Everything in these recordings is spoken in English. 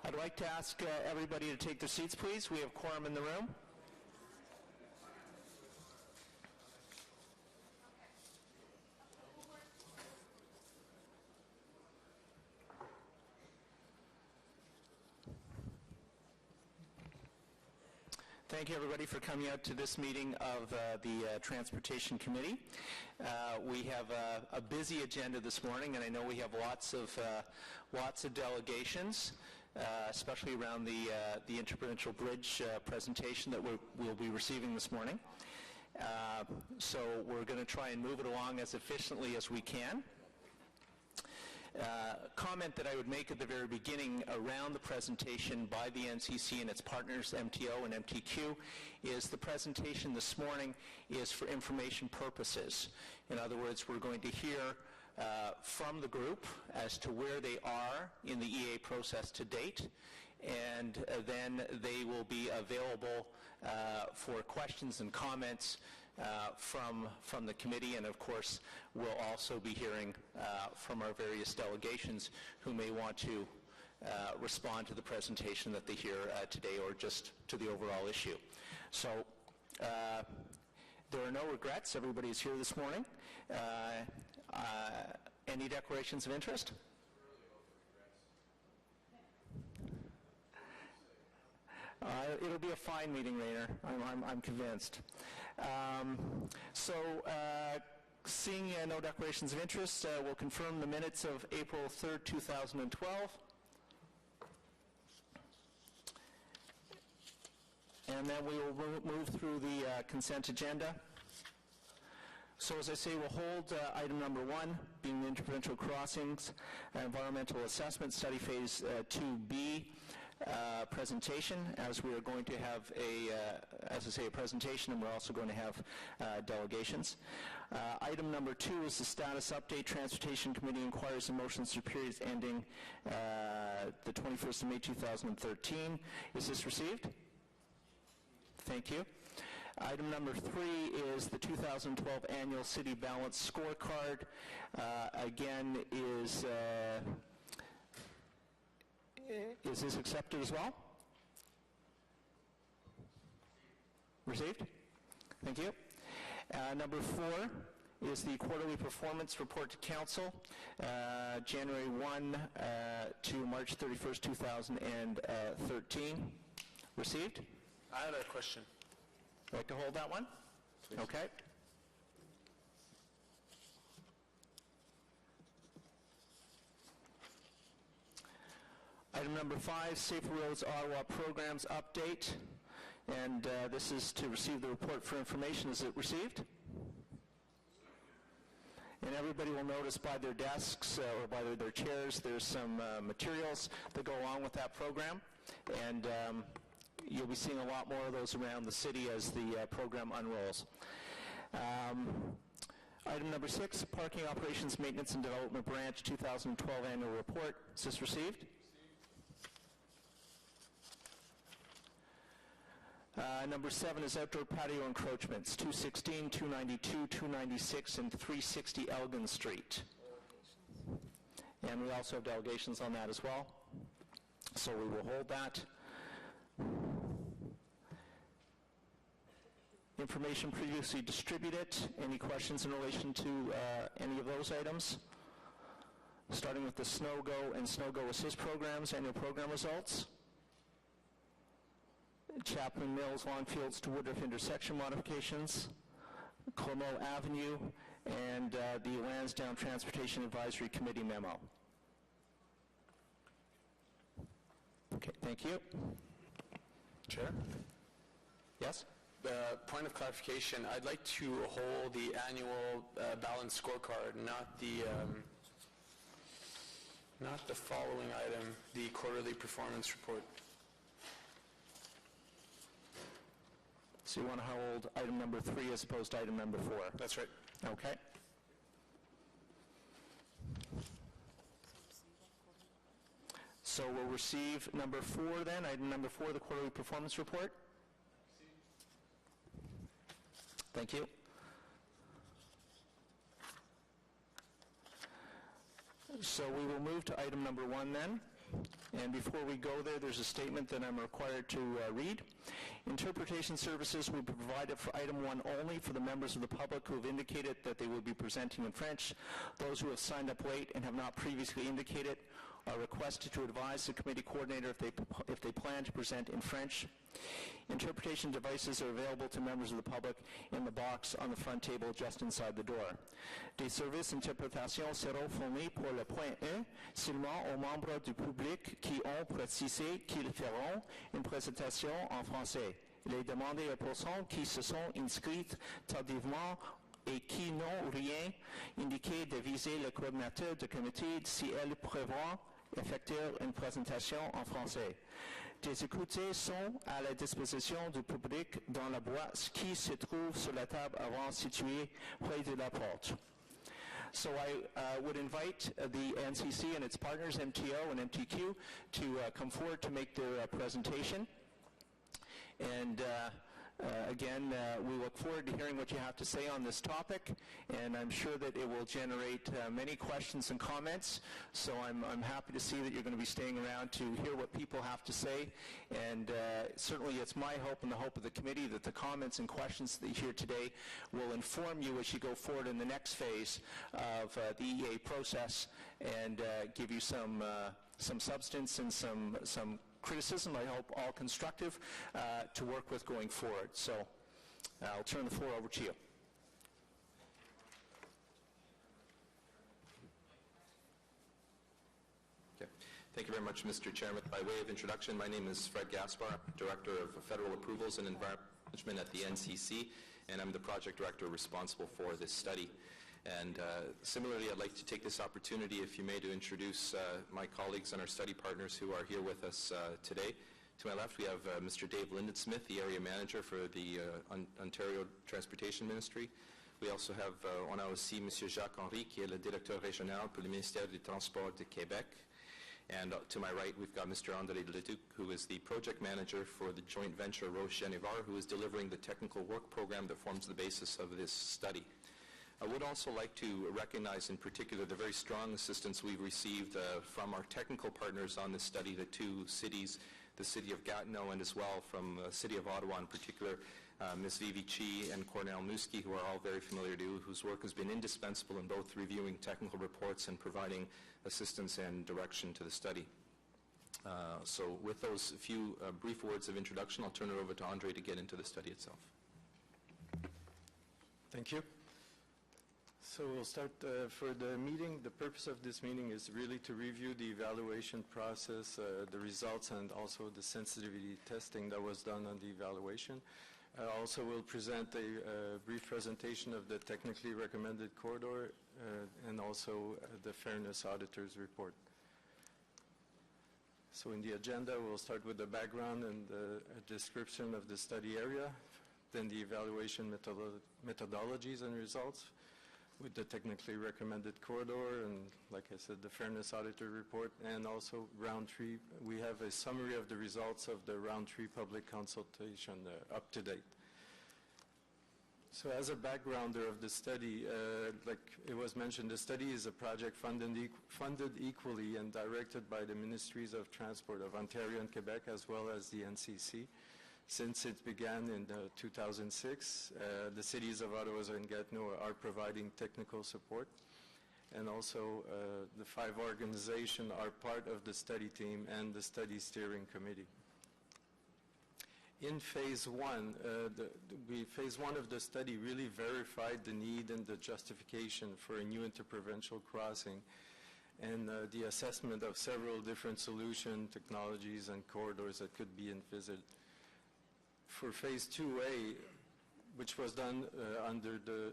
I'd like to ask everybody to take their seats, please. We have quorum in the room. Thank you, everybody, for coming out to this meeting of the Transportation Committee. We have a busy agenda this morning, and I know we have lots of delegations, especially around the Interprovincial Bridge presentation that we'll be receiving this morning. So we're going to try and move it along as efficiently as we can. Comment that I would make at the very beginning around the presentation by the NCC and its partners, MTO and MTQ, is the presentation this morning is for information purposes. In other words, we're going to hear from the group as to where they are in the EA process to date, and then they will be available for questions and comments from the committee, and of course we'll also be hearing from our various delegations who may want to respond to the presentation that they hear today or just to the overall issue. So there are no regrets. Everybody is here this morning. Any declarations of interest? It'll be a fine meeting, Rainer. I'm convinced. Seeing no declarations of interest, we'll confirm the minutes of April 3rd, 2012. And then we will move through the consent agenda. So as I say, we'll hold item number 1, being the Interprovincial Crossings Environmental Assessment Study Phase 2B presentation, as we are going to have a presentation, and we're also going to have delegations. Item number 2 is the status update. Transportation Committee inquiries and motions for periods ending the 21st of May 2013. Is this received? Thank you. Item number 3 is the 2012 Annual City Balance Scorecard. Again, is this accepted as well? Received? Thank you. Number 4 is the quarterly performance report to Council, January 1 to March 31st, 2013. Received? I had a question. Would you like to hold that one? Please. Okay. Item number 5, Safer Roads Ottawa Programs Update. And this is to receive the report for information. Is it received? And everybody will notice by their desks or by their chairs, there's some materials that go along with that program. And you'll be seeing a lot more of those around the city as the program unrolls. Item number 6, Parking Operations Maintenance and Development Branch 2012 Annual Report. Is this received? Number 7 is outdoor patio encroachments, 216, 292, 296, and 360 Elgin Street. And we also have delegations on that as well. So we will hold that. Information previously distributed. Any questions in relation to any of those items? Starting with the Snow Go and Snow Go Assist programs, annual program results. Chaplain Mills, Longfields to Woodruff intersection modifications. Clermont Avenue, and the Lansdowne Transportation Advisory Committee memo. Okay, thank you. Chair? Yes? Point of clarification, I'd like to hold the annual balance scorecard, not the following item, the quarterly performance report. So you want to hold item number 3 as opposed to item number 4? That's right. Okay. So we'll receive number 4 then, item number 4, the quarterly performance report. Thank you. So we will move to item number 1 then. And before we go there, there's a statement that I'm required to read. Interpretation services will be provided for item 1 only for the members of the public who have indicated that they will be presenting in French. Those who have signed up late and have not previously indicated are requested to advise the committee coordinator if they plan to present in French. Interpretation devices are available to members of the public in the box on the front table just inside the door. Des services d'interprétation seront fournis pour le point 1 seulement aux membres du public qui ont précisé qu'ils feront une présentation en français. Les demandes aux personnes qui se sont inscrites tardivement et qui n'ont rien indiqué de viser le coordinateur du comité si elles prévoient effectuer une présentation en français. Des écouteurs sont à la disposition du public dans la boîte qui se trouve sur la table avant située près de la porte. So I would invite the NCC and its partners, MTO and MTQ, to come forward to make their presentation. And again, we look forward to hearing what you have to say on this topic, and I'm sure that it will generate many questions and comments. So I'm happy to see that you're going to be staying around to hear what people have to say, and certainly it's my hope and the hope of the committee that the comments and questions that you hear today will inform you as you go forward in the next phase of the EA process and give you some substance and some criticism, I hope all constructive, to work with going forward. So I'll turn the floor over to you. Okay. Thank you very much, Mr. Chairman. By way of introduction, my name is Fred Gaspar, Director of Federal Approvals and Environment Management at the NCC, and I'm the project director responsible for this study. And similarly, I'd like to take this opportunity, if you may, to introduce my colleagues and our study partners who are here with us today. To my left, we have Mr. Dave Lindensmith, the Area Manager for the Ontario Transportation Ministry. We also have on our aussi Monsieur Jacques Henry, qui est le Directeur Régional pour le Ministère du Transport de Québec. And to my right, we've got Mr. André Leduc, who is the Project Manager for the joint venture Roche-Genevar, who is delivering the technical work program that forms the basis of this study. I would also like to recognize in particular the very strong assistance we've received from our technical partners on this study, the two cities, the city of Gatineau and as well from the city of Ottawa in particular, Ms. Vivi Chi and Cornel Muski, who are all very familiar to you, whose work has been indispensable in both reviewing technical reports and providing assistance and direction to the study. So with those few brief words of introduction, I'll turn it over to Andre to get into the study itself. Thank you. So we'll start for the meeting. The purpose of this meeting is really to review the evaluation process, the results, and also the sensitivity testing that was done on the evaluation. Also, we'll present a brief presentation of the technically recommended corridor and also the Fairness Auditor's report. So in the agenda, we'll start with the background and a description of the study area, then the evaluation methodologies and results, with the technically recommended corridor and, like I said, the Fairness Auditor report, and also round 3. We have a summary of the results of the round 3 public consultation up to date. So as a backgrounder of the study, like it was mentioned, the study is a project funded equally and directed by the Ministries of Transport of Ontario and Quebec, as well as the NCC. Since it began in 2006, the cities of Ottawa and Gatineau are providing technical support, and also the 5 organizations are part of the study team and the study steering committee. In phase 1, phase 1 of the study really verified the need and the justification for a new interprovincial crossing, and the assessment of several different solution technologies and corridors that could be envisaged. For phase 2A, which was done under the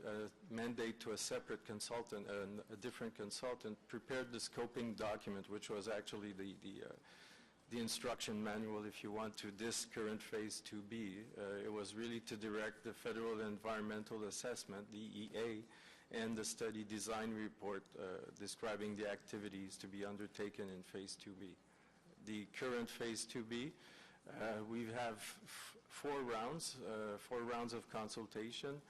mandate to a separate consultant, a different consultant, prepared the scoping document, which was actually the instruction manual, if you want, to this current phase 2B. It was really to direct the Federal Environmental Assessment, the EA, and the study design report describing the activities to be undertaken in phase 2B. The current phase 2B, we have 4 rounds of consultation.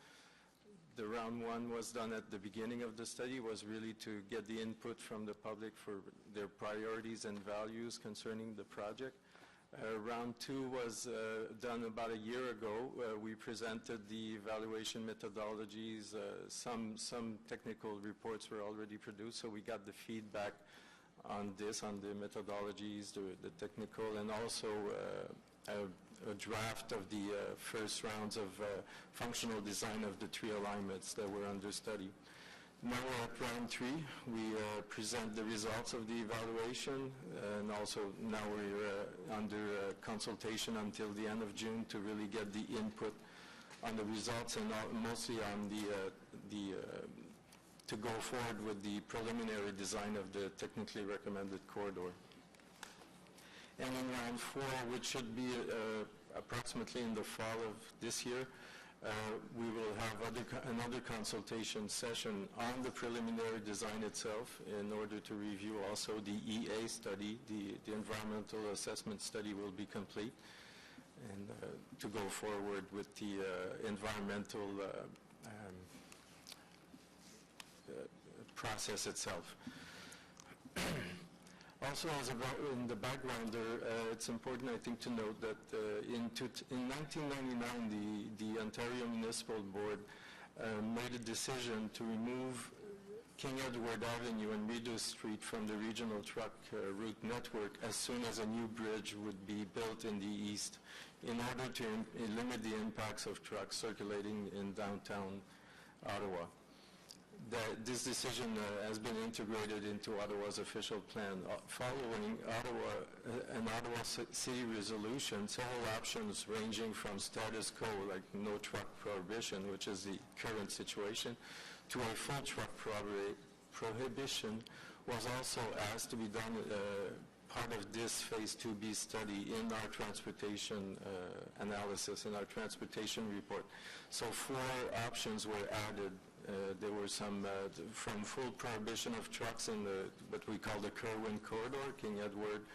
The round one was done at the beginning of the study, was really to get the input from the public for their priorities and values concerning the project. Round two was done about a year ago. We presented the evaluation methodologies. Some technical reports were already produced, so we got the feedback on this, on the methodologies, the technical, and also a draft of the first rounds of functional design of the three alignments that were under study. Now we're at round three. We present the results of the evaluation, and also now we're under consultation until the end of June to really get the input on the results and mostly on to go forward with the preliminary design of the technically recommended corridor. And in round four, which should be approximately in the fall of this year, we will have another consultation session on the preliminary design itself in order to review also the EA study. The environmental assessment study will be complete, and to go forward with the environmental process itself. Also, in the background there, it's important, I think, to note that in 1999, the Ontario Municipal Board made a decision to remove King Edward Avenue and Rideau Street from the regional truck route network as soon as a new bridge would be built in the east in order to limit the impacts of trucks circulating in downtown Ottawa. This decision has been integrated into Ottawa's official plan. Following an Ottawa City resolution, several options ranging from status quo, like no truck prohibition, which is the current situation, to a full truck prohibition was also asked to be done part of this Phase 2B study in our transportation analysis, in our transportation report. So 4 options were added. There were some from full prohibition of trucks in what we call the Kerwin corridor, King Edward,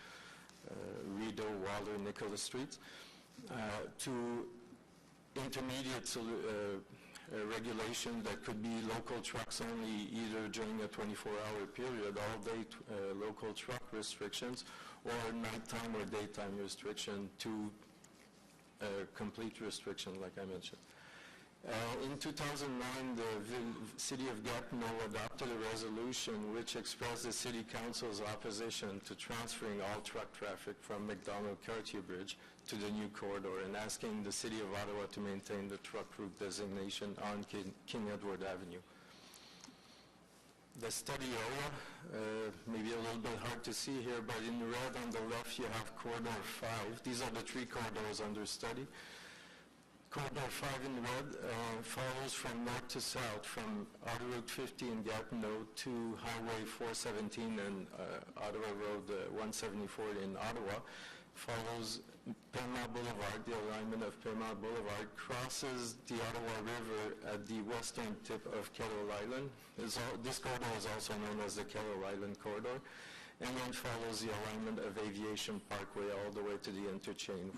Rideau, Waller, Nicholas Streets, to intermediate regulation that could be local trucks only, either during a 24-hour period, all-day local truck restrictions, or nighttime or daytime restriction to complete restriction, like I mentioned. In 2009, the City of Gatineau adopted a resolution which expressed the City Council's opposition to transferring all truck traffic from McDonald-Cartier Bridge to the new corridor and asking the City of Ottawa to maintain the truck route designation on King Edward Avenue. The study area, maybe a little bit hard to see here, but in red on the left you have Corridor 5. These are the 3 corridors under study. Corridor 5 in red follows from north to south, from Outer Route 50 in Gatineau to Highway 417 and Ottawa Road 174 in Ottawa, follows Paramount Boulevard, the alignment of Paramount Boulevard, crosses the Ottawa River at the western tip of Kettle Island. This corridor is also known as the Kettle Island Corridor, and then follows the alignment of Aviation Parkway all the way to the interchange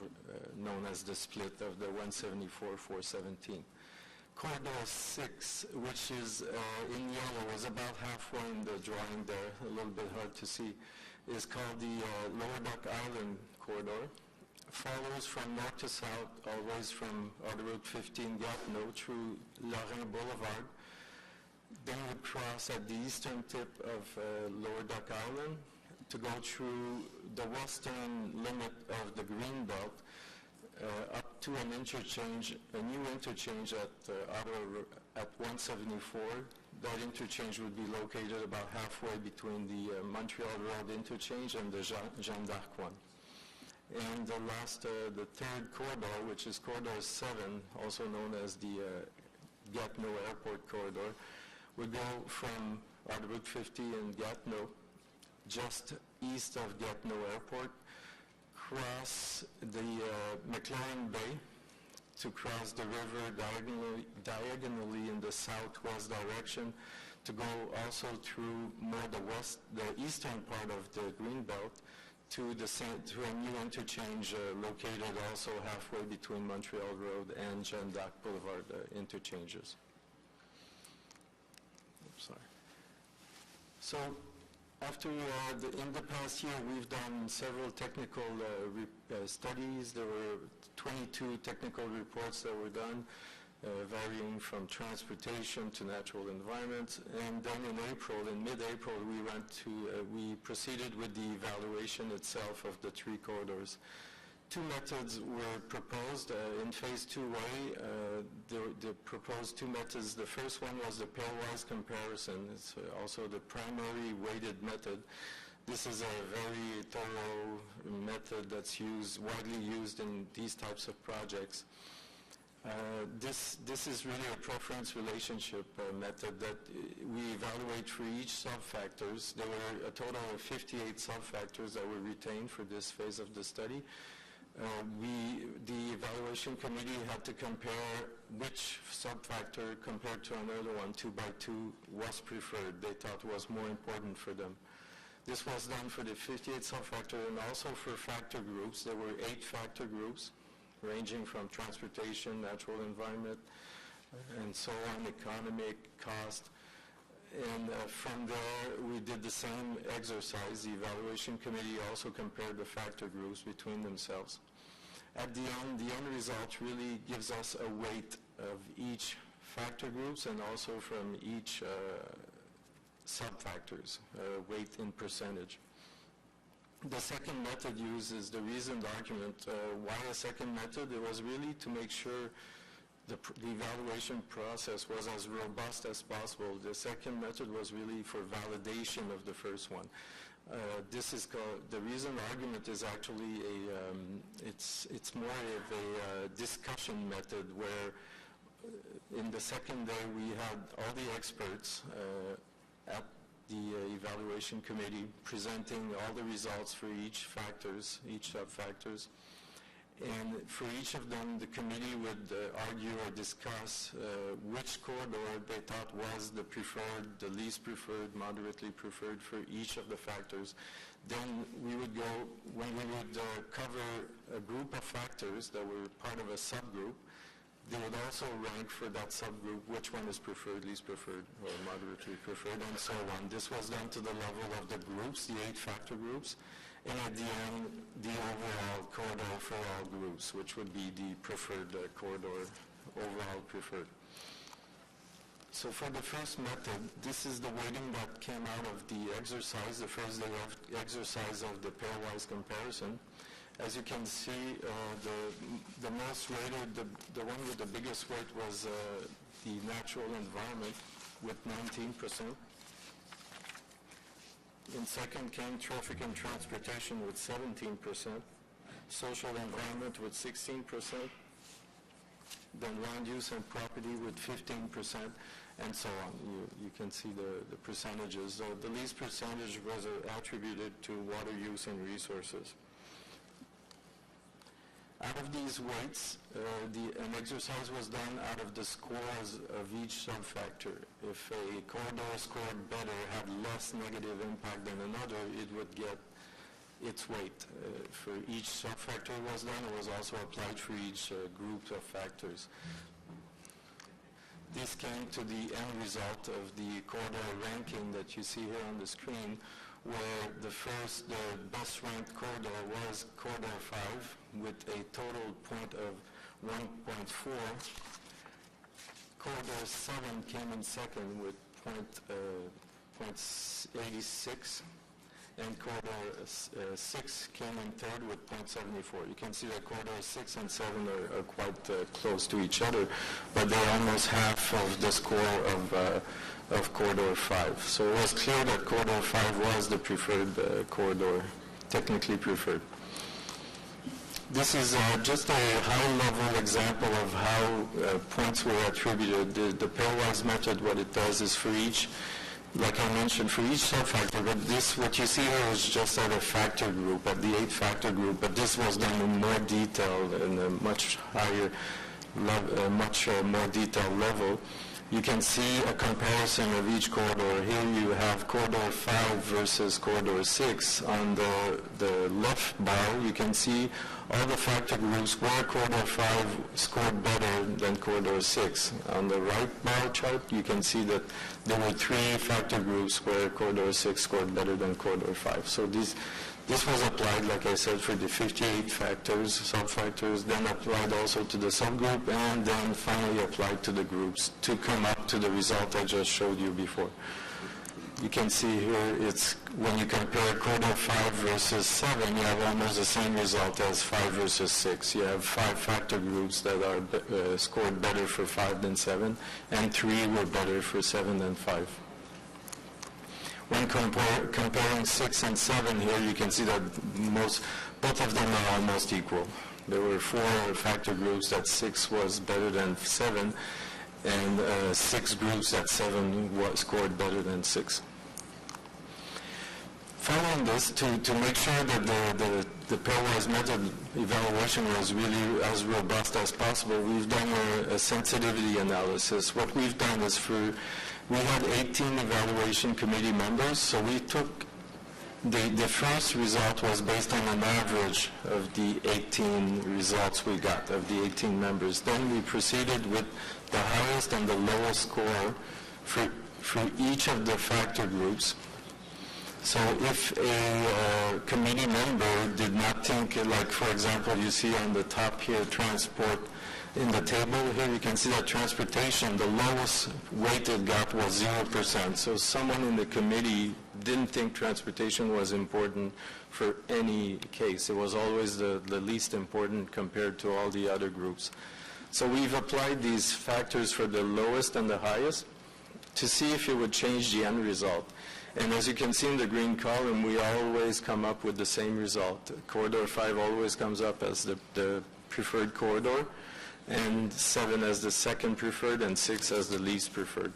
known as the split of the 174-417. Corridor 6, which is in yellow, is about halfway in the drawing there, a little bit hard to see, is called the Lower Duck Island Corridor. Follows from north to south, always from Outer Route 15 Gatineau through Lorraine Boulevard. Then would cross at the eastern tip of Lower Duck Island to go through the western limit of the Greenbelt up to an interchange, a new interchange at Ottawa at 174. That interchange would be located about halfway between the Montreal Road interchange and the Jeanne d'Arc one. And the third corridor, which is Corridor 7, also known as the Gatineau Airport Corridor, would go from Outer Route 50 in Gatineau, just east of Gatineau Airport, cross the McLaren Bay to cross the river diagonally in the southwest direction, to go also through more the eastern part of the Greenbelt to a new interchange located also halfway between Montreal Road and Jeanne d'Arc Boulevard interchanges. So after in the past year, we've done several technical studies. There were 22 technical reports that were done, varying from transportation to natural environment. And then in mid-April, we proceeded with the evaluation itself of the 3 corridors. 2 methods were proposed in Phase 2A. The proposed 2 methods, the first one was the pairwise comparison. It's also the primary weighted method. This is a very thorough method that's widely used in these types of projects. This is really a preference relationship method that we evaluate for each sub-factors. There were a total of 58 sub-factors that were retained for this phase of the study. The evaluation committee had to compare which sub-factor compared to another one, 2 by 2, was preferred. They thought was more important for them. This was done for the 58 sub-factor and also for factor groups. There were 8 factor groups ranging from transportation, natural environment, and so on, economic, cost. And from there, we did the same exercise. The evaluation committee also compared the factor groups between themselves. At the end result really gives us a weight of each factor groups and also from each sub-factors, weight in percentage. The second method uses the reasoned argument. Why a second method? It was really to make sure the evaluation process was as robust as possible. The second method was really for validation of the first one. This is called, the reasoned argument is actually it's more of a discussion method where in the second day we had all the experts at the evaluation committee presenting all the results for each sub-factors. And for each of them, the committee would argue or discuss which corridor they thought was the preferred, the least preferred, moderately preferred for each of the factors. Then we would go, when we would cover a group of factors that were part of a subgroup, they would also rank for that subgroup which one is preferred, least preferred, or moderately preferred, and so on. This was done to the level of the groups, the 8 factor groups, and at the end, the overall corridor for all groups, which would be the preferred corridor, overall preferred. So for the first method, this is the weighting that came out of the exercise, the first day of exercise of the pairwise comparison. As you can see, the most rated, the one with the biggest weight was the natural environment with 19%. In second came traffic and transportation with 17%, social environment with 16%, then land use and property with 15%, and so on. You can see the percentages. The least percentage was attributed to water use and resources. Out of these weights, an exercise was done out of the scores of each sub-factor. If a corridor scored better, had less negative impact than another, it would get its weight. For each sub-factor was done, it was also applied for each group of factors. This came to the end result of the corridor ranking that you see here on the screen, where the best ranked corridor was corridor 5 with a total point of 1.4. Corridor 7 came in second with 0.86, and corridor 6 came in third with 0.74. You can see that corridor 6 and 7 are quite close to each other, but they're almost half of the score of corridor 5. So it was clear that corridor 5 was the preferred corridor, technically preferred. This is just a high-level example of how points were attributed. The pairwise method, what it does is for each, like I mentioned, for each sub-factor, but what you see here is just at a factor group, at the 8-factor group, but this was done in more detail, in a much higher, much more detailed level. you can see a comparison of each corridor. Here you have corridor 5 versus corridor 6. On the left bar, you can see all the factor groups where corridor 5 scored better than corridor 6. On the right bar chart, you can see that there were 3 factor groups where corridor 6 scored better than corridor 5. So this was applied, like I said, for the 58 factors, sub-factors, then applied also to the subgroup, and then finally applied to the groups to come up to the result I just showed you before. You can see here, it's when you compare corridor 5 versus 7, you have almost the same result as 5 versus 6. You have 5 factor groups that are scored better for 5 than 7, and 3 were better for 7 than 5. When comparing 6 and 7 here, you can see that both of them are almost equal. There were 4 factor groups that 6 was better than 7, and 6 groups that 7 scored better than 6. Following this, to make sure that the pairwise method evaluation was really as robust as possible, we've done a sensitivity analysis. What we've done is we had 18 evaluation committee members, so we took the first result was based on an average of the 18 results we got, of the 18 members. Then we proceeded with the highest and the lowest score for each of the factor groups. So if a committee member did not think, like for example, you see on the top here, transport, in the table here you can see that transportation, the lowest weight it got was 0%. So someone in the committee didn't think transportation was important for any case. It was always the least important compared to all the other groups. So we've applied these factors for the lowest and the highest to see if it would change the end result. And as you can see in the green column, we always come up with the same result. Corridor 5 always comes up as the preferred corridor, and 7 as the second preferred, and 6 as the least preferred.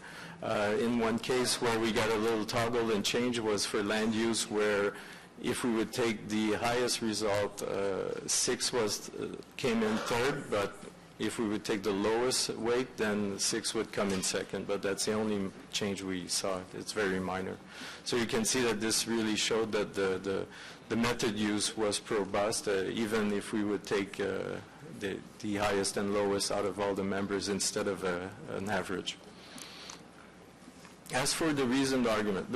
In one case where we got a little toggle and change was for land use, where if we would take the highest result, 6 came in third, but if we would take the lowest weight, then 6 would come in second. But that's the only change we saw. It's very minor. So you can see that this really showed that the method use was robust, even if we would take the highest and lowest out of all the members instead of an average. As for the reasoned argument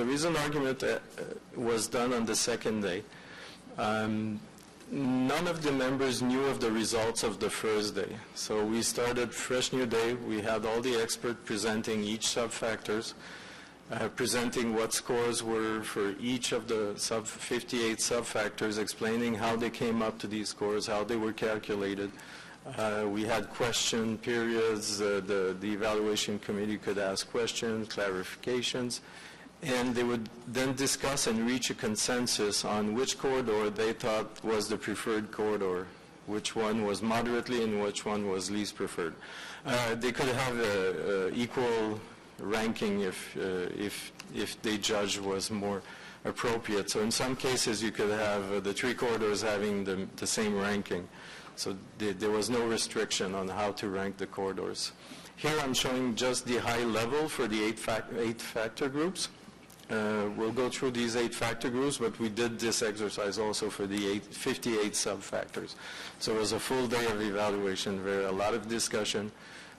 was done on the second day. None of the members knew of the results of the first day. So we started fresh new day. We had all the experts presenting each sub-factors, presenting what scores were for each of the 58 sub-factors, explaining how they came up to these scores, how they were calculated. We had question periods. The evaluation committee could ask questions, clarifications, and they would then discuss and reach a consensus on which corridor they thought was the preferred corridor, which one was moderately and which one was least preferred. They could have equal ranking if they judge was more appropriate. So in some cases you could have the 3 corridors having the same ranking. So there was no restriction on how to rank the corridors. Here I'm showing just the high level for the 8 factor groups. We'll go through these 8 factor groups, but we did this exercise also for the 58 sub-factors. So it was a full day of evaluation, a lot of discussion.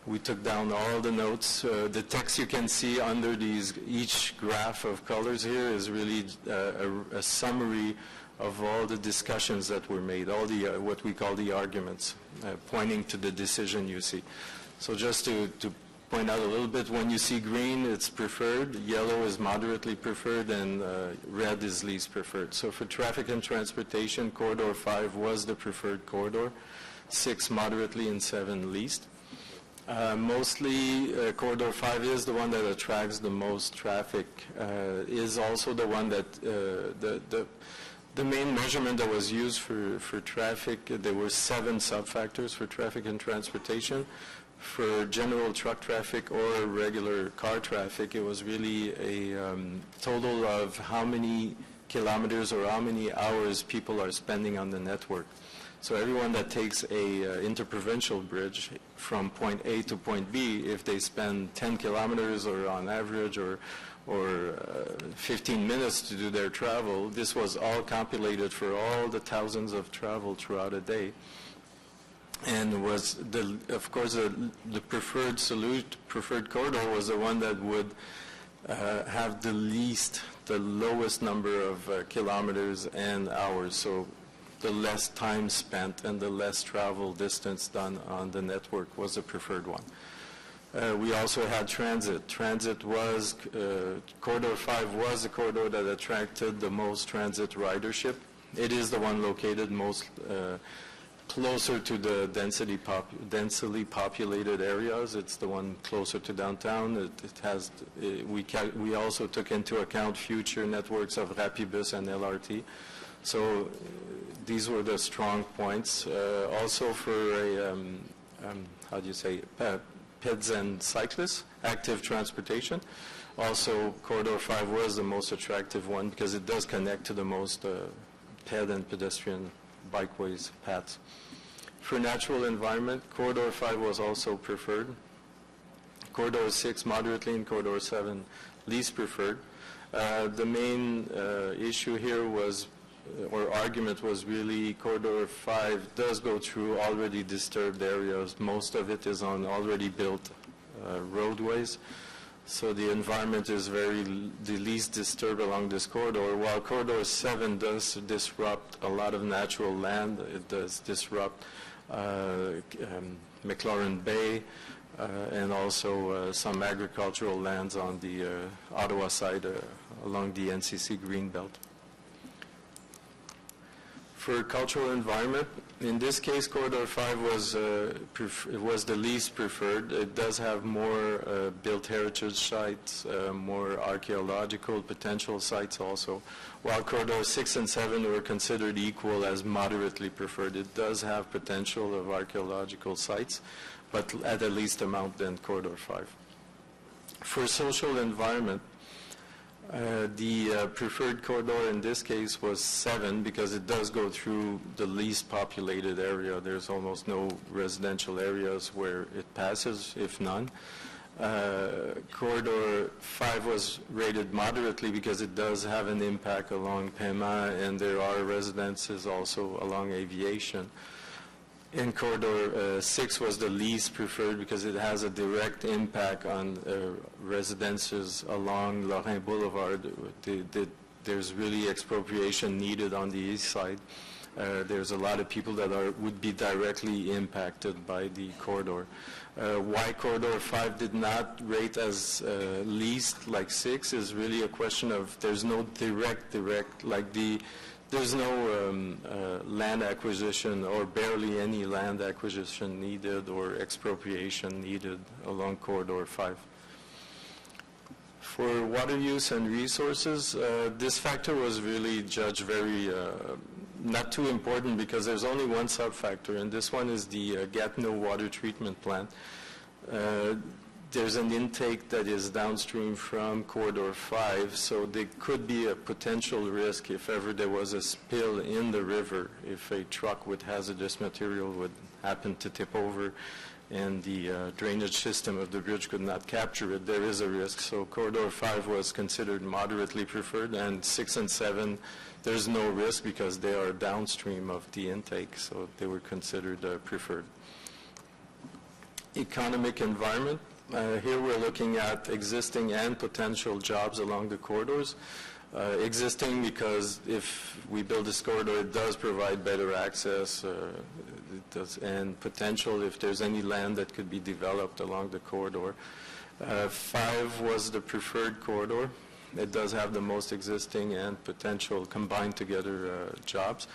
We took down all the notes. The text you can see under each graph of colors here is really a summary of all the discussions that were made, all the what we call the arguments, pointing to the decision you see. So just to point out a little bit, when you see green, it's preferred, yellow is moderately preferred, and red is least preferred. So for traffic and transportation, corridor 5 was the preferred corridor, 6 moderately, and 7 least. Mostly, corridor 5 is the one that attracts the most traffic, is also the one that the main measurement that was used for traffic, there were 7 sub-factors for traffic and transportation. For general truck traffic or regular car traffic, it was really a total of how many kilometers or how many hours people are spending on the network. So everyone that takes a interprovincial bridge from point A to point B, if they spend 10 kilometers or on average or 15 minutes to do their travel, this was all compilated for all the thousands of travel throughout a day. And was, of course, the preferred corridor was the one that would have the lowest number of kilometers and hours. So the less time spent and the less travel distance done on the network was the preferred one. We also had transit. Transit was, Corridor 5 was the corridor that attracted the most transit ridership. It is the one located most closer to the densely populated areas. It's the one closer to downtown. We also took into account future networks of Rapibus and LRT. So these were the strong points. Also for peds and cyclists, active transportation. Also, Corridor 5 was the most attractive one because it does connect to the most ped and pedestrian bikeways, paths. For natural environment, Corridor 5 was also preferred. Corridor 6 moderately and Corridor 7 least preferred. The main issue here was, or argument was really Corridor 5 does go through already disturbed areas. Most of it is on already built roadways. So the environment is the least disturbed along this corridor, while Corridor 7 does disrupt a lot of natural land. It does disrupt McLaurin Bay and also some agricultural lands on the Ottawa side along the NCC Greenbelt. For cultural environment, in this case, Corridor 5 was the least preferred. It does have more built heritage sites, more archaeological potential sites also, while Corridor 6 and 7 were considered equal as moderately preferred. It does have potential of archaeological sites, but at a least amount than Corridor 5. For social environment, the preferred corridor in this case was 7 because it does go through the least populated area. There's almost no residential areas where it passes, if none. Corridor 5 was rated moderately because it does have an impact along Pema, and there are residences also along aviation. And Corridor 6 was the least preferred because it has a direct impact on residences along Lorrain Boulevard. There's really expropriation needed on the east side. There's a lot of people that would be directly impacted by the corridor. Why Corridor 5 did not rate as least like 6 is really a question of there's no direct, there's no land acquisition or barely any land acquisition needed or expropriation needed along Corridor 5. For water use and resources, this factor was really judged very not too important because there's only one sub-factor, and this one is the Gatineau water treatment plant. There's an intake that is downstream from Corridor 5, so there could be a potential risk if ever there was a spill in the river, if a truck with hazardous material would happen to tip over and the drainage system of the bridge could not capture it, there is a risk. So Corridor 5 was considered moderately preferred, and 6 and 7, there's no risk because they are downstream of the intake, so they were considered preferred. Economic environment. Here we're looking at existing and potential jobs along the corridors. Existing because if we build this corridor, it does provide better access, and potential if there's any land that could be developed along the corridor. 5 was the preferred corridor. It does have the most existing and potential combined together jobs.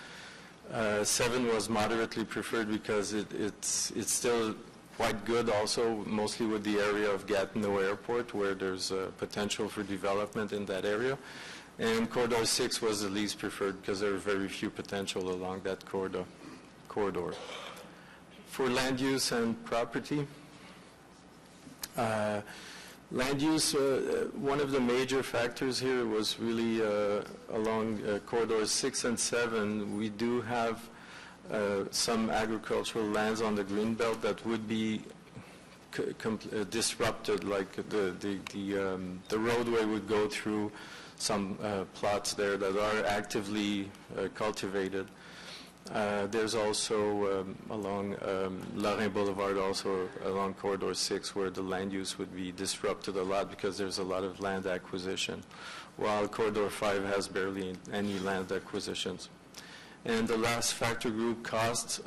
7 was moderately preferred because it's still quite good also, mostly with the area of Gatineau Airport, where there's potential for development in that area. And Corridor 6 was the least preferred because there are very few potential along that corridor. For land use and property, land use, one of the major factors here was really along Corridors 6 and 7, we do have some agricultural lands on the greenbelt that would be disrupted, like the roadway would go through some plots there that are actively cultivated. There's also along Lorraine Boulevard, also along Corridor 6, where the land use would be disrupted a lot because there's a lot of land acquisition, while Corridor 5 has barely any land acquisitions. And the last factor group, costs,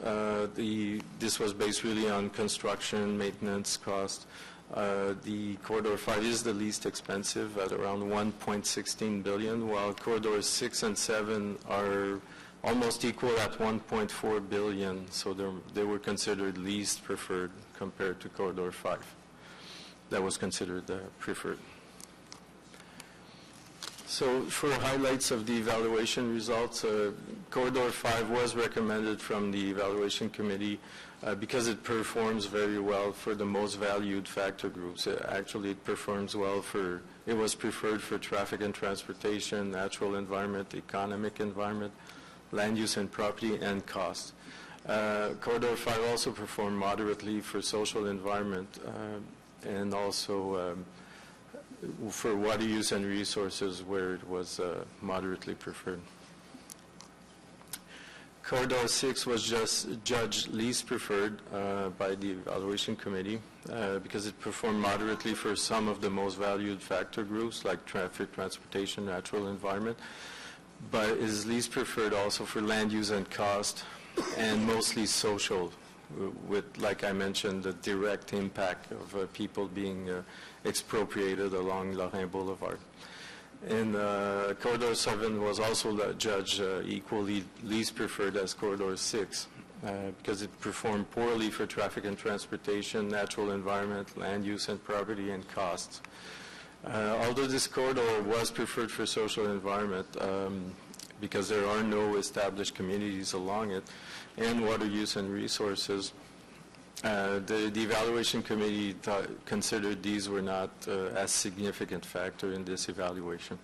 this was based really on construction, maintenance cost. The Corridor 5 is the least expensive at around $1.16 billion, while Corridors 6 and 7 are almost equal at $1.4 billion, so they were considered least preferred compared to Corridor 5. That was considered preferred. So for highlights of the evaluation results, Corridor 5 was recommended from the evaluation committee because it performs very well for the most valued factor groups. Actually, it performs well it was preferred for traffic and transportation, natural environment, economic environment, land use and property, and cost. Corridor 5 also performed moderately for social environment and also for water use and resources, where it was moderately preferred. Corridor 6 was just judged least preferred by the evaluation committee because it performed moderately for some of the most valued factor groups like traffic, transportation, natural environment, but is least preferred also for land use and cost, and mostly social, with, like I mentioned, the direct impact of people being expropriated along Lorraine Boulevard. And Corridor 7 was also judged equally least preferred as Corridor 6 because it performed poorly for traffic and transportation, natural environment, land use and property, and costs. Although this corridor was preferred for social environment because there are no established communities along it, and water use and resources, the evaluation committee considered these were not as significant factor in this evaluation.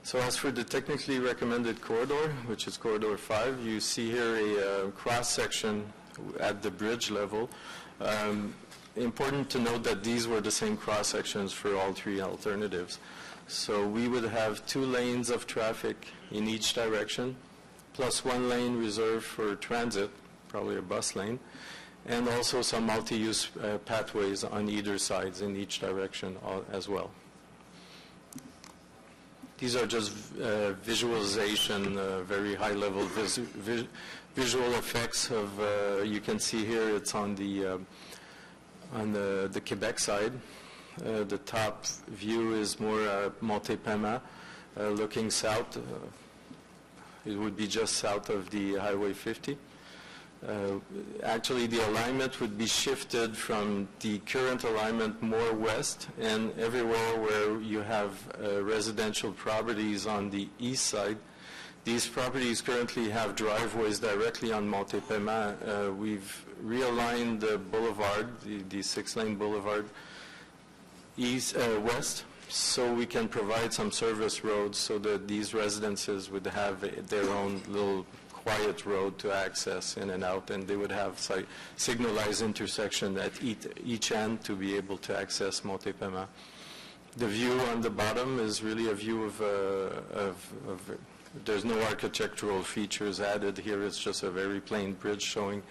So as for the technically recommended corridor, which is Corridor 5, you see here a cross-section at the bridge level. Important to note that these were the same cross-sections for all three alternatives. So we would have 2 lanes of traffic in each direction, plus 1 lane reserved for transit, probably a bus lane, and also some multi-use pathways on either sides in each direction as well. These are just visualization, very high-level visual effects of, you can see here it's on the Quebec side. The top view is more Montépéma, looking south. It would be just south of the Highway 50. Actually, the alignment would be shifted from the current alignment more west, and everywhere where you have residential properties on the east side, these properties currently have driveways directly on Montépéma. We've realigned the boulevard, the 6-lane boulevard, west, so we can provide some service roads so that these residences would have their own little quiet road to access in and out, and they would have signalized intersection at each end to be able to access Montépéma. The view on the bottom is really a view of there's no architectural features added here. It's just a very plain bridge showing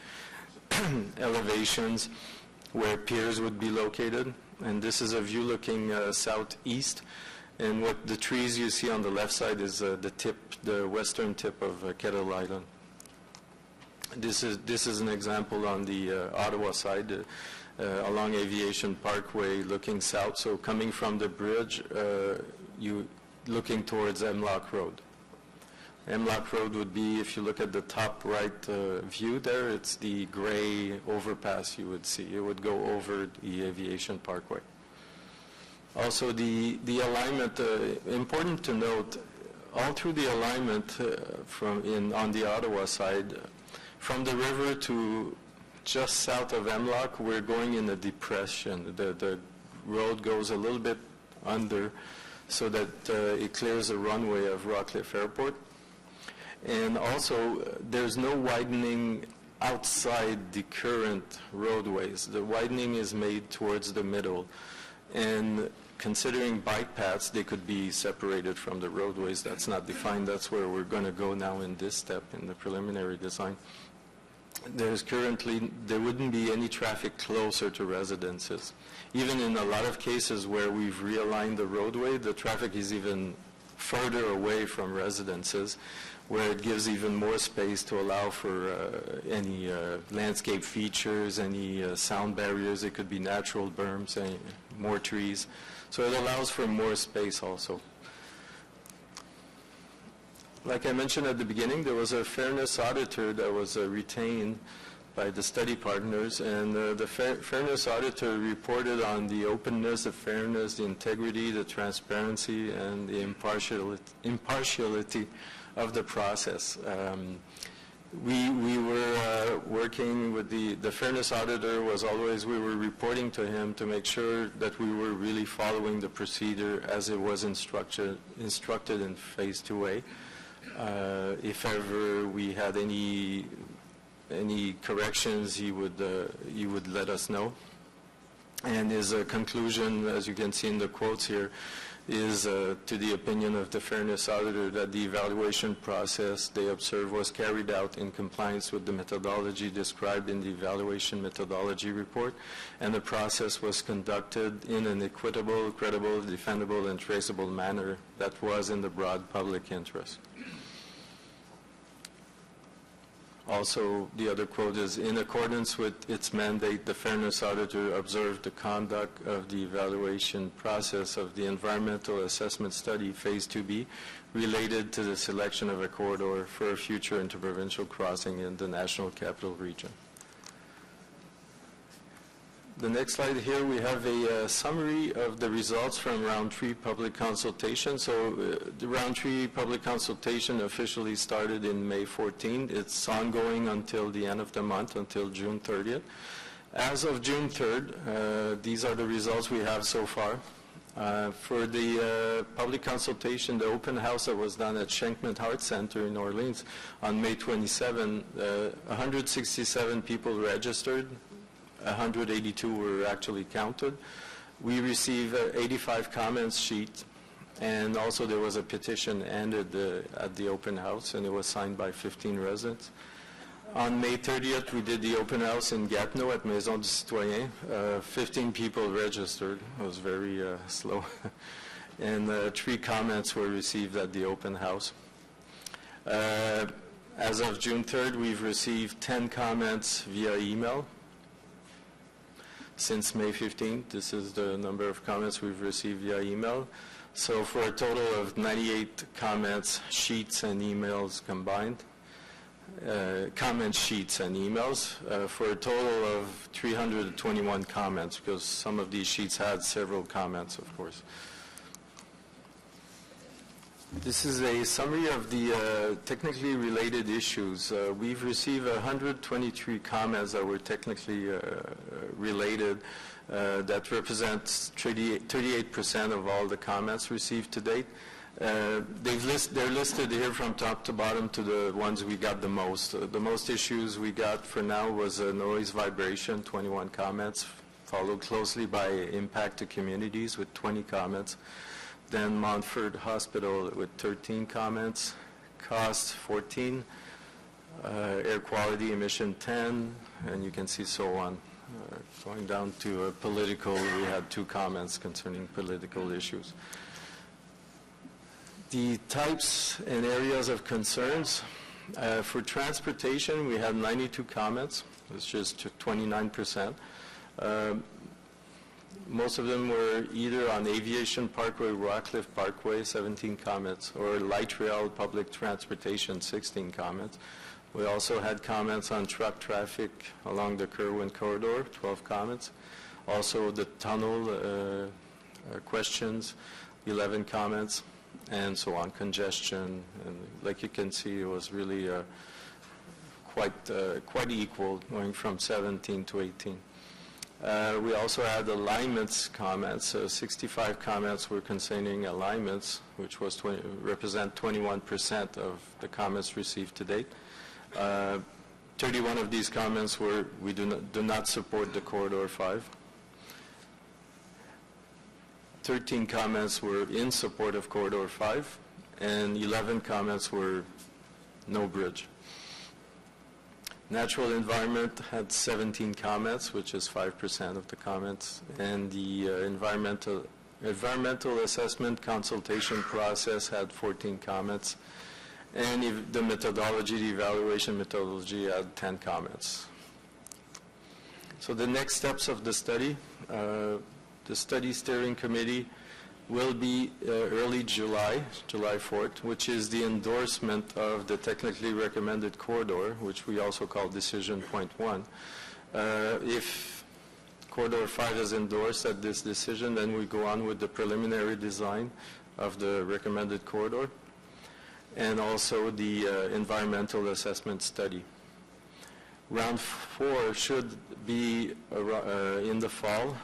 elevations where piers would be located. And this is a view looking southeast. And what the trees you see on the left side is the western tip of Kettle Island. This is an example on the Ottawa side, along Aviation Parkway, looking south. So coming from the bridge, you looking towards Hemlock Road. Hemlock Road would be, if you look at the top right view there, it's the gray overpass you would see. It would go over the Aviation Parkway. Also, the alignment, important to note, all through the alignment on the Ottawa side, from the river to just south of Hemlock, we're going in a depression. The road goes a little bit under so that it clears the runway of Rockcliffe Airport. And also, there's no widening outside the current roadways. The widening is made towards the middle. And considering bike paths, they could be separated from the roadways. That's not defined. That's where we're going to go now in this step in the preliminary design. There wouldn't be any traffic closer to residences. Even in a lot of cases where we've realigned the roadway, the traffic is even further away from residences, where it gives even more space to allow for any landscape features, any sound barriers. It could be natural berms, more trees. So it allows for more space also. Like I mentioned at the beginning, there was a fairness auditor that was retained by the study partners, and the fairness auditor reported on the openness, the fairness, the integrity, the transparency, and the impartiality of the process. We were working with the fairness auditor was always, we were reporting to him to make sure that we were really following the procedure as it was instructed in Phase 2A. If ever we had any corrections, he would let us know. And his conclusion, as you can see in the quotes here, is to the opinion of the fairness auditor that the evaluation process they observed was carried out in compliance with the methodology described in the evaluation methodology report, and the process was conducted in an equitable, credible, defendable, and traceable manner that was in the broad public interest. Also, the other quote is, in accordance with its mandate, the fairness auditor observed the conduct of the evaluation process of the environmental assessment study, Phase 2B, related to the selection of a corridor for a future interprovincial crossing in the National Capital Region. The next slide here, we have a summary of the results from Round 3 public consultation. So the Round 3 public consultation officially started in May 14th. It's ongoing until the end of the month, until June 30th. As of June 3rd, these are the results we have so far. For the public consultation, the open house that was done at Schenkman Heart Center in Orleans on May 27, 167 people registered. 182 were actually counted. We received 85 comments sheet, and also there was a petition ended at the open house, and it was signed by 15 residents. On May 30th, we did the open house in Gatineau at Maison du Citoyen. 15 people registered. It was very slow. And 3 comments were received at the open house. As of June 3rd, we've received 10 comments via email. Since May 15th, this is the number of comments we've received via email. So for a total of 98 comments, sheets, and emails combined. Comment sheets and emails for a total of 321 comments, because some of these sheets had several comments, of course. This is a summary of the technically related issues. We've received 123 comments that were technically related. That represents 38% of all the comments received to date. They're listed here from top to bottom to the ones we got the most. The most issues we got for now was noise vibration, 21 comments, followed closely by impact to communities with 20 comments. Then Montfort Hospital with 13 comments, cost 14, air quality emission 10, and you can see so on. Going down to political, we had 2 comments concerning political issues. The types and areas of concerns. For transportation, we had 92 comments, which is 29%. Most of them were either on Aviation Parkway, Rockcliffe Parkway, 17 comments, or light rail public transportation, 16 comments. We also had comments on truck traffic along the Kerwin corridor, 12 comments. Also the tunnel questions, 11 comments, and so on, congestion. And like you can see, it was really quite equal, going from 17 to 18. We also had alignments comments. So 65 comments were concerning alignments, which was represent 21% of the comments received to date. 31 of these comments were, we do not support the Corridor 5. 13 comments were in support of Corridor 5, and 11 comments were no bridge. Natural environment had 17 comments, which is 5% of the comments, and the environmental assessment consultation process had 14 comments, and the methodology, the evaluation methodology had 10 comments. So the next steps of the study, the study steering committee will be early July 4th, which is the endorsement of the technically recommended corridor, which we also call decision point 1. If Corridor 5 is endorsed at this decision, then we go on with the preliminary design of the recommended corridor and also the environmental assessment study. Round 4 should be in the fall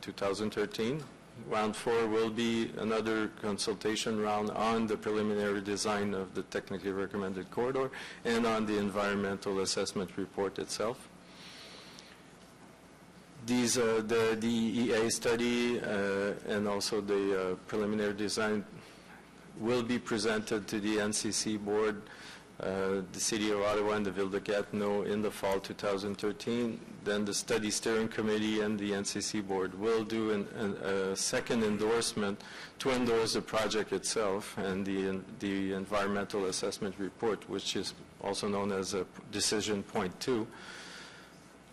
2013. Round 4 will be another consultation round on the preliminary design of the technically recommended corridor and on the environmental assessment report itself. These, the DEA study and also the preliminary design will be presented to the NCC board, the City of Ottawa and the Ville de Gatineau in the fall 2013. Then the study steering committee and the NCC board will do a second endorsement to endorse the project itself and the environmental assessment report, which is also known as a decision point 2.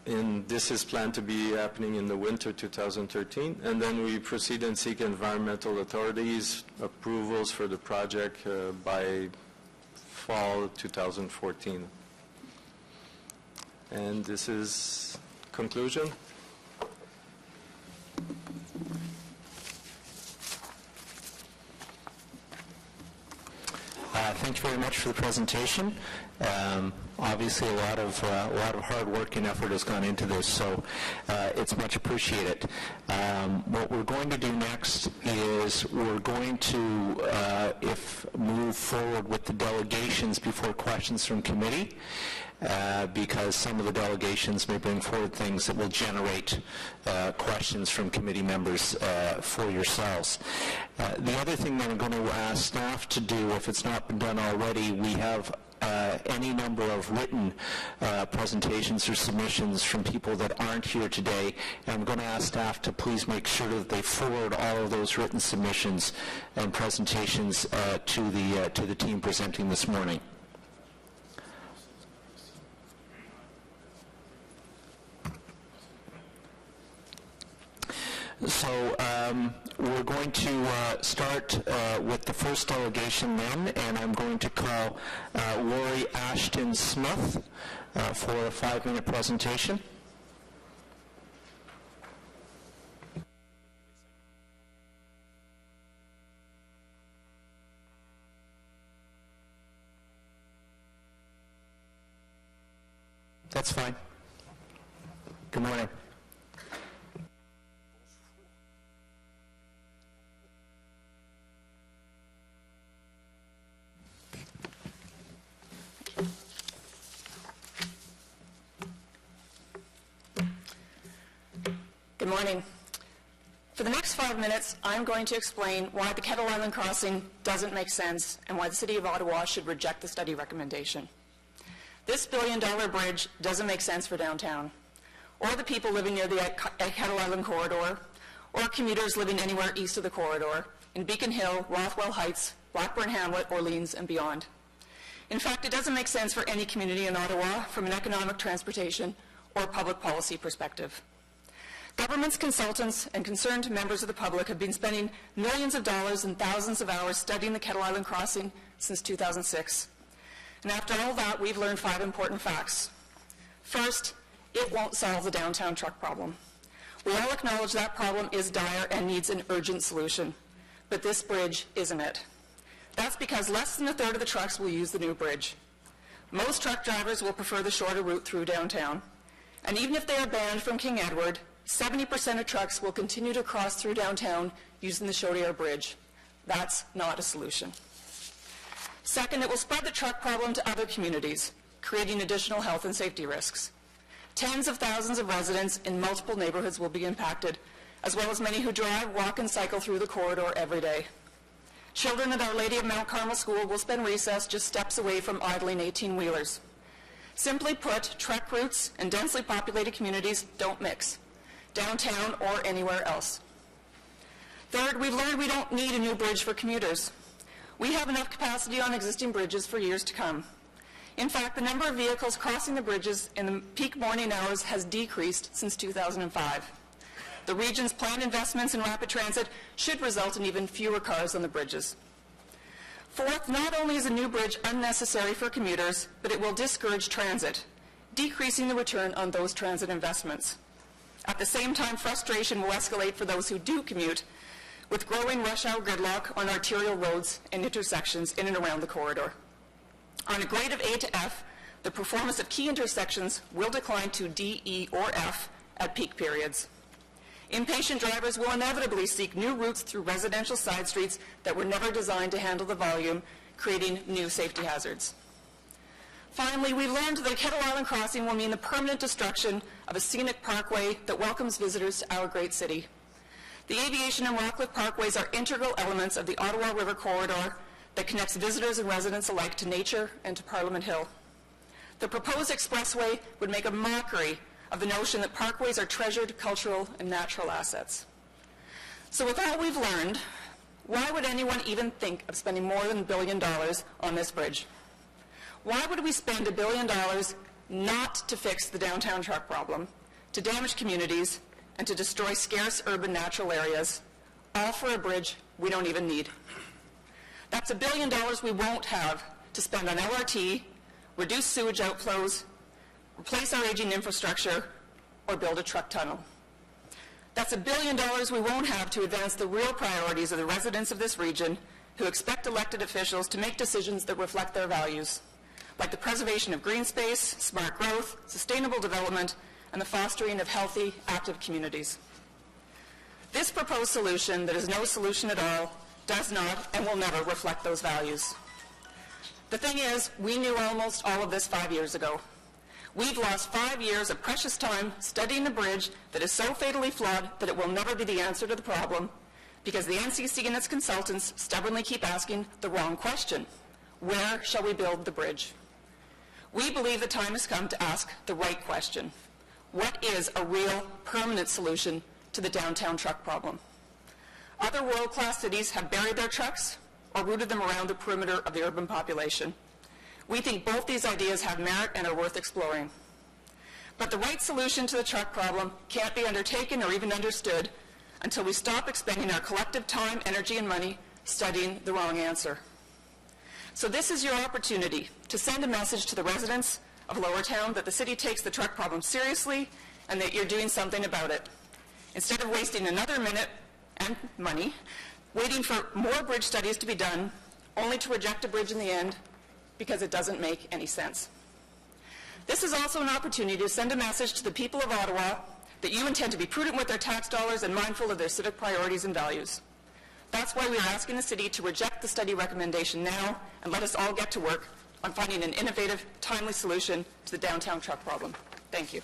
And this is planned to be happening in the winter 2013. And then we proceed and seek environmental authorities approvals for the project by fall 2014. And this is conclusion. Thank you very much for the presentation. Obviously, a lot of hard work and effort has gone into this, so it's much appreciated. What we're going to do next is we're going to move forward with the delegations before questions from committee, because some of the delegations may bring forward things that will generate questions from committee members for yourselves. The other thing that I'm going to ask staff to do, if it's not been done already, we have any number of written presentations or submissions from people that aren't here today, and I'm going to ask staff to please make sure that they forward all of those written submissions and presentations to the team presenting this morning. So we're going to start with the first delegation then, and I'm going to call Lori Ashton Smith for a 5-minute presentation. That's fine. Good morning. Good morning. For the next 5 minutes, I'm going to explain why the Kettle Island crossing doesn't make sense and why the City of Ottawa should reject the study recommendation. This billion-dollar bridge doesn't make sense for downtown, or the people living near the Kettle Island corridor, or commuters living anywhere east of the corridor, in Beacon Hill, Rothwell Heights, Blackburn Hamlet, Orleans, and beyond. In fact, it doesn't make sense for any community in Ottawa from an economic, transportation, or public policy perspective. Governments, consultants, and concerned members of the public have been spending millions of dollars and thousands of hours studying the Kettle Island crossing since 2006. And after all that, we've learned 5 important facts. First, it won't solve the downtown truck problem. We all acknowledge that problem is dire and needs an urgent solution, but this bridge isn't it. That's because less than a third of the trucks will use the new bridge. Most truck drivers will prefer the shorter route through downtown. And even if they are banned from King Edward, 70% of trucks will continue to cross through downtown using the Chaudière Bridge. That's not a solution. Second, it will spread the truck problem to other communities, creating additional health and safety risks. Tens of thousands of residents in multiple neighborhoods will be impacted, as well as many who drive, walk, and cycle through the corridor every day. Children at Our Lady of Mount Carmel School will spend recess just steps away from idling 18-wheelers. Simply put, truck routes and densely populated communities don't mix, downtown or anywhere else. Third, we've learned we don't need a new bridge for commuters. We have enough capacity on existing bridges for years to come. In fact, the number of vehicles crossing the bridges in the peak morning hours has decreased since 2005. The region's planned investments in rapid transit should result in even fewer cars on the bridges. Fourth, not only is a new bridge unnecessary for commuters, but it will discourage transit, decreasing the return on those transit investments. At the same time, frustration will escalate for those who do commute, with growing rush hour gridlock on arterial roads and intersections in and around the corridor. On a grade of A to F, the performance of key intersections will decline to D, E, or F at peak periods. Impatient drivers will inevitably seek new routes through residential side streets that were never designed to handle the volume, creating new safety hazards. Finally, we learned that a Kettle Island crossing will mean the permanent destruction of a scenic parkway that welcomes visitors to our great city. The Aviation and Rockcliffe Parkways are integral elements of the Ottawa River Corridor that connects visitors and residents alike to nature and to Parliament Hill. The proposed expressway would make a mockery of the notion that parkways are treasured cultural and natural assets. So with all we've learned, why would anyone even think of spending more than $1 billion on this bridge? Why would we spend $1 billion not to fix the downtown truck problem, to damage communities, and to destroy scarce urban natural areas, all for a bridge we don't even need? That's $1 billion we won't have to spend on LRT, reduce sewage outflows, replace our aging infrastructure, or build a truck tunnel. That's $1 billion we won't have to advance the real priorities of the residents of this region who expect elected officials to make decisions that reflect their values, like the preservation of green space, smart growth, sustainable development, and the fostering of healthy, active communities. This proposed solution, that is no solution at all, does not and will never reflect those values. The thing is, we knew almost all of this 5 years ago. We've lost 5 years of precious time studying a bridge that is so fatally flawed that it will never be the answer to the problem, because the NCC and its consultants stubbornly keep asking the wrong question. Where shall we build the bridge? We believe the time has come to ask the right question. What is a real, permanent solution to the downtown truck problem? Other world-class cities have buried their trucks or routed them around the perimeter of the urban population. We think both these ideas have merit and are worth exploring. But the right solution to the truck problem can't be undertaken or even understood until we stop expending our collective time, energy, and money studying the wrong answer. So this is your opportunity to send a message to the residents of Lowertown that the city takes the truck problem seriously and that you're doing something about it. Instead of wasting another minute and money waiting for more bridge studies to be done, only to reject a bridge in the end because it doesn't make any sense. This is also an opportunity to send a message to the people of Ottawa that you intend to be prudent with their tax dollars and mindful of their civic priorities and values. That's why we are asking the city to reject the study recommendation now and let us all get to work on finding an innovative, timely solution to the downtown truck problem. Thank you.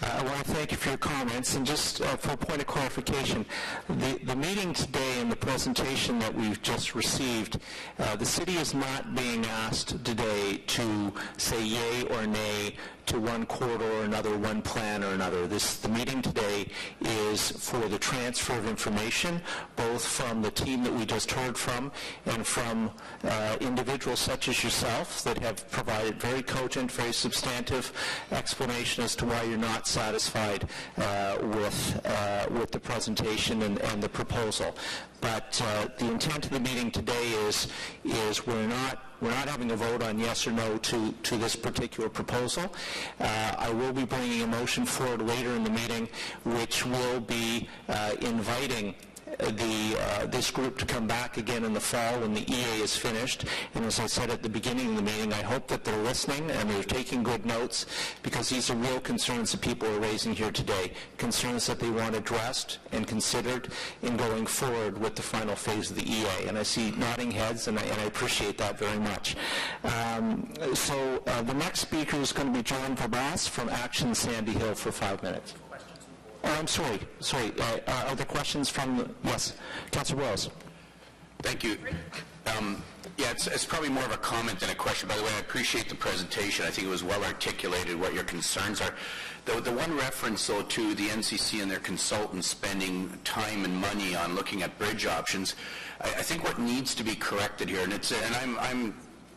I want to thank you for your comments, and just for a point of clarification, the meeting today and the presentation that we've just received, the city is not being asked today to say yay or nay to one corridor or another, one plan or another. The meeting today is for the transfer of information, both from the team that we just heard from and from individuals such as yourself that have provided very cogent, very substantive explanation as to why you're not satisfied with the presentation and the proposal. But the intent of the meeting today is we're not having a vote on yes or no to this particular proposal. I will be bringing a motion forward later in the meeting, which will be inviting this group to come back again in the fall when the EA is finished. And as I said at the beginning of the meeting, I hope that they're listening and they're taking good notes, because these are real concerns that people are raising here today, concerns that they want addressed and considered in going forward with the final phase of the EA. And I see nodding heads, and I appreciate that very much. The next speaker is going to be John Verbas from Action Sandy Hill for 5 minutes. Oh, I'm sorry. Are there questions from, yes, Councillor Wells. Thank you. It's probably more of a comment than a question. By the way, I appreciate the presentation. I think it was well articulated what your concerns are. The one reference, though, to the NCC and their consultants spending time and money on looking at bridge options, I think what needs to be corrected here,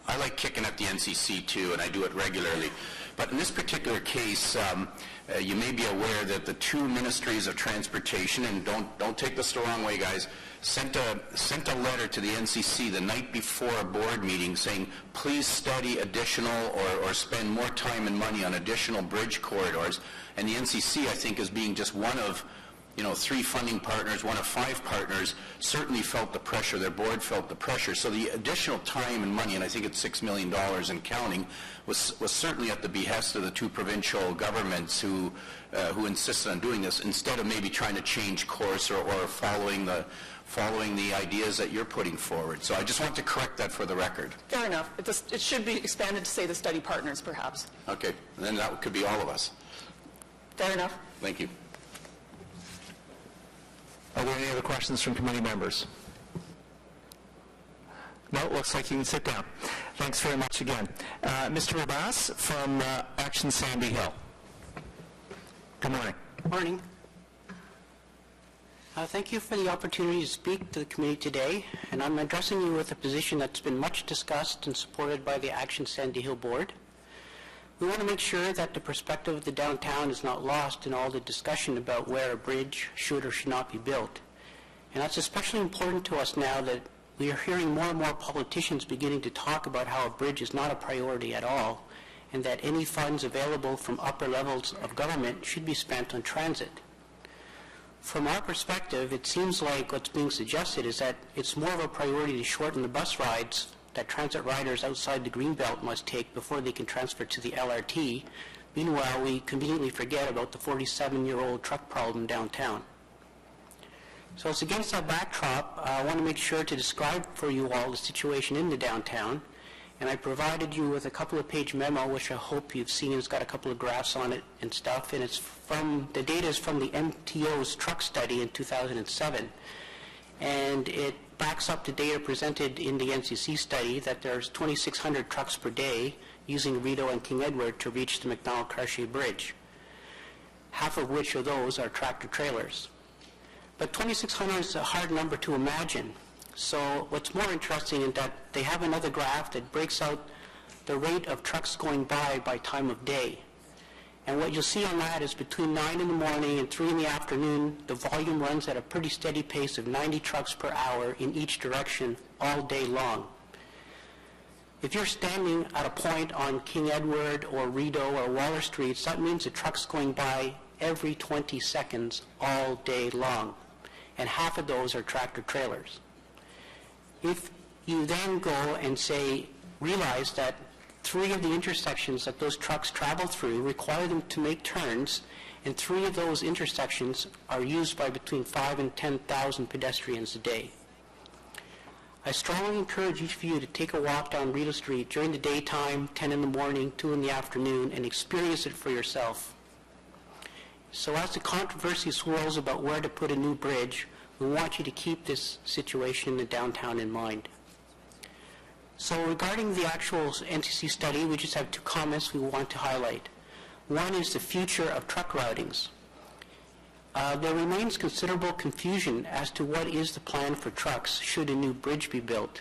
I like kicking at the NCC too, and I do it regularly. But in this particular case, you may be aware that the two ministries of transportation, and don't take this the wrong way, guys, sent a letter to the NCC the night before a board meeting saying, please study additional or spend more time and money on additional bridge corridors. And the NCC, I think, as being just one of 3 funding partners, one of 5 partners, certainly felt the pressure. Their board felt the pressure. So the additional time and money, and I think it's $6 million and counting, was certainly at the behest of the 2 provincial governments who insisted on doing this, instead of maybe trying to change course or following the ideas that you're putting forward. So I just want to correct that for the record. Fair enough. It should be expanded to say the study partners, perhaps. Okay, and then that could be all of us. Fair enough. Thank you. Are there any other questions from committee members? No, it looks like you can sit down. Thanks very much again. Mr. Rabas from Action Sandy Hill. Good morning. Morning. Thank you for the opportunity to speak to the committee today, and I'm addressing you with a position that's been much discussed and supported by the Action Sandy Hill Board. We want to make sure that the perspective of the downtown is not lost in all the discussion about where a bridge should or should not be built. And that's especially important to us now that we are hearing more and more politicians beginning to talk about how a bridge is not a priority at all, and that any funds available from upper levels of government should be spent on transit. From our perspective, it seems like what's being suggested is that it's more of a priority to shorten the bus rides that transit riders outside the Greenbelt must take before they can transfer to the LRT. Meanwhile, we conveniently forget about the 47-year-old truck problem downtown. So it's against that backdrop, I want to make sure to describe for you all the situation in the downtown. And I provided you with a couple of page memo, which I hope you've seen. It's got a couple of graphs on it and stuff. And the data is from the MTO's truck study in 2007. And it backs up the data presented in the NCC study that there's 2,600 trucks per day using Rideau and King Edward to reach the McDonald-Cartier Bridge, half of which of those are tractor trailers. But 2,600 is a hard number to imagine. So what's more interesting is that they have another graph that breaks out the rate of trucks going by time of day. And what you'll see on that is between 9 in the morning and 3 in the afternoon, the volume runs at a pretty steady pace of 90 trucks per hour in each direction all day long. If you're standing at a point on King Edward or Rideau or Waller Streets, that means the truck's going by every 20 seconds all day long. And half of those are tractor trailers. If you then go and realize that 3 of the intersections that those trucks travel through require them to make turns, and 3 of those intersections are used by between 5,000 and 10,000 pedestrians a day. I strongly encourage each of you to take a walk down Rideau Street during the daytime, 10 in the morning, 2 in the afternoon, and experience it for yourself. So as the controversy swirls about where to put a new bridge, we want you to keep this situation in the downtown in mind. So regarding the actual NCC study, we just have 2 comments we want to highlight. One is the future of truck routings. There remains considerable confusion as to what is the plan for trucks should a new bridge be built.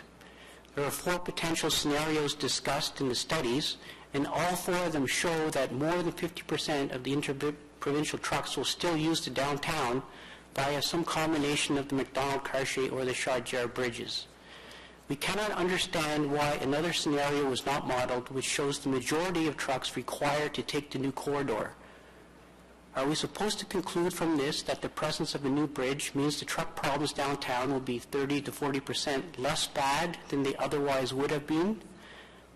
There are 4 potential scenarios discussed in the studies, and all 4 of them show that more than 50% of the interprovincial trucks will still use the downtown via some combination of the McDonald-Cartier or the Chaudière bridges. We cannot understand why another scenario was not modeled, which shows the majority of trucks required to take the new corridor. Are we supposed to conclude from this that the presence of a new bridge means the truck problems downtown will be 30 to 40% less bad than they otherwise would have been?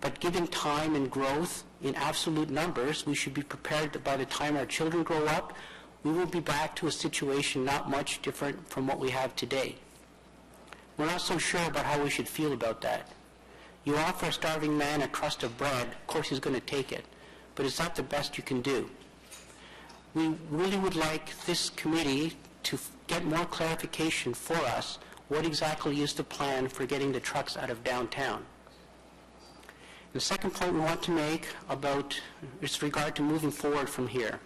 But given time and growth in absolute numbers, we should be prepared that by the time our children grow up, we will be back to a situation not much different from what we have today. We're not so sure about how we should feel about that. You offer a starving man a crust of bread, of course he's going to take it. But is that the best you can do? We really would like this committee to get more clarification for us. What exactly is the plan for getting the trucks out of downtown? The second point we want to make about is regard to moving forward from here.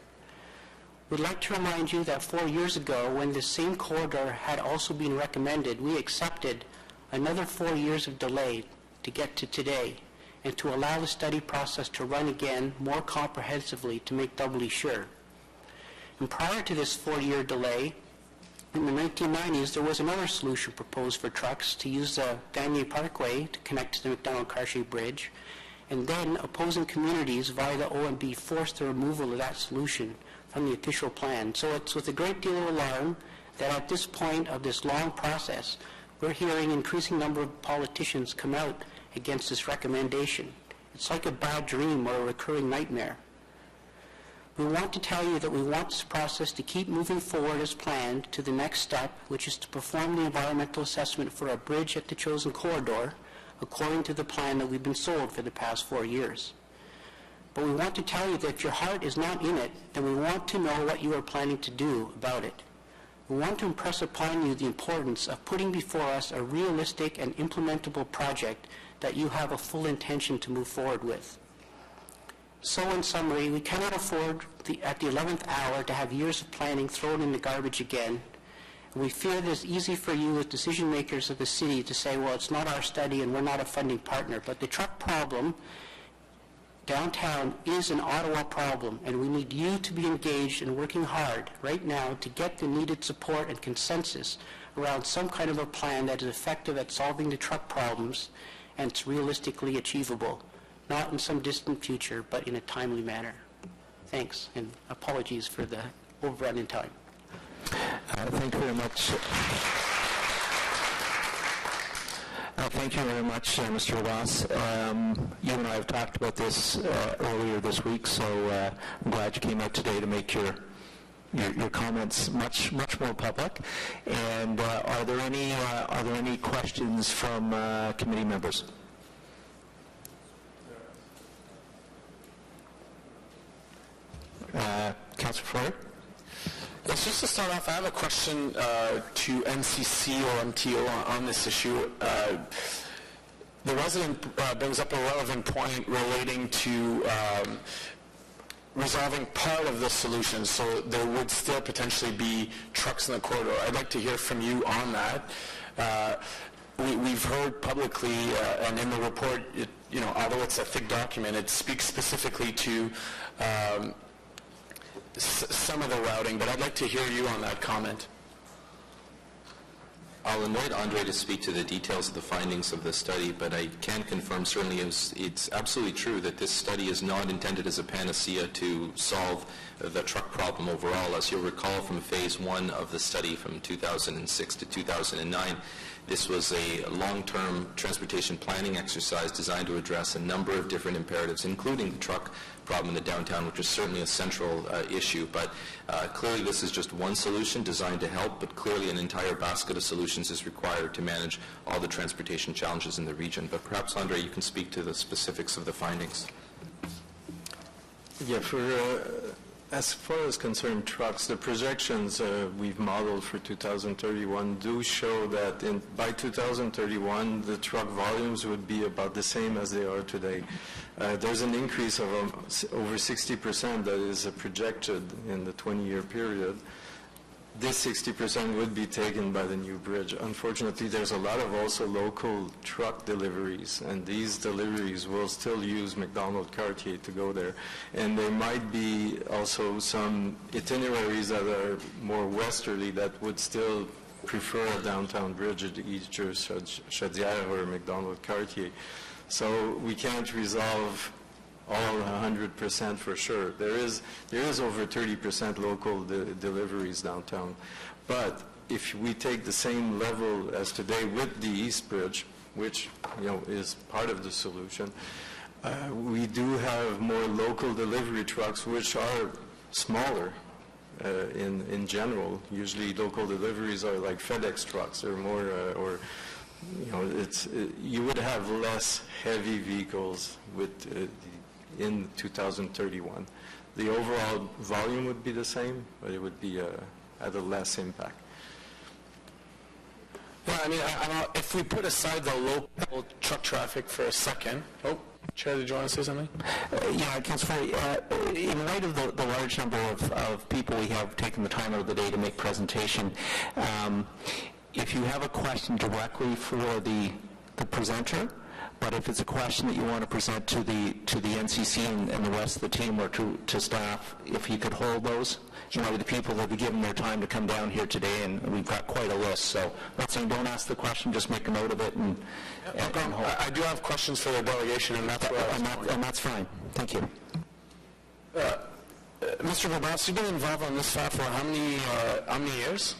We'd like to remind you that 4 years ago, when this same corridor had also been recommended, we accepted another 4 years of delay to get to today and to allow the study process to run again more comprehensively to make doubly sure. And prior to this 4-year delay, in the 1990s, there was another solution proposed for trucks to use the Vanier Parkway to connect to the McDonald-Cartier Bridge, and then opposing communities via the OMB forced the removal of that solution from the official plan. So it's with a great deal of alarm that at this point of this long process, we're hearing an increasing number of politicians come out against this recommendation. It's like a bad dream or a recurring nightmare. We want to tell you that we want this process to keep moving forward as planned to the next step, which is to perform the environmental assessment for a bridge at the chosen corridor, according to the plan that we've been sold for the past 4 years. But we want to tell you that if your heart is not in it, then we want to know what you are planning to do about it. We want to impress upon you the importance of putting before us a realistic and implementable project that you have a full intention to move forward with. So in summary, we cannot afford at the 11th hour to have years of planning thrown in the garbage again. And we fear that it's easy for you as decision makers of the city to say, well, it's not our study and we're not a funding partner. But the truck problem downtown is an Ottawa problem, and we need you to be engaged and working hard right now to get the needed support and consensus around some kind of a plan that is effective at solving the truck problems and it's realistically achievable. Not in some distant future, but in a timely manner. Thanks, and apologies for the overrun in time. Thank you very much. Thank you very much, Mr. Ross. You and I have talked about this earlier this week, so I'm glad you came out today to make your comments much more public. And are there any questions from committee members? Councillor Floyd? Yes, just to start off, I have a question to NCC or MTO on this issue. The resident brings up a relevant point relating to resolving part of the solution, so there would still potentially be trucks in the corridor. I'd like to hear from you on that. We've heard publicly, and in the report, although it's a thick document, it speaks specifically to some of the routing, but I'd like to hear you on that comment. I'll invite Andre to speak to the details of the findings of the study, but I can confirm certainly it's absolutely true that this study is not intended as a panacea to solve the truck problem overall. As you'll recall from phase 1 of the study from 2006 to 2009, this was a long-term transportation planning exercise designed to address a number of different imperatives, including the truck problem in the downtown, which is certainly a central issue. But clearly this is just one solution designed to help, but clearly an entire basket of solutions is required to manage all the transportation challenges in the region. But perhaps, Andre, you can speak to the specifics of the findings. Yeah, as far as concerned trucks, the projections we've modeled for 2031 do show that by 2031, the truck volumes would be about the same as they are today. There's an increase of over 60% that is projected in the 20-year period. This 60% would be taken by the new bridge. Unfortunately, there's a lot of also local truck deliveries, and these deliveries will still use McDonald-Cartier to go there. And there might be also some itineraries that are more westerly that would still prefer a downtown bridge at either Chaudière or McDonald-Cartier. So we can't resolve all 100% for sure. There is over 30% local deliveries downtown. But if we take the same level as today with the East Bridge, which is part of the solution, we do have more local delivery trucks, which are smaller in general. Usually local deliveries are like FedEx trucks or more, you would have less heavy vehicles in 2031. The overall volume would be the same, but it would be at a less impact. Yeah, I mean, if we put aside the local truck traffic for a second. Oh, Chair, did you want to say something? Yeah, Councillor, in light of the large number of people we have taken the time out of the day to make presentation, if you have a question directly for the presenter, but if it's a question that you want to present to the NCC and the rest of the team or to staff, if you could hold those, the people that have given their time to come down here today, and we've got quite a list. So I'm not saying don't ask the question, just make a note of it and hold. I do have questions for the delegation, and that's and that's fine. Thank you. Mr. Verbas, you've been involved on this file for how many years?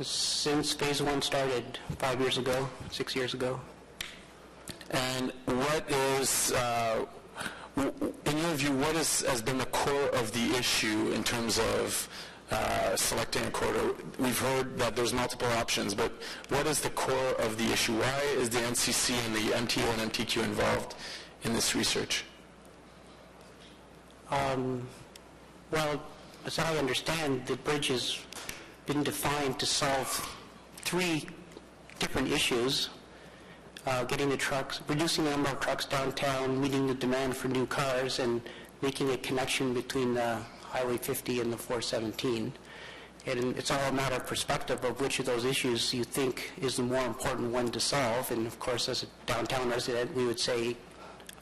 Since Phase 1 started 5 years ago, 6 years ago. And what is, in your view, what has been the core of the issue in terms of selecting a corridor? We've heard that there's multiple options, but what is the core of the issue? Why is the NCC and the MTO and MTQ involved in this research? Well, as I understand, the bridge has been defined to solve 3 different issues. Getting the trucks, reducing the number of trucks downtown, meeting the demand for new cars, and making a connection between the Highway 50 and the 417. And it's all a matter of perspective of which of those issues you think is the more important one to solve. And of course, as a downtown resident, we would say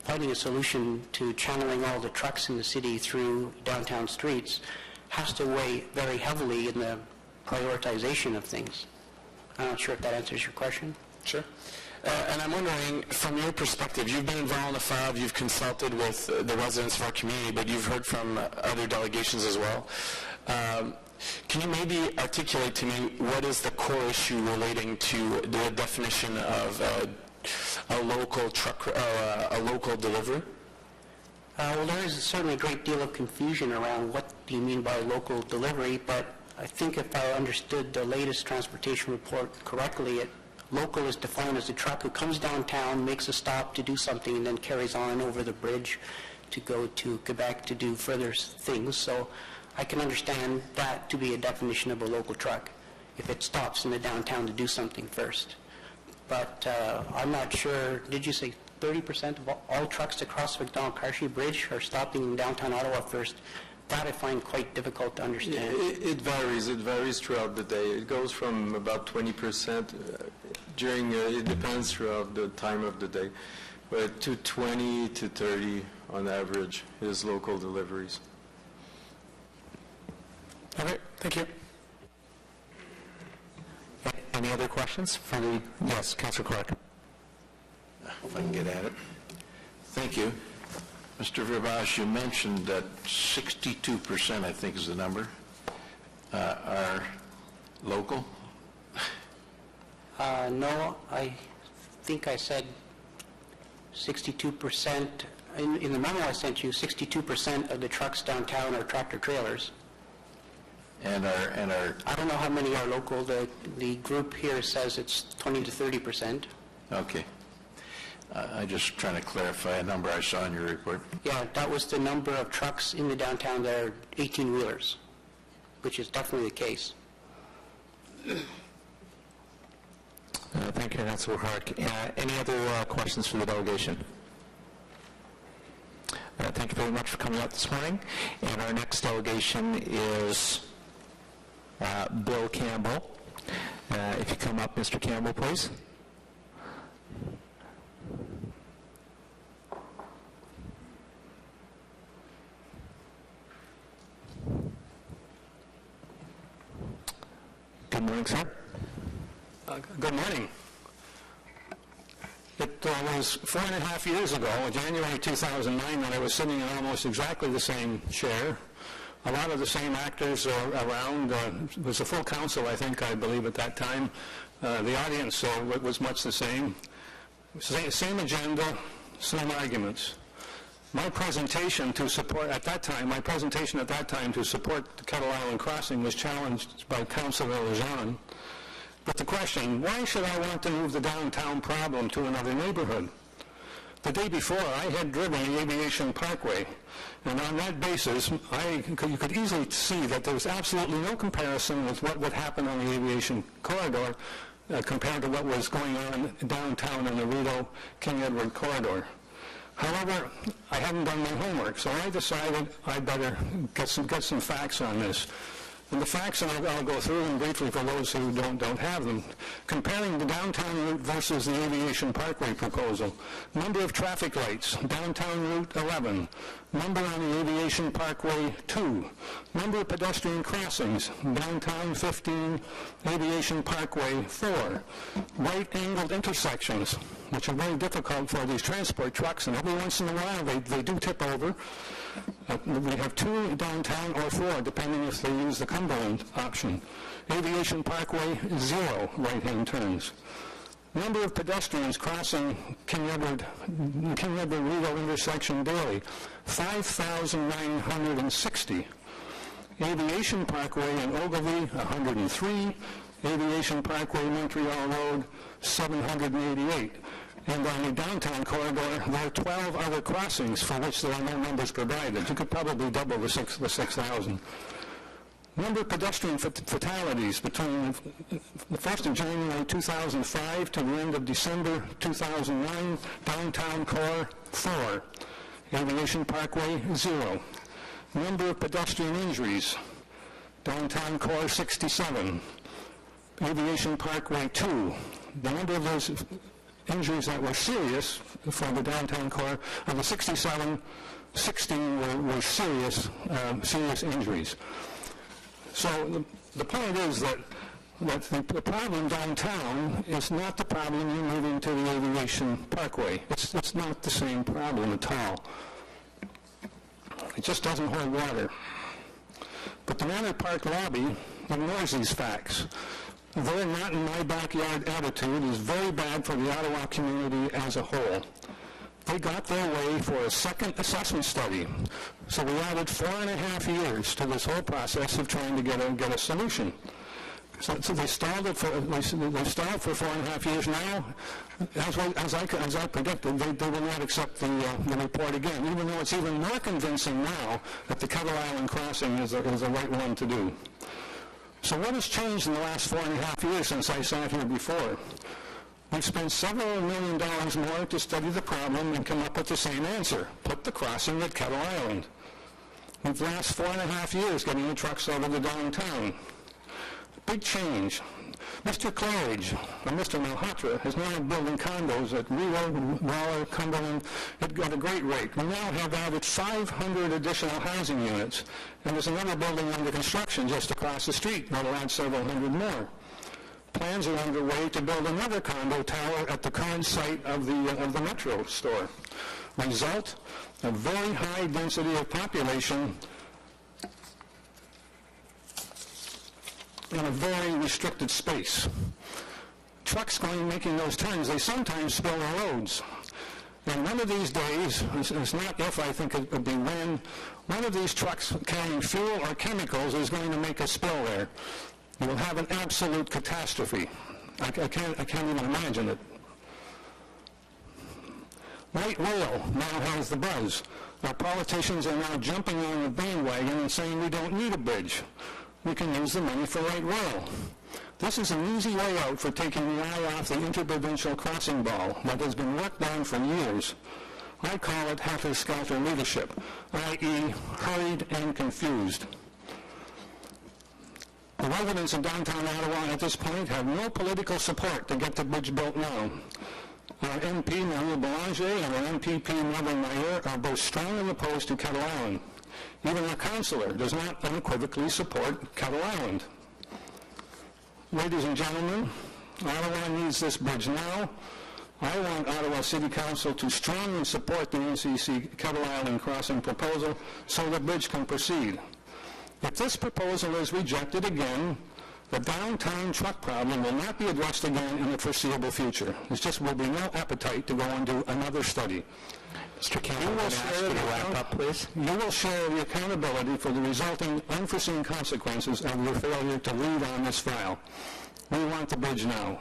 finding a solution to channeling all the trucks in the city through downtown streets has to weigh very heavily in the prioritization of things. I'm not sure if that answers your question. Sure. And I'm wondering, from your perspective, you've been involved in the FAB, you've consulted with the residents of our community, but you've heard from other delegations as well. Can you maybe articulate to me what is the core issue relating to the definition of a local truck, a local delivery? Well, there is certainly a great deal of confusion around what do you mean by local delivery, but I think if I understood the latest transportation report correctly, local is defined as a truck who comes downtown, makes a stop to do something, and then carries on over the bridge to go to Quebec to do further things. So I can understand that to be a definition of a local truck, if it stops in the downtown to do something first. But I'm not sure, did you say 30% of all trucks across the McDonald-Cartier Bridge are stopping in downtown Ottawa first? That I find quite difficult to understand. It varies. It varies throughout the day. It goes from about 20% during, it depends throughout the time of the day, but to 20 to 30 on average is local deliveries. Okay, thank you. Any other questions from the... Yes, Councillor Clark. If I can get at it. Thank you. Mr. Verbas, you mentioned that 62%, I think is the number, are local? No, I think I said 62%. In the memo I sent you, 62% of the trucks downtown are tractor trailers. And are I don't know how many are local. The group here says it's 20 to 30%. okay. I'm just trying to clarify a number I saw in your report. Yeah, that was the number of trucks in the downtown that are 18-wheelers, which is definitely the case. Thank you, Councillor Clark. Any other questions from the delegation? Thank you very much for coming out this morning. And our next delegation is Bill Campbell. If you come up, Mr. Campbell, please. Good morning, sir. Good morning. It was 4.5 years ago, January 2009, when I was sitting in almost exactly the same chair. A lot of the same actors around. It was a full council, I believe, at that time. The audience was much the same. Same agenda, same arguments. My presentation to support at that time to support the Kettle Island crossing was challenged by Councilor Lejeune. But the question, why should I want to move the downtown problem to another neighborhood? The day before, I had driven the Aviation Parkway, and on that basis, you could easily see that there was absolutely no comparison with what would happen on the Aviation Corridor compared to what was going on downtown in the Rideau-King Edward Corridor. However, I hadn't done my homework, so I decided I'd better get some facts on this. And the facts, and I'll go through them briefly for those who don't have them. Comparing the downtown route versus the Aviation Parkway proposal. Number of traffic lights, downtown route 11. Number on the Aviation Parkway 2. Number of pedestrian crossings, downtown 15, Aviation Parkway 4. Right-angled intersections, which are very difficult for these transport trucks, and every once in a while they do tip over. We have 2 downtown or 4, depending if they use the Cumberland option. Aviation Parkway, 0 right-hand turns. Number of pedestrians crossing King Edward Rideau intersection daily, 5,960. Aviation Parkway in Ogilvie, 103. Aviation Parkway, Montreal Road, 788. And on the downtown corridor, there are 12 other crossings for which there are no numbers provided. You could probably double the 6,000. Number of pedestrian fatalities between the 1st of January 2005 to the end of December 2009, downtown core 4. Aviation Parkway 0. Number of pedestrian injuries, downtown core 67. Aviation Parkway 2. The number of those injuries that were serious for the downtown core, of the 67, 16 were serious injuries. So the point is that the problem downtown is not the problem you're moving to the Aviation Parkway. It's not the same problem at all. It just doesn't hold water. But the Manor Park lobby ignores these facts. Their not in my backyard attitude is very bad for the Ottawa community as a whole. They got their way for a second assessment study. So we added 4.5 years to this whole process of trying to get a solution. So they stalled for 4.5 years now. As I predicted, they will not accept the report again, even though it's even more convincing now that the Kettle Island crossing is the right one to do. So what has changed in the last 4.5 years since I sat here before? We've spent several $1 million more to study the problem and come up with the same answer. Put the crossing at Kettle Island. We've last 4.5 years getting the trucks over to downtown. Big change. Mr. Claridge, or Mr. Malhotra, is now building condos at Rideau, Waller, Cumberland at a great rate. We now have added 500 additional housing units, and there's another building under construction just across the street that will add several hundred more. Plans are underway to build another condo tower at the current site of the Metro store. Result, a very high density of population in a very restricted space. Trucks making those turns, they sometimes spill the roads. And one of these days, it's not if, I think it would be when, one of these trucks carrying fuel or chemicals is going to make a spill there. You will have an absolute catastrophe. I can't even imagine it. Light rail now has the buzz. Our politicians are now jumping on the bandwagon and saying we don't need a bridge. We can use the money for light rail. This is an easy way out for taking the eye off the interprovincial crossing ball that has been worked on for years. I call it helter-skelter leadership, i.e. hurried and confused. The residents of downtown Ottawa at this point have no political support to get the bridge built now. Our MP, Maria Belanger, and our MPP, Melvin Mayer, are both strongly opposed to Kettle Island. Even our councillor does not unequivocally support Kettle Island. Ladies and gentlemen, Ottawa needs this bridge now. I want Ottawa City Council to strongly support the NCC Kettle Island Crossing proposal so the bridge can proceed. If this proposal is rejected again, the downtown truck problem will not be addressed again in the foreseeable future. There just will be no appetite to go and do another study. Mr. Campbell, I'm going to ask you to wrap up, please. You will share the accountability for the resulting unforeseen consequences of your failure to lead on this file. We want the bridge now.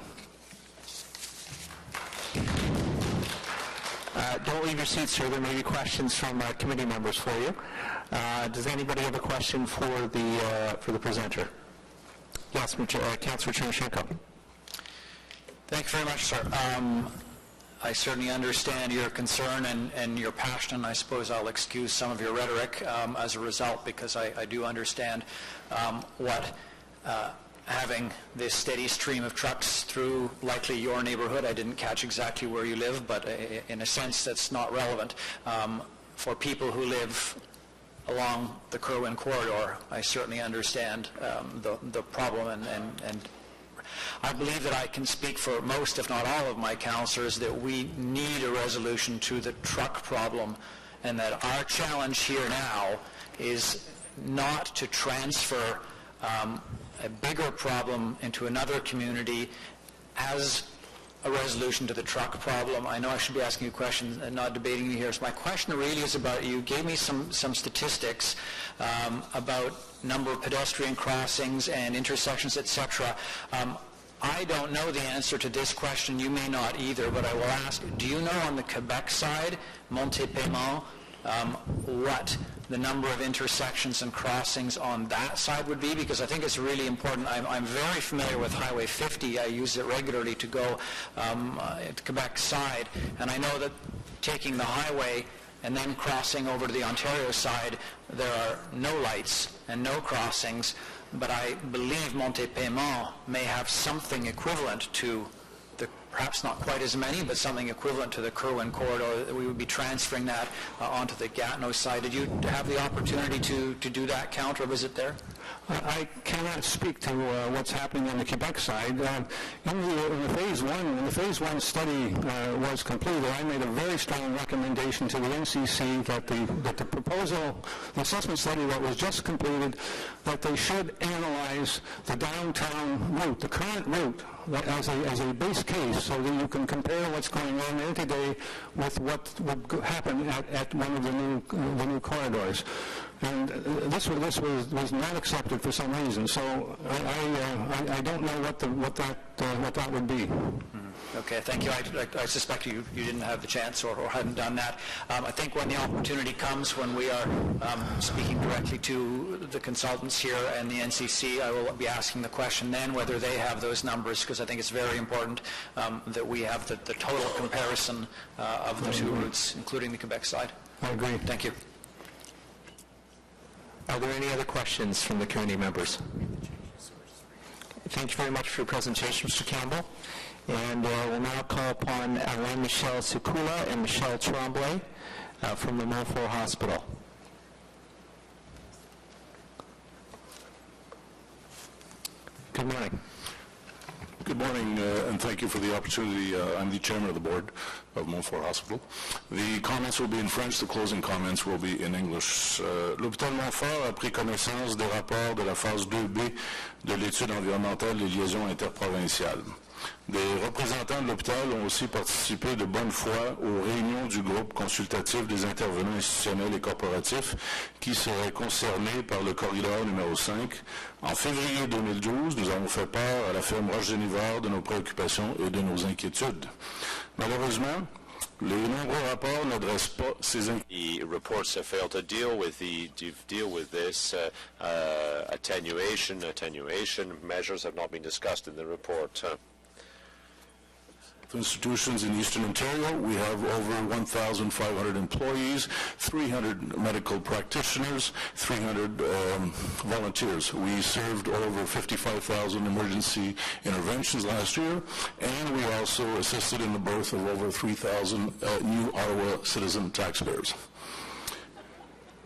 Don't leave your seat, sir. There may be questions from committee members for you. Does anybody have a question for the presenter? Yes, Councilor Chernyshenko. Thank you very much, sir. I certainly understand your concern and your passion, and I suppose I'll excuse some of your rhetoric as a result, because I do understand what having this steady stream of trucks through likely your neighborhood. I didn't catch exactly where you live, but in a sense that's not relevant. For people who live along the Kerwin corridor, I certainly understand the problem, and I believe that I can speak for most, if not all, of my councillors that we need a resolution to the truck problem, and that our challenge here now is not to transfer a bigger problem into another community as a resolution to the truck problem. I know I should be asking you questions and not debating you here. So my question really is about, you gave me some statistics about number of pedestrian crossings and intersections, etc. I don't know the answer to this question. You may not either, but I will ask, do you know on the Quebec side, Montépément, what the number of intersections and crossings on that side would be? Because I think it's really important. I'm very familiar with Highway 50. I use it regularly to go at the Quebec side, and I know that taking the highway and then crossing over to the Ontario side, there are no lights and no crossings, but I believe Montépément may have something equivalent to perhaps not quite as many, but something equivalent to the Kerwin corridor. We would be transferring that onto the Gatineau side. Did you have the opportunity to do that count or visit there? I cannot speak to what's happening on the Quebec side. In the Phase 1 study was completed, I made a very strong recommendation to the NCC that the proposal, the assessment study that was just completed, that they should analyze the downtown route, the current route, as a base case, so that you can compare what's going on there today with what would happen at one of the new corridors. And this was not accepted for some reason. So I don't know what that would be. Okay, thank you. I suspect you didn't have the chance or hadn't done that. I think when the opportunity comes, when we are speaking directly to the consultants here and the NCC, I will be asking the question then whether they have those numbers, because I think it's very important that we have the total comparison of the two routes, including the Quebec side. I agree. Thank you. Are there any other questions from the committee members? Thank you very much for your presentation, Mr. Campbell. And we'll now call upon Alain Michel Sukula and Michelle Tremblay from the Montfort Hospital. Good morning. Good morning, and thank you for the opportunity. I'm the chairman of the board of Montfort Hospital. The comments will be in French, the closing comments will be in English. L'hôpital Montfort a pris connaissance des rapports de la phase 2B de l'étude environnementale des liaisons interprovinciales. Des représentants de l'hôpital ont aussi participé de bonne foi aux réunions du groupe consultatif des intervenants institutionnels et corporatifs qui seraient concernés par le corridor numéro 5. En février 2012, nous avons fait part à la firme Roche-Génivard de nos préoccupations et de nos inquiétudes. Malheureusement, les nombreux rapports n'adressent pas ces inquiétudes. The reports have failed to deal with this attenuation measures have not been discussed in the report. Institutions in Eastern Ontario, we have over 1,500 employees, 300 medical practitioners, 300 volunteers. We served over 55,000 emergency interventions last year, and we also assisted in the birth of over 3,000 new Ottawa citizen taxpayers.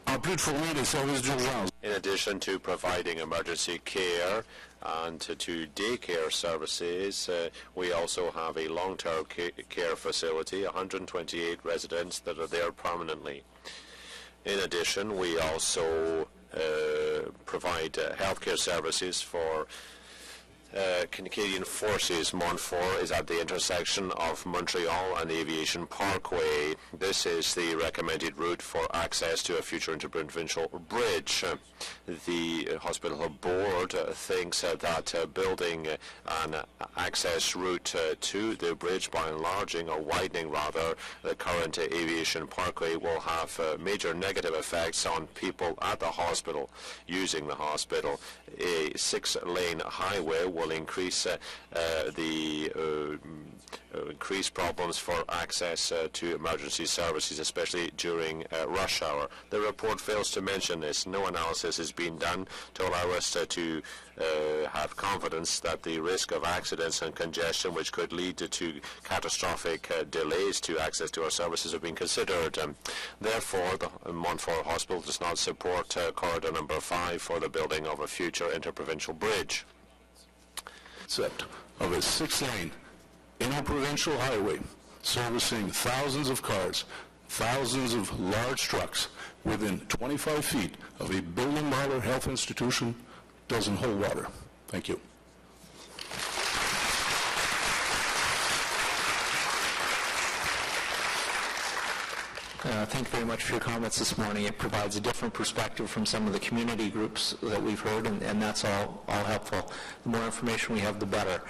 En plus de fournir des services d'urgence. In addition to providing emergency care and to daycare services, we also have a long-term care facility, 128 residents that are there permanently. In addition, we also provide healthcare services for Canadian Forces. Montfort is at the intersection of Montreal and Aviation Parkway. This is the recommended route for access to a future interprovincial bridge. The hospital board thinks that building an access route to the bridge by enlarging or widening rather the current Aviation Parkway will have major negative effects on people at the hospital using the hospital. A 6-lane highway will increase increased problems for access to emergency services, especially during rush hour. The report fails to mention this. No analysis has been done to allow us to have confidence that the risk of accidents and congestion, which could lead to catastrophic delays to access to our services, have been considered. Therefore, the Montfort Hospital does not support corridor number 5 for the building of a future interprovincial bridge. Concept of a 6-lane interprovincial highway servicing thousands of cars, thousands of large trucks within 25 feet of a billion-dollar health institution doesn't hold water. Thank you. Thank you very much for your comments this morning. It provides a different perspective from some of the community groups that we've heard, and that's all helpful. The more information we have, the better.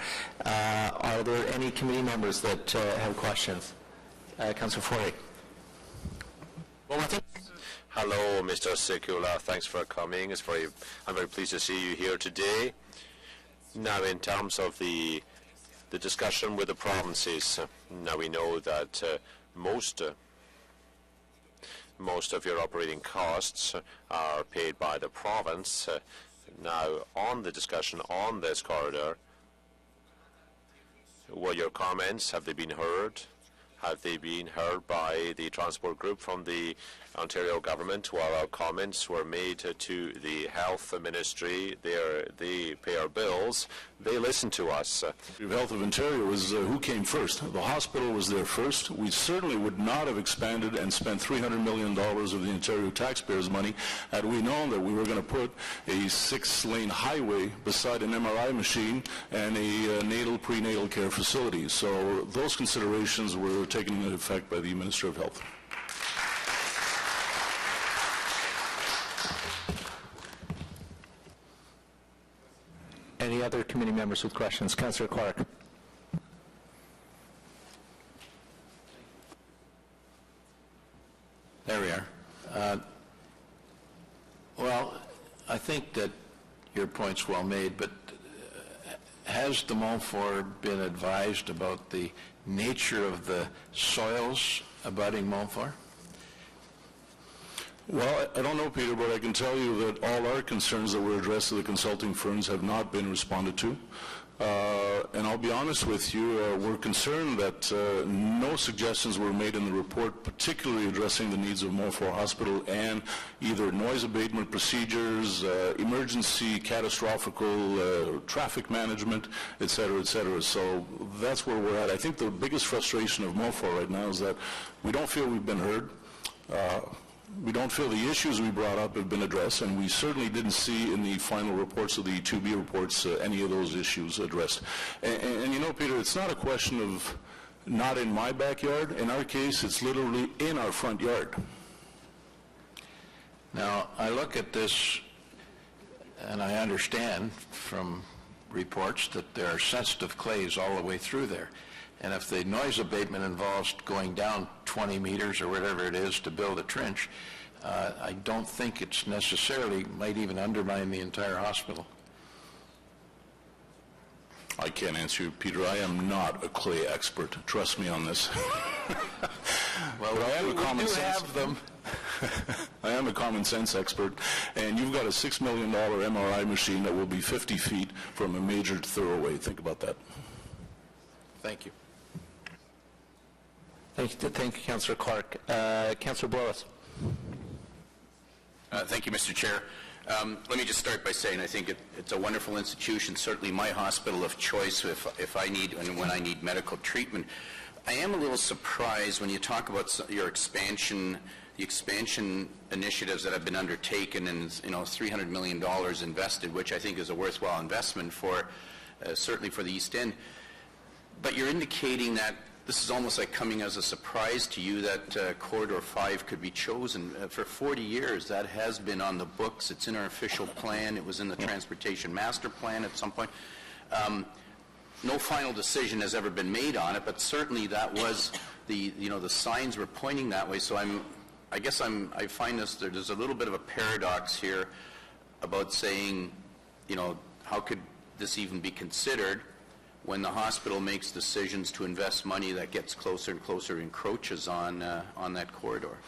Are there any committee members that have questions? Councillor Forey. Hello, Mr. Sekula. Thanks for coming. I'm very pleased to see you here today. Now, in terms of the discussion with the provinces, now we know that most of your operating costs are paid by the province. Now, on the discussion on this corridor, what your comments? Have they been heard? Have they been heard by the transport group from the Ontario government? While our comments were made to the health ministry, they pay our bills. They listen to us. Health of Ontario was who came first. The hospital was there first. We certainly would not have expanded and spent $300 million of the Ontario taxpayers' money had we known that we were going to put a 6-lane highway beside an MRI machine and a prenatal care facility. So those considerations were taken into effect by the Minister of Health. Any other committee members with questions? Councillor Clark. There we are. Well, I think that your point's well made, but has the Montfort been advised about the nature of the soils abutting Montfort? Well, I don't know, Peter, but I can tell you that all our concerns that were addressed to the consulting firms have not been responded to. And I'll be honest with you, we're concerned that no suggestions were made in the report, particularly addressing the needs of Montfort Hospital and either noise abatement procedures, emergency, catastrophical traffic management, et cetera, et cetera. So that's where we're at. I think the biggest frustration of Montfort right now is that we don't feel we've been heard. We don't feel the issues we brought up have been addressed, and we certainly didn't see in the final reports of the 2B reports any of those issues addressed. And you know, Peter, it's not a question of not in my backyard. In our case, it's literally in our front yard. Now, I look at this, and I understand from reports that there are sensitive clays all the way through there. And if the noise abatement involves going down 20 meters or whatever it is to build a trench, I don't think it's necessarily, might even undermine the entire hospital. I can't answer you, Peter. I am not a clay expert. Trust me on this. Well, but I am a common do sense. have them. I am a common sense expert, and you've got a $6 million MRI machine that will be 50 feet from a major thoroughway. Think about that. Thank you. Thank you, Councillor Clark. Councillor Blois. Thank you, Mr. Chair. Let me just start by saying I think it's a wonderful institution, certainly my hospital of choice if I need and when I need medical treatment. I am a little surprised when you talk about your expansion, the expansion initiatives that have been undertaken and, $300 million invested, which I think is a worthwhile investment for, certainly for the East End. But you're indicating that this is almost like coming as a surprise to you that Corridor 5 could be chosen. For 40 years, that has been on the books. It's in our official plan. It was in the Transportation Master Plan at some point. No final decision has ever been made on it, but certainly that was the signs were pointing that way. So I find there's a little bit of a paradox here about saying, how could this even be considered when the hospital makes decisions to invest money that gets closer and closer, encroaches on that corridor?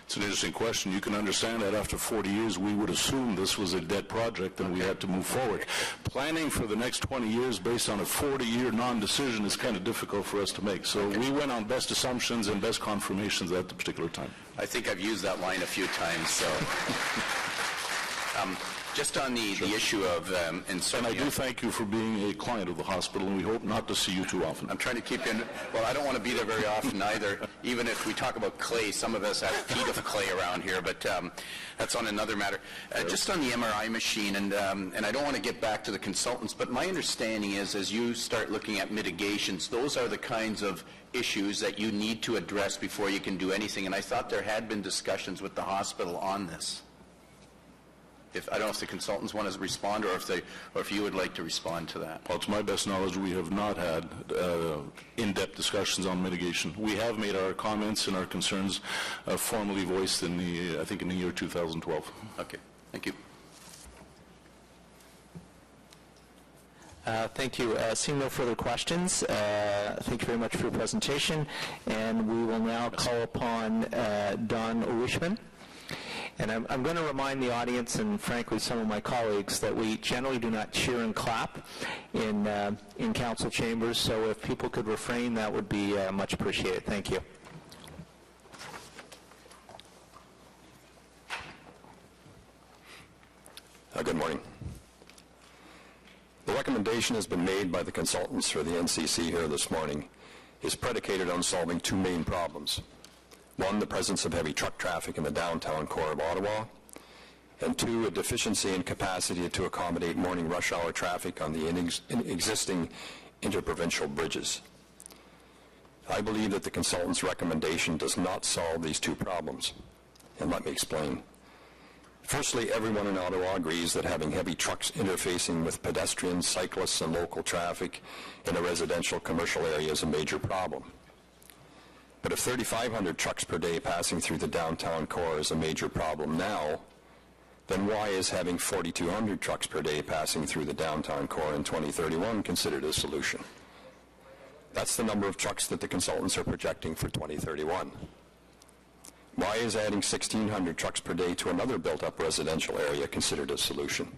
It's an interesting question. You can understand that after 40 years, we would assume this was a dead project and we had to move forward. Planning for the next 20 years based on a 40-year non-decision is kind of difficult for us to make. So we went on best assumptions and best confirmations at the particular time. I think I've used that line a few times, so... Just on the issue of... and I do thank you for being a client of the hospital, and we hope not to see you too often. I'm trying to keep in... Well, I don't want to be there very often either. Even if we talk about clay, some of us have feet of clay around here, but that's on another matter. Just on the MRI machine, and I don't want to get back to the consultants, but my understanding is as you start looking at mitigations, those are the kinds of issues that you need to address before you can do anything, and I thought there had been discussions with the hospital on this. I don't know if the consultants want to respond or if you would like to respond to that. Well, to my best knowledge, we have not had in-depth discussions on mitigation. We have made our comments and our concerns formally voiced in the year 2012. Okay, thank you. Thank you. Seeing no further questions, thank you very much for your presentation. And we will now call upon Don Orishman. And I'm going to remind the audience and, frankly, some of my colleagues that we generally do not cheer and clap in council chambers. So if people could refrain, that would be much appreciated. Thank you. Good morning. The recommendation has been made by the consultants for the NCC here this morning is predicated on solving two main problems. One, the presence of heavy truck traffic in the downtown core of Ottawa, and two, a deficiency in capacity to accommodate morning rush hour traffic on the existing interprovincial bridges. I believe that the consultant's recommendation does not solve these two problems, and let me explain. Firstly, everyone in Ottawa agrees that having heavy trucks interfacing with pedestrians, cyclists, and local traffic in a residential commercial area is a major problem. But if 3,500 trucks per day passing through the downtown core is a major problem now, then why is having 4,200 trucks per day passing through the downtown core in 2031 considered a solution? That's the number of trucks that the consultants are projecting for 2031. Why is adding 1,600 trucks per day to another built-up residential area considered a solution?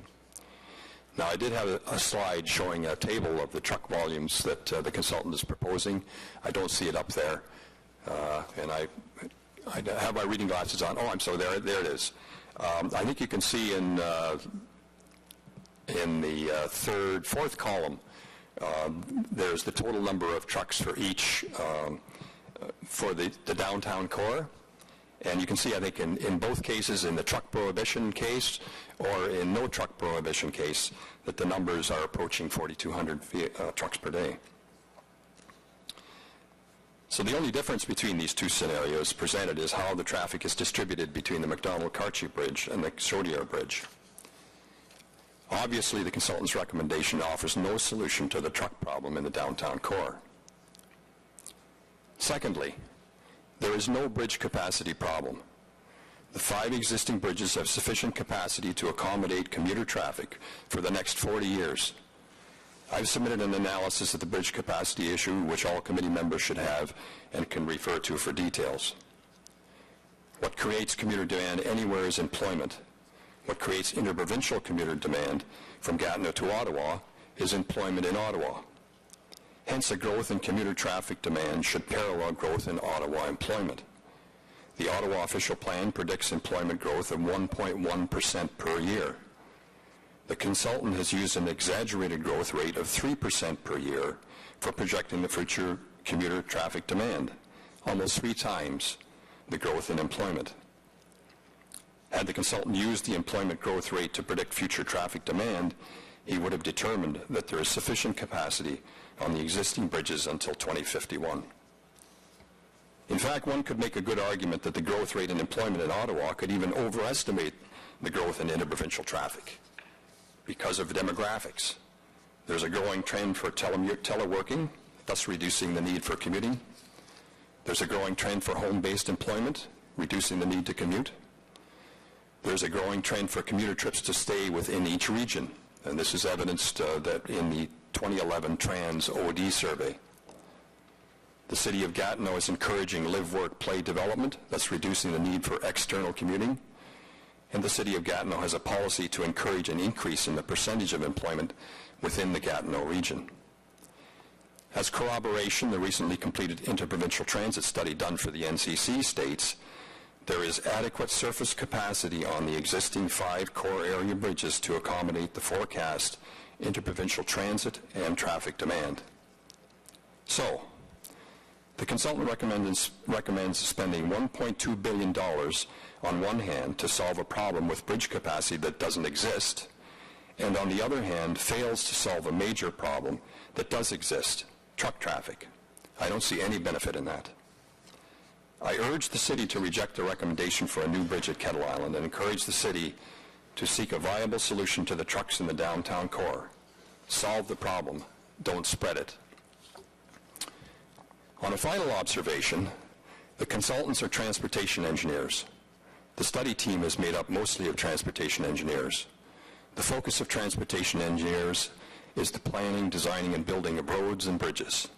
Now, I did have a slide showing a table of the truck volumes that the consultant is proposing. I don't see it up there. And I have my reading glasses on. Oh, I'm sorry, there it is. I think you can see in the fourth column, there's the total number of trucks for each, for the downtown core. And you can see, I think, in both cases, in the truck prohibition case or in no truck prohibition case, that the numbers are approaching 4,200 trucks per day. So the only difference between these two scenarios presented is how the traffic is distributed between the McDonald-Cartier Bridge and the Chaudière Bridge. Obviously, the consultant's recommendation offers no solution to the truck problem in the downtown core. Secondly, there is no bridge capacity problem. The 5 existing bridges have sufficient capacity to accommodate commuter traffic for the next 40 years. I've submitted an analysis of the bridge capacity issue, which all committee members should have and can refer to for details. What creates commuter demand anywhere is employment. What creates interprovincial commuter demand from Gatineau to Ottawa is employment in Ottawa. Hence, a growth in commuter traffic demand should parallel growth in Ottawa employment. The Ottawa official plan predicts employment growth of 1.1% per year. The consultant has used an exaggerated growth rate of 3% per year for projecting the future commuter traffic demand, almost 3 times the growth in employment. Had the consultant used the employment growth rate to predict future traffic demand, he would have determined that there is sufficient capacity on the existing bridges until 2051. In fact, one could make a good argument that the growth rate in employment in Ottawa could even overestimate the growth in interprovincial traffic because of demographics. There's a growing trend for teleworking, thus reducing the need for commuting. There's a growing trend for home-based employment, reducing the need to commute. There's a growing trend for commuter trips to stay within each region, and this is evidenced that in the 2011 Trans OD survey. The City of Gatineau is encouraging live, work, play development, thus reducing the need for external commuting. And the City of Gatineau has a policy to encourage an increase in the percentage of employment within the Gatineau region. As corroboration, the recently completed interprovincial transit study done for the NCC states there is adequate surface capacity on the existing 5 core area bridges to accommodate the forecast interprovincial transit and traffic demand. So, the consultant recommends spending $1.2 billion on one hand to solve a problem with bridge capacity that doesn't exist, and on the other hand fails to solve a major problem that does exist, truck traffic. I don't see any benefit in that. I urge the city to reject the recommendation for a new bridge at Kettle Island and encourage the city to seek a viable solution to the trucks in the downtown core. Solve the problem, don't spread it. On a final observation, the consultants are transportation engineers. The study team is made up mostly of transportation engineers. The focus of transportation engineers is the planning, designing, and building of roads and bridges.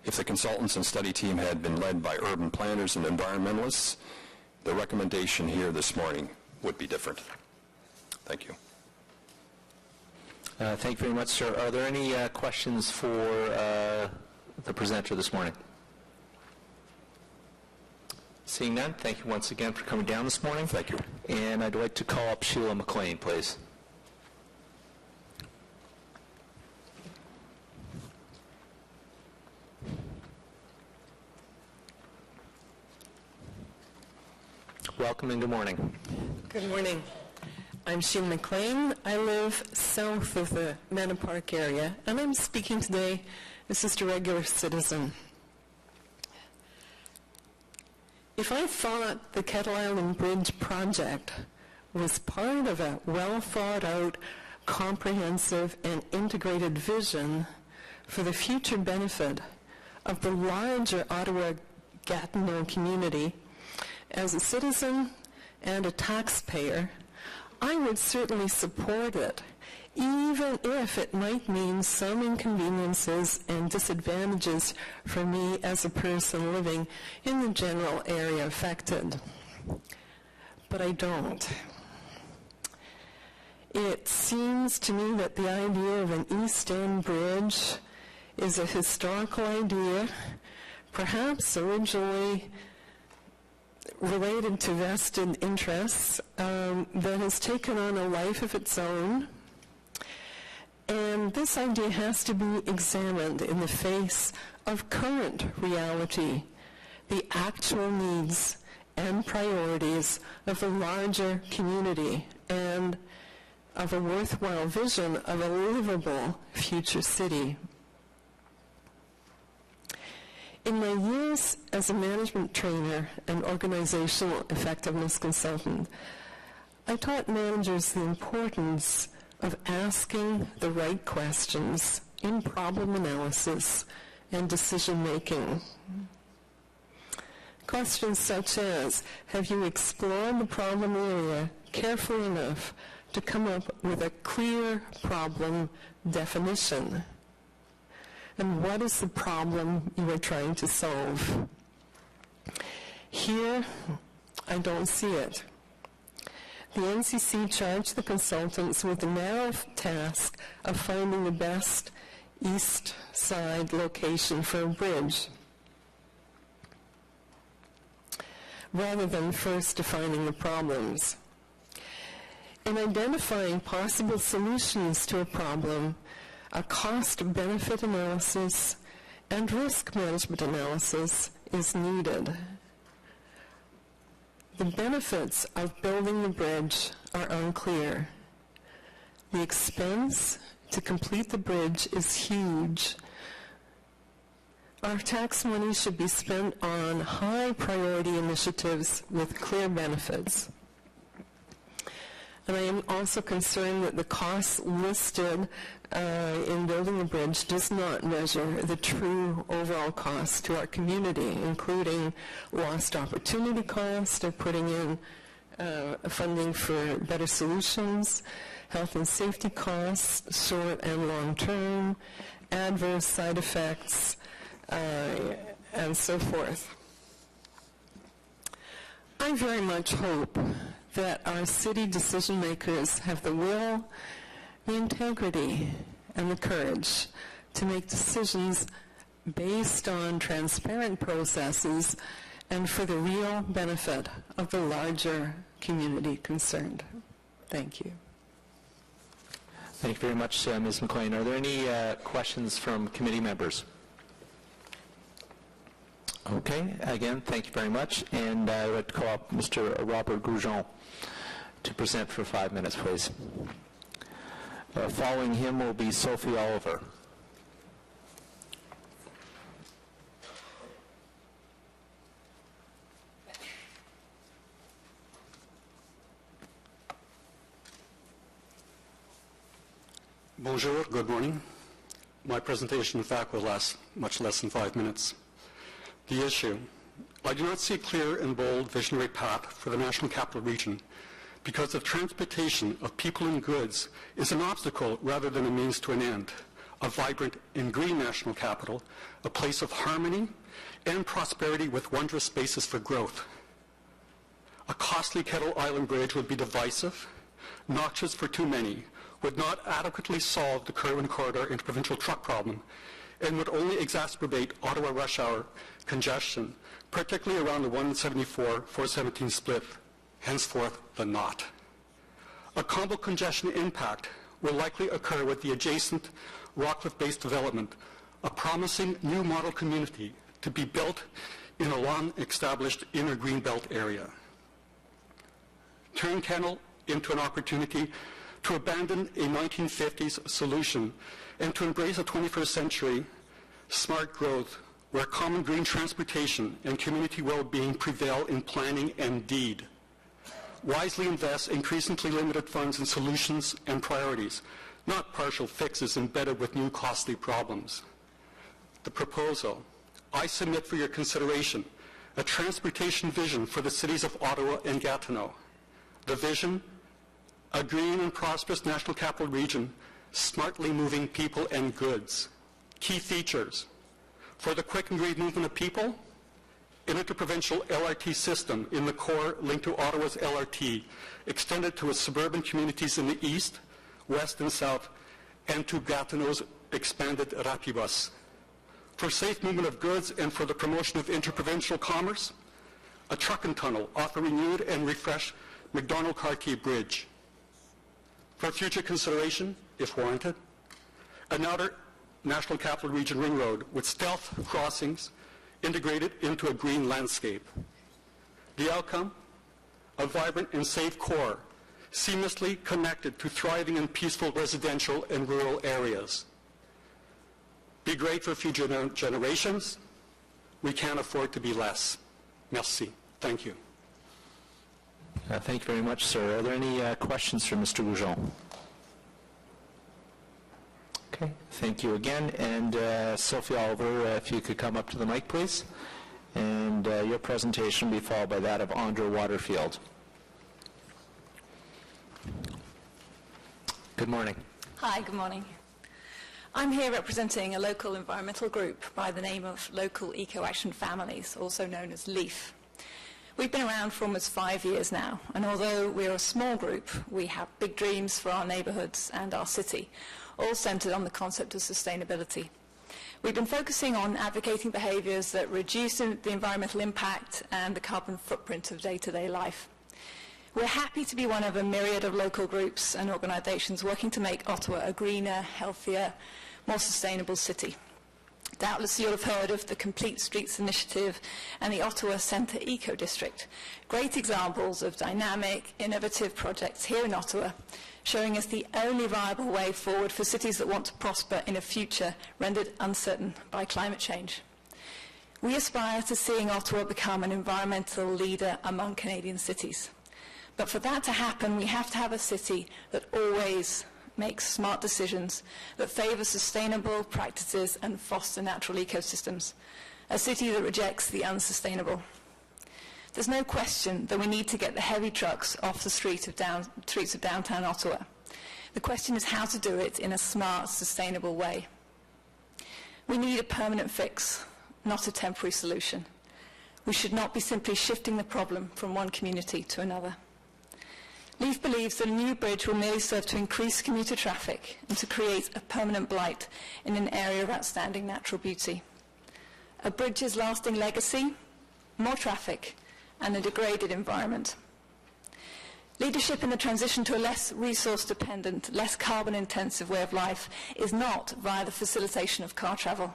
If the consultants and study team had been led by urban planners and environmentalists, the recommendation here this morning would be different. Thank you. Thank you very much, sir. Are there any questions for the presenter this morning? Seeing none, thank you once again for coming down this morning. Thank you. And I'd like to call up Sheila McLean, please. Welcome and good morning. Good morning. I'm Sheila McLean. I live south of the Manor Park area, and I'm speaking today as just a regular citizen. If I thought the Kettle Island Bridge project was part of a well-thought-out, comprehensive, and integrated vision for the future benefit of the larger Ottawa-Gatineau community, as a citizen and a taxpayer, I would certainly support it, even if it might mean some inconveniences and disadvantages for me as a person living in the general area affected. But I don't. It seems to me that the idea of an East End bridge is a historical idea, perhaps originally related to vested interests, that has taken on a life of its own. And this idea has to be examined in the face of current reality, the actual needs and priorities of the larger community, and of a worthwhile vision of a livable future city. In my years as a management trainer and organizational effectiveness consultant, I taught managers the importance of asking the right questions in problem analysis and decision-making. Questions such as, have you explored the problem area carefully enough to come up with a clear problem definition? And what is the problem you are trying to solve? Here, I don't see it. The NCC charged the consultants with the narrow task of finding the best east side location for a bridge. rather than first defining the problems. In identifying possible solutions to a problem, a cost-benefit analysis and risk management analysis is needed. The benefits of building the bridge are unclear. The expense to complete the bridge is huge. Our tax money should be spent on high-priority initiatives with clear benefits. And I am also concerned that the costs listed in building the bridge does not measure the true overall cost to our community, including lost opportunity cost of putting in funding for better solutions, health and safety costs, short and long term, adverse side effects, and so forth. I very much hope that our city decision makers have the will, the integrity, and the courage to make decisions based on transparent processes and for the real benefit of the larger community concerned. Thank you. Thank you very much, Ms. McLean. Are there any questions from committee members? Okay, again, thank you very much. And I would like to call up Mr. Robert Goujon to present for 5 minutes, please. Following him will be Sophie Oliver. Bonjour, good morning. My presentation, in fact, will last much less than 5 minutes. The issue. I do not see a clear and bold visionary path for the National Capital Region because the transportation of people and goods is an obstacle rather than a means to an end. A vibrant and green national capital, a place of harmony and prosperity with wondrous spaces for growth. A costly Kettle Island Bridge would be divisive, noxious for too many, would not adequately solve the Curwen Corridor interprovincial truck problem, and would only exacerbate Ottawa rush hour congestion, particularly around the 174-417 split, henceforth the knot. A combo congestion impact will likely occur with the adjacent Rockcliffe-based development, a promising new model community to be built in a long-established inner Greenbelt area. Turn Kennel into an opportunity to abandon a 1950s solution and to embrace a 21st century smart growth where common green transportation and community well-being prevail in planning and deed. Wisely invest increasingly limited funds in solutions and priorities, not partial fixes embedded with new costly problems. The proposal, I submit for your consideration, a transportation vision for the cities of Ottawa and Gatineau. The vision, a green and prosperous national capital region, smartly moving people and goods. Key features, for the quick and green movement of people, an interprovincial LRT system in the core linked to Ottawa's LRT, extended to its suburban communities in the east, west, and south, and to Gatineau's expanded Rapibus. For safe movement of goods and for the promotion of interprovincial commerce, a truck and tunnel off a renewed and refreshed McDonald-Cartier Bridge. For future consideration, if warranted, an outer National Capital Region ring road with stealth crossings integrated into a green landscape. The outcome, a vibrant and safe core, seamlessly connected to thriving and peaceful residential and rural areas. Be great for future generations. We can't afford to be less. Merci. Thank you. Thank you very much, sir. Are there any questions for Mr. Goujon? Okay, thank you again. And Sophie Oliver, if you could come up to the mic, please. And your presentation will be followed by that of Andrew Waterfield. Good morning. Hi, good morning. I'm here representing a local environmental group by the name of Local Eco Action Families, also known as LEAF. We've been around for almost 5 years now, and although we're a small group, we have big dreams for our neighbourhoods and our city, all centred on the concept of sustainability. We've been focusing on advocating behaviours that reduce the environmental impact and the carbon footprint of day-to-day life. We're happy to be one of a myriad of local groups and organisations working to make Ottawa a greener, healthier, more sustainable city. Doubtless you'll have heard of the Complete Streets Initiative and the Ottawa Centre Eco District, great examples of dynamic, innovative projects here in Ottawa, showing us the only viable way forward for cities that want to prosper in a future rendered uncertain by climate change. We aspire to seeing Ottawa become an environmental leader among Canadian cities. But for that to happen, we have to have a city that always makes smart decisions, that favour sustainable practices and foster natural ecosystems, a city that rejects the unsustainable. There's no question that we need to get the heavy trucks off the streets of downtown Ottawa. The question is how to do it in a smart, sustainable way. We need a permanent fix, not a temporary solution. We should not be simply shifting the problem from one community to another. Leaf believes that a new bridge will merely serve to increase commuter traffic and to create a permanent blight in an area of outstanding natural beauty. A bridge's lasting legacy, more traffic, and a degraded environment. Leadership in the transition to a less resource-dependent, less carbon-intensive way of life is not via the facilitation of car travel.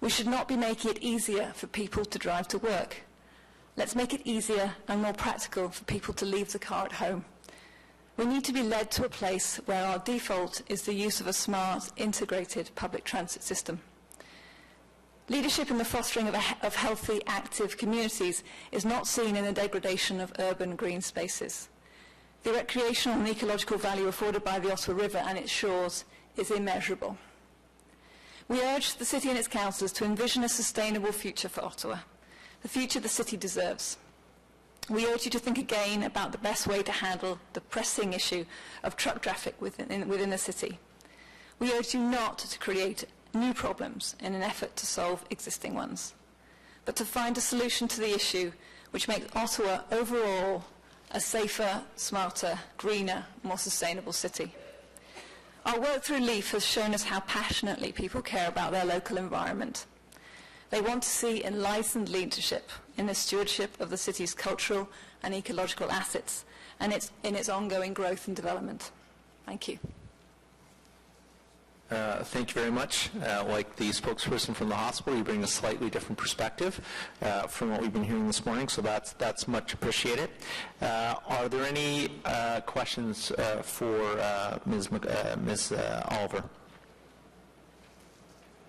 We should not be making it easier for people to drive to work. Let's make it easier and more practical for people to leave the car at home. We need to be led to a place where our default is the use of a smart, integrated public transit system. Leadership in the fostering of healthy, active communities is not seen in the degradation of urban green spaces. The recreational and ecological value afforded by the Ottawa River and its shores is immeasurable. We urge the City and its councillors to envision a sustainable future for Ottawa, the future the city deserves. We urge you to think again about the best way to handle the pressing issue of truck traffic within the city. We urge you not to create new problems in an effort to solve existing ones, but to find a solution to the issue which makes Ottawa overall a safer, smarter, greener, more sustainable city. Our work through LEAF has shown us how passionately people care about their local environment. They want to see enlightened leadership in the stewardship of the city's cultural and ecological assets and in its ongoing growth and development. Thank you. Thank you very much. Like the spokesperson from the hospital, you bring a slightly different perspective from what we've been hearing this morning, so that's much appreciated. Are there any questions for Ms. Oliver?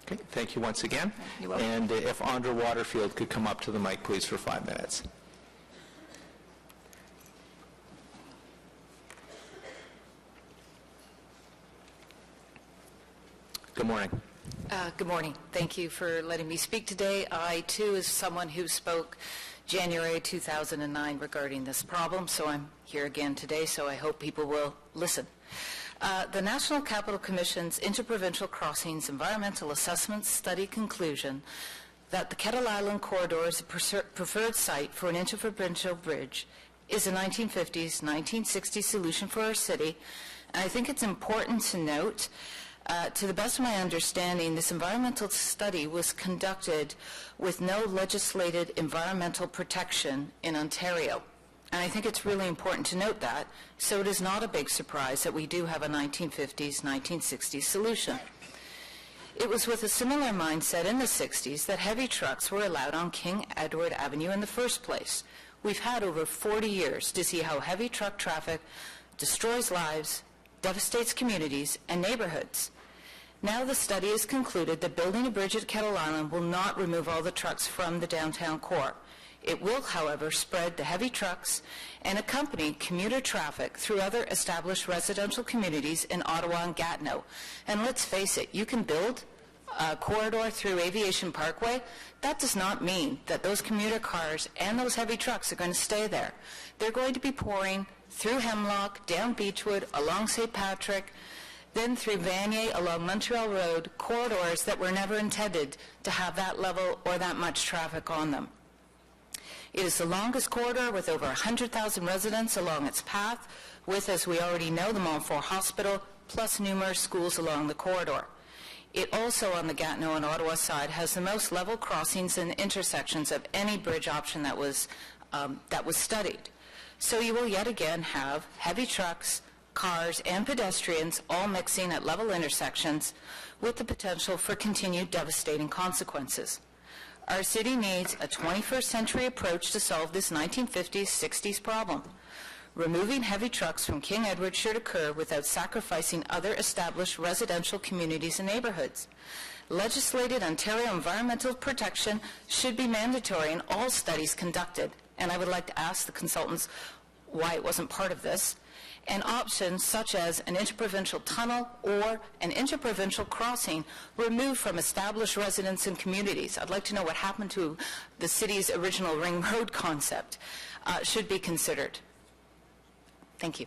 Okay, thank you once again. You're welcome. And if Andra Waterfield could come up to the mic, please, for 5 minutes. Good morning. Good morning. Thank you for letting me speak today. I, too, is someone who spoke January 2009 regarding this problem, so I'm here again today, so I hope people will listen. The National Capital Commission's Interprovincial Crossings Environmental Assessment Study conclusion that the Kettle Island Corridor is a preferred site for an interprovincial bridge is a 1950s, 1960s solution for our city, and I think it's important to note to the best of my understanding, this environmental study was conducted with no legislated environmental protection in Ontario. And I think it's really important to note that, so it is not a big surprise that we do have a 1950s, 1960s solution. It was with a similar mindset in the 60s that heavy trucks were allowed on King Edward Avenue in the first place. We've had over 40 years to see how heavy truck traffic destroys lives, devastates communities and neighborhoods. Now the study has concluded that building a bridge at Kettle Island will not remove all the trucks from the downtown core. It will, however, spread the heavy trucks and accompany commuter traffic through other established residential communities in Ottawa and Gatineau. And let's face it, you can build a corridor through Aviation Parkway. That does not mean that those commuter cars and those heavy trucks are going to stay there. They're going to be pouring through Hemlock, down Beechwood, along St. Patrick, then through Vanier, along Montreal Road, corridors that were never intended to have that level or that much traffic on them. It is the longest corridor with over 100,000 residents along its path, with, as we already know, the Montfort Hospital, plus numerous schools along the corridor. It also, on the Gatineau and Ottawa side, has the most level crossings and intersections of any bridge option that was studied. So you will yet again have heavy trucks, cars, and pedestrians all mixing at level intersections with the potential for continued devastating consequences. Our city needs a 21st century approach to solve this 1950s, 60s problem. Removing heavy trucks from King Edward should occur without sacrificing other established residential communities and neighborhoods. Legislated Ontario environmental protection should be mandatory in all studies conducted, and I would like to ask the consultants why it wasn't part of this, and options such as an interprovincial tunnel or an interprovincial crossing removed from established residents and communities. I'd like to know what happened to the city's original ring road concept should be considered. Thank you.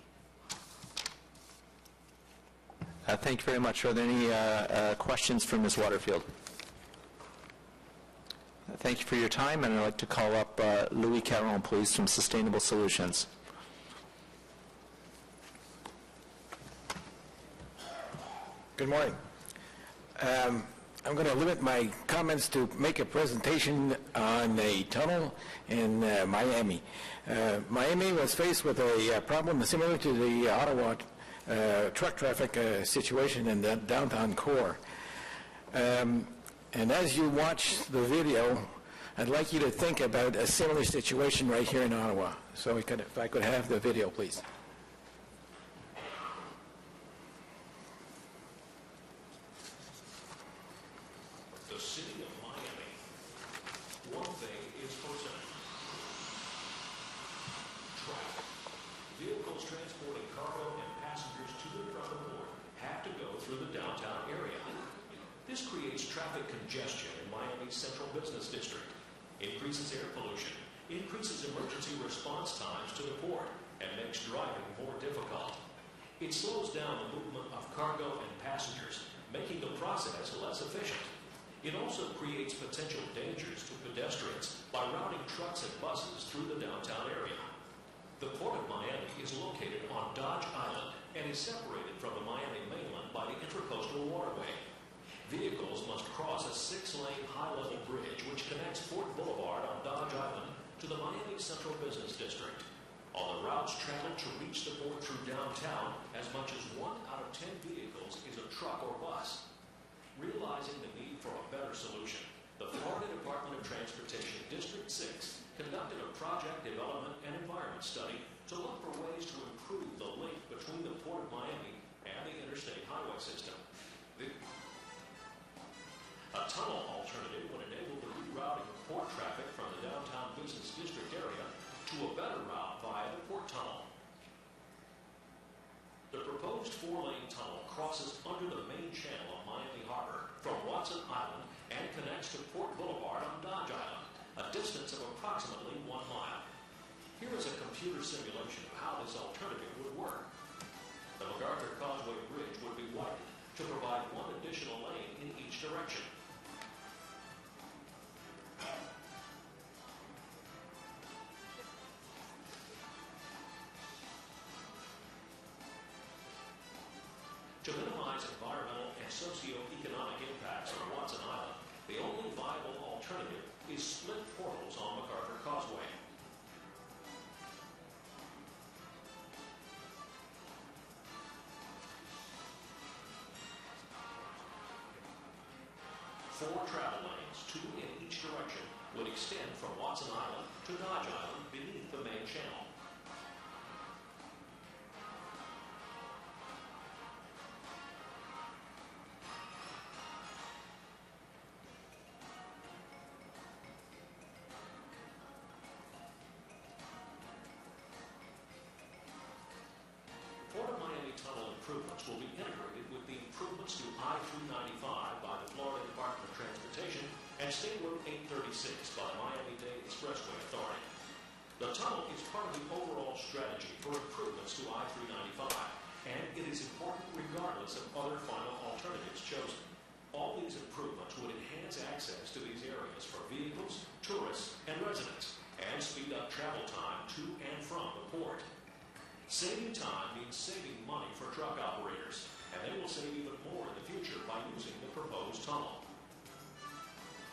Thank you very much. Are there any questions for Ms. Waterfield? Thank you for your time, and I'd like to call up Louis Caron, please, from Sustainable Solutions. Good morning. I'm going to limit my comments to make a presentation on a tunnel in Miami. Miami was faced with a problem similar to the Ottawa truck traffic situation in the downtown core. And as you watch the video, I'd like you to think about a similar situation right here in Ottawa. So if I could have the video, please. Congestion in Miami's central business district, increases air pollution, increases emergency response times to the port, and makes driving more difficult. It slows down the movement of cargo and passengers, making the process less efficient. It also creates potential dangers to pedestrians by routing trucks and buses through the downtown area. The Port of Miami is located on Dodge Island and is separated from the Miami mainland by the Intracoastal Waterway. Vehicles must cross a 6-lane high-level bridge which connects Fort Boulevard on Dodge Island to the Miami Central Business District. On the routes traveled to reach the port through downtown, as much as 1 out of 10 vehicles is a truck or bus. Realizing the need for a better solution, the Florida Department of Transportation District 6 conducted a project development and environment study to look for ways to improve the link between the Port of Miami and the interstate highway system. A tunnel alternative would enable the rerouting of port traffic from the downtown business district area to a better route via the port tunnel. The proposed 4-lane tunnel crosses under the main channel of Miami Harbor from Watson Island and connects to Port Boulevard on Dodge Island, a distance of approximately 1 mile. Here is a computer simulation of how this alternative would work. The MacArthur Causeway Bridge would be widened to provide 1 additional lane in each direction. To minimize environmental and socio-economic impacts on Watson Island, the only viable alternative is split portals on MacArthur Causeway. Four travel lanes, 2 in each direction, would extend from Watson Island to Dodge Island beneath the main channel. Port of Miami tunnel improvements will be integrated with the improvements to I-395 by the Florida Department of Transportation and State Road 836 by the Miami-Dade Expressway Authority. The tunnel is part of the overall strategy for improvements to I-395, and it is important regardless of other final alternatives chosen. All these improvements would enhance access to these areas for vehicles, tourists, and residents, and speed up travel time to and from the port. Saving time means saving money for truck operators, and they will save even more in the future by using the proposed tunnel.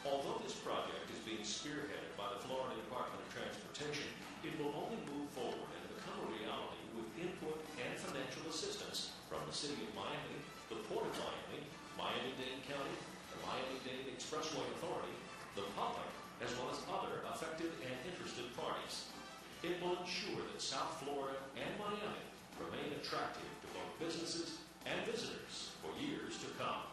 Although this project is being spearheaded by the Florida Department of Transportation, it will only move forward and become a reality with input and financial assistance from the City of Miami, the Port of Miami, Miami-Dade County, the Miami-Dade Expressway Authority, the public, as well as other affected and interested parties. It will ensure that South Florida and Miami remain attractive to both businesses and visitors for years to come.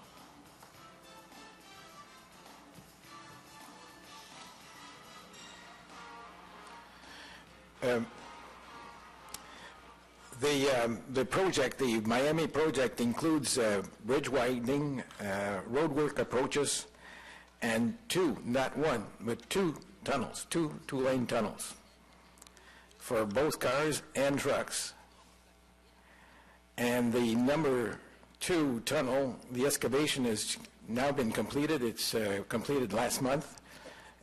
The project, the Miami project, includes bridge widening, roadwork approaches, and two, not one, but two tunnels, two-lane tunnels for both cars and trucks. And the number 2 tunnel, the excavation has now been completed. It's completed last month,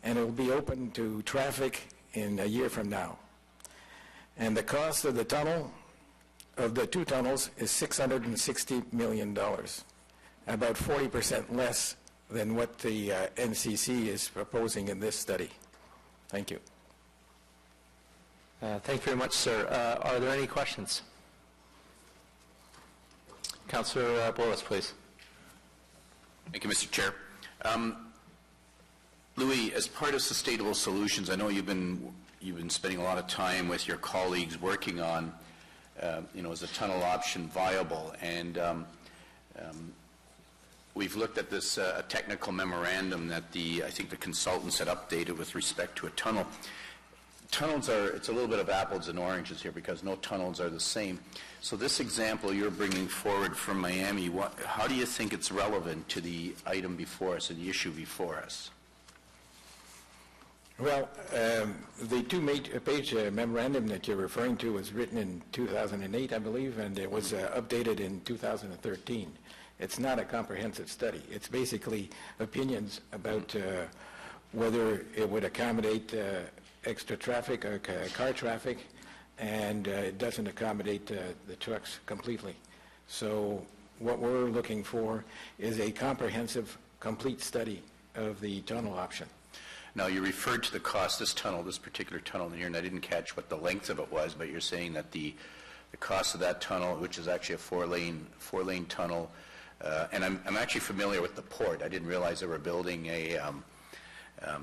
and it will be open to traffic in a year from now. And the cost of the tunnel, of the two tunnels, is $660 million, about 40% less than what the NCC is proposing in this study. Thank you. Thank you very much, sir. Are there any questions? Councillor Boyles, please. Thank you, Mr. Chair. Louis, as part of Sustainable Solutions, I know you've been spending a lot of time with your colleagues working on, is the tunnel option viable? And we've looked at this technical memorandum that I think the consultants had updated with respect to a tunnel. Tunnels it's a little bit of apples and oranges here because no tunnels are the same. So this example you're bringing forward from Miami, how do you think it's relevant to the item before us and the issue before us? Well, the two-page memorandum that you're referring to was written in 2008, I believe, and it was updated in 2013. It's not a comprehensive study. It's basically opinions about whether it would accommodate extra traffic or car traffic, and it doesn't accommodate the trucks completely. So what we're looking for is a comprehensive, complete study of the tunnel option. Now, you referred to the cost, this particular tunnel here, and I didn't catch what the length of it was, but you're saying that the cost of that tunnel, which is actually a four-lane tunnel, and I'm actually familiar with the port. I didn't realize they were building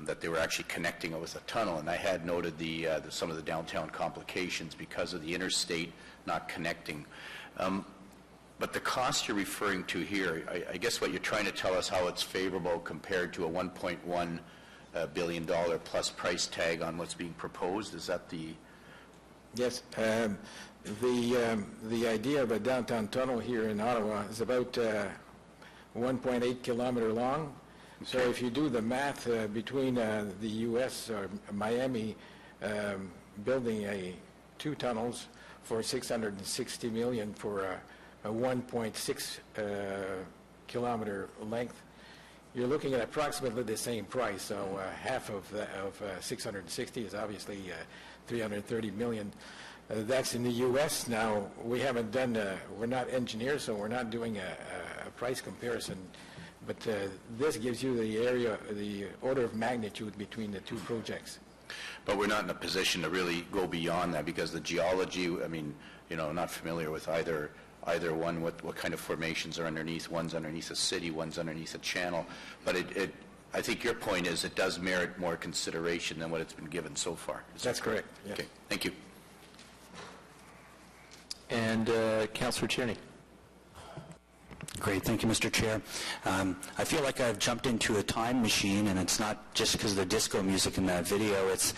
that they were actually connecting it with a tunnel, and I had noted some of the downtown complications because of the interstate not connecting. But the cost you're referring to here, I guess what you're trying to tell us how it's favorable compared to a $1.1 billion plus price tag on what's being proposed. Is that the... Yes. The idea of a downtown tunnel here in Ottawa is about 1.8 kilometer long. Okay. So if you do the math between the U.S. or Miami building two tunnels for $660 million for a 1.6 kilometer length, you're looking at approximately the same price. So half of 660 is obviously 330 million. That's in the U.S. Now, we haven't done, we're not engineers, so we're not doing a price comparison. But this gives you the order of magnitude between the two projects. But we're not in a position to really go beyond that because the geology, not familiar with either one, what kind of formations are underneath. One's underneath a city, one's underneath a channel. But I think your point is it does merit more consideration than what it's been given so far. That's correct. Yes. Okay, thank you. And Councillor Tierney. Great. Thank you, Mr. Chair. I feel like I've jumped into a time machine, and it's not just because of the disco music in that video. It's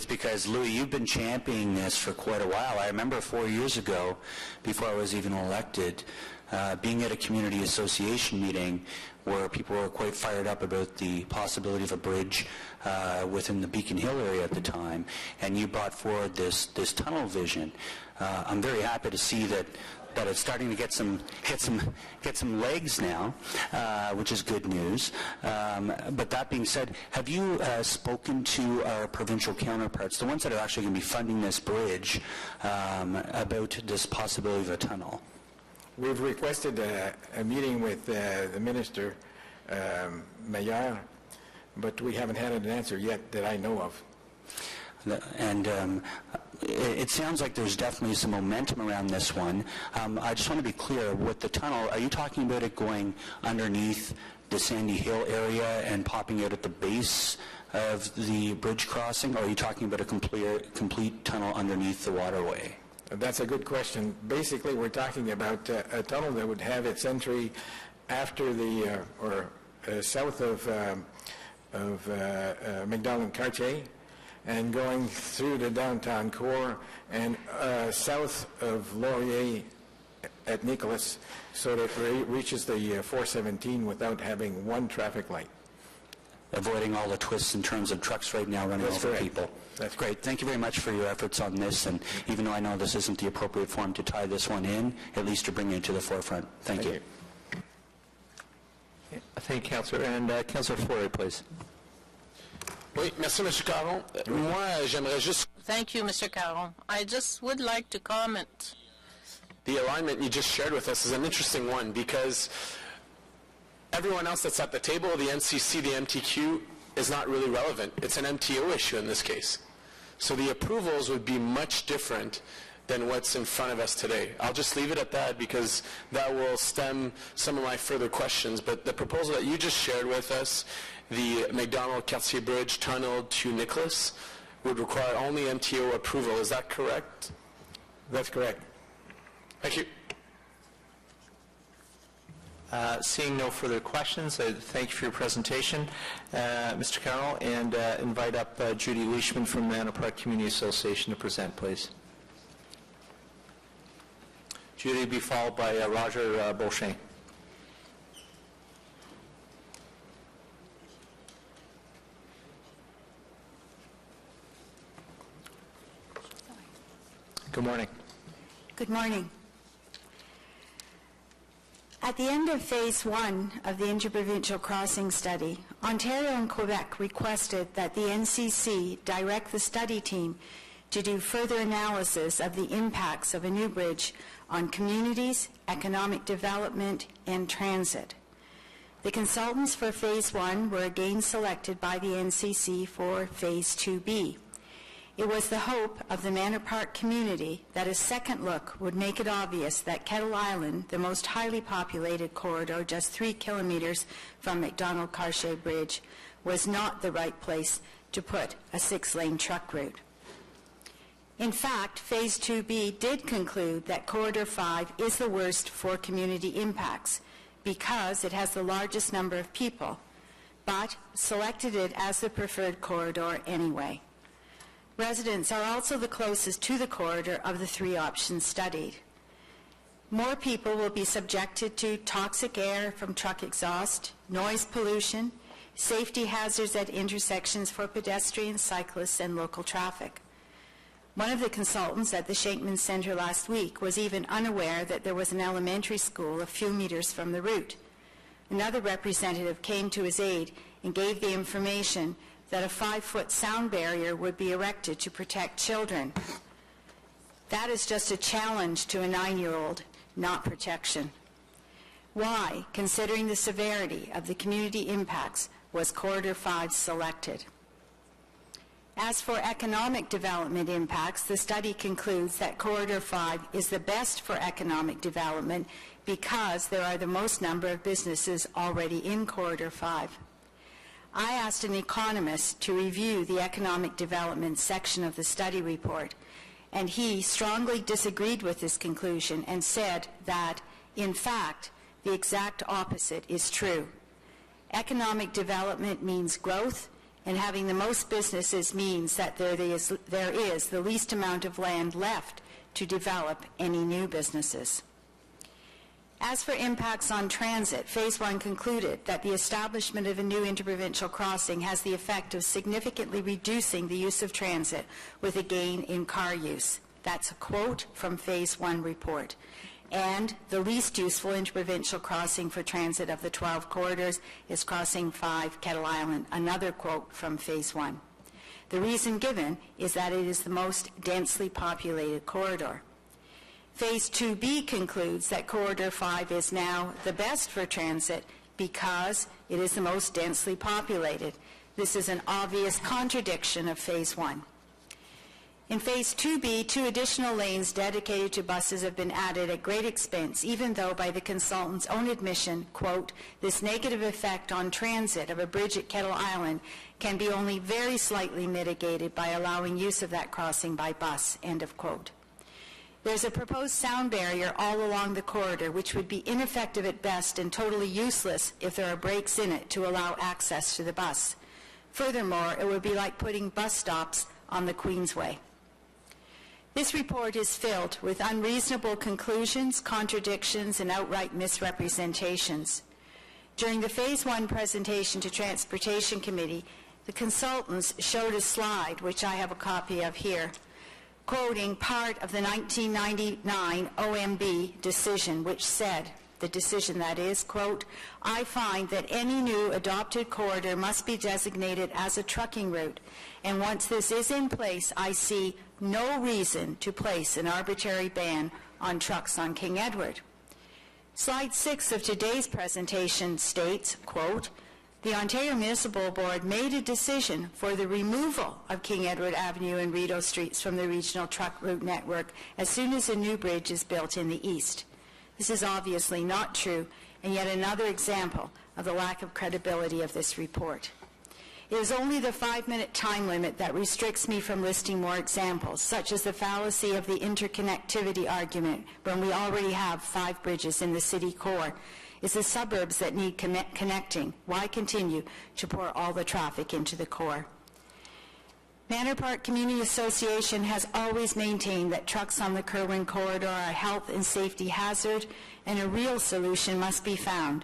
because, Louis, you've been championing this for quite a while. I remember 4 years ago, before I was even elected, being at a community association meeting where people were quite fired up about the possibility of a bridge within the Beacon Hill area at the time, and you brought forward this tunnel vision. I'm very happy to see that it's starting to get some legs now, which is good news. But that being said, have you spoken to our provincial counterparts, the ones that are actually going to be funding this bridge, about this possibility of a tunnel? We've requested a meeting with the Minister, Mayor, but we haven't had an answer yet that I know of. And it sounds like there's definitely some momentum around this one. I just want to be clear, with the tunnel, are you talking about it going underneath the Sandy Hill area and popping out at the base of the bridge crossing, or are you talking about a complete tunnel underneath the waterway? That's a good question. Basically, we're talking about a tunnel that would have its entry after the, south of McDonald Cartier, and going through the downtown core and south of Laurier at Nicholas, so that it reaches the 417 without having one traffic light. Avoiding all the twists in terms of trucks right now running over people. That's great. Thank you very much for your efforts on this, and even though I know this isn't the appropriate forum to tie this one in, at least to bring it to the forefront. Thank you. Thank you, Councillor. And Councillor Flory, please. Oui, merci, M. Caron. Moi, j'aimerais juste... Thank you, Mr. Caron. I just would like to comment. The alignment you just shared with us is an interesting one, because everyone else that's at the table, the NCC, the MTQ, is not really relevant. It's an MTO issue in this case. So the approvals would be much different than what's in front of us today. I'll just leave it at that, because that will stem some of my further questions. But the proposal that you just shared with us, the McDonald-Cartier Bridge tunnel to Nicholas, would require only MTO approval. Is that correct? That's correct. Thank you. Seeing no further questions, I thank you for your presentation, Mr. Carroll, and invite up Judy Leishman from the Manor Park Community Association to present, please. Judy will be followed by Roger Beauchesne. Good morning. Good morning. At the end of Phase 1 of the Interprovincial Crossing Study, Ontario and Quebec requested that the NCC direct the study team to do further analysis of the impacts of a new bridge on communities, economic development, and transit. The consultants for Phase 1 were again selected by the NCC for Phase 2B. It was the hope of the Manor Park community that a second look would make it obvious that Kettle Island, the most highly populated corridor just 3 kilometers from McDonald-Cartier Bridge, was not the right place to put a 6-lane truck route. In fact, Phase 2B did conclude that Corridor 5 is the worst for community impacts because it has the largest number of people, but selected it as the preferred corridor anyway. Residents are also the closest to the corridor of the 3 options studied. More people will be subjected to toxic air from truck exhaust, noise pollution, safety hazards at intersections for pedestrians, cyclists, and local traffic. One of the consultants at the Shankman Centre last week was even unaware that there was an elementary school a few meters from the route. Another representative came to his aid and gave the information that a 5-foot sound barrier would be erected to protect children. That is just a challenge to a 9-year-old, not protection. Why, considering the severity of the community impacts, was Corridor 5 selected? As for economic development impacts, the study concludes that Corridor 5 is the best for economic development because there are the most number of businesses already in Corridor 5. I asked an economist to review the economic development section of the study report, and he strongly disagreed with this conclusion and said that, in fact, the exact opposite is true. Economic development means growth, and having the most businesses means that there is the least amount of land left to develop any new businesses. As for impacts on transit, Phase 1 concluded that the establishment of a new interprovincial crossing has the effect of significantly reducing the use of transit with a gain in car use. That's a quote from Phase 1 report. And the least useful interprovincial crossing for transit of the 12 corridors is Crossing 5, Kettle Island, another quote from Phase 1. The reason given is that it is the most densely populated corridor. Phase 2B concludes that Corridor 5 is now the best for transit because it is the most densely populated. This is an obvious contradiction of Phase 1. In Phase 2B, 2 additional lanes dedicated to buses have been added at great expense, even though by the consultant's own admission, quote, this negative effect on transit of a bridge at Kettle Island can be only very slightly mitigated by allowing use of that crossing by bus, end of quote. There's a proposed sound barrier all along the corridor, which would be ineffective at best and totally useless if there are breaks in it to allow access to the bus. Furthermore, it would be like putting bus stops on the Queensway. This report is filled with unreasonable conclusions, contradictions, and outright misrepresentations. During the Phase 1 presentation to Transportation Committee, the consultants showed a slide, which I have a copy of here, quoting part of the 1999 OMB decision, which said, the decision that is, quote, I find that any new adopted corridor must be designated as a trucking route, and once this is in place, I see no reason to place an arbitrary ban on trucks on King Edward. Slide 6 of today's presentation states, quote, the Ontario Municipal Board made a decision for the removal of King Edward Avenue and Rideau Streets from the regional truck route network as soon as a new bridge is built in the east. This is obviously not true, and yet another example of the lack of credibility of this report. It is only the 5-minute time limit that restricts me from listing more examples, such as the fallacy of the interconnectivity argument when we already have 5 bridges in the city core. It's the suburbs that need connecting. Why continue to pour all the traffic into the core? Manor Park Community Association has always maintained that trucks on the Kerwin corridor are a health and safety hazard, and a real solution must be found.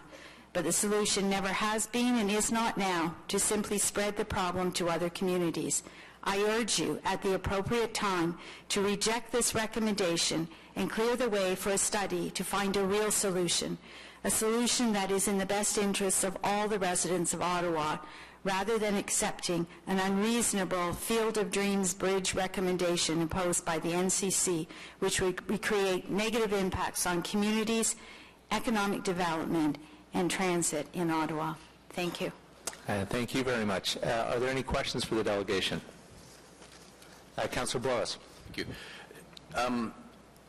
But the solution never has been and is not now to simply spread the problem to other communities. I urge you at the appropriate time to reject this recommendation and clear the way for a study to find a real solution, a solution that is in the best interests of all the residents of Ottawa, rather than accepting an unreasonable Field of Dreams bridge recommendation imposed by the NCC, which would create negative impacts on communities, economic development, and transit in Ottawa. Thank you. Thank you very much. Are there any questions for the delegation? Councillor Blois. Thank you.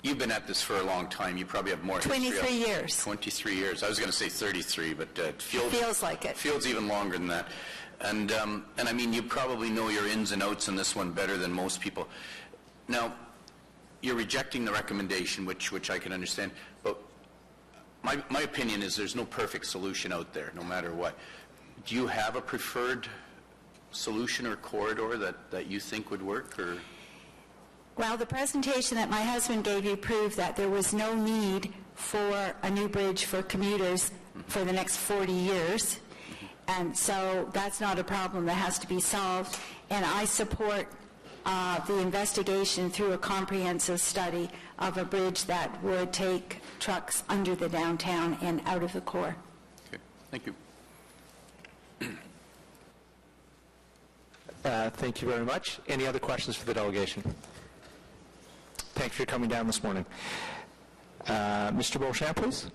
You've been at this for a long time. You probably have more 23 years. 23 years. I was going to say 33, but it feels like it. Feels even longer than that. And I mean, you probably know your ins and outs in this one better than most people. Now, you're rejecting the recommendation, which I can understand, but my opinion is there's no perfect solution out there, no matter what. Do you have a preferred solution or corridor that you think would work, or? Well, the presentation that my husband gave you proved that there was no need for a new bridge for commuters for the next 40 years. And so that's not a problem that has to be solved. And I support the investigation through a comprehensive study of a bridge that would take trucks under the downtown and out of the core. Okay, thank you. Thank you very much. Any other questions for the delegation? Thanks for coming down this morning. Mr. Beauchamp, please.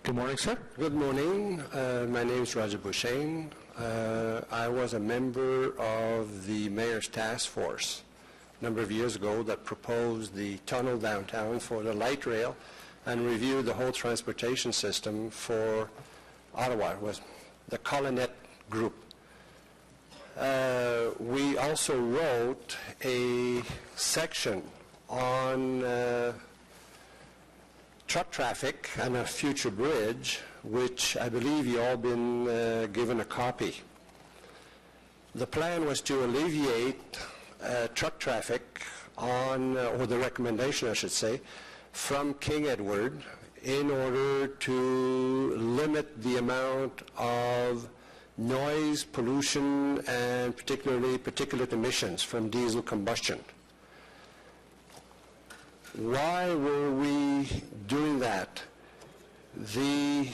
Good morning, sir. Good morning. My name is Roger Beauchesne. I was a member of the Mayor's Task Force a number of years ago that proposed the tunnel downtown for the light rail and reviewed the whole transportation system for Ottawa. It was the Colonette Group. We also wrote a section on truck traffic and a future bridge, which I believe you all been given a copy. The plan was to alleviate truck traffic on, or the recommendation I should say, from King Edward in order to limit the amount of noise, pollution, and particularly particulate emissions from diesel combustion. Why were we doing that? The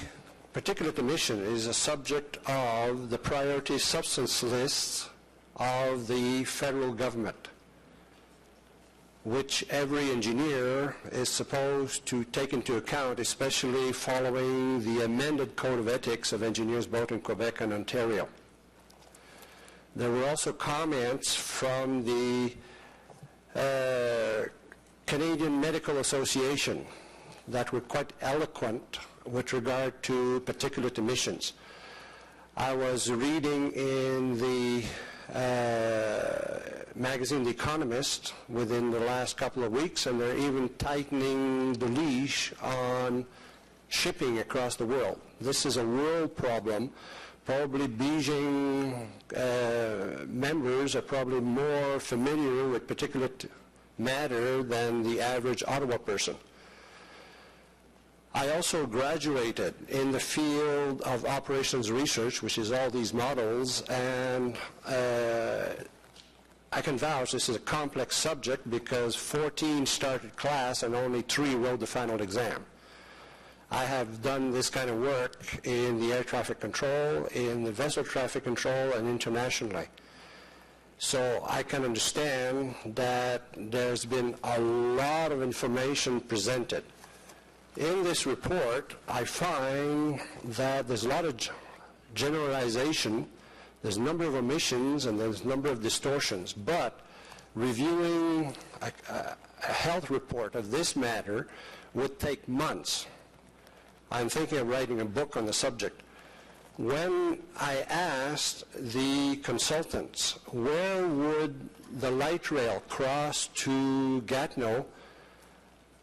particulate emission is a subject of the priority substance lists of the federal government, which every engineer is supposed to take into account, especially following the amended Code of Ethics of Engineers both in Quebec and Ontario. There were also comments from the Canadian Medical Association that were quite eloquent with regard to particulate emissions. I was reading in the magazine The Economist within the last couple of weeks, and they're even tightening the leash on shipping across the world. This is a world problem. Probably Beijing members are probably more familiar with particulate matter than the average Ottawa person. I also graduated in the field of operations research, which is all these models, and I can vouch this is a complex subject because 14 started class and only 3 wrote the final exam. I have done this kind of work in the air traffic control, in the vessel traffic control, and internationally. So I can understand that there's been a lot of information presented. In this report, I find that there's a lot of generalization, there's a number of omissions, and there's a number of distortions. But reviewing a health report of this matter would take months. I'm thinking of writing a book on the subject. When I asked the consultants where would the light rail cross to Gatineau,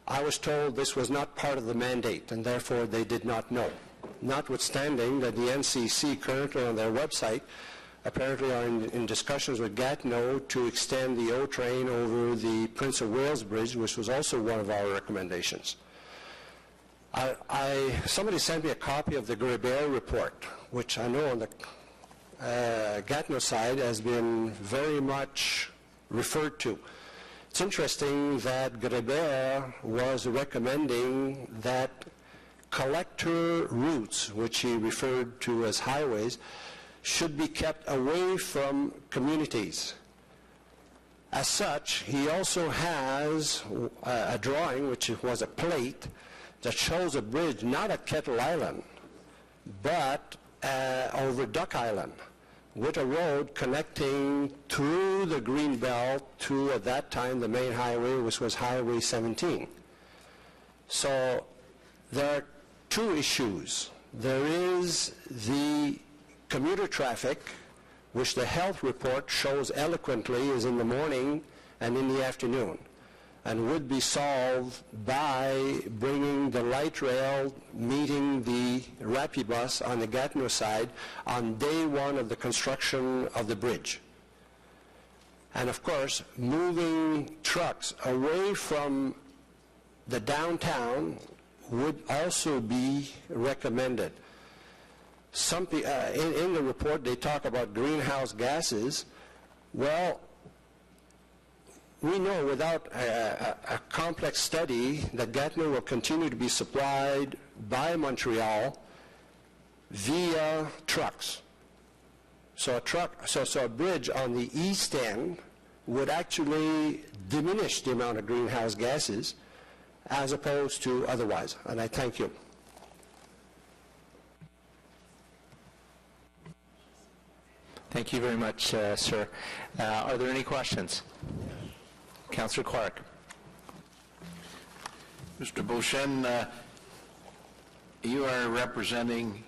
I was told this was not part of the mandate, and therefore they did not know. Notwithstanding that the NCC currently on their website apparently are in discussions with Gatineau to extend the O train over the Prince of Wales Bridge, which was also one of our recommendations. Somebody sent me a copy of the Grébert report, which I know on the Gatineau side has been very much referred to. It's interesting that Grébert was recommending that collector routes, which he referred to as highways, should be kept away from communities. As such, he also has a drawing, which was a plate, that shows a bridge not at Kettle Island, but over Duck Island, with a road connecting through the Greenbelt to, at that time, the main highway, which was Highway 17. So there are 2 issues. There is the commuter traffic, which the health report shows eloquently is in the morning and in the afternoon, and would be solved by bringing the light rail meeting the Rapibus on the Gatineau side on day 1 of the construction of the bridge. And of course, moving trucks away from the downtown would also be recommended. In the report, they talk about greenhouse gases. Well, we know without a complex study that Gatineau will continue to be supplied by Montreal via trucks. So a bridge on the east end would actually diminish the amount of greenhouse gases as opposed to otherwise. And I thank you. Thank you very much, sir. Are there any questions? Councillor Clark. Mr. Beauchesne, you are representing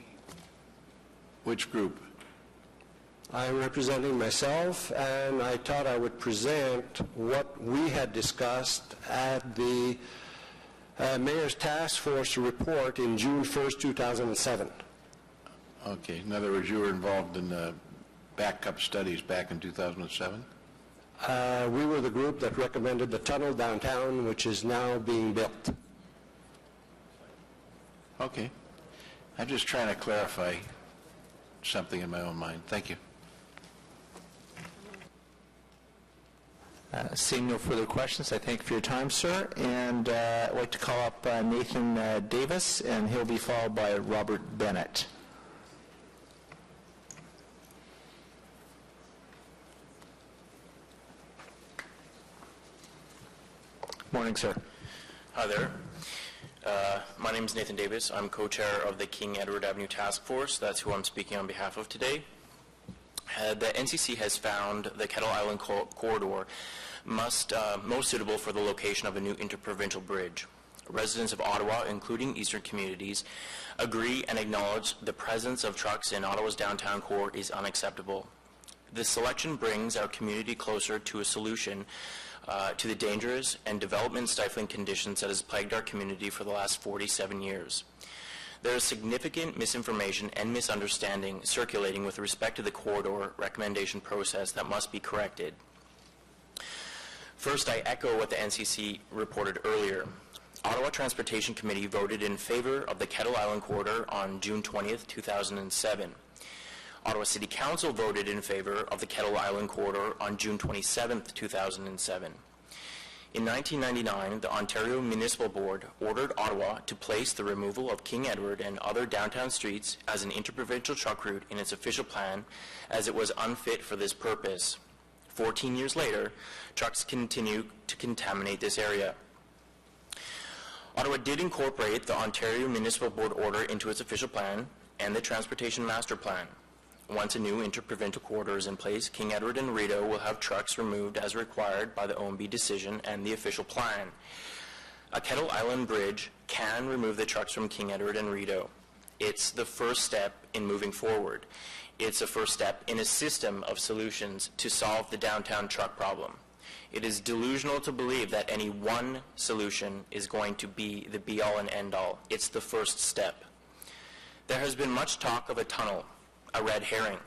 which group? I'm representing myself, and I thought I would present what we had discussed at the Mayor's Task Force report in June 1st, 2007. Okay. In other words, you were involved in the backup studies back in 2007? We were the group that recommended the tunnel downtown, which is now being built. Okay. I'm just trying to clarify something in my own mind. Thank you. Seeing no further questions, I thank you for your time, sir. And I'd like to call up Nathan Davis, and he'll be followed by Robert Bennett. Morning, sir. Hi there. My name is Nathan Davis. I'm co-chair of the King Edward Avenue Task Force. That's who I'm speaking on behalf of today. The NCC has found the Kettle Island corridor most suitable for the location of a new interprovincial bridge. Residents of Ottawa, including eastern communities, agree and acknowledge the presence of trucks in Ottawa's downtown core is unacceptable. This selection brings our community closer to a solution to the dangerous and development-stifling conditions that has plagued our community for the last 47 years. There is significant misinformation and misunderstanding circulating with respect to the corridor recommendation process that must be corrected. First, I echo what the NCC reported earlier. Ottawa Transportation Committee voted in favor of the Kettle Island corridor on June 20th, 2007. Ottawa City Council voted in favor of the Kettle Island corridor on June 27th, 2007. In 1999, the Ontario Municipal Board ordered Ottawa to place the removal of King Edward and other downtown streets as an interprovincial truck route in its official plan, as it was unfit for this purpose. 14 years later, trucks continue to contaminate this area. Ottawa did incorporate the Ontario Municipal Board order into its official plan and the Transportation Master Plan. Once a new interprovincial corridor is in place, King Edward and Rideau will have trucks removed as required by the OMB decision and the official plan. A Kettle Island bridge can remove the trucks from King Edward and Rideau. It's the first step in moving forward. It's a first step in a system of solutions to solve the downtown truck problem. It is delusional to believe that any one solution is going to be the be-all and end-all. It's the first step. There has been much talk of a tunnel, a red herring,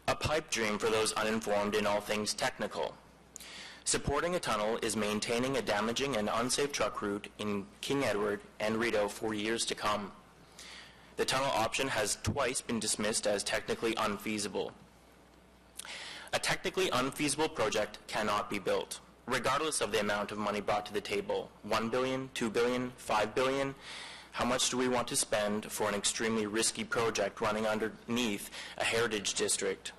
a pipe dream for those uninformed in all things technical. Supporting a tunnel is maintaining a damaging and unsafe truck route in King Edward and Rideau for years to come. The tunnel option has twice been dismissed as technically unfeasible. A technically unfeasible project cannot be built, regardless of the amount of money brought to the table. $1 billion, $2 billion, $5 billion. How much do we want to spend for an extremely risky project running underneath a heritage district?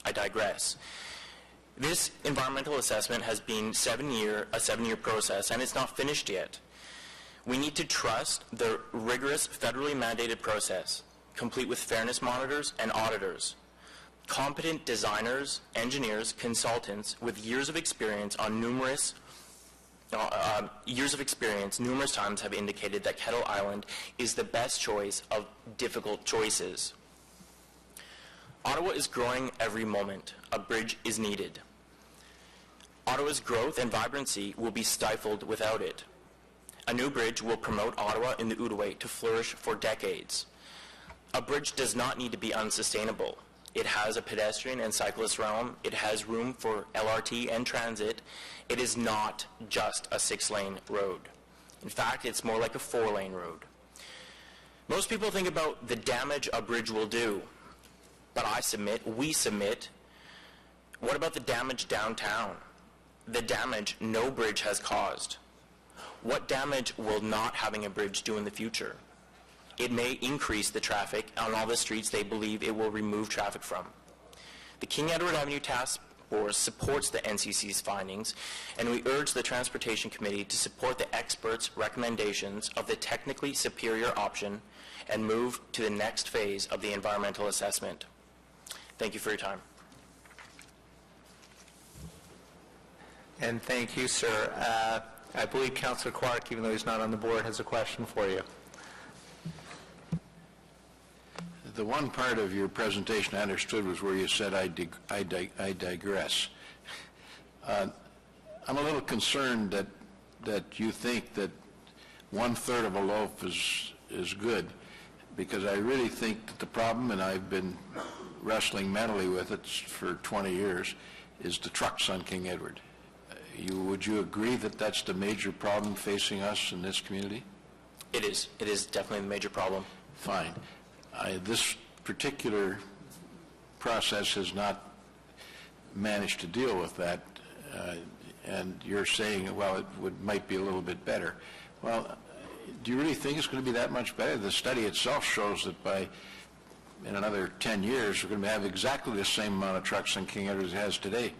I digress. This environmental assessment has been a seven-year process, and it's not finished yet. We need to trust the rigorous federally mandated process, complete with fairness monitors and auditors. Competent designers, engineers, consultants with years of experience numerous times have indicated that Kettle Island is the best choice of difficult choices. Ottawa is growing every moment. A bridge is needed. Ottawa's growth and vibrancy will be stifled without it. A new bridge will promote Ottawa in the Outaouais to flourish for decades. A bridge does not need to be unsustainable. It has a pedestrian and cyclist realm. It has room for LRT and transit. It is not just a 6-lane road. In fact, it's more like a 4-lane road. Most people think about the damage a bridge will do, but we submit, what about the damage downtown? The damage no bridge has caused. What damage will not having a bridge do in the future? It may increase the traffic on all the streets they believe it will remove traffic from. The King Edward Avenue Task Force supports the NCC's findings, and we urge the Transportation Committee to support the experts' recommendations of the technically superior option and move to the next phase of the environmental assessment. Thank you for your time. And thank you, sir. I believe Councillor Clark, even though he's not on the board, has a question for you. The one part of your presentation I understood was where you said, I digress. I'm a little concerned that you think that 1/3 of a loaf is good, because I really think that the problem, and I've been wrestling mentally with it for 20 years, is the trucks on King Edward. Would you agree that that's the major problem facing us in this community? It is. It is definitely a major problem. Fine. This particular process has not managed to deal with that, and you're saying, well, it might be a little bit better. Well, do you really think it's going to be that much better? The study itself shows that in another 10 years, we're going to have exactly the same amount of trucks in King Edward as it has today.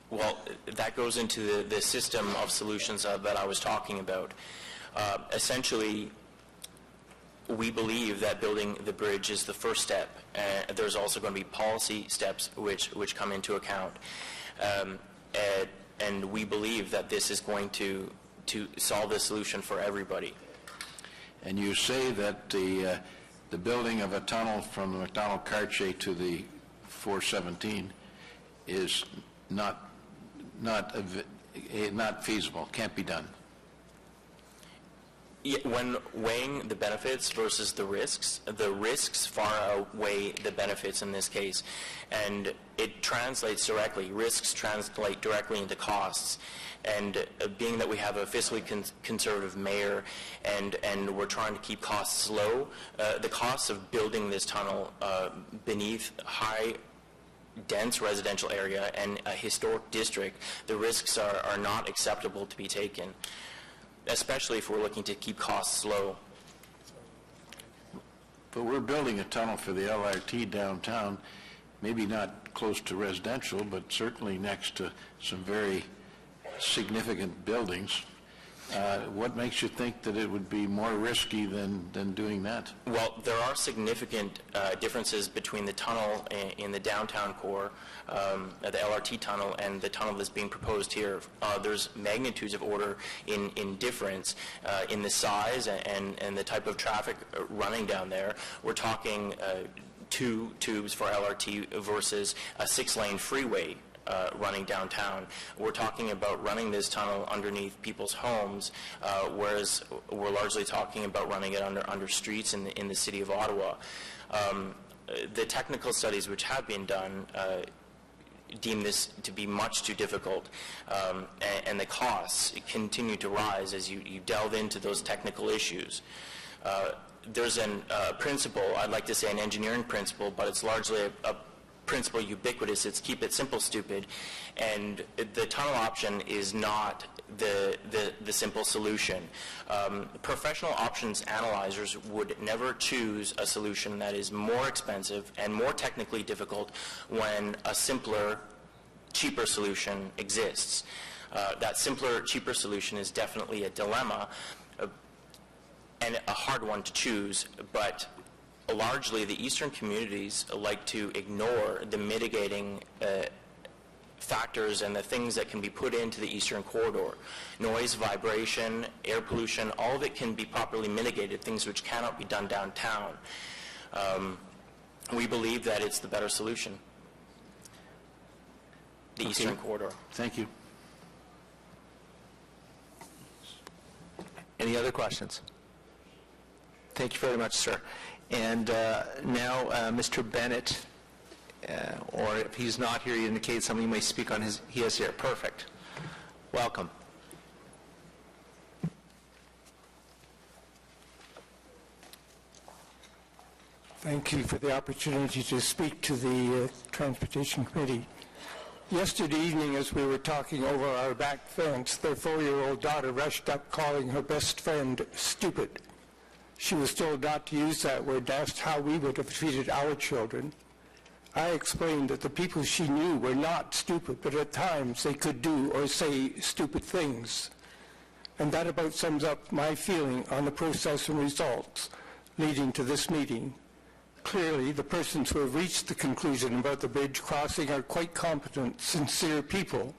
Well, that goes into the system of solutions that I was talking about. Essentially, we believe that building the bridge is the first step. There's also going to be policy steps which come into account. And we believe that this is going to solve the solution for everybody. And you say that the building of a tunnel from the McDonald-Cartier to the 417 is not feasible, can't be done. When weighing the benefits versus the risks far outweigh the benefits in this case, and it translates directly. Risks translate directly into costs, and being that we have a fiscally conservative mayor and we're trying to keep costs low, the costs of building this tunnel beneath high dense residential area and a historic district, the risks are not acceptable to be taken, especially if we're looking to keep costs low. But we're building a tunnel for the LRT downtown, maybe not close to residential, but certainly next to some very significant buildings. What makes you think that it would be more risky than doing that? Well, there are significant differences between the tunnel in the downtown core, the LRT tunnel, and the tunnel that's being proposed here. There's magnitudes of order in difference in the size and the type of traffic running down there. We're talking 2 tubes for LRT versus a 6-lane freeway running downtown. We're talking about running this tunnel underneath people's homes, whereas we're largely talking about running it under streets in the city of Ottawa. The technical studies which have been done deem this to be much too difficult, and the costs continue to rise as you delve into those technical issues. There's a principle, I'd like to say an engineering principle, but it's largely a principle ubiquitous. It's keep it simple, stupid. And the tunnel option is not the simple solution. Professional options analyzers would never choose a solution that is more expensive and more technically difficult when a simpler, cheaper solution exists. That simpler, cheaper solution is definitely a dilemma and a hard one to choose, but largely the eastern communities like to ignore the mitigating factors and the things that can be put into the eastern corridor. Noise, vibration, air pollution, all of it can be properly mitigated, things which cannot be done downtown. We believe that it's the better solution, the eastern corridor. Thank you. Any other questions? Thank you very much, sir. And now Mr. Bennett, or if he's not here, he indicates somebody may speak on his, he is here. Perfect. Welcome. Thank you for the opportunity to speak to the Transportation Committee. Yesterday evening, as we were talking over our back fence, their 4-year-old daughter rushed up calling her best friend stupid. She was told not to use that word and asked how we would have treated our children. I explained that the people she knew were not stupid, but at times they could do or say stupid things. And that about sums up my feeling on the process and results leading to this meeting. Clearly, the persons who have reached the conclusion about the bridge crossing are quite competent, sincere people.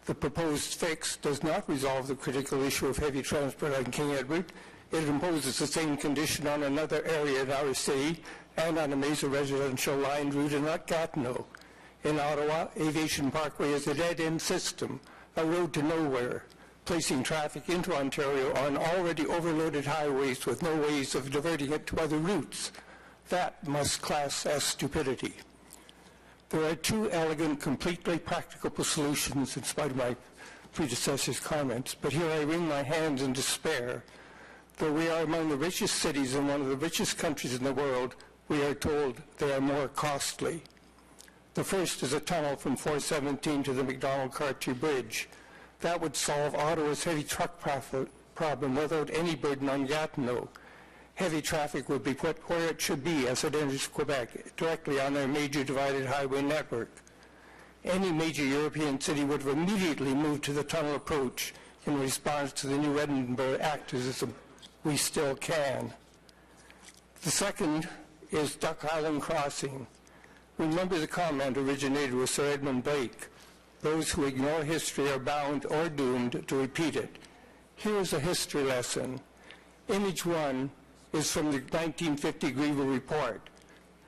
The proposed fix does not resolve the critical issue of heavy transport on King Edward. It imposes the same condition on another area in our city and on a major residential line route in Gatineau. In Ottawa, Aviation Parkway is a dead-end system, a road to nowhere, placing traffic into Ontario on already overloaded highways with no ways of diverting it to other routes. That must class as stupidity. There are 2 elegant, completely practicable solutions in spite of my predecessor's comments, but here I wring my hands in despair. Though we are among the richest cities in one of the richest countries in the world, we are told they are more costly. The first is a tunnel from 417 to the McDonald-Cartier Bridge. That would solve Ottawa's heavy truck problem without any burden on Gatineau. Heavy traffic would be put where it should be as it enters Quebec, directly on their major divided highway network. Any major European city would have immediately moved to the tunnel approach in response to the new Edinburgh activism. We still can. The second is Duck Island Crossing. Remember the comment originated with Sir Edmund Blake. Those who ignore history are bound or doomed to repeat it. Here is a history lesson. Image 1 is from the 1950 Griever Report,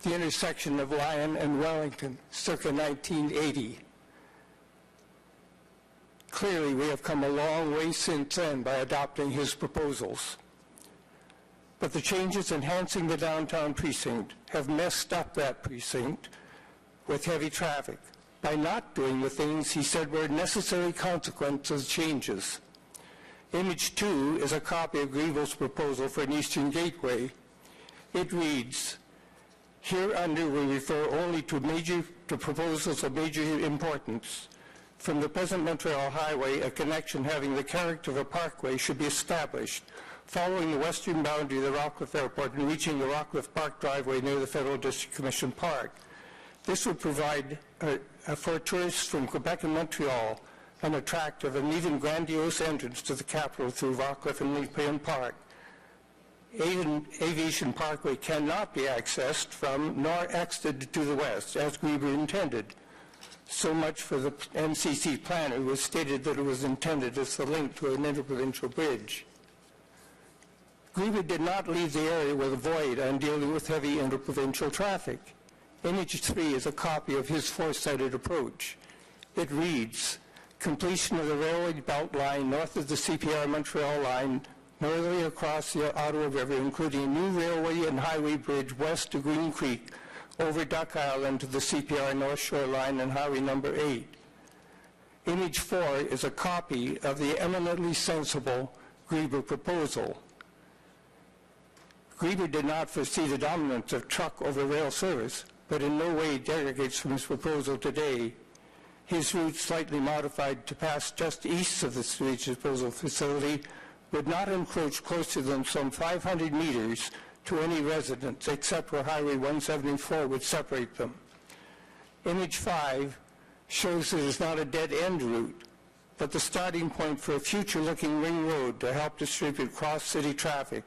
the intersection of Lyon and Wellington, circa 1980. Clearly, we have come a long way since then by adopting his proposals. But the changes enhancing the downtown precinct have messed up that precinct with heavy traffic by not doing the things he said were necessary consequences of changes. Image 2 is a copy of Grievel's proposal for an eastern gateway. It reads, hereunder we refer only to proposals of major importance. From the present Montreal Highway, a connection having the character of a parkway should be established, following the western boundary of the Rockcliffe Airport and reaching the Rockcliffe Park driveway near the Federal District Commission Park. This would provide for tourists from Quebec and Montreal an attractive and even grandiose entrance to the capital through Rockcliffe and Lepain Park. Aviation Parkway cannot be accessed from nor exited to the west, as Griever intended. So much for the NCC planner, who stated that it was intended as the link to an interprovincial bridge. Griever did not leave the area with a void on dealing with heavy interprovincial traffic. Image 3 is a copy of his foresighted approach. It reads, completion of the railway belt line north of the CPR Montreal line, northerly across the Ottawa River, including a new railway and highway bridge west to Green Creek, over Duck Island to the CPR North Shore line and Highway number 8. Image 4 is a copy of the eminently sensible Griever proposal. Griever did not foresee the dominance of truck over rail service, but in no way derogates from his proposal today. His route, slightly modified to pass just east of the sewage disposal facility, would not encroach closer than some 500 meters to any residence, except where Highway 174 would separate them. Image 5 shows that it is not a dead-end route, but the starting point for a future-looking ring road to help distribute cross-city traffic.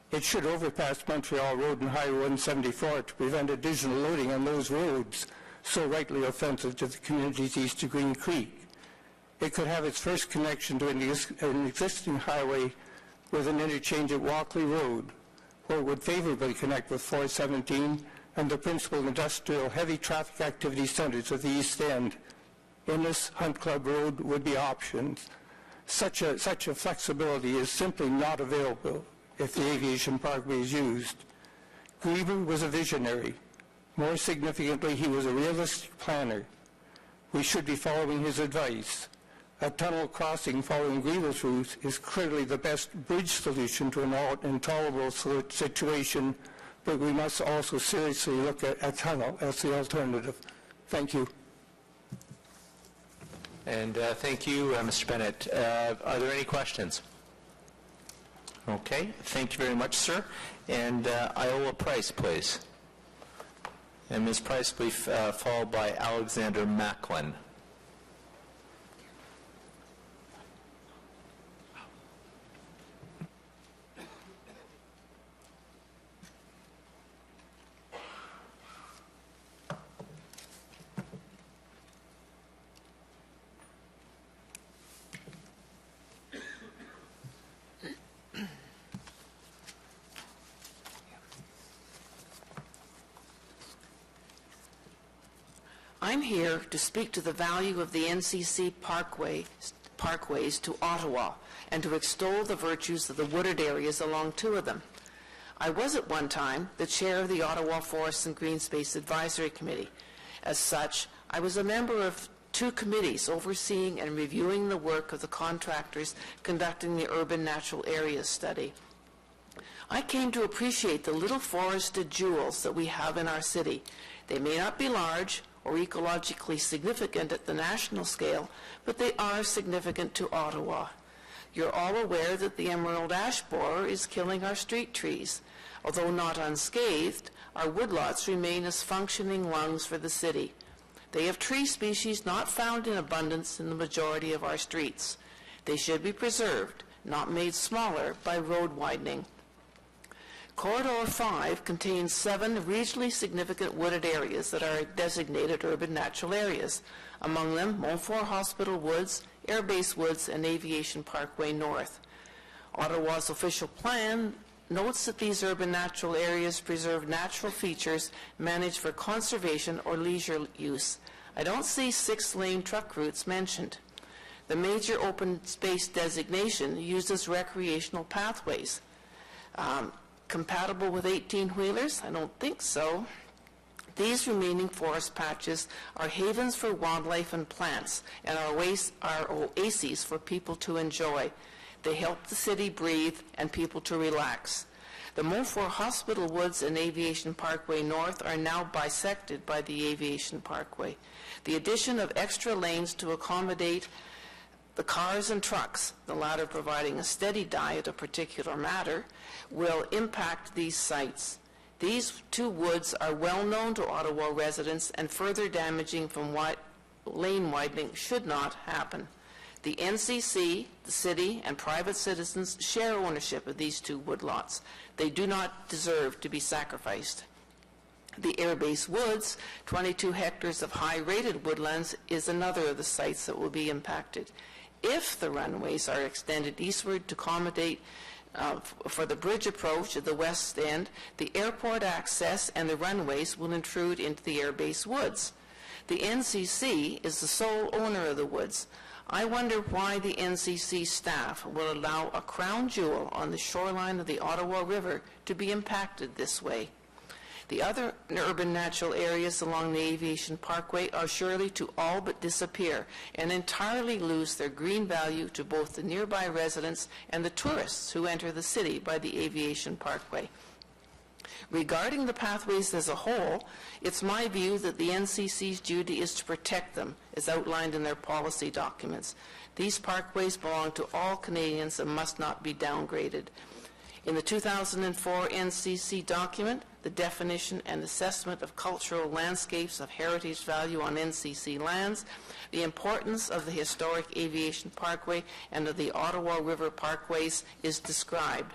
It should overpass Montreal Road and Highway 174 to prevent additional loading on those roads, so rightly offensive to the communities east of Green Creek. It could have its first connection to an existing highway with an interchange at Walkley Road, where it would favorably connect with 417 and the principal industrial heavy traffic activity centers of the East End. Innis, Hunt Club Road would be options. Such a flexibility is simply not available if the aviation parkway is used. Griever was a visionary. More significantly, he was a realistic planner. We should be following his advice. A tunnel crossing following Griever's route is clearly the best bridge solution to an intolerable situation, but we must also seriously look at a tunnel as the alternative. Thank you. And thank you, Mr. Bennett. Are there any questions? Okay, thank you very much, sir. And Iowa Price, please. And Ms. Price, please, followed by Alexander Macklin. I'm here to speak to the value of the NCC parkways to Ottawa and to extol the virtues of the wooded areas along two of them. I was at one time the chair of the Ottawa Forests and Green Space Advisory Committee. As such, I was a member of two committees overseeing and reviewing the work of the contractors conducting the Urban Natural Areas Study. I came to appreciate the little forested jewels that we have in our city. They may not be large or ecologically significant at the national scale, but they are significant to Ottawa. You're all aware that the emerald ash borer is killing our street trees. Although not unscathed, our woodlots remain as functioning lungs for the city. They have tree species not found in abundance in the majority of our streets. They should be preserved, not made smaller by road widening. Corridor 5 contains 7 regionally significant wooded areas that are designated urban natural areas, among them Montfort Hospital Woods, Air Base Woods, and Aviation Parkway North. Ottawa's official plan notes that these urban natural areas preserve natural features managed for conservation or leisure use. I don't see 6-lane truck routes mentioned. The major open space designation uses recreational pathways. Compatible with 18-wheelers? I don't think so. These remaining forest patches are havens for wildlife and plants and are oases for people to enjoy. They help the city breathe and people to relax. The Montfort Hospital Woods and Aviation Parkway North are now bisected by the Aviation Parkway. The addition of extra lanes to accommodate the cars and trucks, the latter providing a steady diet of particulate matter, will impact these sites. These 2 woods are well known to Ottawa residents, and further damaging from lane widening should not happen. The NCC, the city, and private citizens share ownership of these 2 woodlots. They do not deserve to be sacrificed. The Air Base Woods, 22 hectares of high-rated woodlands, is another of the sites that will be impacted. If the runways are extended eastward to accommodate for the bridge approach at the west end, the airport access and the runways will intrude into the Air Base Woods. The NCC is the sole owner of the woods. I wonder why the NCC staff will allow a crown jewel on the shoreline of the Ottawa River to be impacted this way. The other urban natural areas along the Aviation Parkway are surely to all but disappear and entirely lose their green value to both the nearby residents and the tourists who enter the city by the Aviation Parkway. Regarding the pathways as a whole, it's my view that the NCC's duty is to protect them, as outlined in their policy documents. These parkways belong to all Canadians and must not be downgraded. In the 2004 NCC document, the definition and assessment of cultural landscapes of heritage value on NCC lands, the importance of the historic Aviation Parkway and of the Ottawa River Parkways is described.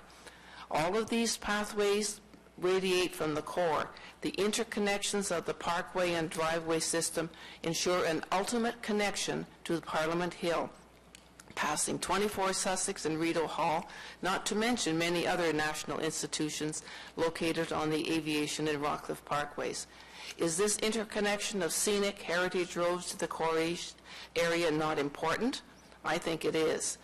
All of these pathways radiate from the core. The interconnections of the parkway and driveway system ensure an ultimate connection to the Parliament Hill, passing 24 Sussex and Rideau Hall, not to mention many other national institutions located on the Aviation and Rockcliffe Parkways. Is this interconnection of scenic heritage roads to the core area not important? I think it is.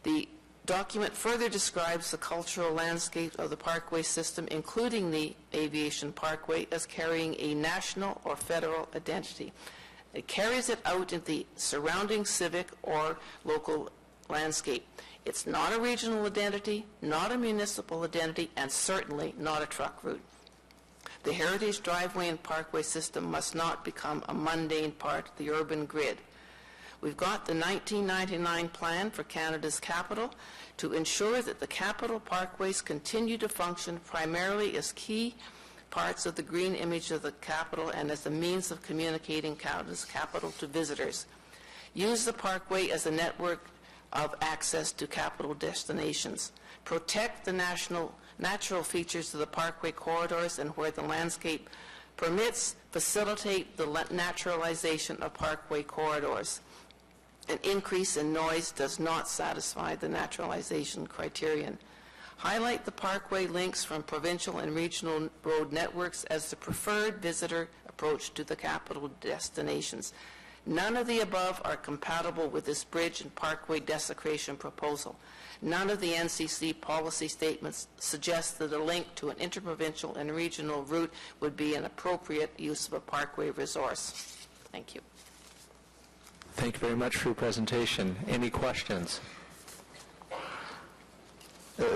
The document further describes the cultural landscape of the parkway system, including the Aviation Parkway, as carrying a national or federal identity. It carries it out in the surrounding civic or local landscape. It's not a regional identity, not a municipal identity, and certainly not a truck route. The heritage driveway and parkway system must not become a mundane part of the urban grid. We've got the 1999 plan for Canada's capital to ensure that the capital parkways continue to function primarily as key parts of the green image of the capital and as a means of communicating Canada's capital to visitors. Use the parkway as a network of access to capital destinations. Protect the natural features of the parkway corridors, and where the landscape permits, facilitate the naturalization of parkway corridors. An increase in noise does not satisfy the naturalization criterion. Highlight the parkway links from provincial and regional road networks as the preferred visitor approach to the capital destinations. None of the above are compatible with this bridge and parkway desecration proposal. None of the NCC policy statements suggest that a link to an interprovincial and regional route would be an appropriate use of a parkway resource. Thank you. Thank you very much for your presentation. Any questions?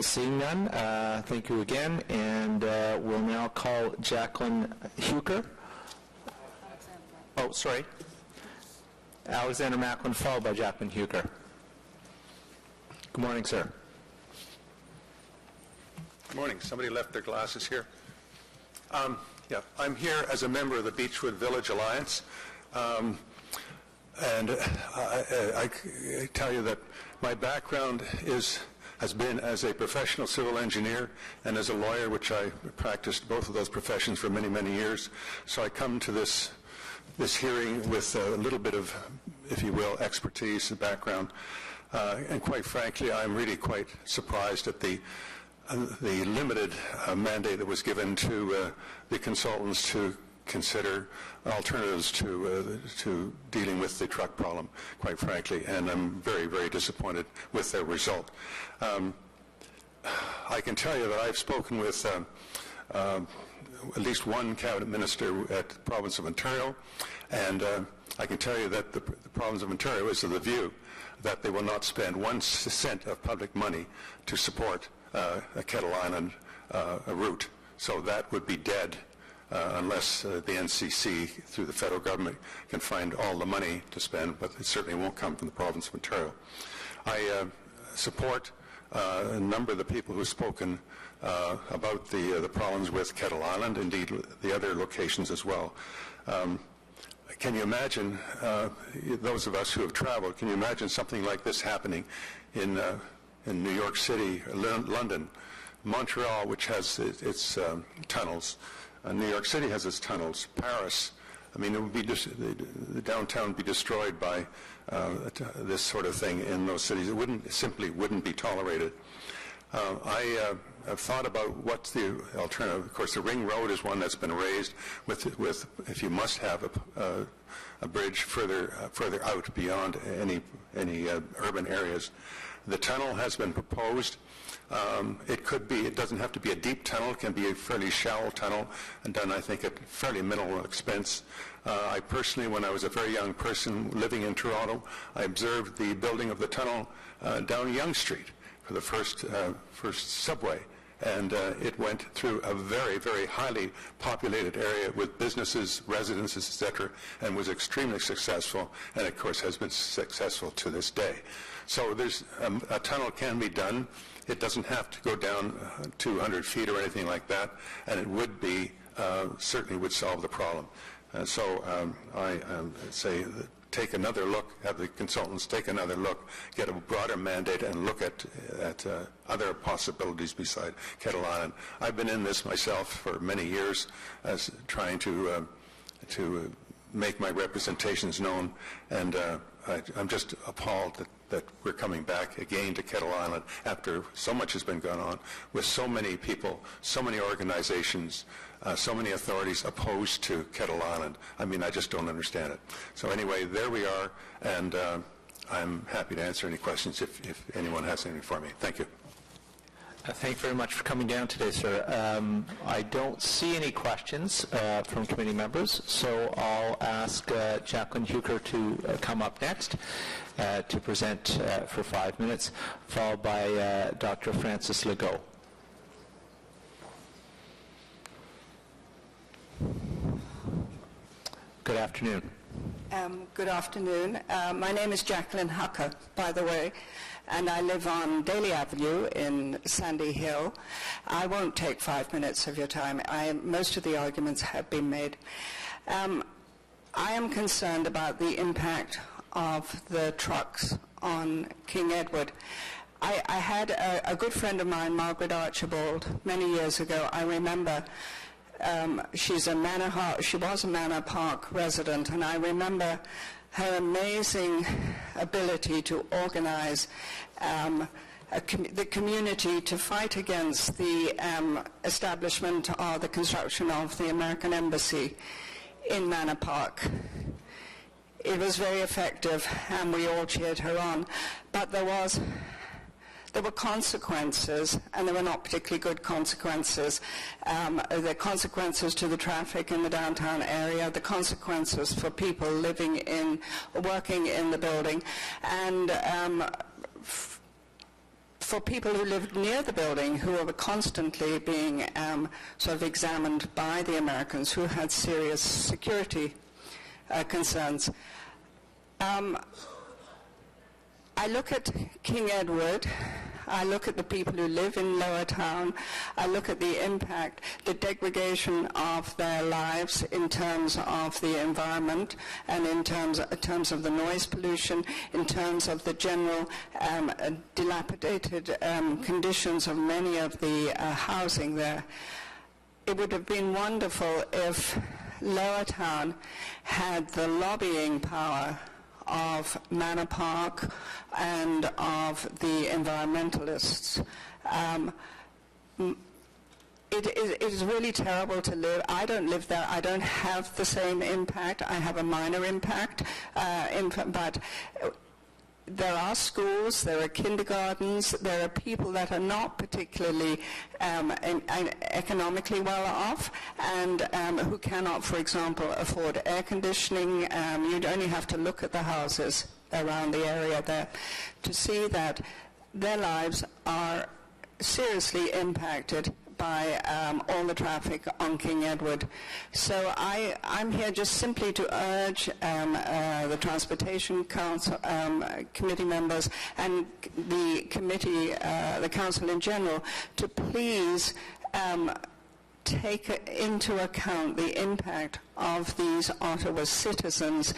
Seeing none, thank you again, and we'll now call Jacqueline Huker. Oh, sorry. Alexander Macklin, followed by Jacqueline Huker. Good morning, sir. Good morning. Somebody left their glasses here. I'm here as a member of the Beechwood Village Alliance, and I tell you that my background has been as a professional civil engineer and as a lawyer, which I practiced both of those professions for many, many years. So I come to this hearing with a little bit of, if you will, expertise and background. And quite frankly, I'm really quite surprised at the limited mandate that was given to the consultants to consider alternatives to dealing with the truck problem, quite frankly, and I'm very, very disappointed with their result. I can tell you that I've spoken with at least one cabinet minister at the province of Ontario, and I can tell you that the province of Ontario is of the view that they will not spend 1 cent of public money to support a Kettle Island route. So that would be dead unless the NCC, through the federal government, can find all the money to spend, but it certainly won't come from the province of Ontario. I support a number of the people who have spoken about the problems with Kettle Island, indeed the other locations as well. Can you imagine, those of us who have traveled, can you imagine something like this happening in New York City, London, Montreal, which has its tunnels, New York City has its tunnels, Paris? I mean, it would be the downtown would be destroyed by this sort of thing in those cities. It simply wouldn't be tolerated. I have thought about what's the alternative. Of course, the Ring Road is one that's been raised with if you must have a bridge further out beyond any urban areas. The tunnel has been proposed. It doesn't have to be a deep tunnel. It can be a fairly shallow tunnel and done, I think, at fairly minimal expense. I personally, when I was a very young person living in Toronto, I observed the building of the tunnel down Yonge Street for the first subway. And it went through a very, very highly populated area with businesses, residences, etc., and was extremely successful, and of course has been successful to this day. So there's a tunnel can be done. It doesn't have to go down 200 feet or anything like that, and it would be certainly would solve the problem. So I say that take another look, have the consultants take another look, get a broader mandate, and look at other possibilities beside Kettle Island. I've been in this myself for many years, as trying to make my representations known, and I'm just appalled that we're coming back again to Kettle Island after so much has been going on with so many people, so many organizations, so many authorities opposed to Kettle Island. I mean, I just don't understand it. So anyway, there we are, and I'm happy to answer any questions if anyone has any for me. Thank you. Thank you very much for coming down today, sir. I don't see any questions from committee members, so I'll ask Jacqueline Huker to come up next to present for 5 minutes, followed by Dr. Francis Legault. Good afternoon. Good afternoon. My name is Jacqueline Hucker, by the way, and I live on Daly Avenue in Sandy Hill. I won't take 5 minutes of your time. Most of the arguments have been made. I am concerned about the impact of the trucks on King Edward. I had a good friend of mine, Margaret Archibald, many years ago. I remember she was a Manor Park resident, and I remember her amazing ability to organize the community to fight against the establishment or the construction of the American Embassy in Manor Park. It was very effective, and we all cheered her on. But there were consequences, and they were not particularly good consequences. The consequences to the traffic in the downtown area, the consequences for people working in the building, and for people who lived near the building, who were constantly being sort of examined by the Americans, who had serious security concerns. I look at King Edward, I look at the people who live in Lower Town, I look at the impact, the degradation of their lives in terms of the environment and in terms of the noise pollution, in terms of the general dilapidated conditions of many of the housing there. It would have been wonderful if Lower Town had the lobbying power of Manor Park and of the environmentalists. It is really terrible to live. I don't live there. I don't have the same impact. I have a minor impact, but there are schools, there are kindergartens, there are people that are not particularly economically well off and who cannot, for example, afford air conditioning. You'd only have to look at the houses around the area there to see that their lives are seriously impacted by all the traffic on King Edward. So I'm here just simply to urge the Transportation Council committee members and the committee, the council in general, to please take into account the impact of these Ottawa citizens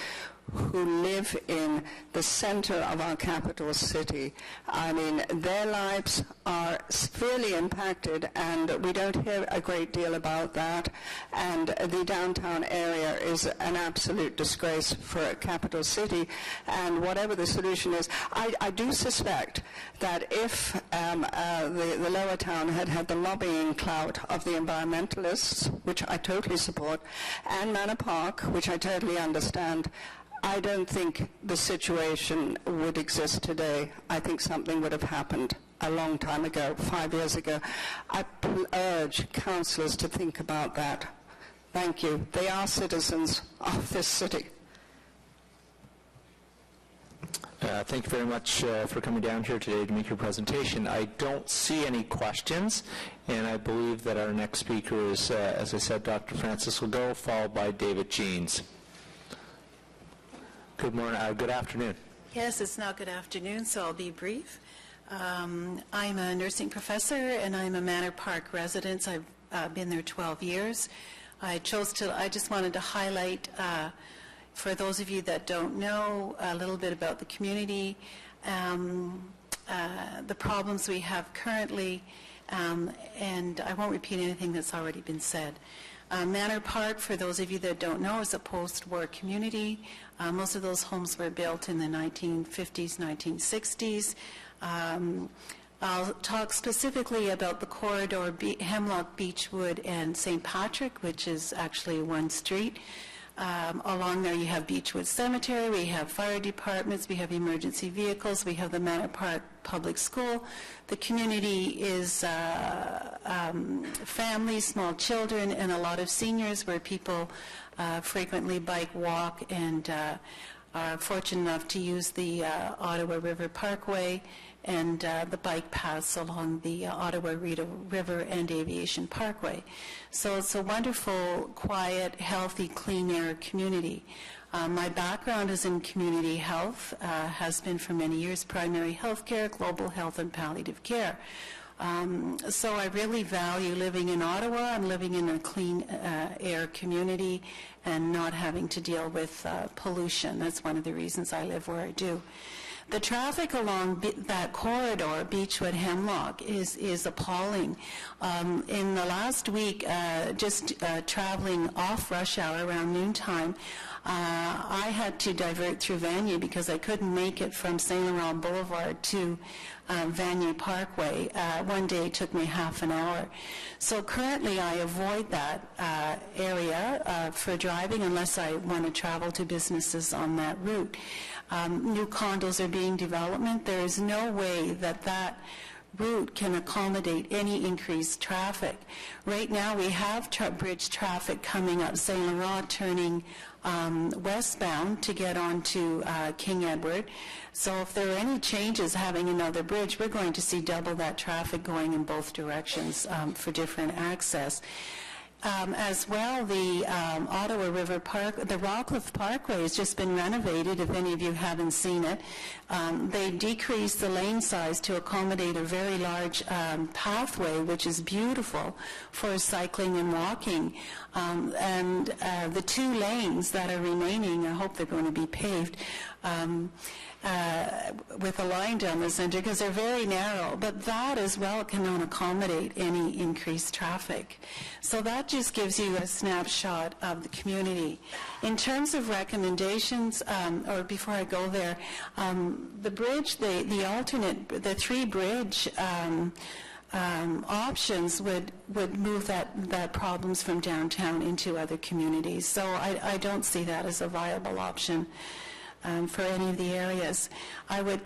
who live in the center of our capital city. I mean, their lives are severely impacted, and we don't hear a great deal about that. And the downtown area is an absolute disgrace for a capital city. And whatever the solution is, I do suspect that if the Lower Town had had the lobbying clout of the environmentalists, which I totally support, and Manor Park, which I totally understand, I don't think the situation would exist today. I think something would have happened a long time ago, 5 years ago. I urge councillors to think about that. Thank you. They are citizens of this city. Thank you very much for coming down here today to make your presentation. I don't see any questions, and I believe that our next speaker is, as I said, Dr. Francis Legault, followed by David Jeans. Good morning. Good afternoon. Yes, it's now good afternoon, so I'll be brief. I'm a nursing professor, and I'm a Manor Park resident. I've been there 12 years. I just wanted to highlight, for those of you that don't know, a little bit about the community, the problems we have currently, and I won't repeat anything that's already been said. Manor Park, for those of you that don't know, is a post-war community. Most of those homes were built in the 1950s, 1960s. I'll talk specifically about the corridor, Hemlock, Beechwood, and St. Patrick, which is actually one street. Along there you have Beechwood Cemetery, we have fire departments, we have emergency vehicles, we have the Manor Park Public School. The community is families, small children, and a lot of seniors where people frequently bike, walk, and are fortunate enough to use the Ottawa River Parkway and the bike paths along the Ottawa River and Aviation Parkway. So it's a wonderful, quiet, healthy, clean air community. My background is in community health, has been for many years, primary health care, global health, and palliative care. So I really value living in Ottawa and living in a clean air community and not having to deal with pollution. That's one of the reasons I live where I do. The traffic along that corridor, Beechwood Hemlock, is appalling. In the last week, just traveling off rush hour around noontime, I had to divert through Vanier because I couldn't make it from St. Laurent Boulevard to Vanier Parkway. One day it took me half an hour. So currently I avoid that area for driving unless I want to travel to businesses on that route. New condos are being developed. There is no way that route can accommodate any increased traffic. Right now, we have bridge traffic coming up St. Laurent turning westbound to get onto King Edward. So if there are any changes having another bridge, we're going to see double that traffic going in both directions for different access. As well, the Ottawa River Park, the Rockcliffe Parkway has just been renovated, if any of you haven't seen it. They decreased the lane size to accommodate a very large pathway, which is beautiful for cycling and walking. And the 2 lanes that are remaining, I hope they're going to be paved, with a line down the center because they're very narrow, but that as well cannot accommodate any increased traffic. So that just gives you a snapshot of the community. In terms of recommendations, or before I go there, the bridge, the alternate, the 3 bridge options would move that problems from downtown into other communities. So I don't see that as a viable option for any of the areas. I would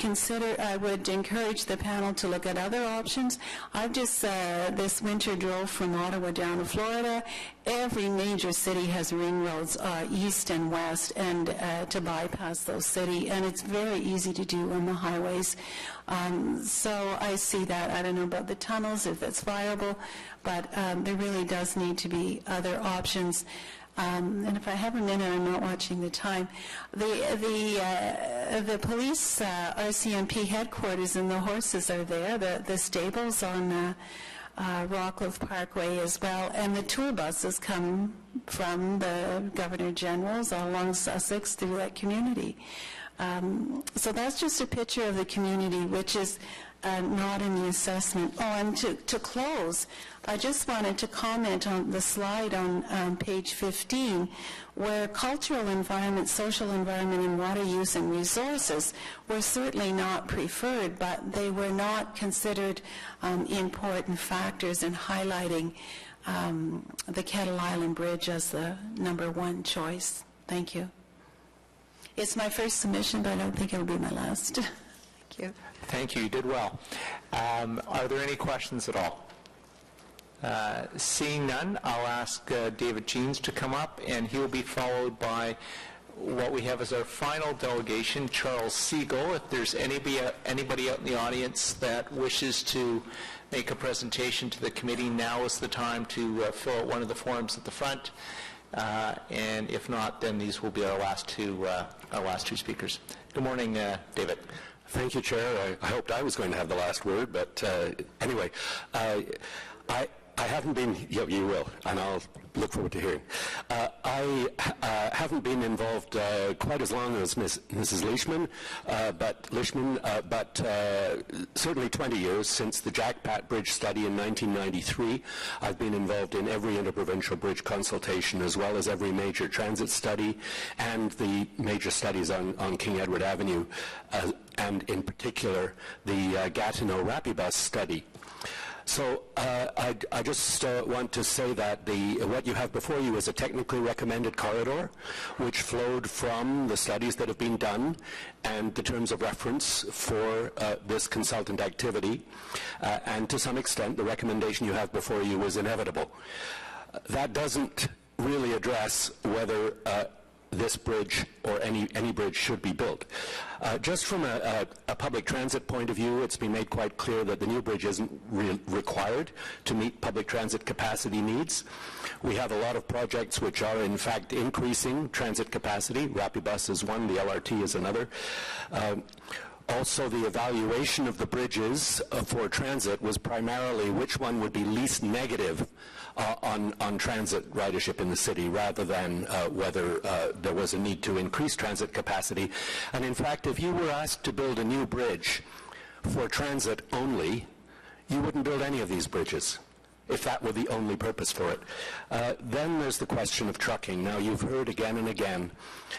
encourage the panel to look at other options. I've just this winter drove from Ottawa down to Florida. Every major city has ring roads east and west, and to bypass those cities, and it's very easy to do on the highways. So I see that. I don't know about the tunnels, if that's viable, but there really does need to be other options. And if I have a minute, I'm not watching the time. The police RCMP headquarters and the horses are there. The stables on Rockcliffe Parkway as well, and the tour buses come from the Governor General's all along Sussex through that community. So that's just a picture of the community, which is not in the assessment. Oh, and to close, I just wanted to comment on the slide on page 15, where cultural environment, social environment, and water use and resources were certainly not preferred, but they were not considered important factors in highlighting the Kettle Island Bridge as the number 1 choice. Thank you. It's my first submission, but I don't think it'll be my last. Thank you. Thank you. You did well. Are there any questions at all? Seeing none, I'll ask David Jeans to come up, and he will be followed by what we have as our final delegation, Charles Siegel. If there's anybody out in the audience that wishes to make a presentation to the committee, now is the time to fill out one of the forms at the front. And if not, then these will be our last two speakers. Good morning, David. Thank you, Chair. I hoped I was going to have the last word, but anyway, I haven't been, you will, and I'll look forward to hearing. I haven't been involved quite as long as Mrs. Leishman, but certainly 20 years since the Jackpat Bridge study in 1993. I've been involved in every interprovincial bridge consultation, as well as every major transit study and the major studies on King Edward Avenue, and in particular the Gatineau Rapibus study. So I just want to say that what you have before you is a technically recommended corridor, which flowed from the studies that have been done and the terms of reference for this consultant activity. And to some extent, the recommendation you have before you was inevitable. That doesn't really address whether this bridge or any bridge should be built. Just from a public transit point of view, it's been made quite clear that the new bridge isn't required to meet public transit capacity needs. We have a lot of projects which are in fact increasing transit capacity. Rapibus is one, the LRT is another. Also, the evaluation of the bridges for transit was primarily which one would be least negative on transit ridership in the city, rather than whether there was a need to increase transit capacity. And in fact, if you were asked to build a new bridge for transit only, you wouldn't build any of these bridges if that were the only purpose for it. Then there's the question of trucking. Now, you've heard again and again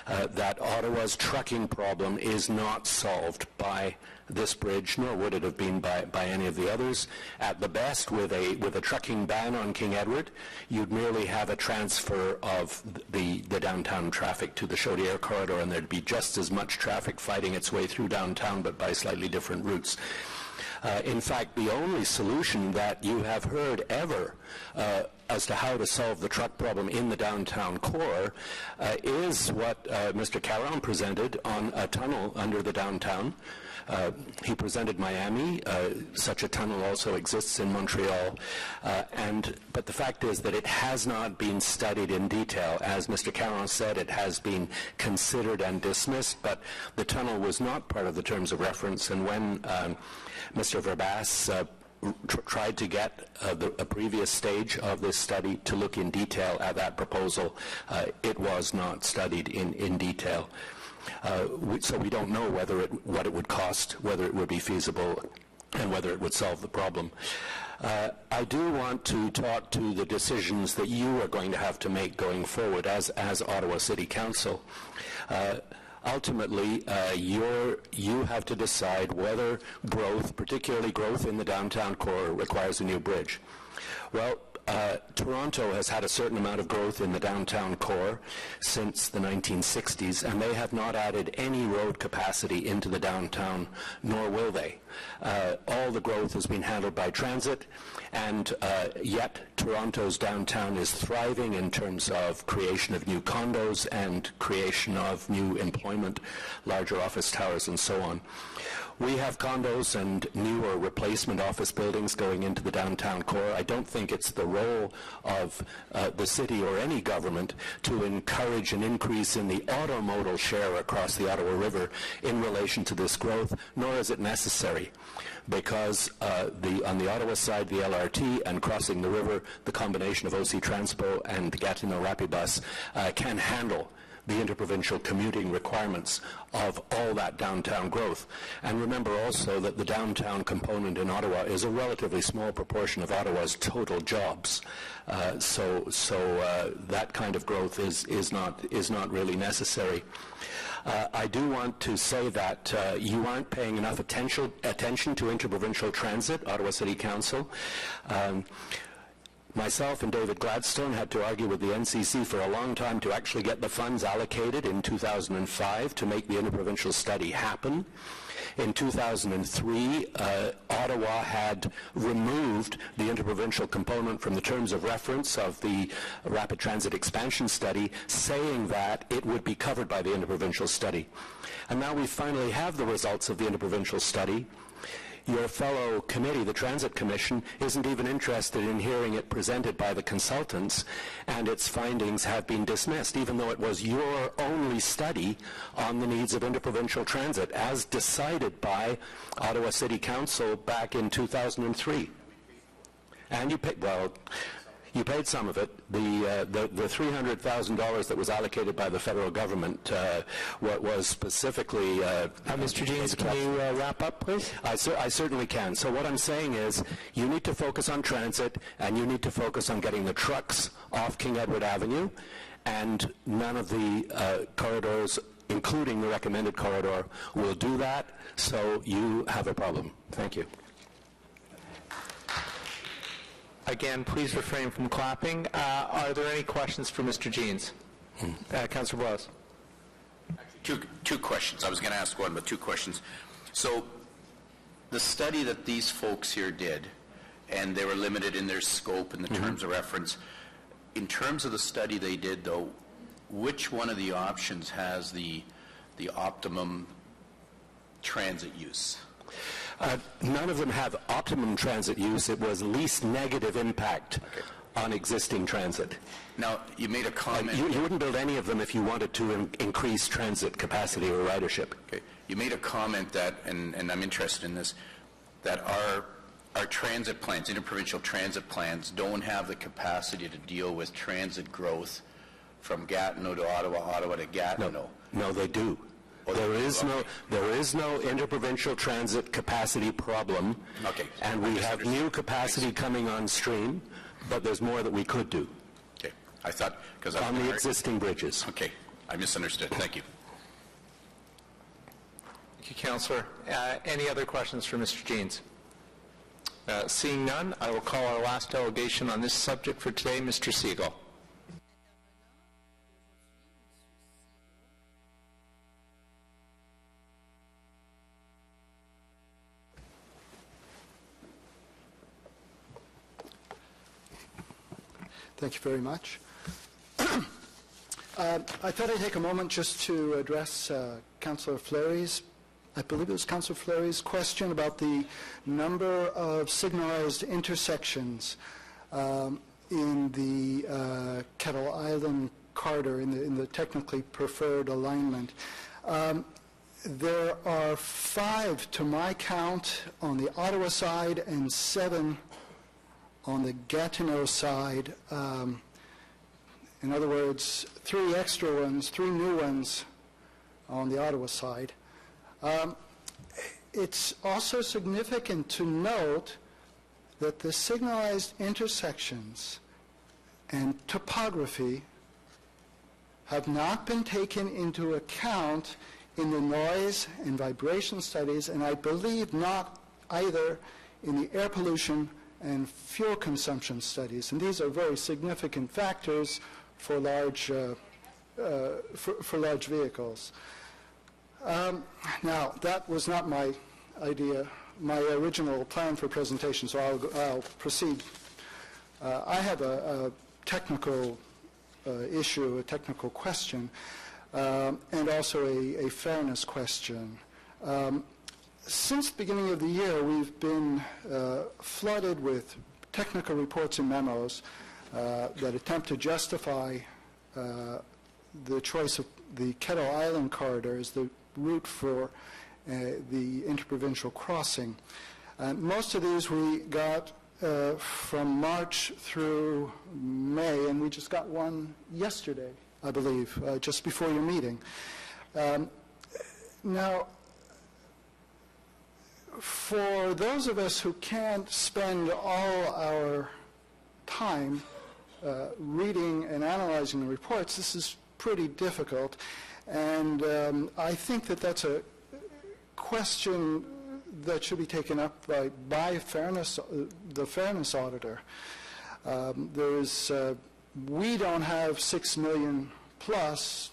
that Ottawa's trucking problem is not solved by this bridge, nor would it have been by any of the others. At the best, with a trucking ban on King Edward, you'd merely have a transfer of the downtown traffic to the Chaudière corridor, and there'd be just as much traffic fighting its way through downtown, but by slightly different routes. In fact, the only solution that you have heard ever as to how to solve the truck problem in the downtown core is what Mr. Caron presented on a tunnel under the downtown. He presented Miami. Such a tunnel also exists in Montreal. But the fact is that it has not been studied in detail. As Mr. Caron said, it has been considered and dismissed, but the tunnel was not part of the terms of reference. And when Mr. Verbas tried to get a previous stage of this study to look in detail at that proposal, it was not studied in detail. So we don't know what it would cost, whether it would be feasible, and whether it would solve the problem. I do want to talk to the decisions that you are going to have to make going forward as Ottawa City Council. Ultimately, you have to decide whether growth, particularly growth in the downtown core, requires a new bridge. Well, Toronto has had a certain amount of growth in the downtown core since the 1960s, and they have not added any road capacity into the downtown, nor will they. All the growth has been handled by transit, and yet Toronto's downtown is thriving in terms of creation of new condos and creation of new employment, larger office towers, and so on. We have condos and new or replacement office buildings going into the downtown core. I don't think it's the role of the city or any government to encourage an increase in the automodal share across the Ottawa River in relation to this growth, nor is it necessary, because on the Ottawa side, the LRT, and crossing the river, the combination of OC Transpo and Gatineau Rapidbus can handle the interprovincial commuting requirements of all that downtown growth. And remember also that the downtown component in Ottawa is a relatively small proportion of Ottawa's total jobs. So that kind of growth is not really necessary. I do want to say that you aren't paying enough attention to interprovincial transit, Ottawa City Council. Myself and David Gladstone had to argue with the NCC for a long time to actually get the funds allocated in 2005 to make the interprovincial study happen. In 2003, Ottawa had removed the interprovincial component from the terms of reference of the rapid transit expansion study, saying that it would be covered by the interprovincial study. And now we finally have the results of the interprovincial study. Your fellow committee, the Transit Commission, isn't even interested in hearing it presented by the consultants, and its findings have been dismissed, even though it was your only study on the needs of interprovincial transit, as decided by Ottawa City Council back in 2003. And you paid, well, you paid some of it. The $300,000 that was allocated by the federal government was specifically... Mr. Jeans, can you wrap up, please? I certainly can. So what I'm saying is you need to focus on transit, and you need to focus on getting the trucks off King Edward Avenue, and none of the corridors, including the recommended corridor, will do that, so you have a problem. Thank you. Again, please refrain from clapping. Are there any questions for Mr. Jeans? Councillor Blouse. Two questions. I was going to ask one, but two questions. So the study that these folks here did, and they were limited in their scope and the terms of reference, in terms of the study they did, though, which one of the options has the optimum transit use? None of them have optimum transit use. It was least negative impact on existing transit. Now, you made a comment... You wouldn't build any of them if you wanted to increase transit capacity or ridership. Okay. You made a comment that, and I'm interested in this, that our transit plans, interprovincial transit plans, don't have the capacity to deal with transit growth from Gatineau to Ottawa, Ottawa to Gatineau. No, they do. There is no interprovincial transit capacity problem, and we have new capacity coming on stream, but there's more that we could do. Okay, I thought because on the existing bridges. Okay, I misunderstood. Thank you. Thank you, Councillor. Any other questions for Mr. Jeans? Seeing none, I will call our last delegation on this subject for today, Mr. Siegel. Thank you very much. I thought I'd take a moment just to address Councillor Fleury's, I believe it was Councillor Fleury's question about the number of signalized intersections in the Kettle Island corridor, in the technically preferred alignment. There are 5, to my count, on the Ottawa side and 7 on the Gatineau side. In other words, 3 extra ones, 3 new ones on the Ottawa side. It's also significant to note that the signalized intersections and topography have not been taken into account in the noise and vibration studies, and I believe not either in the air pollution and fuel consumption studies. And these are very significant factors for large vehicles. Now, that was not my idea, my original plan for presentation, so I'll proceed. I have a technical issue, a technical question, and also a fairness question. Since the beginning of the year, we've been flooded with technical reports and memos that attempt to justify the choice of the Kettle Island corridor as the route for the interprovincial crossing. Most of these we got from March through May, and we just got one yesterday, I believe, just before your meeting. Now, for those of us who can't spend all our time reading and analyzing the reports, this is pretty difficult, and I think that that's a question that should be taken up by fairness, the fairness auditor. We don't have 6 million plus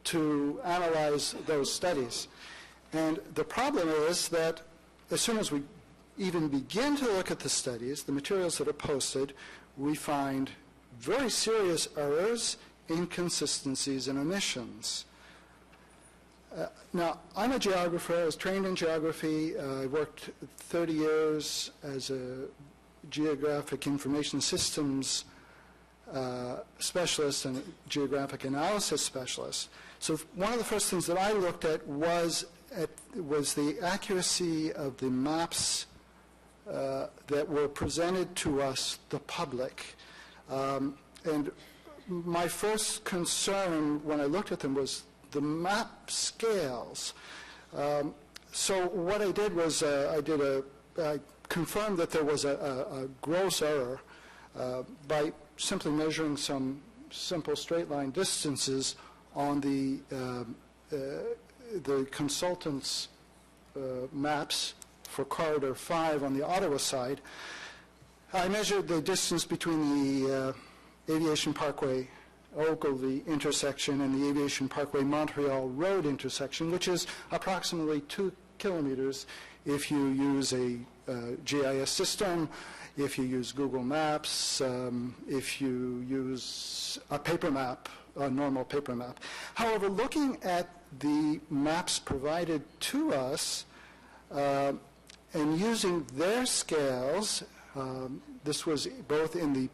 to analyze those studies. And the problem is that as soon as we even begin to look at the studies, the materials that are posted, we find very serious errors, inconsistencies, and omissions. Now, I'm a geographer. I was trained in geography. I worked 30 years as a geographic information systems specialist and geographic analysis specialist. So one of the first things that I looked at was the accuracy of the maps that were presented to us, the public. And my first concern when I looked at them was the map scales. So what I did was I confirmed that there was a gross error by simply measuring some simple straight line distances on the consultant's maps for Corridor 5 on the Ottawa side. I measured the distance between the Aviation Parkway Ogilvie intersection and the Aviation Parkway Montreal Road intersection, which is approximately 2 kilometers if you use a GIS system, if you use Google Maps, if you use a paper map, a normal paper map. However, looking at the maps provided to us and using their scales, this was both in the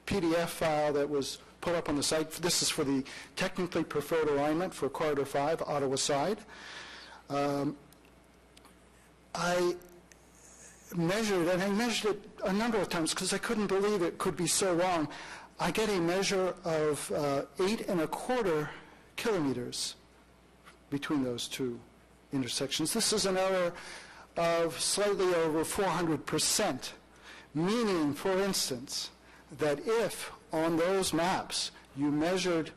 PDF file that was put up on the site. This is for the technically preferred alignment for Corridor 5, Ottawa side. I measured, and I measured it a number of times because I couldn't believe it could be so wrong. I get a measure of 8 1/4 kilometers between those two intersections. This is an error of slightly over 400%, meaning, for instance, that if on those maps you measured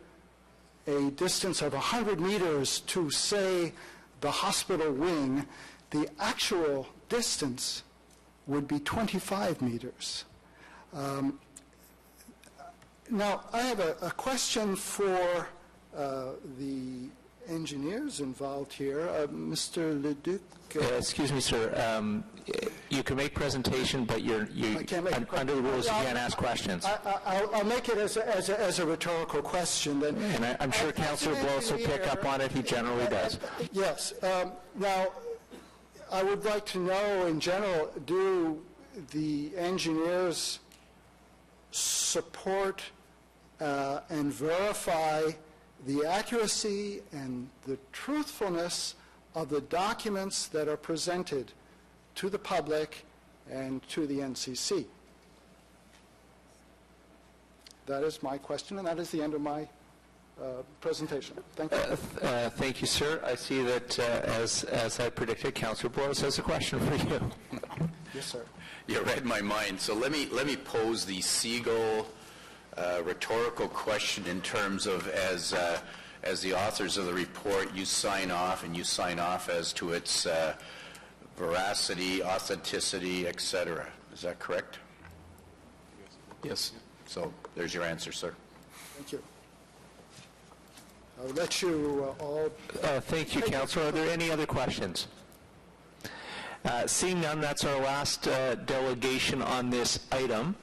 a distance of 100 meters to, say, the hospital wing, the actual distance would be 25 meters. Now, I have a question for the engineers involved here. Mr. Leduc? Excuse me, sir. You can make presentation, but under the rules, you can't ask questions. I'll make it as a rhetorical question then. And I'm sure Councillor Bloss will pick up on it. He generally does. Yes. Now, I would like to know, in general, do the engineers support and verify the accuracy and the truthfulness of the documents that are presented to the public and to the NCC? That is my question, and that is the end of my presentation. Thank you. Thank you, sir. I see that, as I predicted, Councillor Bloss has a question for you. Yes, sir. You read my mind. So let me pose the Siegel rhetorical question in terms of as the authors of the report, you sign off, and you sign off as to its veracity, authenticity, etc. Is that correct? Yes. So there's your answer, sir. Thank you. I'll let you all... Thank you, Councillor. Are there any other questions? Seeing none, that's our last delegation on this item.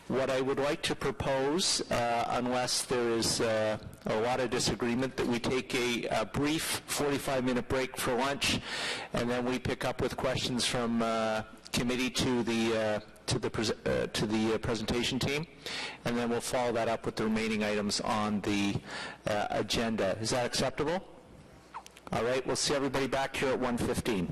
What I would like to propose, unless there is a lot of disagreement, that we take a brief 45-minute break for lunch, and then we pick up with questions from committee to the presentation team, and then we'll follow that up with the remaining items on the agenda. Is that acceptable? All right, we'll see everybody back here at 1:15.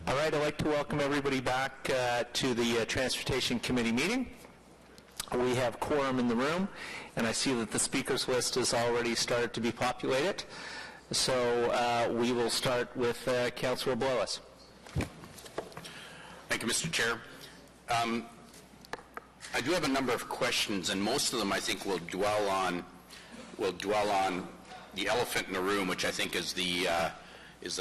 All right, I'd like to welcome everybody back to the Transportation Committee meeting. We have quorum in the room, and I see that the speakers list has already started to be populated. So we will start with Councillor Blois. Thank you, Mr. Chair. I do have a number of questions, and most of them I think will dwell on the elephant in the room, which I think is the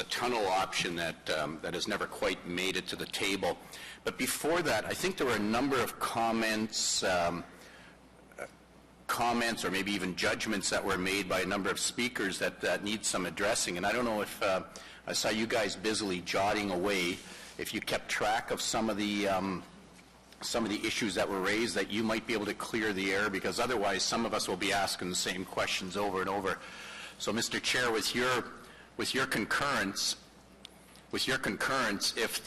tunnel option that has never quite made it to the table. But before that, I think there were a number of comments or maybe even judgments that were made by a number of speakers that need some addressing. And I don't know if I saw you guys busily jotting away, if you kept track of some of the issues that were raised, that you might be able to clear the air, because otherwise some of us will be asking the same questions over and over. So, Mr. Chair, with your concurrence, if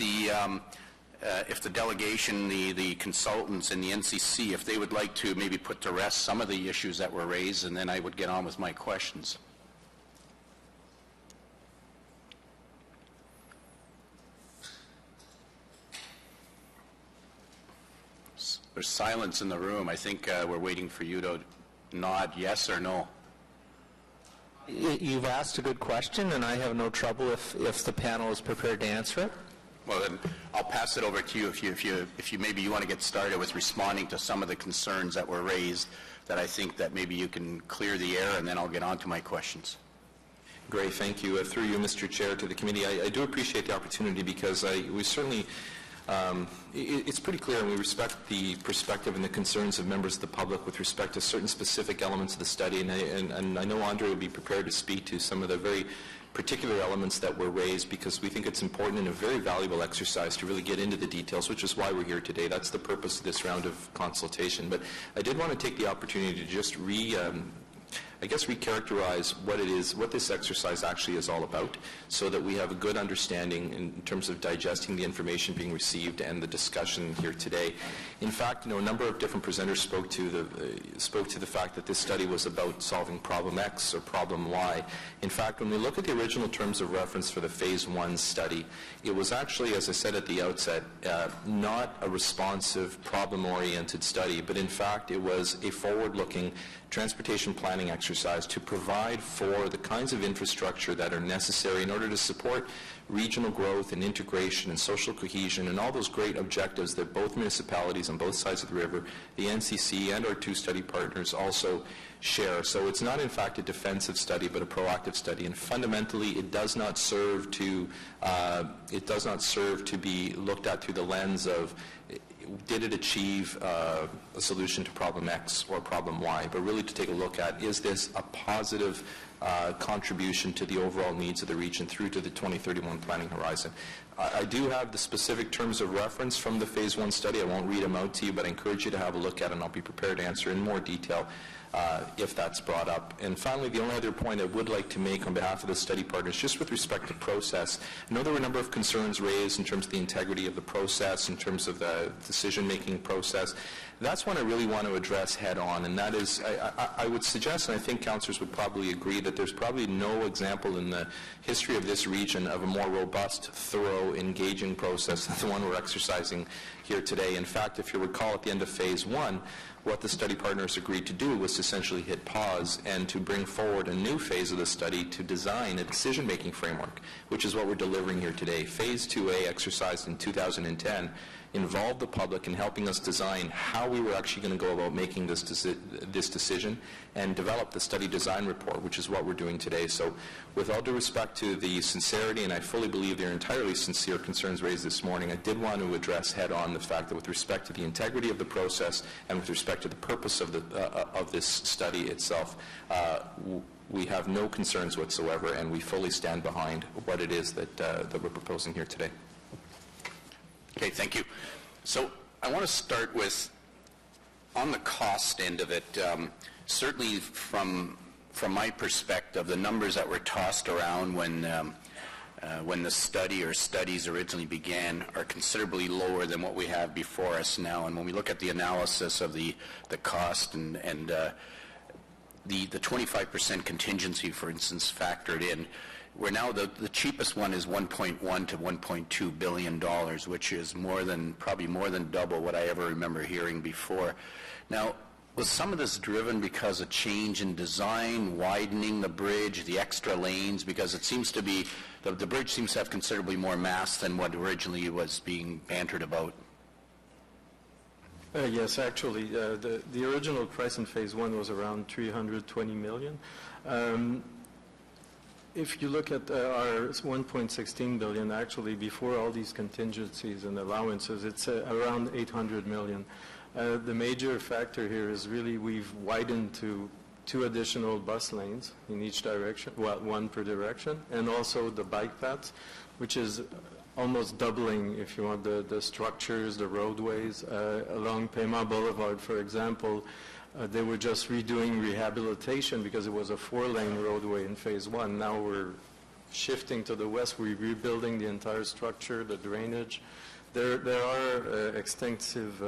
the delegation, the consultants and the NCC, if they would like to maybe put to rest some of the issues that were raised, and then I would get on with my questions. There's silence in the room. I think we're waiting for you to nod yes or no. You've asked a good question, and I have no trouble if the panel is prepared to answer it. Well, then I'll pass it over to you if you maybe you want to get started with responding to some of the concerns that were raised, that I think that maybe you can clear the air, and then I'll get on to my questions. Great, thank you. Through you, Mr. Chair, to the committee, I do appreciate the opportunity, because we certainly, it's pretty clear, and we respect the perspective and the concerns of members of the public with respect to certain specific elements of the study, and I know Andre will be prepared to speak to some of the very particular elements that were raised, because we think it's important and a very valuable exercise to really get into the details, which is why we're here today. That's the purpose of this round of consultation. But I did want to take the opportunity to just recharacterize what this exercise actually is all about, so that we have a good understanding in terms of digesting the information being received and the discussion here today. In fact, a number of different presenters spoke to the fact that this study was about solving problem X or problem Y. In fact, when we look at the original terms of reference for the Phase 1 study, it was actually, as I said at the outset, not a responsive, problem-oriented study, but in fact it was a forward-looking transportation planning exercise to provide for the kinds of infrastructure that are necessary in order to support regional growth and integration and social cohesion and all those great objectives that both municipalities on both sides of the river, the NCC and our two study partners also share. So it's not in fact a defensive study, but a proactive study, and fundamentally it does not serve to be looked at through the lens of did it achieve a solution to problem X or problem Y, but really to take a look at, is this a positive contribution to the overall needs of the region through to the 2031 planning horizon. I do have the specific terms of reference from the Phase 1 study. I won't read them out to you, but I encourage you to have a look at it, and I'll be prepared to answer in more detail if that's brought up. And finally, the only other point I would like to make on behalf of the study partners, just with respect to process, I know there were a number of concerns raised in terms of the integrity of the process, in terms of the decision-making process. That's one I really want to address head-on, and that is, I would suggest, and I think councillors would probably agree, that there's probably no example in the history of this region of a more robust, thorough, engaging process than the one we're exercising here today. In fact, if you recall, at the end of Phase 1, what the study partners agreed to do was to essentially hit pause and to bring forward a new phase of the study to design a decision-making framework, which is what we're delivering here today. Phase 2A, exercised in 2010, involved the public in helping us design how we were actually going to go about making this decision and develop the study design report, which is what we're doing today. So with all due respect to the sincerity, and I fully believe they're entirely sincere concerns raised this morning, I did want to address head-on the fact that with respect to the integrity of the process and with respect to the purpose of this study itself, we have no concerns whatsoever, and we fully stand behind what it is that we're proposing here today. Okay, thank you. So I want to start with, on the cost end of it, certainly from my perspective, the numbers that were tossed around when the study or studies originally began are considerably lower than what we have before us now. And when we look at the analysis of the cost and the 25% contingency, for instance, factored in, we're now, the cheapest one is $1.1 to $1.2 billion, which is probably more than double what I ever remember hearing before. Now, was some of this driven because of change in design, widening the bridge, the extra lanes? Because it seems to be, the bridge seems to have considerably more mass than what originally was being bantered about. Yes, actually, the original price in Phase 1 was around $320 million. If you look at our $1.16 billion, actually, before all these contingencies and allowances, it's around $800 million. The major factor here is really we've widened to 2 additional bus lanes in each direction, well, 1 per direction, and also the bike paths, which is almost doubling, if you want, the structures, the roadways. Along Pema Boulevard, for example, they were just redoing rehabilitation because it was a 4-lane roadway in Phase 1. Now we're shifting to the west. We're rebuilding the entire structure, the drainage. There are extensive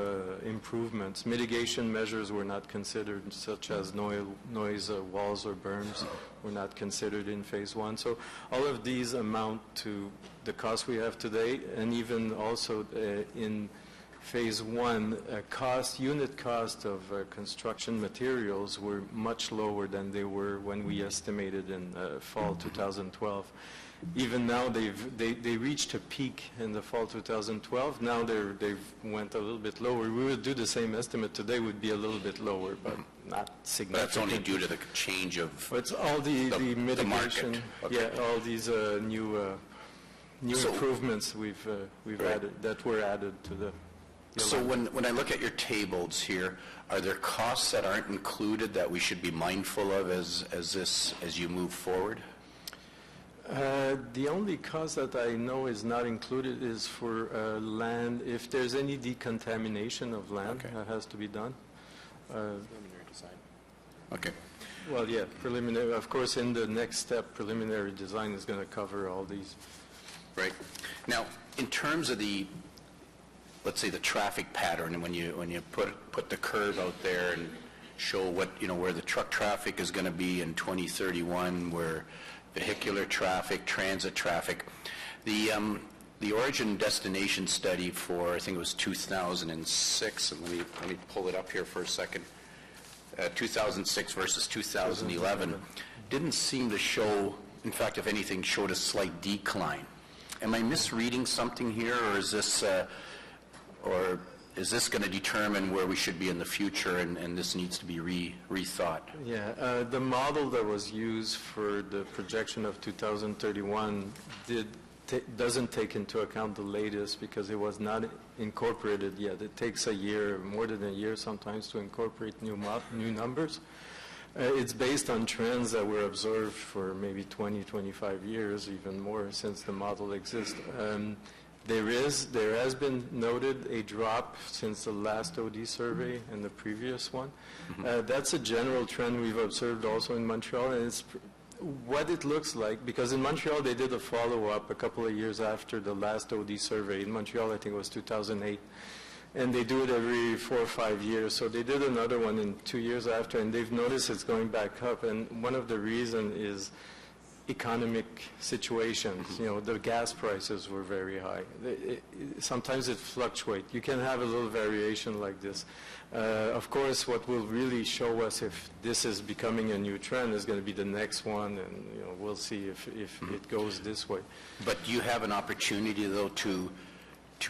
improvements. Mitigation measures were not considered, such as noise walls or berms were not considered in Phase 1. So all of these amount to the cost we have today, and even also in Phase 1, unit cost of construction materials were much lower than they were when we estimated in fall 2012. Even now, they reached a peak in the fall 2012. Now they've went a little bit lower. We would do the same estimate today, would be a little bit lower, but not significant. That's only due to the change of it's all the mitigation. The okay. Yeah, all these new improvements we've added, that were added to the. So when I look at your tables here, are there costs that aren't included that we should be mindful of as you move forward? The only cost that I know is not included is for land. If there's any decontamination of land, that has to be done. Preliminary design. Okay. Well, yeah, preliminary. Of course, in the next step, preliminary design is going to cover all these. Right. Now, in terms of the, let's say, the traffic pattern, and when you put the curve out there and show what, where the truck traffic is going to be in 2031, where vehicular traffic, transit traffic. The origin destination study for, I think it was 2006, and let me pull it up here for a second, 2006 versus 2011, didn't seem to show, in fact, if anything, showed a slight decline. Am I misreading something here, or is this going to determine where we should be in the future, and this needs to be rethought? Yeah, the model that was used for the projection of 2031 doesn't take into account the latest because it was not incorporated yet. It takes a year, more than a year sometimes, to incorporate new numbers. It's based on trends that were observed for maybe 20, 25 years, even more, since the model exists. There has been noted a drop since the last OD survey and the previous one. That's a general trend we've observed also in Montreal, and it's what it looks like, because in Montreal they did a follow-up a couple of years after the last OD survey. In Montreal, I think it was 2008, and they do it every 4 or 5 years. So they did another one in 2 years after, and they've noticed it's going back up, and one of the reasons is economic situations. The gas prices were very high. Sometimes it fluctuates. You can have a little variation like this. Of course, what will really show us if this is becoming a new trend is going to be the next one, and we'll see if it goes this way. But do you have an opportunity, though, to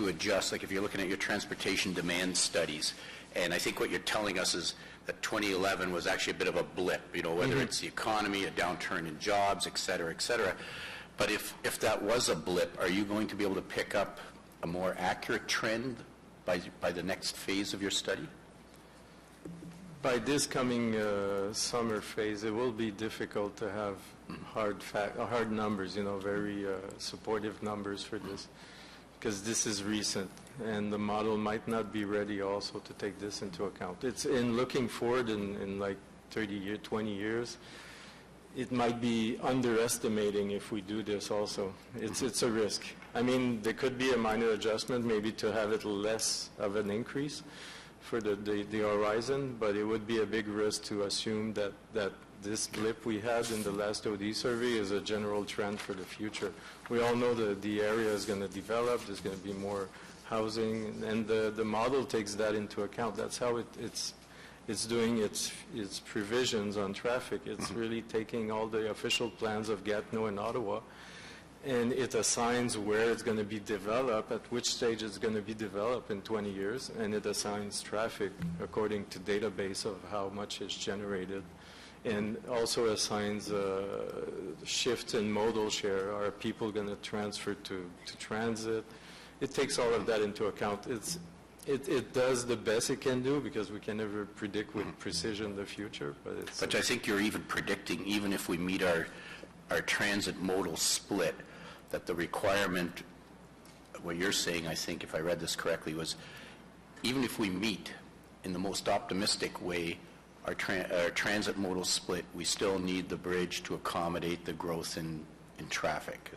adjust? Like if you're looking at your transportation demand studies, and I think what you're telling us is that 2011 was actually a bit of a blip, whether it's the economy, a downturn in jobs, et cetera, et cetera. But if that was a blip, are you going to be able to pick up a more accurate trend by the next phase of your study? By this coming summer phase, it will be difficult to have hard numbers, very supportive numbers for this, because this is recent, and the model might not be ready also to take this into account. It's in looking forward in like 20 years, it might be underestimating if we do this also. It's a risk. I mean, there could be a minor adjustment, maybe to have it less of an increase for the horizon, but it would be a big risk to assume that this blip we had in the last OD survey is a general trend for the future. We all know that the area is going to develop, there's going to be more housing, and the model takes that into account. That's how it's doing its provisions on traffic. It's really taking all the official plans of Gatineau and Ottawa, and it assigns where it's going to be developed, at which stage it's going to be developed in 20 years, and it assigns traffic according to database of how much is generated, and also assigns shifts in modal share. Are people going to transfer to transit? It takes all of that into account. It does the best it can do, because we can never predict with precision the future. But I think you're even predicting, even if we meet our transit modal split, that the requirement, what you're saying, I think, if I read this correctly, was even if we meet in the most optimistic way our transit modal split, we still need the bridge to accommodate the growth in traffic.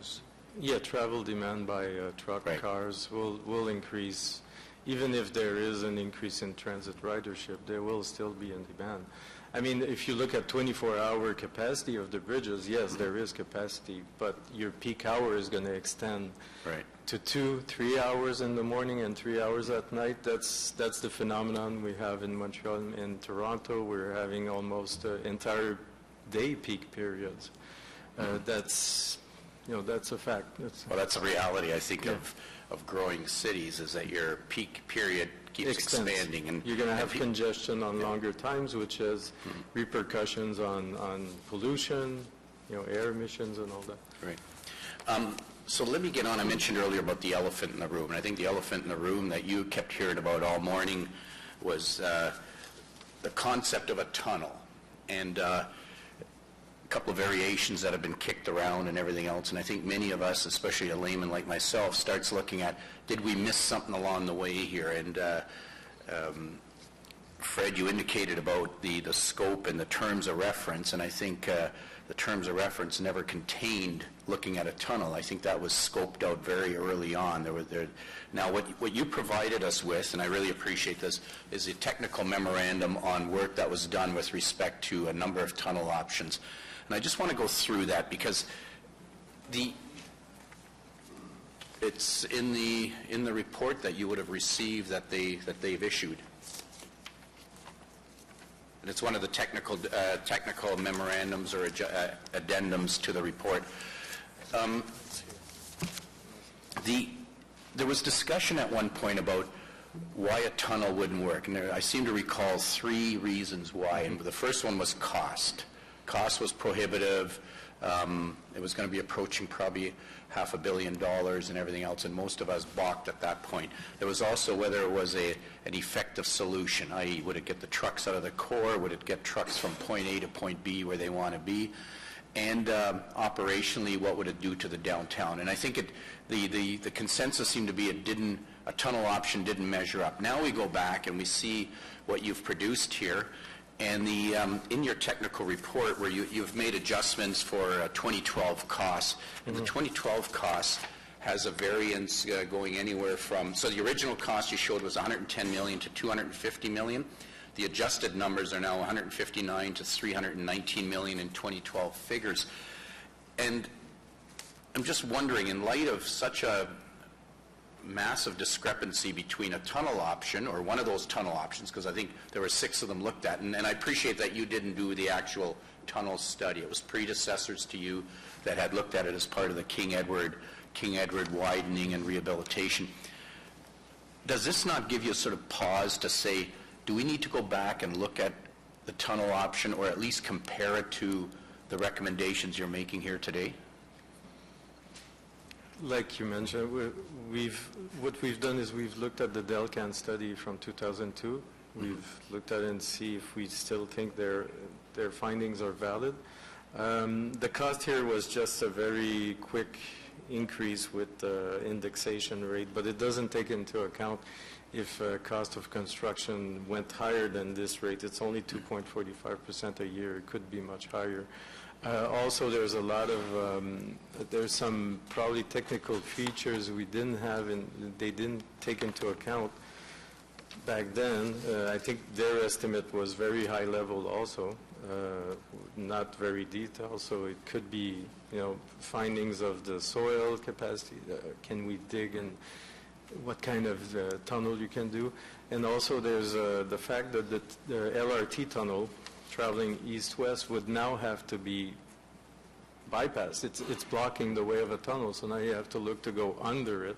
Yeah, travel demand by truck cars will increase. Even if there is an increase in transit ridership, there will still be a demand. I mean, if you look at 24-hour capacity of the bridges, yes, there is capacity, but your peak hour is going to extend to 2-3 hours in the morning and 3 hours at night. That's the phenomenon we have in Montreal. In Toronto, we're having almost entire day peak periods. That's a fact. Well, that's a reality, I think, of growing cities, is that your peak period keeps expanding. And you're going to have congestion on longer times, which has repercussions on pollution, air emissions and all that. Right. So let me get on. I mentioned earlier about the elephant in the room, and I think the elephant in the room that you kept hearing about all morning was the concept of a tunnel. And couple of variations that have been kicked around and everything else, and I think many of us, especially a layman like myself, starts looking at, did we miss something along the way here? And Fred, you indicated about the scope and the terms of reference, and I think the terms of reference never contained looking at a tunnel. I think that was scoped out very early on. Now, what you provided us with, and I really appreciate this, is a technical memorandum on work that was done with respect to a number of tunnel options. And I just want to go through that, because it's in the report that you would have received that they've issued. And it's one of the technical memorandums or addendums to the report. There was discussion at one point about why a tunnel wouldn't work, and I seem to recall 3 reasons why. And the first one was cost. Cost was prohibitive. It was going to be approaching probably $500 million and everything else, and most of us balked at that point. There was also whether it was an effective solution, i.e. would it get the trucks out of the core, would it get trucks from point A to point B where they want to be, and operationally, what would it do to the downtown? And I think the consensus seemed to be a tunnel option didn't measure up. Now we go back and we see what you've produced here. And in your technical report, where you've made adjustments for 2012 costs, and the 2012 costs has a variance going anywhere from, so the original cost you showed was $110 million to $250 million. The adjusted numbers are now $159 to $319 million in 2012 figures. And I'm just wondering, in light of such a massive discrepancy between a tunnel option, or one of those tunnel options, because I think there were 6 of them looked at, and I appreciate that you didn't do the actual tunnel study. It was predecessors to you that had looked at it as part of the King Edward widening and rehabilitation. Does this not give you a sort of pause to say, do we need to go back and look at the tunnel option, or at least compare it to the recommendations you're making here today? Like you mentioned, what we've done is we've looked at the Delcan study from 2002. We've looked at it and see if we still think their findings are valid. The cost here was just a very quick increase with the indexation rate, but it doesn't take into account if cost of construction went higher than this rate. It's only 2.45% a year. It could be much higher. Also, there's a lot of, there's some probably technical features we didn't have and they didn't take into account back then. I think their estimate was very high level also. not very detailed, so it could be, findings of the soil capacity, can we dig, and what kind of tunnel you can do. And also there's the fact that the LRT tunnel traveling east-west would now have to be bypassed. It's blocking the way of a tunnel, so now you have to look to go under it,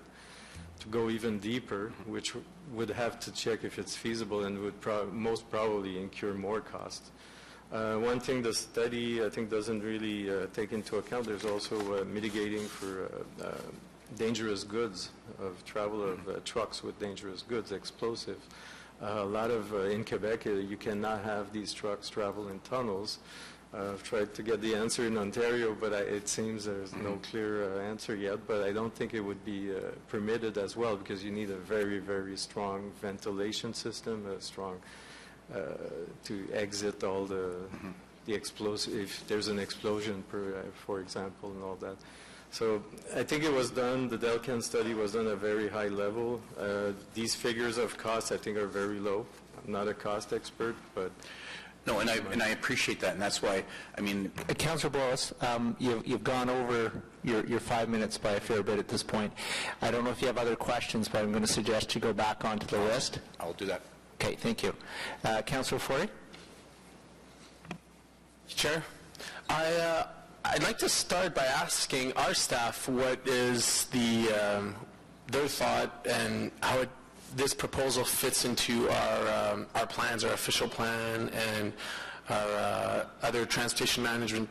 to go even deeper, which would have to check if it's feasible and would most probably incur more cost. One thing the study, I think, doesn't really take into account, there's also mitigating for dangerous goods, of travel of trucks with dangerous goods, explosive. A lot of, in Quebec, you cannot have these trucks travel in tunnels. I've tried to get the answer in Ontario, but it seems there's no clear answer yet. But I don't think it would be permitted as well, because you need a very, very strong ventilation system, a strong to exit all the explosive, if there's an explosion, for example, and all that. So I think it was done, the Delcan study was done at a very high level. These figures of cost, I think, are very low. I'm not a cost expert, but... No, and I appreciate that, and that's why, I mean... Councillor Blois, you've gone over your 5 minutes by a fair bit at this point. I don't know if you have other questions, but I'm going to suggest you go back onto the list. I'll do that. Okay, thank you. Councillor Forey? Chair, I'd like to start by asking our staff what is their thought and how this proposal fits into our plans, our official plan, and our other transportation management,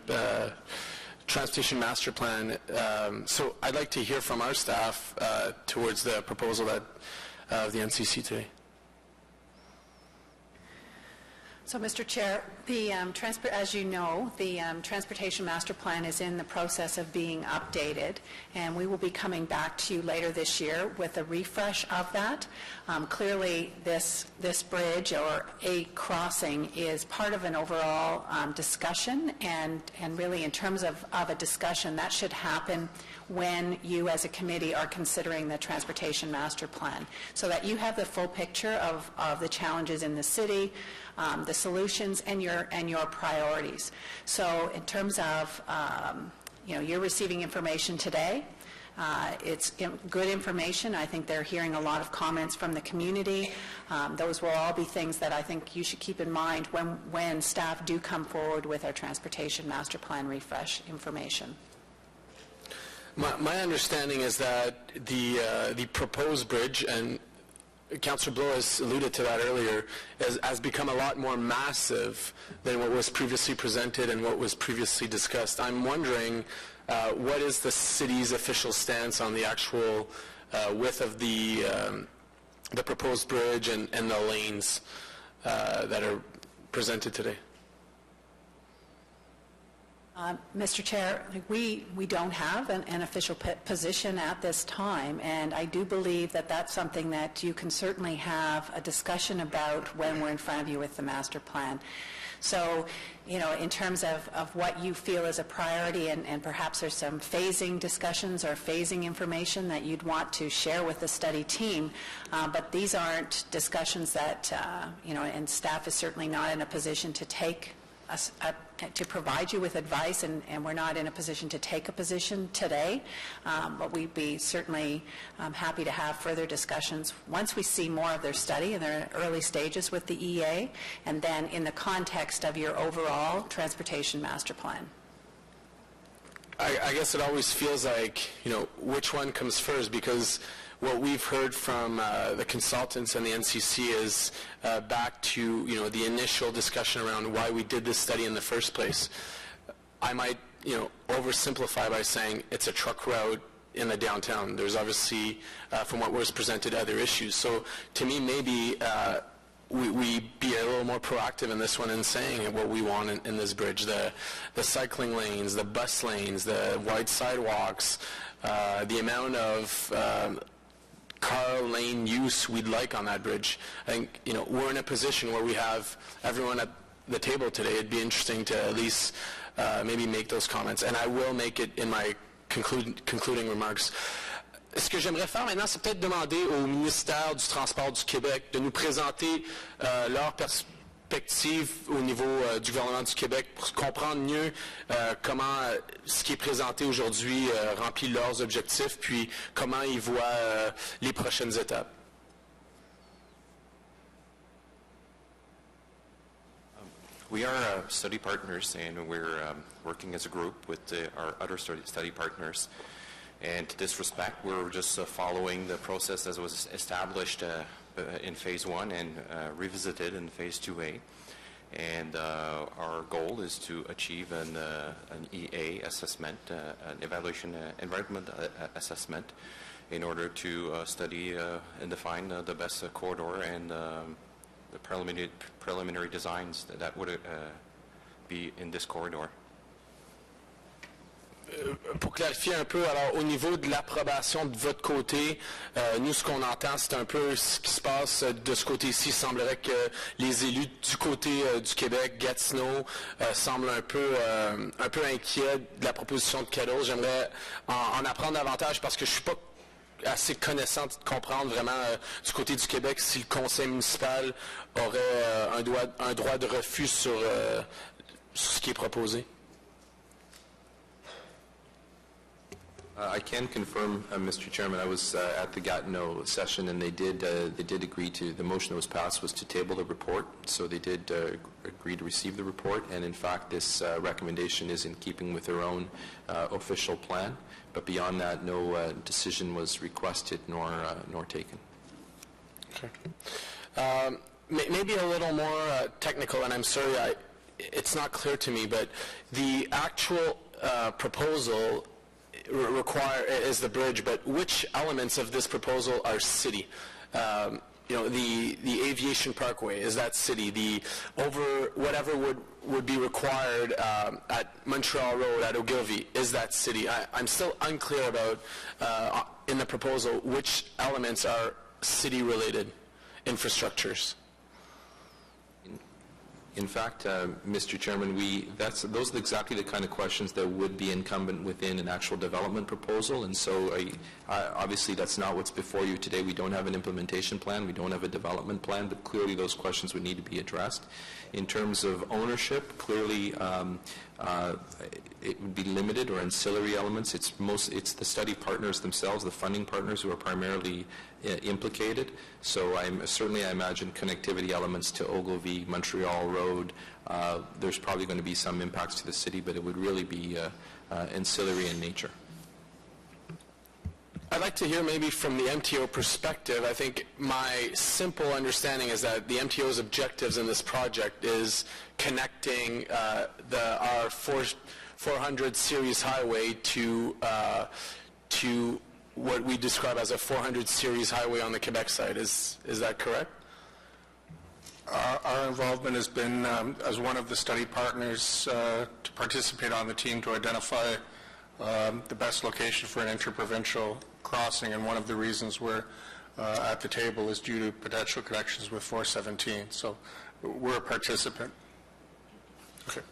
transportation master plan. So I'd like to hear from our staff towards the proposal that of the NCC today. So, Mr. Chair, as you know, the Transportation Master Plan is in the process of being updated, and we will be coming back to you later this year with a refresh of that. Clearly, this bridge or a crossing is part of an overall discussion, and really in terms of a discussion, that should happen when you as a committee are considering the Transportation Master Plan, so that you have the full picture of the challenges in the city, the solutions, and your priorities. So in terms of, you're receiving information today. It's good information. I think they're hearing a lot of comments from the community. Those will all be things that I think you should keep in mind when staff do come forward with our Transportation Master Plan refresh information. My understanding is that the proposed bridge, and Councillor Blois alluded to that earlier, has become a lot more massive than what was previously presented and what was previously discussed. I'm wondering what is the city's official stance on the actual width of the proposed bridge and the lanes that are presented today? Mr. Chair, we don't have an official position at this time, and I do believe that that's something that you can certainly have a discussion about when we're in front of you with the master plan. So, in terms of what you feel is a priority, and perhaps there's some phasing discussions or phasing information that you'd want to share with the study team, but these aren't discussions that, and staff is certainly not in a position to take to provide you with advice, and we're not in a position to take a position today, but we'd be certainly happy to have further discussions once we see more of their study in their early stages with the EA, and then in the context of your overall transportation master plan. I guess it always feels like, which one comes first, because what we've heard from the consultants and the NCC is back to, the initial discussion around why we did this study in the first place. I might, oversimplify by saying it's a truck route in the downtown. There's obviously, from what was presented, other issues. So to me, maybe we be a little more proactive in this one in saying what we want in this bridge, the cycling lanes, the bus lanes, the wide sidewalks, the amount of car lane use we'd like on that bridge. I think, we're in a position where we have everyone at the table today. It'd be interesting to at least maybe make those comments, and I will make it in my concluding remarks. Ce que j'aimerais faire maintenant, c'est peut-être demander au ministère du Transport du Québec de nous présenter leur perspective au niveau du gouvernement du Québec pour comprendre mieux comment ce qui est présenté aujourd'hui remplit leurs objectifs, puis comment ils voient les prochaines étapes. We are study partners, and we're working as a group with our other study partners. And to this respect, we're just following the process as was established in Phase 1 and revisited in Phase 2A. And our goal is to achieve an EA assessment, an evaluation environment assessment, in order to study and define the best corridor and the preliminary designs that would be in this corridor. Pour clarifier un peu, alors au niveau de l'approbation de votre côté, nous ce qu'on entend c'est un peu ce qui se passe de ce côté-ci. Il semblerait que les élus du côté du Québec, Gatineau, semblent un peu inquiets de la proposition de Kettle. J'aimerais en apprendre davantage parce que je suis pas assez connaissant de comprendre vraiment du côté du Québec si le conseil municipal aurait un droit de refus sur ce qui est proposé. I can confirm, Mr. Chairman, I was at the Gatineau session, and they did agree to, the motion that was passed was to table the report, so they did agree to receive the report, and in fact this recommendation is in keeping with their own official plan, but beyond that no decision was requested nor taken. Okay. Maybe a little more technical, and I'm sorry, it's not clear to me, but the actual proposal is the bridge, but which elements of this proposal are city? The aviation parkway, is that city? Whatever would be required at Montreal Road, at Ogilvie, is that city? I'm still unclear about, in the proposal, which elements are city-related infrastructures. In fact, Mr. Chairman, those are exactly the kind of questions that would be incumbent within an actual development proposal, and so obviously that's not what's before you today. We don't have an implementation plan, we don't have a development plan, but clearly those questions would need to be addressed. In terms of ownership, clearly it would be limited, or ancillary elements. It's the study partners themselves, the funding partners, who are primarily implicated. So I imagine connectivity elements to Ogilvie, Montreal Road. There's probably going to be some impacts to the city, but it would really be ancillary in nature. I'd like to hear maybe from the MTO perspective. I think my simple understanding is that the MTO's objectives in this project is connecting our 400 series highway to what we describe as a 400 series highway on the Quebec side. Is that correct? Our involvement has been as one of the study partners to participate on the team to identify the best location for an interprovincial crossing, and one of the reasons we're at the table is due to potential connections with 417. So we're a participant. Okay.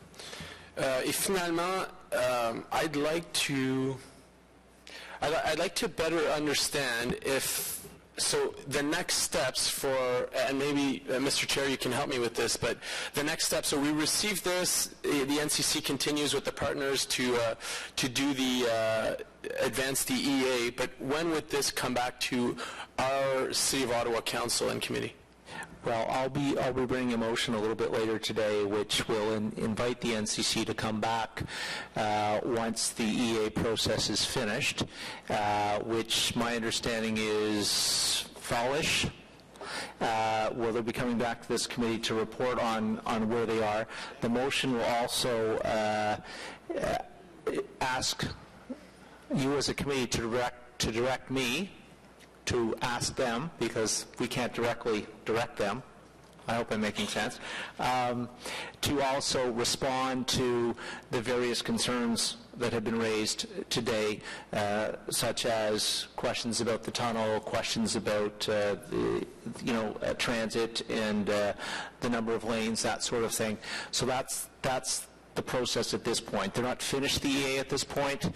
Et finalement, I'd like to better understand the next steps and maybe, Mr. Chair, you can help me with this, but the next steps, so we received this, the NCC continues with the partners to do the advance the EA, but when would this come back to our City of Ottawa Council and Committee? Well, I'll be bringing a motion a little bit later today, which will invite the NCC to come back once the EA process is finished, which my understanding is fallish. Well, they'll be coming back to this committee to report on where they are. The motion will also ask you as a committee to direct me to ask them, because we can't directly direct them, I hope I'm making sense, to also respond to the various concerns that have been raised today, such as questions about the tunnel, questions about transit and the number of lanes, that sort of thing. So that's the process at this point. They're not finished the EA at this point.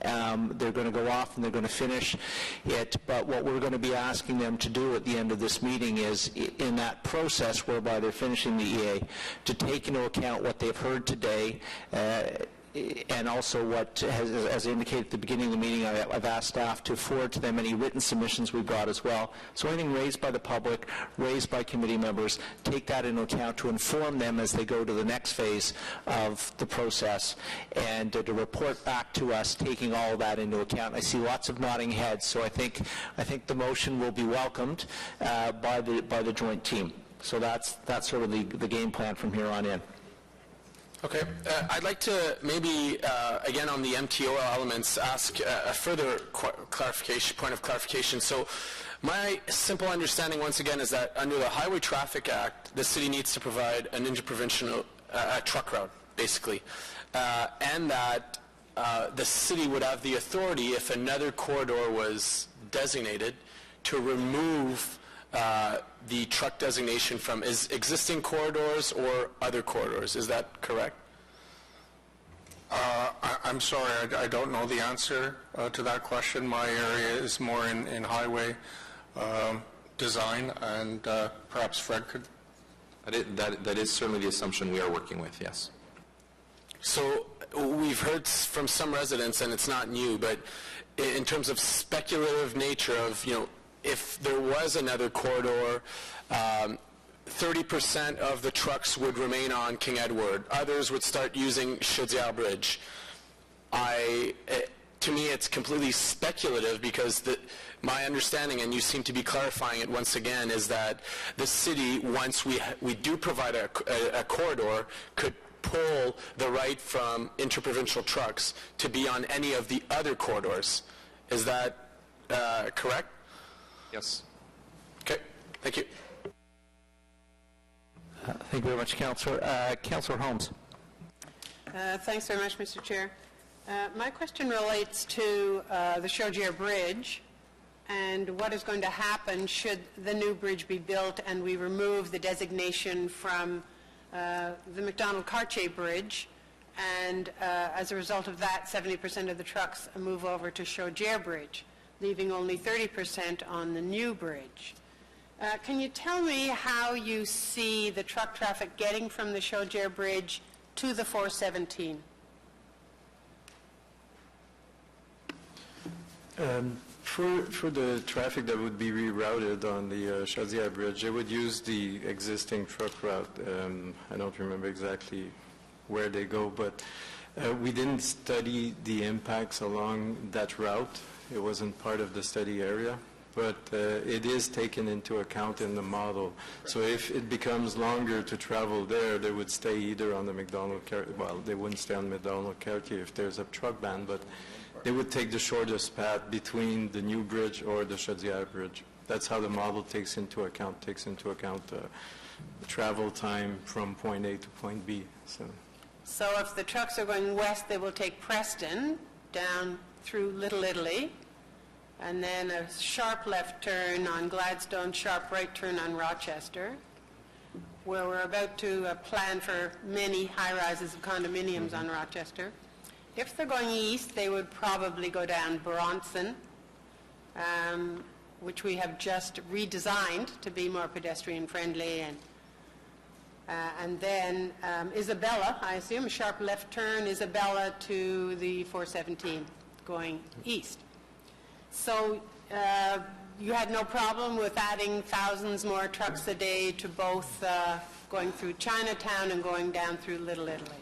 They're going to go off and they're going to finish it, but what we're going to be asking them to do at the end of this meeting is, in that process whereby they're finishing the EA, to take into account what they've heard today, and also what, has, as I indicated at the beginning of the meeting, I've asked staff to forward to them any written submissions we've got as well. So anything raised by the public, raised by committee members, take that into account to inform them as they go to the next phase of the process, and to report back to us taking all of that into account. I see lots of nodding heads, so I think the motion will be welcomed by the joint team. So that's sort of the game plan from here on in. Okay. I'd like to maybe, again, on the MTO elements, ask a further point of clarification. So my simple understanding, once again, is that under the Highway Traffic Act, the city needs to provide an interprovincial truck route, basically, and that the city would have the authority, if another corridor was designated, to remove the truck designation from existing corridors or other corridors. Is that correct? I'm sorry, I don't know the answer to that question. My area is more in highway design, and perhaps Fred could. That is certainly the assumption we are working with, yes. So we've heard from some residents, and it's not new, but in terms of speculative nature of, if there was another corridor, 30% of the trucks would remain on King Edward. Others would start using Chaudière Bridge. To me, it's completely speculative, because my understanding, and you seem to be clarifying it once again, is that the city, once we do provide a corridor, could pull the right from interprovincial trucks to be on any of the other corridors. Is that correct? Yes. Okay. Thank you. Thank you very much, Councillor. Councillor Holmes. Thanks very much, Mr. Chair. My question relates to the Chaudière Bridge and what is going to happen should the new bridge be built and we remove the designation from the McDonald-Cartier Bridge, and as a result of that, 70% of the trucks move over to Chaudière Bridge, leaving only 30% on the new bridge. Can you tell me how you see the truck traffic getting from the Chaudière Bridge to the 417? For the traffic that would be rerouted on the Chaudière Bridge, they would use the existing truck route. I don't remember exactly where they go, but we didn't study the impacts along that route. It wasn't part of the study area, but it is taken into account in the model. So if it becomes longer to travel there, they would stay either on the McDonald-Cartier, well, they wouldn't stay on McDonald-Cartier if there's a truck ban, but they would take the shortest path between the new bridge or the Chaudière Bridge. That's how the model takes into account travel time from point A to point B. So if the trucks are going west, they will take Preston down through Little Italy, and then a sharp left turn on Gladstone, sharp right turn on Rochester, where we're about to plan for many high-rises of condominiums on Rochester. If they're going east, they would probably go down Bronson, which we have just redesigned to be more pedestrian-friendly, and then Isabella, I assume, a sharp left turn, Isabella to the 417 going east. So you had no problem with adding thousands more trucks a day to both going through Chinatown and going down through Little Italy?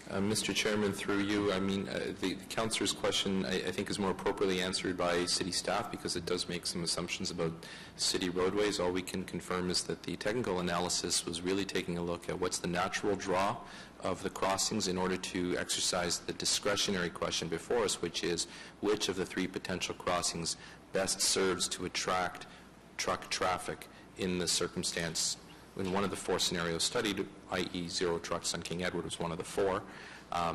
Mr. Chairman, through you, I mean, the councillor's question, I think, is more appropriately answered by city staff, because it does make some assumptions about city roadways. All we can confirm is that the technical analysis was really taking a look at what's the natural draw of the crossings in order to exercise the discretionary question before us, which is which of the three potential crossings best serves to attract truck traffic in the circumstance. In one of the four scenarios studied, i.e. zero trucks on King Edward was one of the four,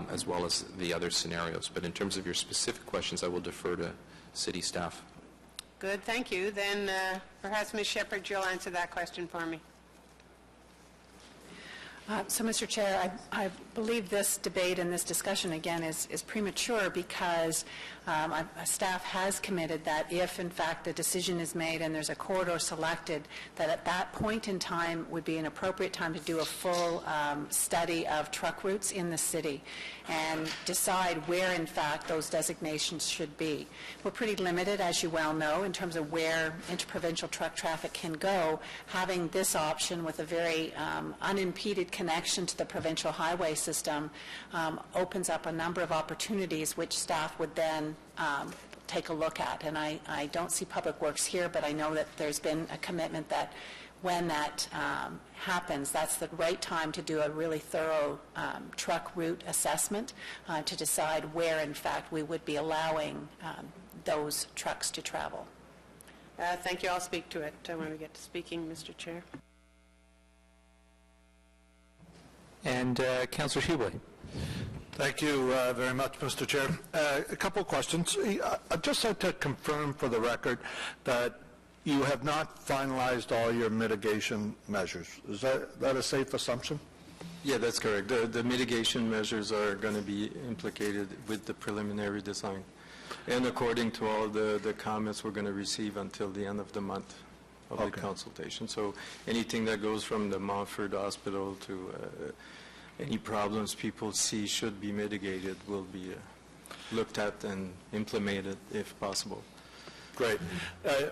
as well as the other scenarios. But in terms of your specific questions, I will defer to city staff. Good, thank you. Then perhaps Ms. Shepherd, you'll answer that question for me. So, Mr. Chair, I believe this debate and this discussion, again, is premature, because Staff has committed that if, in fact, a decision is made and there's a corridor selected, that at that point in time would be an appropriate time to do a full study of truck routes in the city and decide where, in fact, those designations should be. We're pretty limited, as you well know, in terms of where interprovincial truck traffic can go. Having this option with a very unimpeded connection to the provincial highway system opens up a number of opportunities which staff would then take a look at. And I don't see Public Works here, but I know that there's been a commitment that when that happens, that's the right time to do a really thorough truck route assessment to decide where, in fact, we would be allowing those trucks to travel. Thank you. I'll speak to it when we get to speaking, Mr. Chair. And Councillor Hubel. Thank you very much, Mr. Chair. A couple of questions. I'd just like to confirm for the record that you have not finalized all your mitigation measures. Is that a safe assumption? Yeah, that's correct. The mitigation measures are going to be implicated with the preliminary design. And according to all the comments we're going to receive until the end of the month of the consultation. So anything that goes from the Montford Hospital to any problems people see should be mitigated will be looked at and implemented if possible. Great.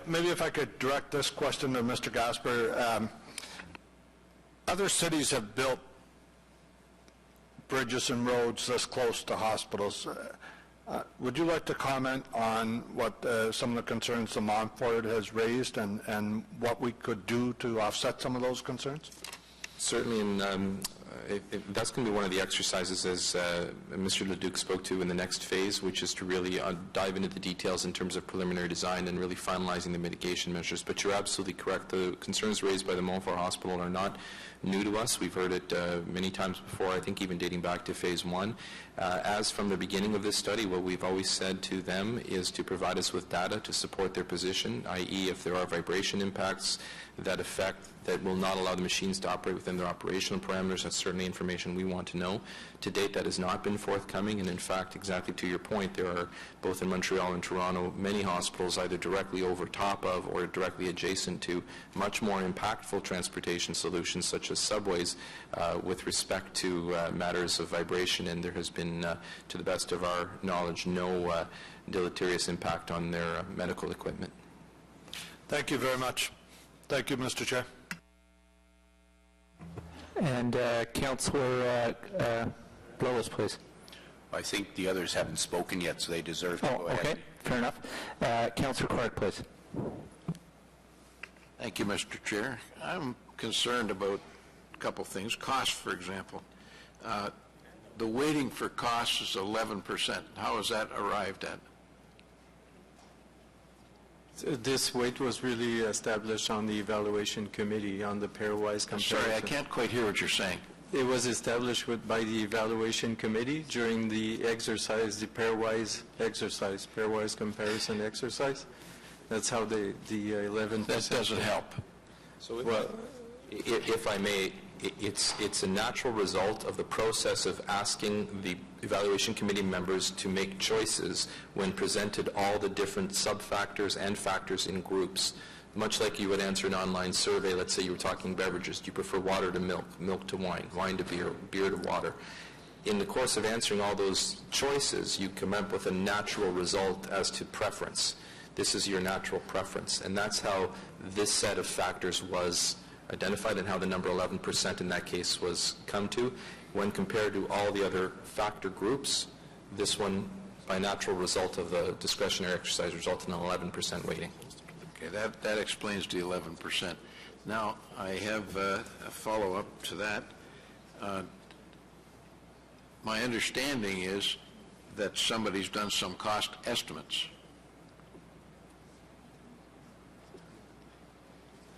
Maybe if I could direct this question to Mr. Gasper. Other cities have built bridges and roads this close to hospitals. Would you like to comment on what some of the concerns the Montford has raised and what we could do to offset some of those concerns? Certainly, and that's going to be one of the exercises, as Mr. Leduc spoke to, in the next phase, which is to really dive into the details in terms of preliminary design and really finalizing the mitigation measures. But you're absolutely correct. The concerns raised by the Montfort Hospital are not new to us. We've heard it many times before, I think even dating back to phase one. As from the beginning of this study, what we've always said to them is to provide us with data to support their position, i.e. if there are vibration impacts that will not allow the machines to operate within their operational parameters. That's certainly information we want to know. To date, that has not been forthcoming, and in fact, exactly to your point, there are, both in Montreal and Toronto, many hospitals either directly over top of or directly adjacent to much more impactful transportation solutions, such as subways, with respect to matters of vibration, and there has been, to the best of our knowledge, no deleterious impact on their medical equipment. Thank you very much. Thank you, Mr. Chair. And Councillor Blois, please. I think the others haven't spoken yet, so they deserve to go ahead. Okay, fair enough. Councillor Clark, please. Thank you, Mr. Chair. I'm concerned about a couple things. Cost, for example. The weighting for costs is 11%. How is that arrived at? This weight was really established on the evaluation committee on the pairwise comparison. Sorry, I can't quite hear what you're saying. It was established by the evaluation committee during the exercise, the pairwise comparison exercise. That's how the 11%. That doesn't help. So, well, if I may, it's a natural result of the process of asking the evaluation committee members to make choices when presented all the different sub-factors and factors in groups. Much like you would answer an online survey, let's say you were talking beverages. Do you prefer water to milk, milk to wine, wine to beer, beer to water? In the course of answering all those choices, you come up with a natural result as to preference. This is your natural preference, and that's how this set of factors was identified and how the number 11% in that case was come to. When compared to all the other factor groups, this one, by natural result of the discretionary exercise, resulted in an 11% weighting. Okay, that explains the 11%. Now, I have a follow-up to that. My understanding is that somebody's done some cost estimates.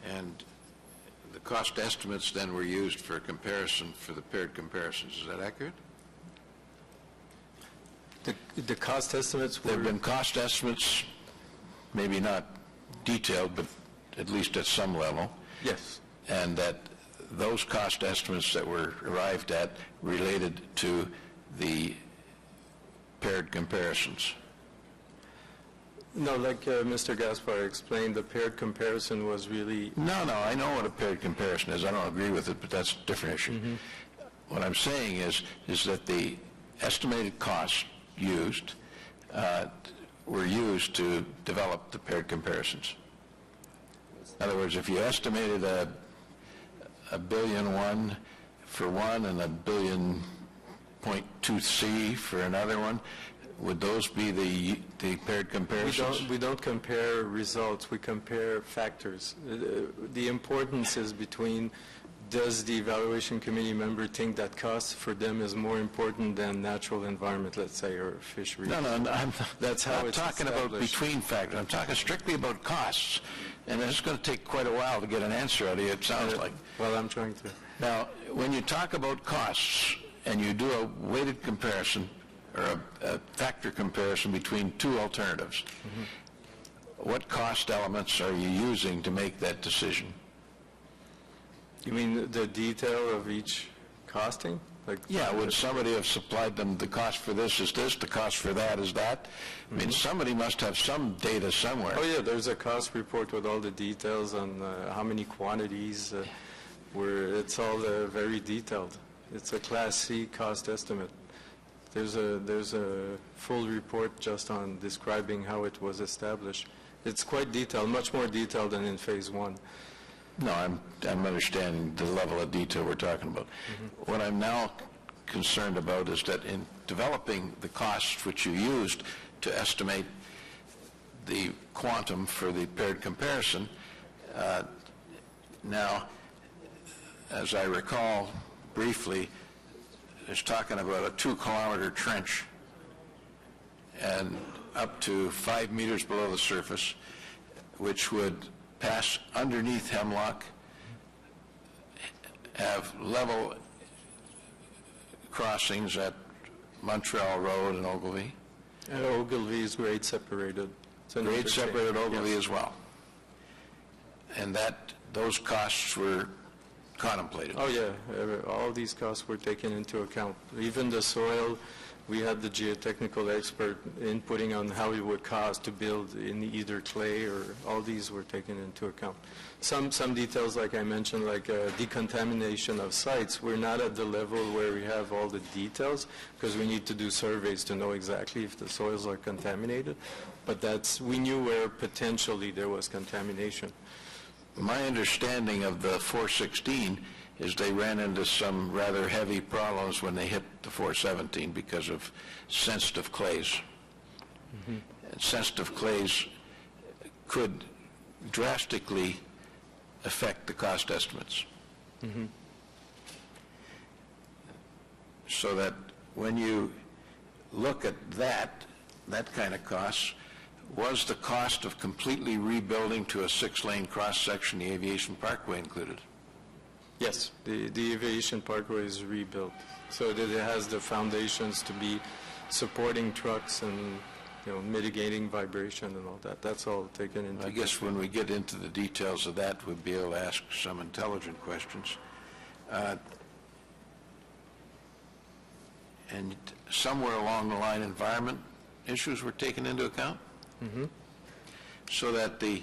And the cost estimates then were used for comparison for the paired comparisons. Is that accurate? The cost estimates were... There have been cost estimates, maybe not detailed, but at least at some level. Yes. And that those cost estimates that were arrived at related to the paired comparisons. No, like Mr. Gaspar explained, the paired comparison was really... No, I know what a paired comparison is. I don't agree with it, but that's a different issue. What I'm saying is that the estimated costs used were used to develop the paired comparisons. In other words, if you estimated a billion one for one and a billion .2C for another one, would those be the paired comparisons? We don't compare results, we compare factors. The importance is between, does the evaluation committee member think that cost for them is more important than natural environment, let's say, or fisheries? No, That's how I'm it's talking about established. between factors. I'm talking strictly about costs, and it's going to take quite a while to get an answer out of you, it sounds like. Well, I'm trying to. Now, when you talk about costs and you do a weighted comparison or a factor comparison between two alternatives, what cost elements are you using to make that decision? You mean the detail of each costing? Like, yeah, would somebody have supplied them the cost for this is this, the cost for that is that? I mean, somebody must have some data somewhere. Oh, yeah, there's a cost report with all the details on how many quantities, it's all very detailed. It's a Class C cost estimate. There's a full report just on describing how it was established. It's quite detailed, much more detailed than in Phase 1. No, I'm understanding the level of detail we're talking about. What I'm now concerned about is that in developing the costs which you used to estimate the quantum for the paired comparison, now, as I recall briefly, is talking about a 2-kilometer trench and up to 5 meters below the surface, which would pass underneath Hemlock, have level crossings at Montreal Road and Ogilvie. And Ogilvie is grade separated. Grade separated Ogilvie as well. And those costs were contemplated. Oh, yeah. All these costs were taken into account. Even the soil, we had the geotechnical expert inputting on how it would cost to build in either clay, or all these were taken into account. Some details, like I mentioned, like decontamination of sites, we're not at the level where we have all the details, because we need to do surveys to know exactly if the soils are contaminated. But we knew where potentially there was contamination. My understanding of the 416 is they ran into some rather heavy problems when they hit the 417 because of sensitive clays. And sensitive clays could drastically affect the cost estimates. So that when you look at that kind of cost, was the cost of completely rebuilding to a 6-lane cross-section the Aviation Parkway included? Yes, the Aviation Parkway is rebuilt, so that it has the foundations to be supporting trucks and, mitigating vibration and all that. That's all taken into I guess when we get into the details of that, we'll be able to ask some intelligent questions. And somewhere along the line, environment issues were taken into account? So that the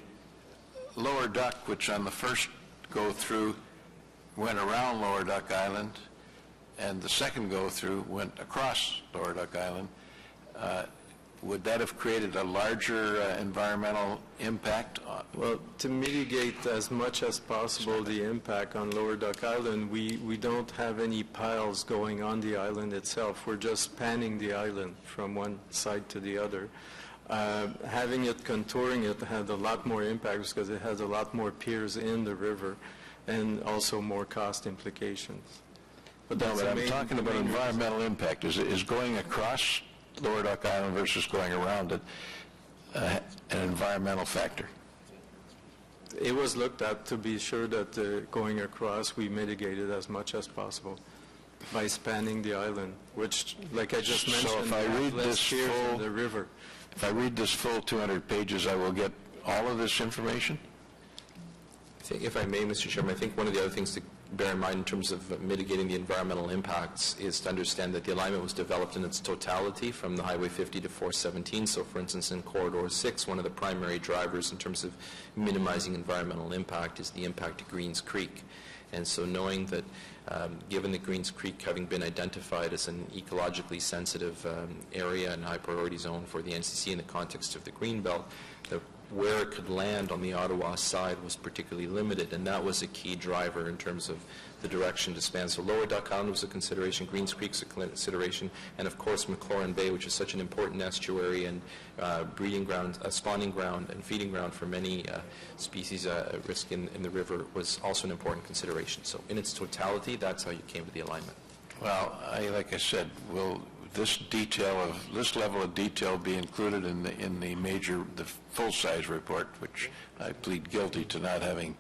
lower duck, which on the first go-through went around Lower Duck Island, and the second go-through went across Lower Duck Island, would that have created a larger environmental impact? Well, to mitigate as much as possible the impact on Lower Duck Island, we don't have any piles going on the island itself. We're just spanning the island from one side to the other. Having it contouring it had a lot more impact because it has a lot more piers in the river and also more cost implications. But I'm talking about environmental impact. Is going across Lower Duck Island versus going around it an environmental factor? It was looked at to be sure that going across, we mitigated as much as possible by spanning the island, which, like I just mentioned, so if I read this full, the river. If I read this full 200 pages, I will get all of this information? I think, if I may, Mr. Chairman, I think one of the other things to bear in mind in terms of mitigating the environmental impacts is to understand that the alignment was developed in its totality from the Highway 50 to 417. So, for instance, in Corridor 6, one of the primary drivers in terms of minimizing environmental impact is the impact to Greens Creek. And so knowing that given that Greens Creek having been identified as an ecologically sensitive area and high priority zone for the NCC in the context of the Greenbelt, where it could land on the Ottawa side was particularly limited, and that was a key driver in terms of the direction to span. So Lower Duck Island was a consideration, Greens Creek's a consideration, and of course McLaurin Bay, which is such an important estuary and breeding ground, spawning ground and feeding ground for many species at risk in the river, was also an important consideration. So in its totality, that's how you came to the alignment. Well, like I said, will this level of detail be included in the full-size report, which I plead guilty to not having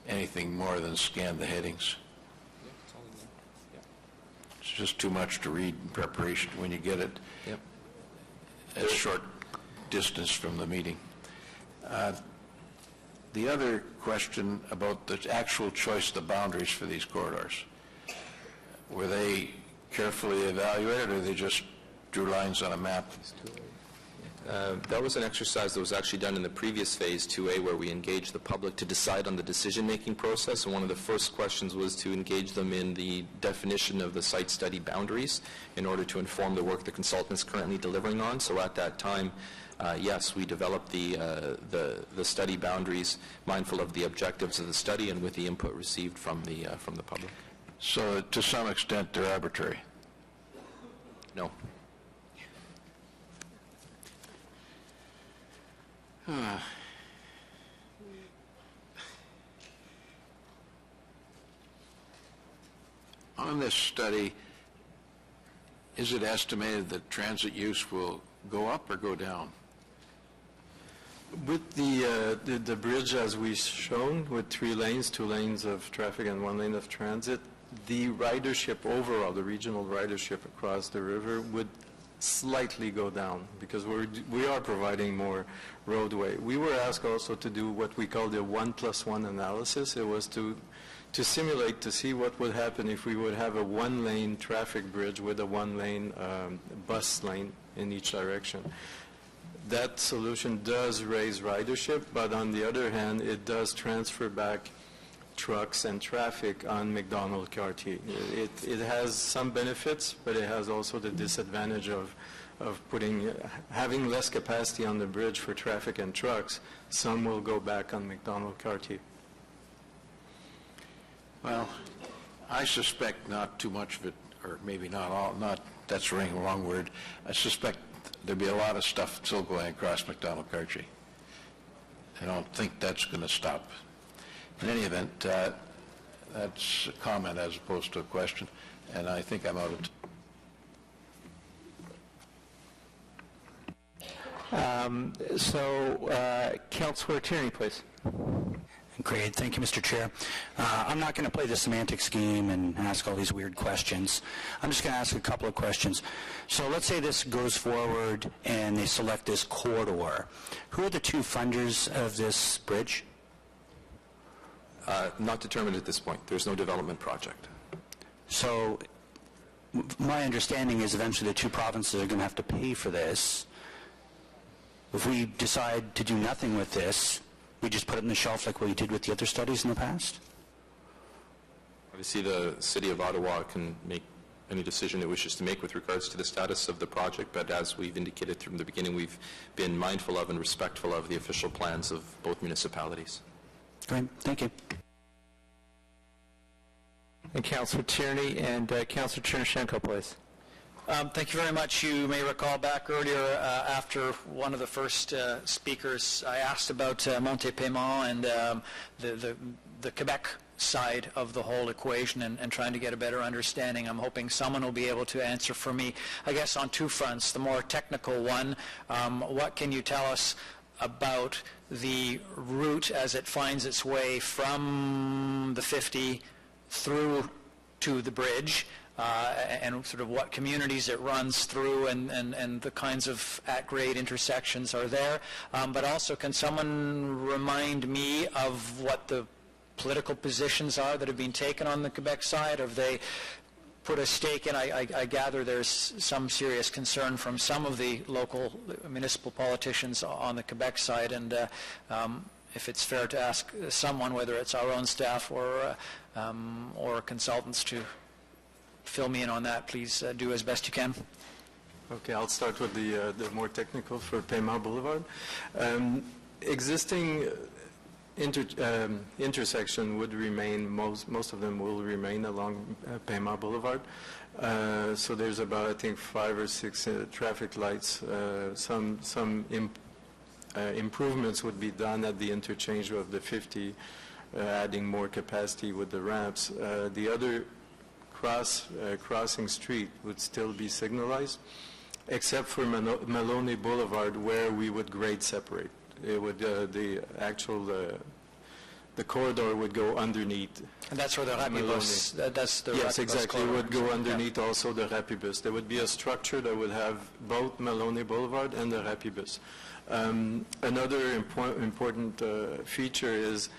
anything more than scan the headings. It's just too much to read in preparation when you get it at short distance from the meeting. The other question about the actual choice of the boundaries for these corridors, were they carefully evaluated, or they just drew lines on a map? That was an exercise that was actually done in the previous phase 2A, where we engaged the public to decide on the decision-making process, and one of the first questions was to engage them in the definition of the site study boundaries in order to inform the work the consultant is currently delivering on. So at that time, yes, we developed the study boundaries, mindful of the objectives of the study and with the input received from the public. So to some extent, they're arbitrary? No. On this study, is it estimated that transit use will go up or go down? With the bridge, as we've shown, with 3 lanes, 2 lanes of traffic and 1 lane of transit, the ridership overall, the regional ridership across the river would slightly go down because we are providing more roadway. We were asked also to do what we call the 1+1 analysis. It was to simulate to see what would happen if we would have a 1-lane traffic bridge with a 1-lane bus lane in each direction. That solution does raise ridership, but on the other hand, it does transfer back trucks and traffic on McDonald-Cartier. It has some benefits, but it has also the disadvantage of having less capacity on the bridge for traffic and trucks. Some will go back on McDonald-Cartier. Well, I suspect not too much of it, or maybe not all, that's the wrong word. I suspect there'll be a lot of stuff still going across McDonald-Cartier. I don't think that's going to stop. In any event, that's a comment as opposed to a question, and I think I'm out of Councillor Tierney, please. Great. Thank you, Mr. Chair. I'm not going to play the semantics game and ask all these weird questions. I'm just going to ask a couple of questions. So let's say this goes forward and they select this corridor. Who are the 2 funders of this bridge? Not determined at this point. There's no development project. So my understanding is eventually the 2 provinces are going to have to pay for this. If we decide to do nothing with this, we just put it on the shelf like we did with the other studies in the past? Obviously, the City of Ottawa can make any decision it wishes to make with regards to the status of the project, but as we've indicated from the beginning, we've been mindful of and respectful of the official plans of both municipalities. Great. Thank you. And Councillor Tierney and Councillor Chernyshenko, please. Thank you very much. You may recall back earlier after one of the first speakers, I asked about Monte-Paiement and the Quebec side of the whole equation and trying to get a better understanding. I'm hoping someone will be able to answer for me, I guess, on 2 fronts. The more technical one, what can you tell us about the route as it finds its way from the 50 through to the bridge, and sort of what communities it runs through and the kinds of at-grade intersections are there. But also, can someone remind me of what the political positions are that have been taken on the Quebec side? Have they put a stake in? I gather there's some serious concern from some of the local municipal politicians on the Quebec side, and if it's fair to ask someone, whether it's our own staff or consultants, to fill me in on that, please do as best you can. Okay, I'll start with the more technical for Paiement Boulevard. Existing intersection would remain, most of them will remain along Paiement Boulevard. So there's about, I think, 5 or 6 traffic lights. Some improvements would be done at the interchange of the 50, adding more capacity with the ramps. The other crossing street would still be signalized, except for Maloney Boulevard, where we would grade separate. It would the corridor would go underneath. And that's where the Rapibus, that's the Yes, Rapibus exactly. It corridor. would go underneath also the Rapibus. There would be a structure that would have both Maloney Boulevard and the Rapibus. Another important feature is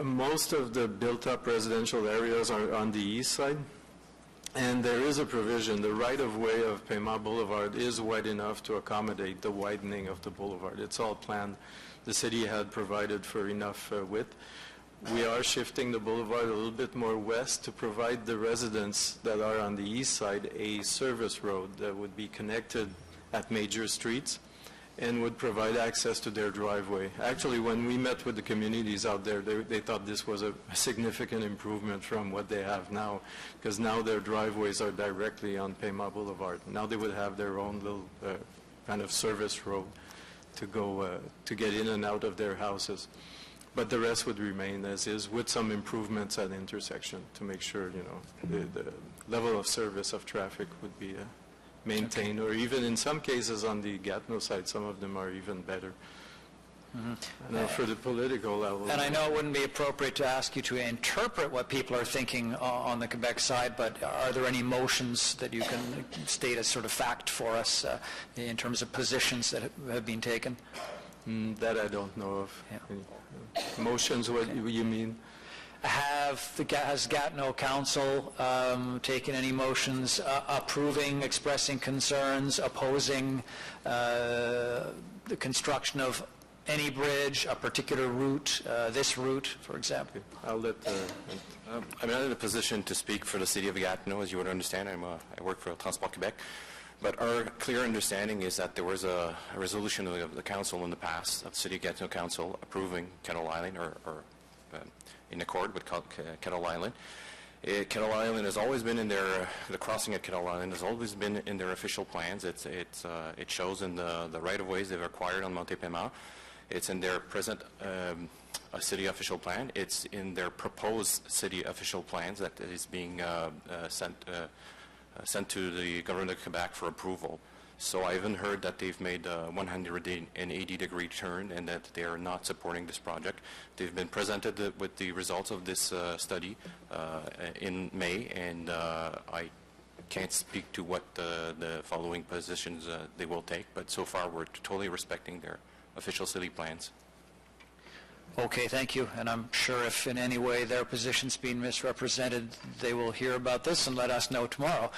most of the built-up residential areas are on the east side, and there is a provision. The right-of-way of Paiement Boulevard is wide enough to accommodate the widening of the boulevard. It's all planned. The city had provided for enough width. We are shifting the boulevard a little bit more west to provide the residents that are on the east side a service road that would be connected at major streets and would provide access to their driveway. Actually, when we met with the communities out there, they thought this was a significant improvement from what they have now, because now their driveways are directly on Paiement Boulevard. Now they would have their own little kind of service road to go to get in and out of their houses. But the rest would remain as is, with some improvements at the intersection to make sure, the level of service of traffic would be maintained, or even in some cases on the Gatineau side, some of them are even better. Now, for the political level. And I know it wouldn't be appropriate to ask you to interpret what people are thinking on the Quebec side, but are there any motions that you can state as sort of fact for us in terms of positions that have been taken? That I don't know of. Motions, what you mean? Has Gatineau Council taken any motions approving, expressing concerns, opposing the construction of any bridge, a particular route, this route, for example? I'll let... I'm not in a position to speak for the City of Gatineau, as you would understand. I work for Transport Québec. But our clear understanding is that there was a resolution of the council in the past, of the City of Gatineau Council, approving Kettle Island, or in accord with Kettle Island. Kettle Island has always been in their, the crossing at Kettle Island has always been in their official plans. It shows in the right-of-ways they've acquired on Monte Paiement. It's in their present city official plan. It's in their proposed city official plans that is being sent to the government of Quebec for approval. So I haven't heard that they've made a 180-degree turn and that they are not supporting this project. They've been presented with the results of this study in May, and I can't speak to what the following positions they will take, but so far we're totally respecting their official city plans. Okay, thank you. And I'm sure if in any way their position's being misrepresented, they will hear about this and let us know tomorrow,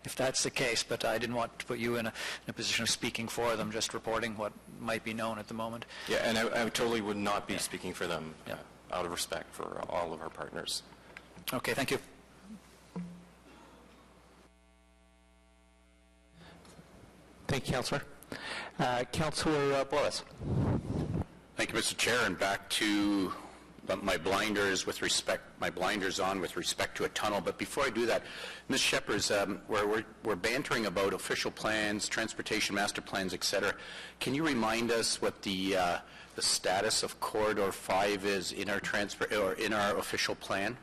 if that's the case. But I didn't want to put you in a position of speaking for them, just reporting what might be known at the moment. Yeah, and I totally would not be speaking for them, out of respect for all of our partners. Okay, thank you. Thank you, Councillor. Councillor Boyles. Thank you, Mr. Chair, and back to my blinders on with respect to a tunnel. But before I do that, Ms. Shepherd, we're bantering about official plans, transportation master plans, et cetera. Can you remind us what the status of Corridor 5 is in our official plan?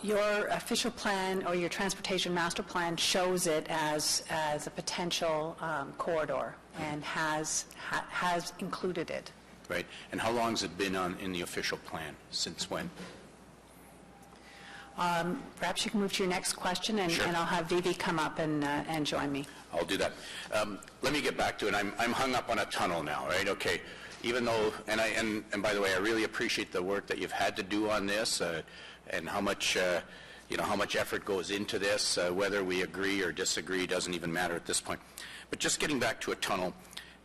Your official plan or your transportation master plan shows it as a potential corridor and has included it. Right. And how long has it been in the official plan? Since when? Perhaps you can move to your next question, and, Sure. and I'll have Vivi come up and join me. I'll do that. Let me get back to it. I'm hung up on a tunnel now, right? Okay. even though, and by the way, I really appreciate the work that you've had to do on this, and how much, how much effort goes into this. Whether we agree or disagree doesn't even matter at this point. But just getting back to a tunnel,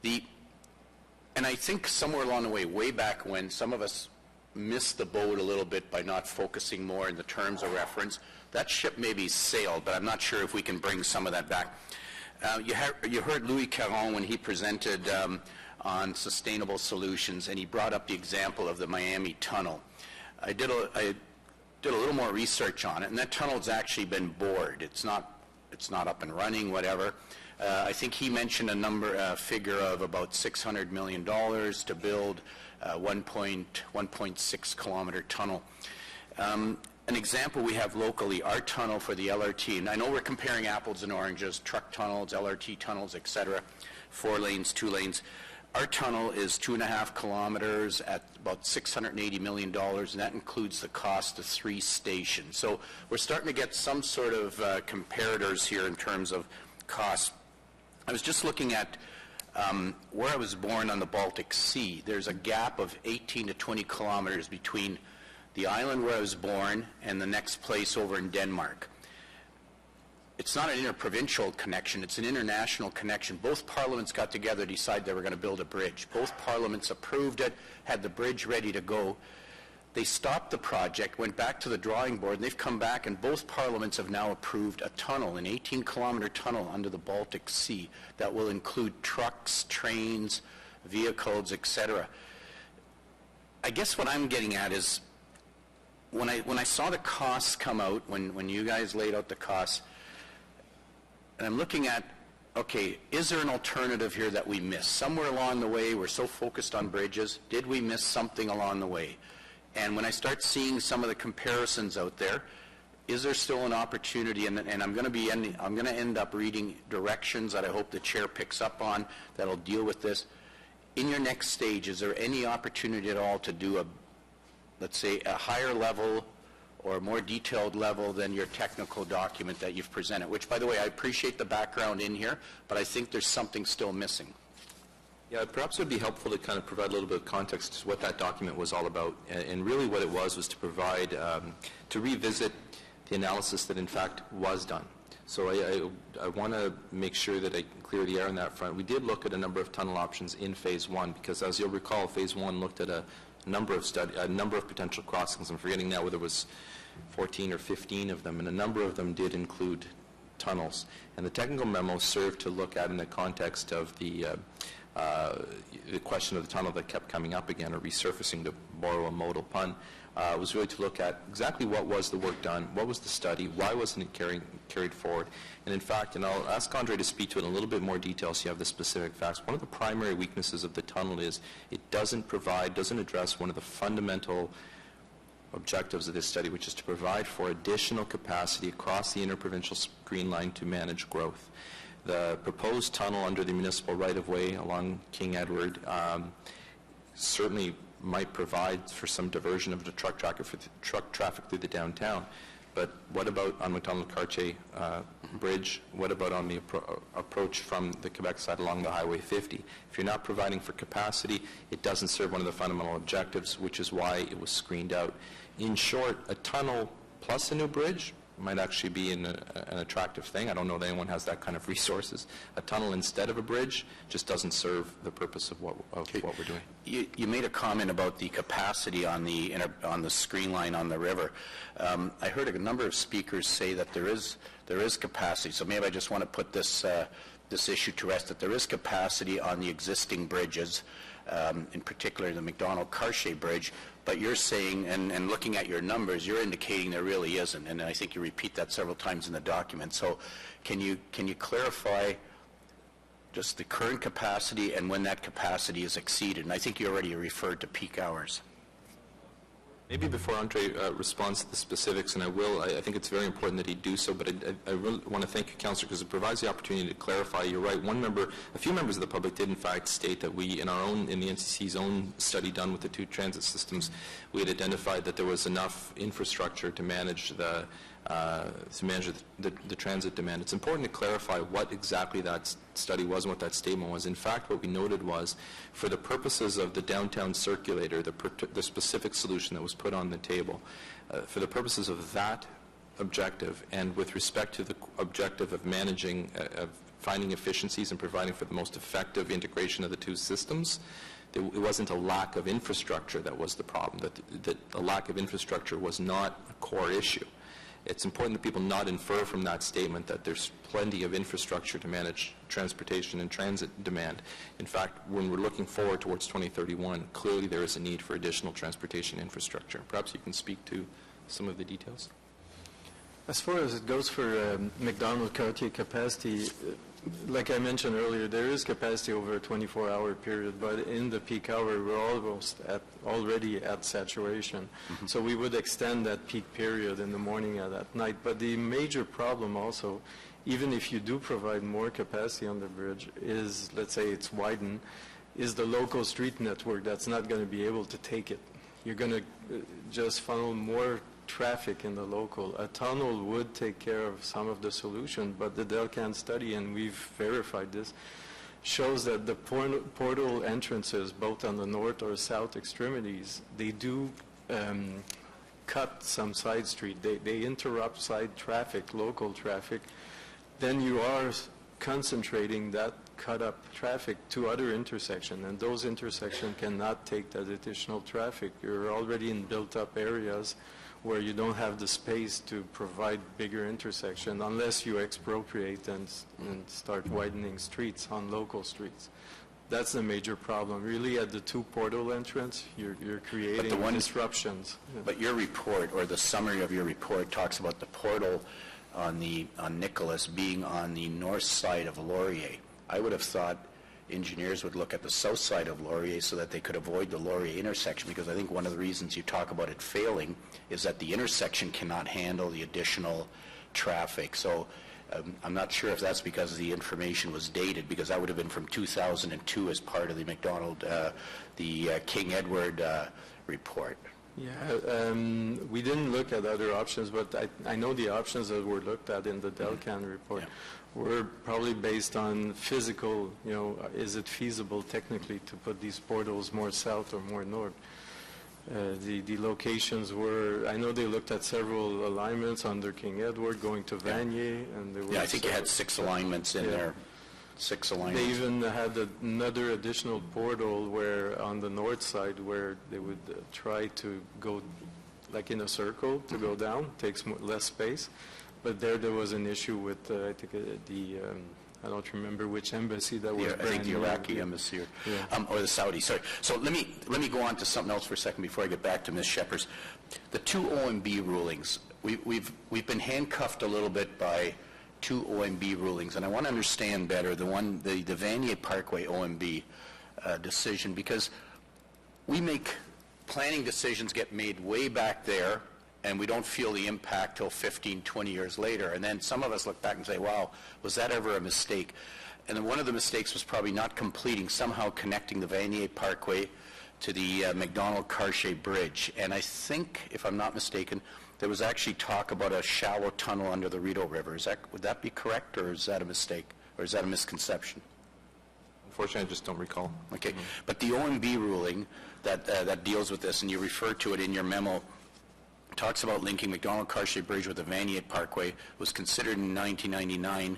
and I think somewhere along the way, way back when, some of us missed the boat a little bit by not focusing more in the terms of reference. That ship maybe sailed, but I'm not sure if we can bring some of that back. You heard Louis Caron when he presented on sustainable solutions, and he brought up the example of the Miami tunnel. I did a little more research on it, and that tunnel's actually been bored. It's not up and running, whatever. I think he mentioned a figure of about $600 million to build a 1.6 kilometer tunnel. An example we have locally, our tunnel for the LRT, and I know we're comparing apples and oranges, truck tunnels, LRT tunnels, etc., 4 lanes, 2 lanes. Our tunnel is 2.5 kilometers at about $680 million, and that includes the cost of 3 stations. So we're starting to get some sort of comparators here in terms of cost. I was just looking at where I was born on the Baltic Sea. There's a gap of 18 to 20 kilometers between the island where I was born and the next place over in Denmark. It's not an interprovincial connection, it's an international connection. Both parliaments got together, decided they were going to build a bridge. Both parliaments approved it, had the bridge ready to go. They stopped the project, went back to the drawing board, and they've come back, and both parliaments have now approved a tunnel, an 18-kilometer tunnel under the Baltic Sea that will include trucks, trains, vehicles, etc. I guess what I'm getting at is, when I saw the costs come out, when you guys laid out the costs, and I'm looking at, okay, is there an alternative here that we missed? Somewhere along the way, we're so focused on bridges, did we miss something along the way? And when I start seeing some of the comparisons out there, is there still an opportunity? And I'm going to end up reading directions that I hope the chair picks up on that'll deal with this. In your next stage, is there any opportunity at all to do let's say, a higher level or a more detailed level than your technical document that you've presented, which, by the way, I appreciate the background in here, but I think there's something still missing. Yeah, perhaps it would be helpful to kind of provide a little bit of context to what that document was all about. And really what it was to provide, to revisit the analysis that in fact was done. So I want to make sure that I clear the air on that front. We did look at a number of tunnel options in Phase 1, because as you'll recall, Phase 1 looked at a number of potential crossings. I'm forgetting now whether it was 14 or 15 of them, and a number of them did include tunnels. And the technical memo served to look at in the context of the question of the tunnel that kept coming up again, or resurfacing, to borrow a modal pun, was really to look at exactly what was the work done, what was the study, why wasn't it carried forward. And in fact, and I'll ask Andre to speak to it in a little bit more detail so you have the specific facts, one of the primary weaknesses of the tunnel is it doesn't address one of the fundamental objectives of this study, which is to provide for additional capacity across the interprovincial green line to manage growth. The proposed tunnel under the municipal right-of-way along King Edward certainly might provide for some diversion of the truck traffic through the downtown. But what about on McDonald-Cartier Bridge? What about on the approach from the Quebec side along the Highway 50? If you're not providing for capacity, it doesn't serve one of the fundamental objectives, which is why it was screened out. In short, a tunnel plus a new bridge might actually be an attractive thing. I don't know that anyone has that kind of resources. A tunnel instead of a bridge just doesn't serve the purpose of what we're doing. You made a comment about the capacity on the screen line on the river. I heard a number of speakers say that there is capacity. So maybe I just want to put this issue to rest, that there is capacity on the existing bridges, in particular the McDonald-Cartier Bridge. But you're saying, and looking at your numbers, you're indicating there really isn't, and I think you repeat that several times in the document. So can you clarify just the current capacity and when that capacity is exceeded? And I think you already referred to peak hours. Maybe before Andre responds to the specifics, and I think it's very important that he do so, but I really want to thank you, Councillor, because it provides the opportunity to clarify. You're right. A few members of the public did in fact state that we, in the NCC's own study done with the 2 transit systems, we had identified that there was enough infrastructure to manage the to manage the transit demand. It's important to clarify what exactly that study was and what that statement was. In fact, what we noted was, for the purposes of the downtown circulator, the specific solution that was put on the table, for the purposes of that objective and with respect to the objective of managing, of finding efficiencies and providing for the most effective integration of the two systems, it wasn't a lack of infrastructure that was the problem, that a lack of infrastructure was not a core issue. It's important that people not infer from that statement that there's plenty of infrastructure to manage transportation and transit demand. In fact, when we're looking forward towards 2031, clearly there is a need for additional transportation infrastructure. Perhaps you can speak to some of the details. As far as it goes for McDonald Cartier capacity, like I mentioned earlier, there is capacity over a 24-hour period, but in the peak hour, we're already at saturation. So we would extend that peak period in the morning and at night. But the major problem also, even if you do provide more capacity on the bridge, is, let's say it's widened, is the local street network that's not going to be able to take it. You're going to just funnel more traffic in the local. A tunnel would take care of some of the solution, but the Delcan study, and we've verified this, shows that the portal entrances, both on the north or south extremities, they do cut some side street. They interrupt side traffic, local traffic. Then you are concentrating that cut-up traffic to other intersections, and those intersections cannot take that additional traffic. You're already in built-up areas where you don't have the space to provide bigger intersection unless you expropriate and start widening streets on local streets. That's the major problem. Really, at the two portal entrance, you're creating disruptions. But your report, or the summary of your report, talks about the portal on Nicholas being on the north side of Laurier. I would have thought engineers would look at the south side of Laurier so that they could avoid the Laurier intersection, because I think one of the reasons you talk about it failing is that the intersection cannot handle the additional traffic. So I'm not sure if that's because the information was dated, because that would have been from 2002 as part of the McDonald, the King Edward report. Yeah, we didn't look at other options, but I know the options that were looked at in the Delcan report were probably based on physical, is it feasible technically to put these portals more south or more north? The locations were, I know they looked at several alignments under King Edward going to Vanier, and there were I think you had 6 alignments in there. 6 alignments. They even had another additional portal where on the north side where they would try to go like in a circle to go down, takes less space. But there was an issue with, I think, I don't remember which embassy that was. I think the Iraqi embassy or the Saudi. Sorry. So let me go on to something else for a second before I get back to Ms. Shepherd's. The 2 OMB rulings. We've been handcuffed a little bit by 2 OMB rulings, and I want to understand better the Vanier Parkway OMB decision, because we make planning decisions get made way back there, and we don't feel the impact till 15, 20 years later. And then some of us look back and say, wow, was that ever a mistake? And then one of the mistakes was probably not somehow connecting the Vanier Parkway to the McDonald-Cartier Bridge. And I think, if I'm not mistaken, there was actually talk about a shallow tunnel under the Rideau River. Would that be correct, or is that a mistake, or is that a misconception? Unfortunately, I just don't recall. Okay. But the OMB ruling that deals with this, and you refer to it in your memo, talks about linking McDonald-Cartier Bridge with the Vanier Parkway, was considered in 1999,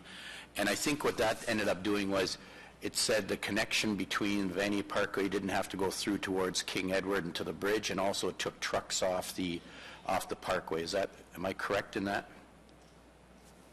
and I think what that ended up doing was it said the connection between Vanier Parkway didn't have to go through towards King Edward and to the bridge, and also it took trucks off the parkway. Am I correct in that?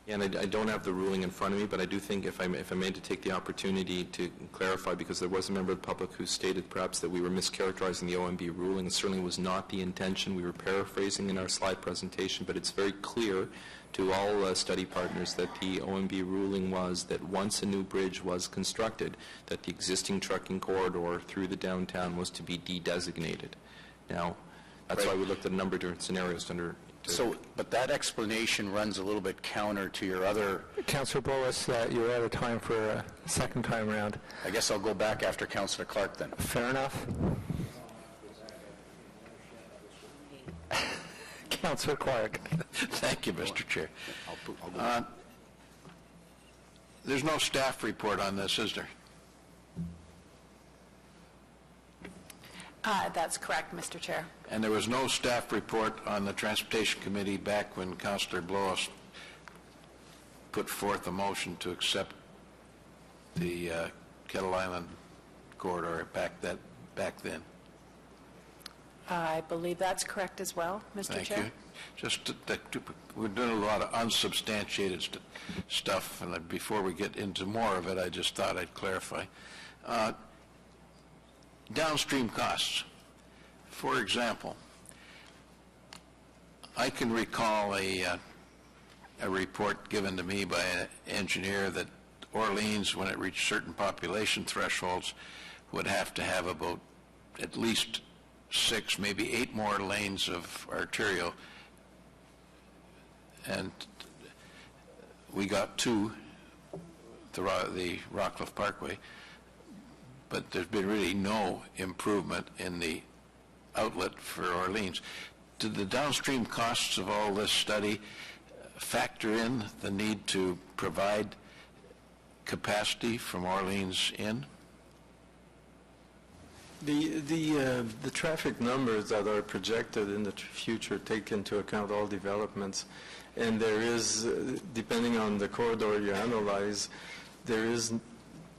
Yeah, and I don't have the ruling in front of me, but I do think if I may to take the opportunity to clarify, because there was a member of the public who stated perhaps that we were mischaracterizing the OMB ruling. It certainly was not the intention. We were paraphrasing in our slide presentation, but it's very clear to all study partners that the OMB ruling was that once a new bridge was constructed, that the existing trucking corridor through the downtown was to be de-designated. Now, that's why we looked at a number of different scenarios under. But that explanation runs a little bit counter to your other. Councillor Bolus, you're out of time for a second time around. I guess I'll go back after Councillor Clark then. Fair enough. Councillor Clark. Thank you, Mr. Chair. There's no staff report on this, is there? That's correct, Mr. Chair. And there was no staff report on the Transportation Committee back when Councillor Blois put forth a motion to accept the Kettle Island corridor back then. I believe that's correct as well, Mr. Chair. Thank you. Just we're doing a lot of unsubstantiated stuff, and before we get into more of it, I just thought I'd clarify. Downstream costs. For example, I can recall a report given to me by an engineer that Orleans, when it reached certain population thresholds, would have to have about at least 6, maybe 8 more lanes of arterial, and we got 2, the Rockcliffe Parkway, but there's been really no improvement in the outlet for Orleans. Did the downstream costs of all this study factor in the need to provide capacity from Orleans in? The traffic numbers that are projected in the future take into account all developments, and there is, depending on the corridor you analyze, there is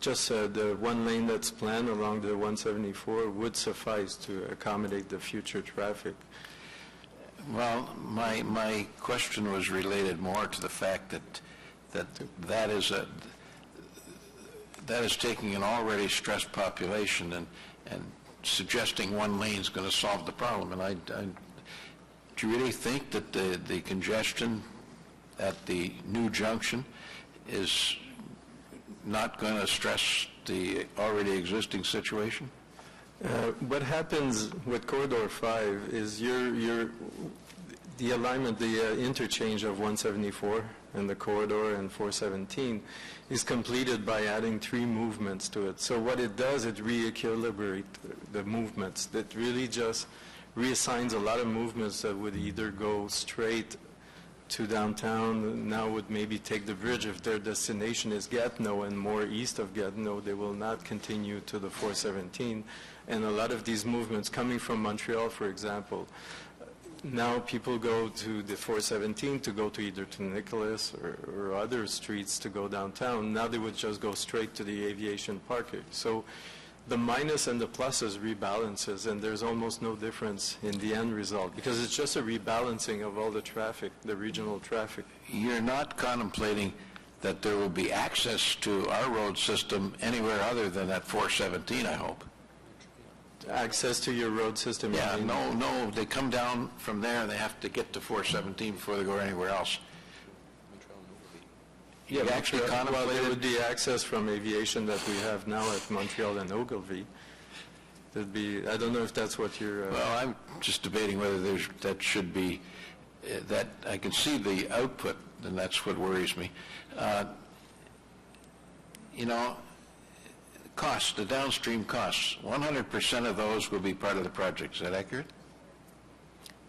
just the one lane that's planned along the 174 would suffice to accommodate the future traffic. Well, my question was related more to the fact that is taking an already stressed population and suggesting one lane is going to solve the problem. And do you really think that the congestion at the new junction is not going to stress the already existing situation? What happens with Corridor 5 is the alignment, the interchange of 174 and the corridor and 417 is completed by adding 3 movements to it. So what it does, it re-equilibrates the movements. That really just reassigns a lot of movements that would either go straight to downtown, now would maybe take the bridge. If their destination is Gatineau and more east of Gatineau, they will not continue to the 417. And a lot of these movements coming from Montreal, for example, now people go to the 417 to go to either to Nicholas or other streets to go downtown. Now they would just go straight to the aviation parking. So the minus and the pluses rebalances, and there's almost no difference in the end result because it's just a rebalancing of all the traffic, the regional traffic. You're not contemplating that there will be access to our road system anywhere other than at 417, I hope. Access to your road system? Yeah, no, they come down from there and they have to get to 417 before they go anywhere else. Yeah, actually, well, there would be access from aviation that we have now at Montreal and Ogilvie. There'd be, I don't know if that's what you're... Well, I'm just debating whether that should be, that I can see the output, and that's what worries me. Costs, the downstream costs, 100% of those will be part of the project. Is that accurate?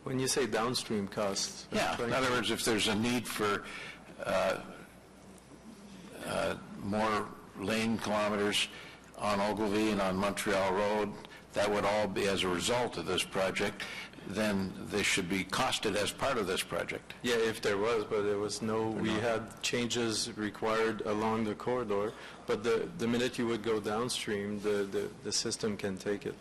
When you say downstream costs... Yeah, in other words, if there's a need for more lane kilometers on Ogilvie and on Montreal Road, that would all be as a result of this project, then they should be costed as part of this project. Yeah, if there was, but there was no, we had changes required along the corridor, but the minute you would go downstream, the system can take it.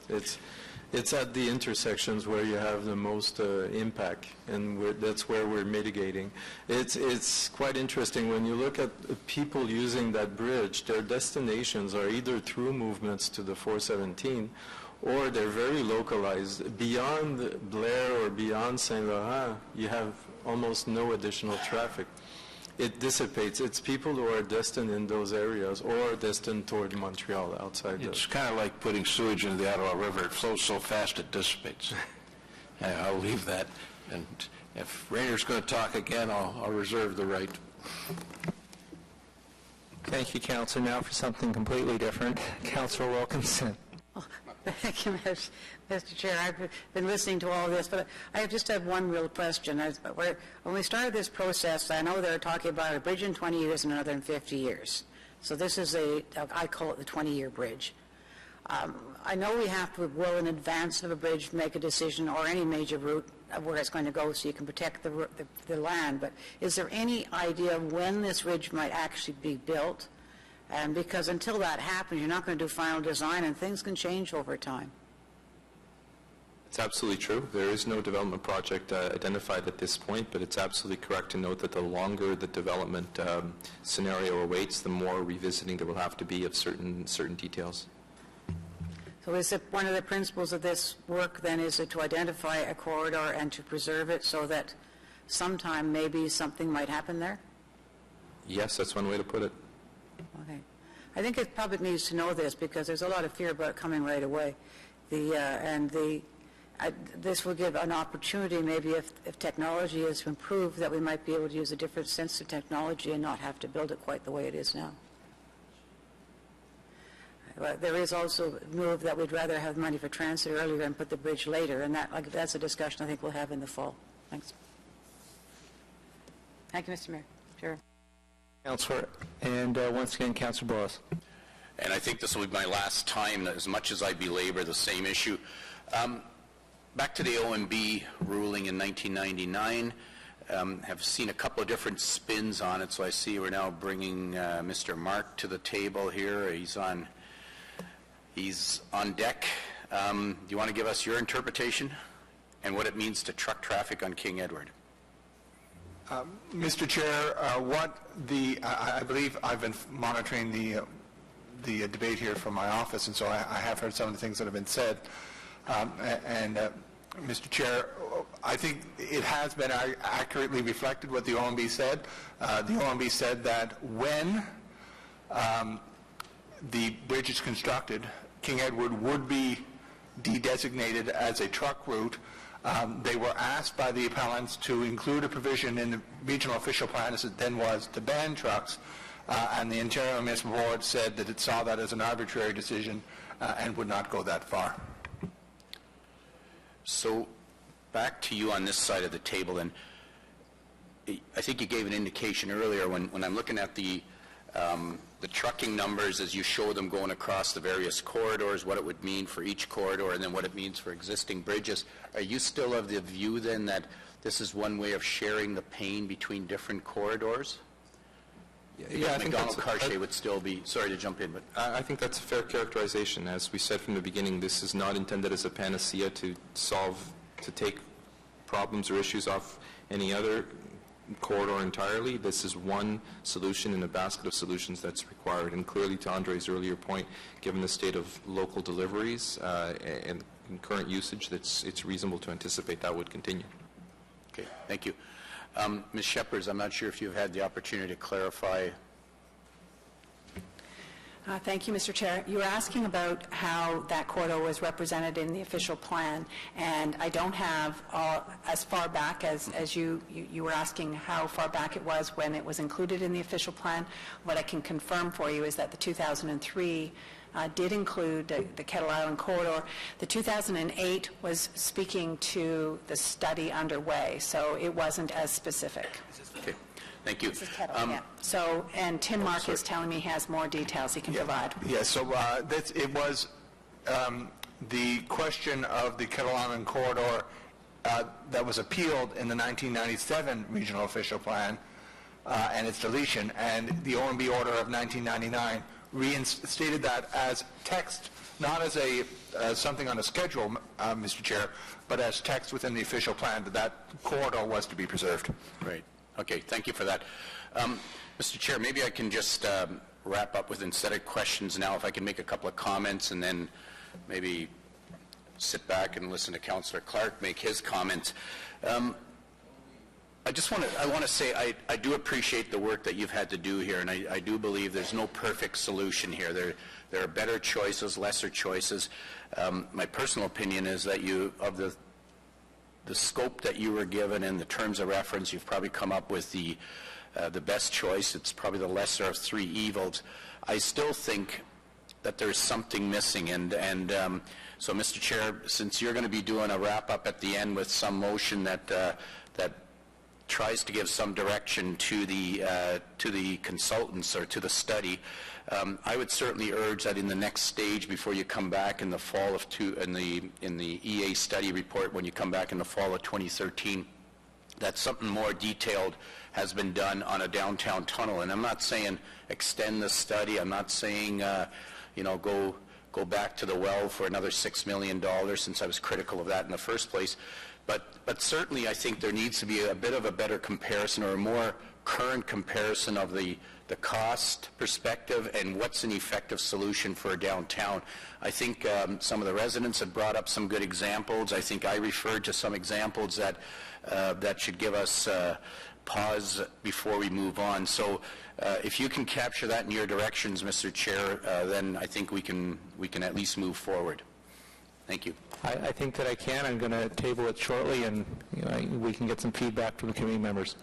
It's at the intersections where you have the most impact, and that's where we're mitigating. It's quite interesting when you look at people using that bridge, their destinations are either through movements to the 417, or they're very localized. Beyond Blair or beyond Saint Laurent, you have almost no additional traffic. It dissipates. It's people who are destined in those areas or destined toward Montreal outside. It's kind of like putting sewage into the Ottawa River. It flows so fast it dissipates. I'll leave that. And if Rainer's going to talk again, I'll reserve the right. Thank you, Councillor. Now for something completely different. Councillor Wilkinson. Thank you, Mr. Chair. I've been listening to all this, but I just have one real question. When we started this process, I know they're talking about a bridge in 20 years and another in 50 years. So this is I call it the 20-year bridge. I know we have to, well in advance of a bridge, make a decision, or any major route of where it's going to go so you can protect the land, but is there any idea of when this bridge might actually be built? And because until that happens, you're not going to do final design, and things can change over time. It's absolutely true. There is no development project identified at this point, but it's absolutely correct to note that the longer the development scenario awaits, the more revisiting there will have to be of certain details. So is it one of the principles of this work, then, is it to identify a corridor and to preserve it so that sometime maybe something might happen there? Yes, that's one way to put it. Okay. I think the public needs to know this because there's a lot of fear about it coming right away. This will give an opportunity, maybe if technology is improved, that we might be able to use a different sense of technology and not have to build it quite the way it is now. But there is also a move that we'd rather have money for transit earlier and put the bridge later, and that's a discussion I think we'll have in the fall. Thanks. Thank you, Mr. Mayor. Sure. Councillor, and once again, Councillor Boris. And I think this will be my last time, as much as I belabor the same issue. Back to the OMB ruling in 1999, have seen a couple of different spins on it, so I see we're now bringing Mr. Mark to the table here. He's on deck. Do you want to give us your interpretation and what it means to truck traffic on King Edward? Mr. Chair, I believe I've been monitoring the debate here from my office, and so I have heard some of the things that have been said. Mr. Chair, I think it has been accurately reflected what the OMB said. The OMB said that when the bridge is constructed, King Edward would be de-designated as a truck route. They were asked by the appellants to include a provision in the regional official plan, as it then was, to ban trucks, and the Ontario Municipal Board said that it saw that as an arbitrary decision and would not go that far. So back to you on this side of the table, and I think you gave an indication earlier when I'm looking at the trucking numbers as you show them going across the various corridors, what it would mean for each corridor and then what it means for existing bridges. Are you still of the view then that this is one way of sharing the pain between different corridors? Yeah, I think McDonald-Cartier would still be, sorry to jump in, but I think that's a fair characterization. As we said from the beginning, this is not intended as a panacea to take problems or issues off any other corridor entirely. This is one solution in a basket of solutions that's required. And clearly, to Andre's earlier point, given the state of local deliveries and current usage, it's reasonable to anticipate that would continue. Okay, thank you. Ms. Shepherds, I'm not sure if you've had the opportunity to clarify. Thank you, Mr. Chair. You were asking about how that corridor was represented in the official plan, and I don't have as far back as you were asking how far back it was when it was included in the official plan. What I can confirm for you is that the 2003 did include the Kettle Island corridor. The 2008 was speaking to the study underway, so it wasn't as specific. Okay, thank you. Yeah. So, and Tim Mark is telling me he has more details he can provide. Yeah, so it was the question of the Kettle Island corridor that was appealed in the 1997 regional official plan and its deletion, and the OMB order of 1999 reinstated that as text, not as something on a schedule, Mr. Chair, but as text within the official plan that corridor was to be preserved. Right. Okay, thank you for that. Mr. Chair, maybe I can just wrap up with, instead of questions now, if I can make a couple of comments and then maybe sit back and listen to Councillor Clark make his comments. I want to say I do appreciate the work that you've had to do here, and I do believe there's no perfect solution here. There are better choices, lesser choices. My personal opinion is that of the scope that you were given and the terms of reference, you've probably come up with the best choice. It's probably the lesser of three evils. I still think that there's something missing. And so, Mr. Chair, since you're going to be doing a wrap-up at the end with some motion that tries to give some direction to the consultants or to the study, I would certainly urge that in the next stage, before you come back in the fall of in the EA study report, when you come back in the fall of 2013, that something more detailed has been done on a downtown tunnel. And I'm not saying extend the study. I'm not saying go back to the well for another $6 million, since I was critical of that in the first place. But certainly I think there needs to be a bit of a better comparison, or a more current comparison of the cost perspective and what's an effective solution for a downtown. I think some of the residents have brought up some good examples. I think I referred to some examples that should give us pause before we move on. So if you can capture that in your directions, Mr. Chair, then I think we can at least move forward. Thank you. I think that I can. I'm going to table it shortly, and we can get some feedback from the committee members.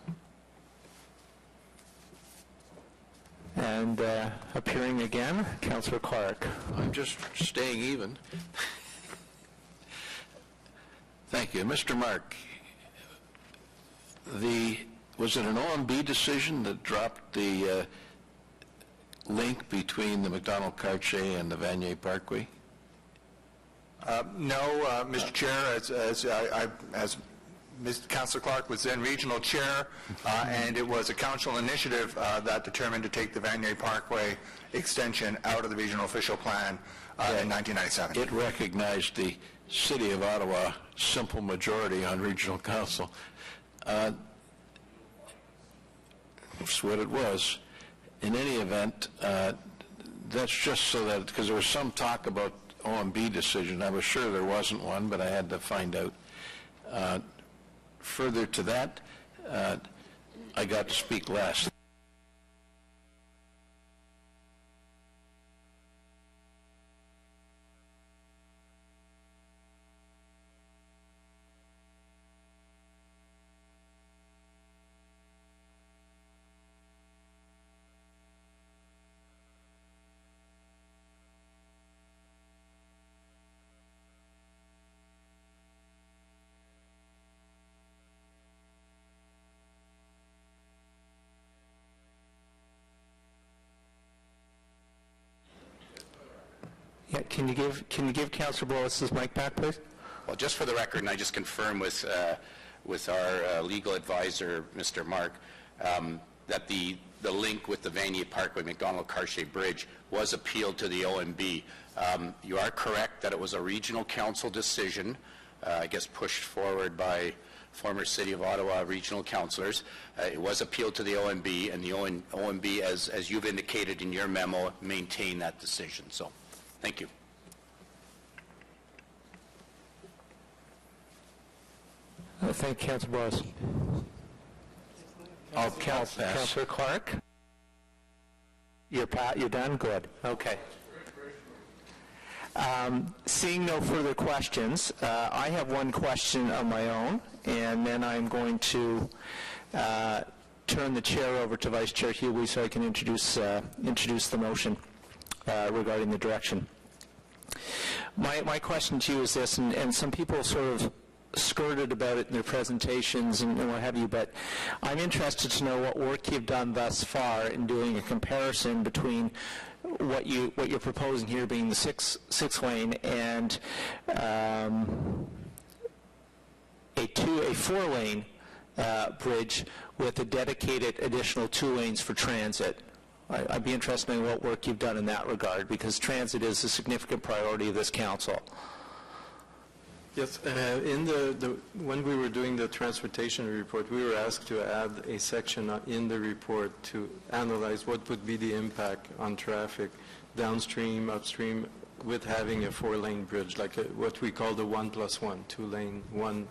And appearing again, Councillor Clark. I'm just staying even. Thank you. Mr. Mark, was it an OMB decision that dropped the link between the McDonald-Cartier and the Vanier Parkway? No, Mr. Chair, as Councillor Clark was then regional chair, and it was a council initiative that determined to take the Vanier Parkway extension out of the regional official plan in 1997. It recognized the City of Ottawa simple majority on regional council. That's what it was. In any event, that's just so that, because there was some talk about OMB decision. I was sure there wasn't one, but I had to find out. Further to that, I got to speak last. Yeah, can you give Councillor Boyles his mic back, please? Well, just for the record, and I just confirm with our legal advisor, Mr. Mark, that the link with the Vanier Parkway McDonald-Cartier Bridge was appealed to the OMB. You are correct that it was a regional council decision, I guess pushed forward by former City of Ottawa regional councillors. It was appealed to the OMB, and the OMB, as you've indicated in your memo, maintained that decision. So, thank you. Thank you, Councillor Boyles. Councillor Clark? You're done? Good. Okay. Seeing no further questions, I have one question of my own, and then I'm going to turn the chair over to Vice Chair Huey so I can introduce the motion regarding the direction. My question to you is this, and some people sort of skirted about it in their presentations and what have you, but I'm interested to know what work you've done thus far in doing a comparison between what you're proposing here being the six lane and a 4-lane bridge with a dedicated additional 2 lanes for transit. I'd be interested in what work you've done in that regard, because transit is a significant priority of this council. Yes, when we were doing the transportation report, we were asked to add a section in the report to analyze what would be the impact on traffic downstream, upstream, with having a 4-lane bridge, like what we call the 1+1, 2-lane, 1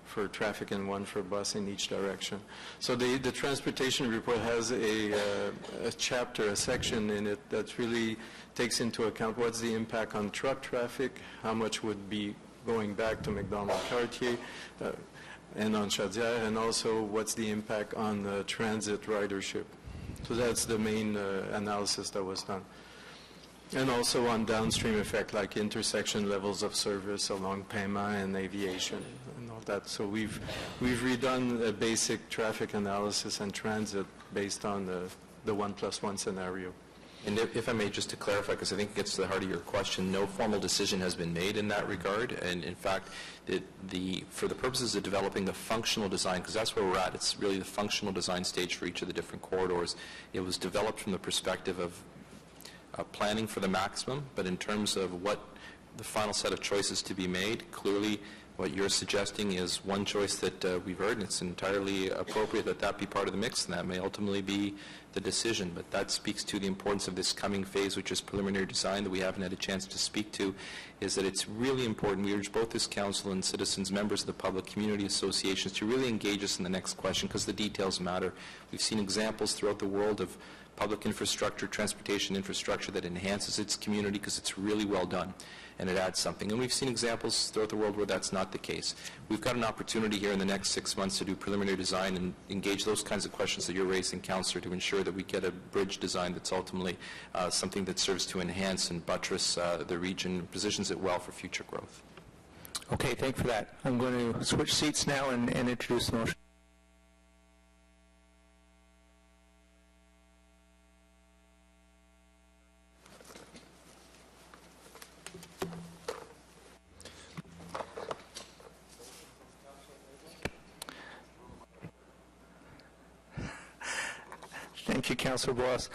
for traffic and 1 for bus in each direction. So the transportation report has a chapter, a section in it that really takes into account what's the impact on truck traffic, how much would be going back to McDonald-Cartier and on Chaudière, and also what's the impact on transit ridership. So that's the main analysis that was done. And also on downstream effect, like intersection levels of service along Pema and aviation and all that. So we've redone a basic traffic analysis and transit based on the 1+1 scenario. And if I may, just to clarify, because I think it gets to the heart of your question, no formal decision has been made in that regard. And in fact, for the purposes of developing the functional design, because that's where we're at, it's really the functional design stage for each of the different corridors. It was developed from the perspective of planning for the maximum, but in terms of what the final set of choices to be made, clearly what you're suggesting is one choice that we've heard, and it's entirely appropriate that that be part of the mix, and that may ultimately be the decision. But that speaks to the importance of this coming phase, which is preliminary design, that we haven't had a chance to speak to, is that it's really important. We urge both this council and citizens, members of the public, community associations, to really engage us in the next question, because the details matter. We've seen examples throughout the world of public infrastructure, transportation infrastructure that enhances its community because it's really well done and it adds something. And we've seen examples throughout the world where that's not the case. We've got an opportunity here in the next 6 months to do preliminary design and engage those kinds of questions that you're raising, Councillor, to ensure that we get a bridge design that's ultimately something that serves to enhance and buttress the region, positions it well for future growth. Okay, thank you for that. I'm going to switch seats now and introduce the motion. Thank you, Councillor Bloss.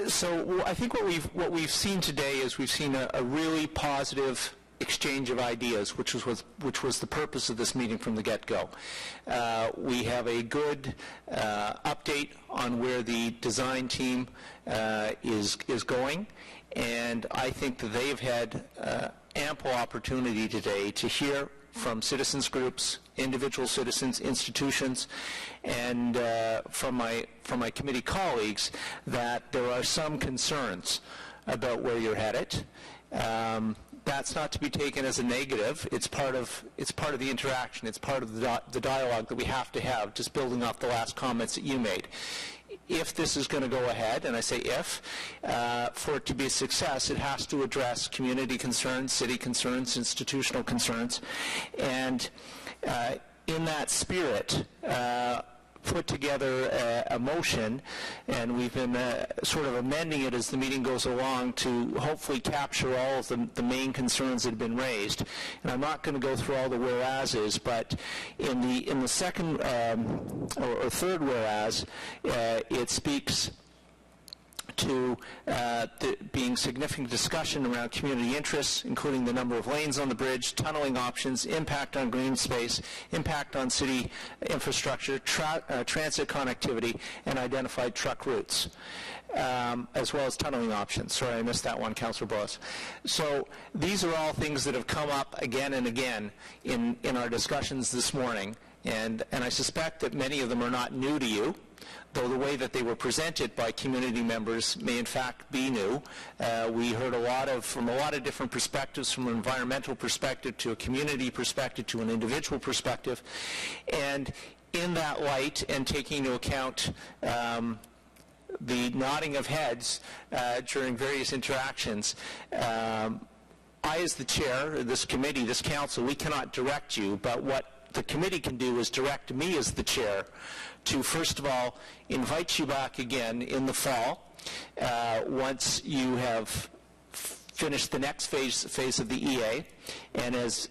So I think what we've seen today is we've seen a really positive exchange of ideas, which was the purpose of this meeting from the get-go. We have a good update on where the design team is going, and I think that they've had ample opportunity today to hear from citizens groups, individual citizens, institutions, and from my committee colleagues that there are some concerns about where you're headed. That's not to be taken as a negative. It's part of the interaction. It's part of the dialogue that we have to have, just building off the last comments that you made. If this is going to go ahead, and I say if, for it to be a success, it has to address community concerns, city concerns, institutional concerns, and in that spirit, put together a motion, and we've been sort of amending it as the meeting goes along to hopefully capture all of the main concerns that have been raised. And I'm not going to go through all the whereases, but in the second or third whereas, it speaks to being significant discussion around community interests, including the number of lanes on the bridge, tunneling options, impact on green space, impact on city infrastructure, transit connectivity, and identified truck routes, as well as tunneling options. Sorry, I missed that one, Councillor Bloss. So these are all things that have come up again and again in our discussions this morning, and I suspect that many of them are not new to you, though the way that they were presented by community members may in fact be new. We heard from a lot of different perspectives, from an environmental perspective to a community perspective to an individual perspective. And in that light, and taking into account the nodding of heads during various interactions, I, as the chair of this committee, this council, we cannot direct you, but what the committee can do is direct me as the chair to, first of all, invite you back again in the fall once you have finished the next phase of the EA, and as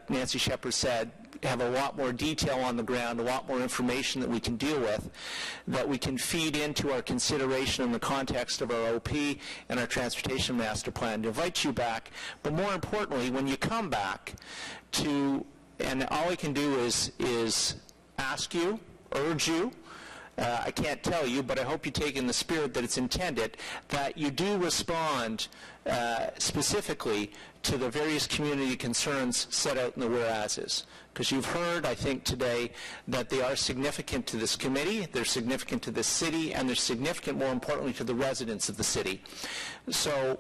Nancy Shepherd said, have a lot more detail on the ground, a lot more information that we can deal with, that we can feed into our consideration in the context of our OP and our transportation master plan, to invite you back, but more importantly, when you come back, and all I can do is ask you, urge you, I can't tell you, but I hope you take in the spirit that it's intended, that you do respond specifically to the various community concerns set out in the whereases. Because you've heard, I think, today that they are significant to this committee, they're significant to this city, and they're significant, more importantly, to the residents of the city. So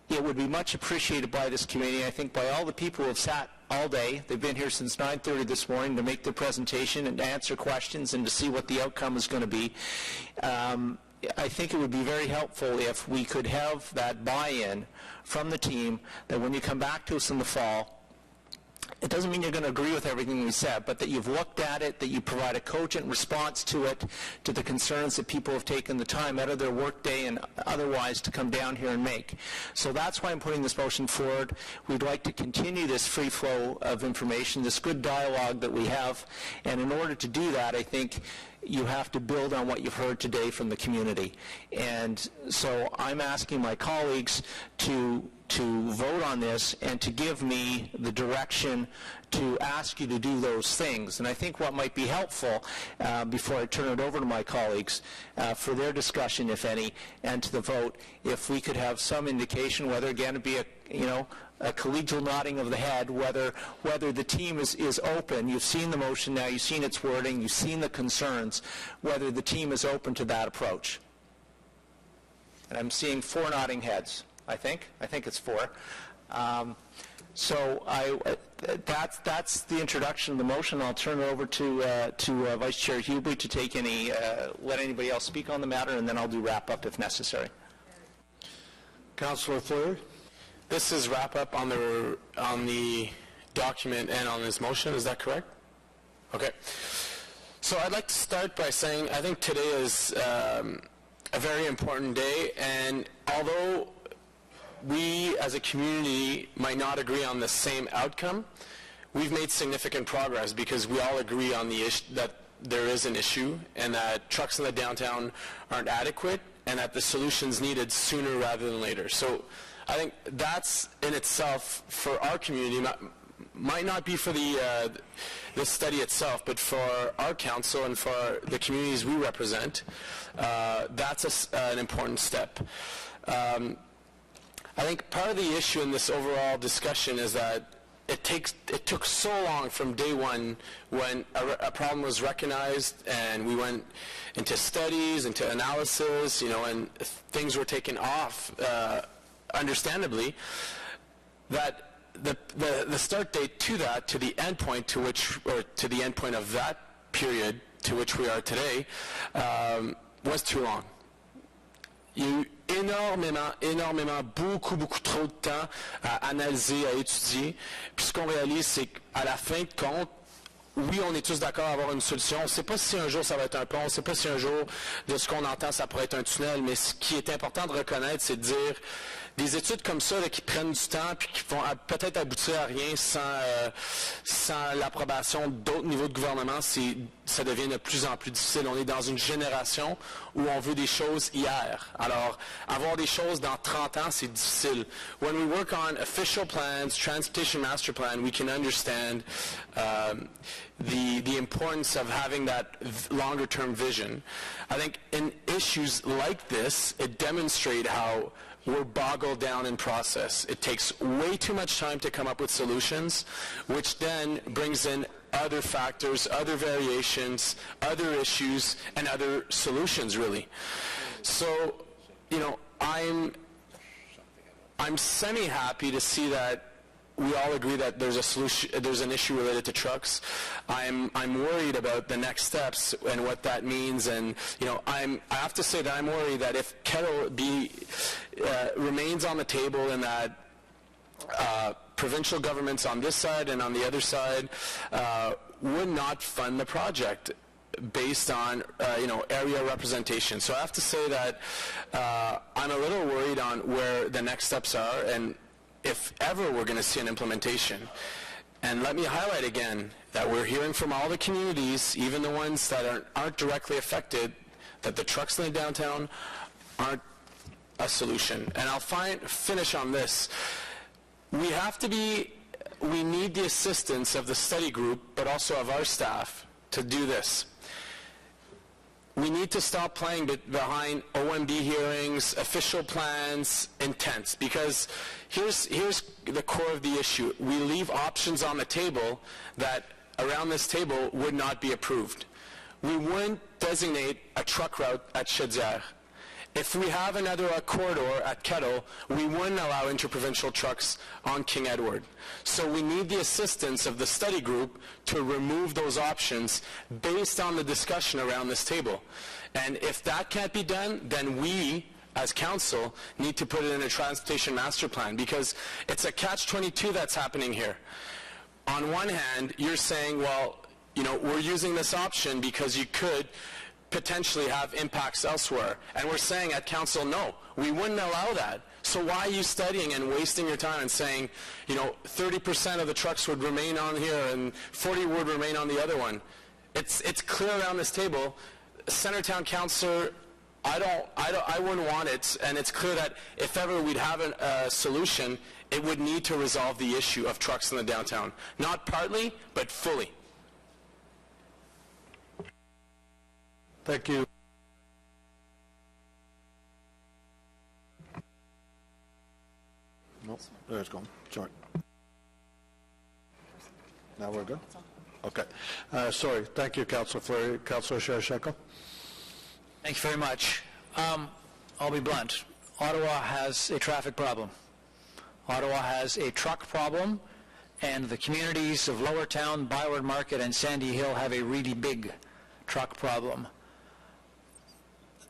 it would be much appreciated by this committee, I think by all the people who have sat all day. They've been here since 9:30 this morning to make their presentation and to answer questions and to see what the outcome is going to be. I think it would be very helpful if we could have that buy-in from the team that when you come back to us in the fall, it doesn't mean you're going to agree with everything we said, but that you've looked at it, that you provide a cogent response to it, to the concerns that people have taken the time out of their workday and otherwise to come down here and make. So that's why I'm putting this motion forward. We'd like to continue this free flow of information, this good dialogue that we have, and in order to do that, I think you have to build on what you've heard today from the community. And so I'm asking my colleagues to vote on this and to give me the direction to ask you to do those things. And I think what might be helpful, before I turn it over to my colleagues, for their discussion, if any, and to the vote, if we could have some indication, whether again it be a collegial nodding of the head, whether the team is open. You've seen the motion now, you've seen its wording, you've seen the concerns, whether the team is open to that approach. And I'm seeing 4 nodding heads. I think it's 4. So that's the introduction of the motion. I'll turn it over to Vice Chair Hubley to take let anybody else speak on the matter, and then I'll do wrap up if necessary. Councillor Fleury. This is wrap up on the document and on this motion. Is that correct? Okay. So I'd like to start by saying I think today is a very important day, and although we as a community might not agree on the same outcome, we've made significant progress because we all agree on the issue that there is an issue and that trucks in the downtown aren't adequate and that the solution's needed sooner rather than later. So I think that's in itself for our community, might not be for the study itself, but for our council and for the communities we represent, that's an important step. I think part of the issue in this overall discussion is that it took so long from day one when a problem was recognized and we went into studies, into analysis, and things were taken off, understandably, that the start date to the end point to the end point of that period to which we are today was too long. Il y a eu énormément, beaucoup trop de temps à analyser, à étudier. Puis ce qu'on réalise, c'est qu'à la fin de compte, oui, on est tous d'accord à avoir une solution. On ne sait pas si un jour ça va être un pont, on ne sait pas si un jour, de ce qu'on entend, ça pourrait être un tunnel, mais ce qui est important de reconnaître, c'est de dire des études comme ça là, qui prennent du temps puis qui vont peut-être aboutir à rien sans l'approbation d'autres niveaux de gouvernement, ça devient de plus en plus difficile. On est dans une génération où on veut des choses hier. Alors, avoir des choses dans 30 ans, c'est difficile. When we work on official plans, transportation master plan, we can understand the importance of having that longer-term vision. I think in issues like this, it demonstrates how we're boggled down in process. It takes way too much time to come up with solutions, which then brings in other factors, other variations, other issues, and other solutions, really. So, I'm semi-happy to see that we all agree that there's a solution, there's an issue related to trucks. I'm worried about the next steps and what that means, and I have to say that I'm worried that if Kettle remains on the table and that provincial governments on this side and on the other side would not fund the project based on area representation. So I have to say that I'm a little worried on where the next steps are and if ever we're going to see an implementation. And let me highlight again that we're hearing from all the communities, even the ones that aren't directly affected, that the trucks in the downtown aren't a solution. And I'll finish on this. We need the assistance of the study group, but also of our staff to do this. We need to stop playing behind OMB hearings, official plans, intents, because here's the core of the issue. We leave options on the table that around this table would not be approved. We wouldn't designate a truck route at Chaudière. If we have another corridor at Kettle, we wouldn't allow interprovincial trucks on King Edward. So we need the assistance of the study group to remove those options based on the discussion around this table. And if that can't be done, then we, as council, need to put it in a transportation master plan, because it's a catch-22 that's happening here. On one hand, you're saying, well, you know, we're using this option because you could potentially have impacts elsewhere. And we're saying at council, no, we wouldn't allow that. So why are you studying and wasting your time and saying, you know, 30% of the trucks would remain on here and 40 would remain on the other one? It's clear around this table. Centertown Councillor, I wouldn't want it, and it's clear that if ever we'd have a solution, it would need to resolve the issue of trucks in the downtown. Not partly, but fully. Thank you. Nope, there it's gone. Sorry. Now we're good? Okay. Sorry. Thank you, Councillor Fleury. Councillor Shevchenko. Thank you very much. I'll be blunt. Ottawa has a traffic problem. Ottawa has a truck problem, and the communities of Lowertown, Byward Market, and Sandy Hill have a really big truck problem.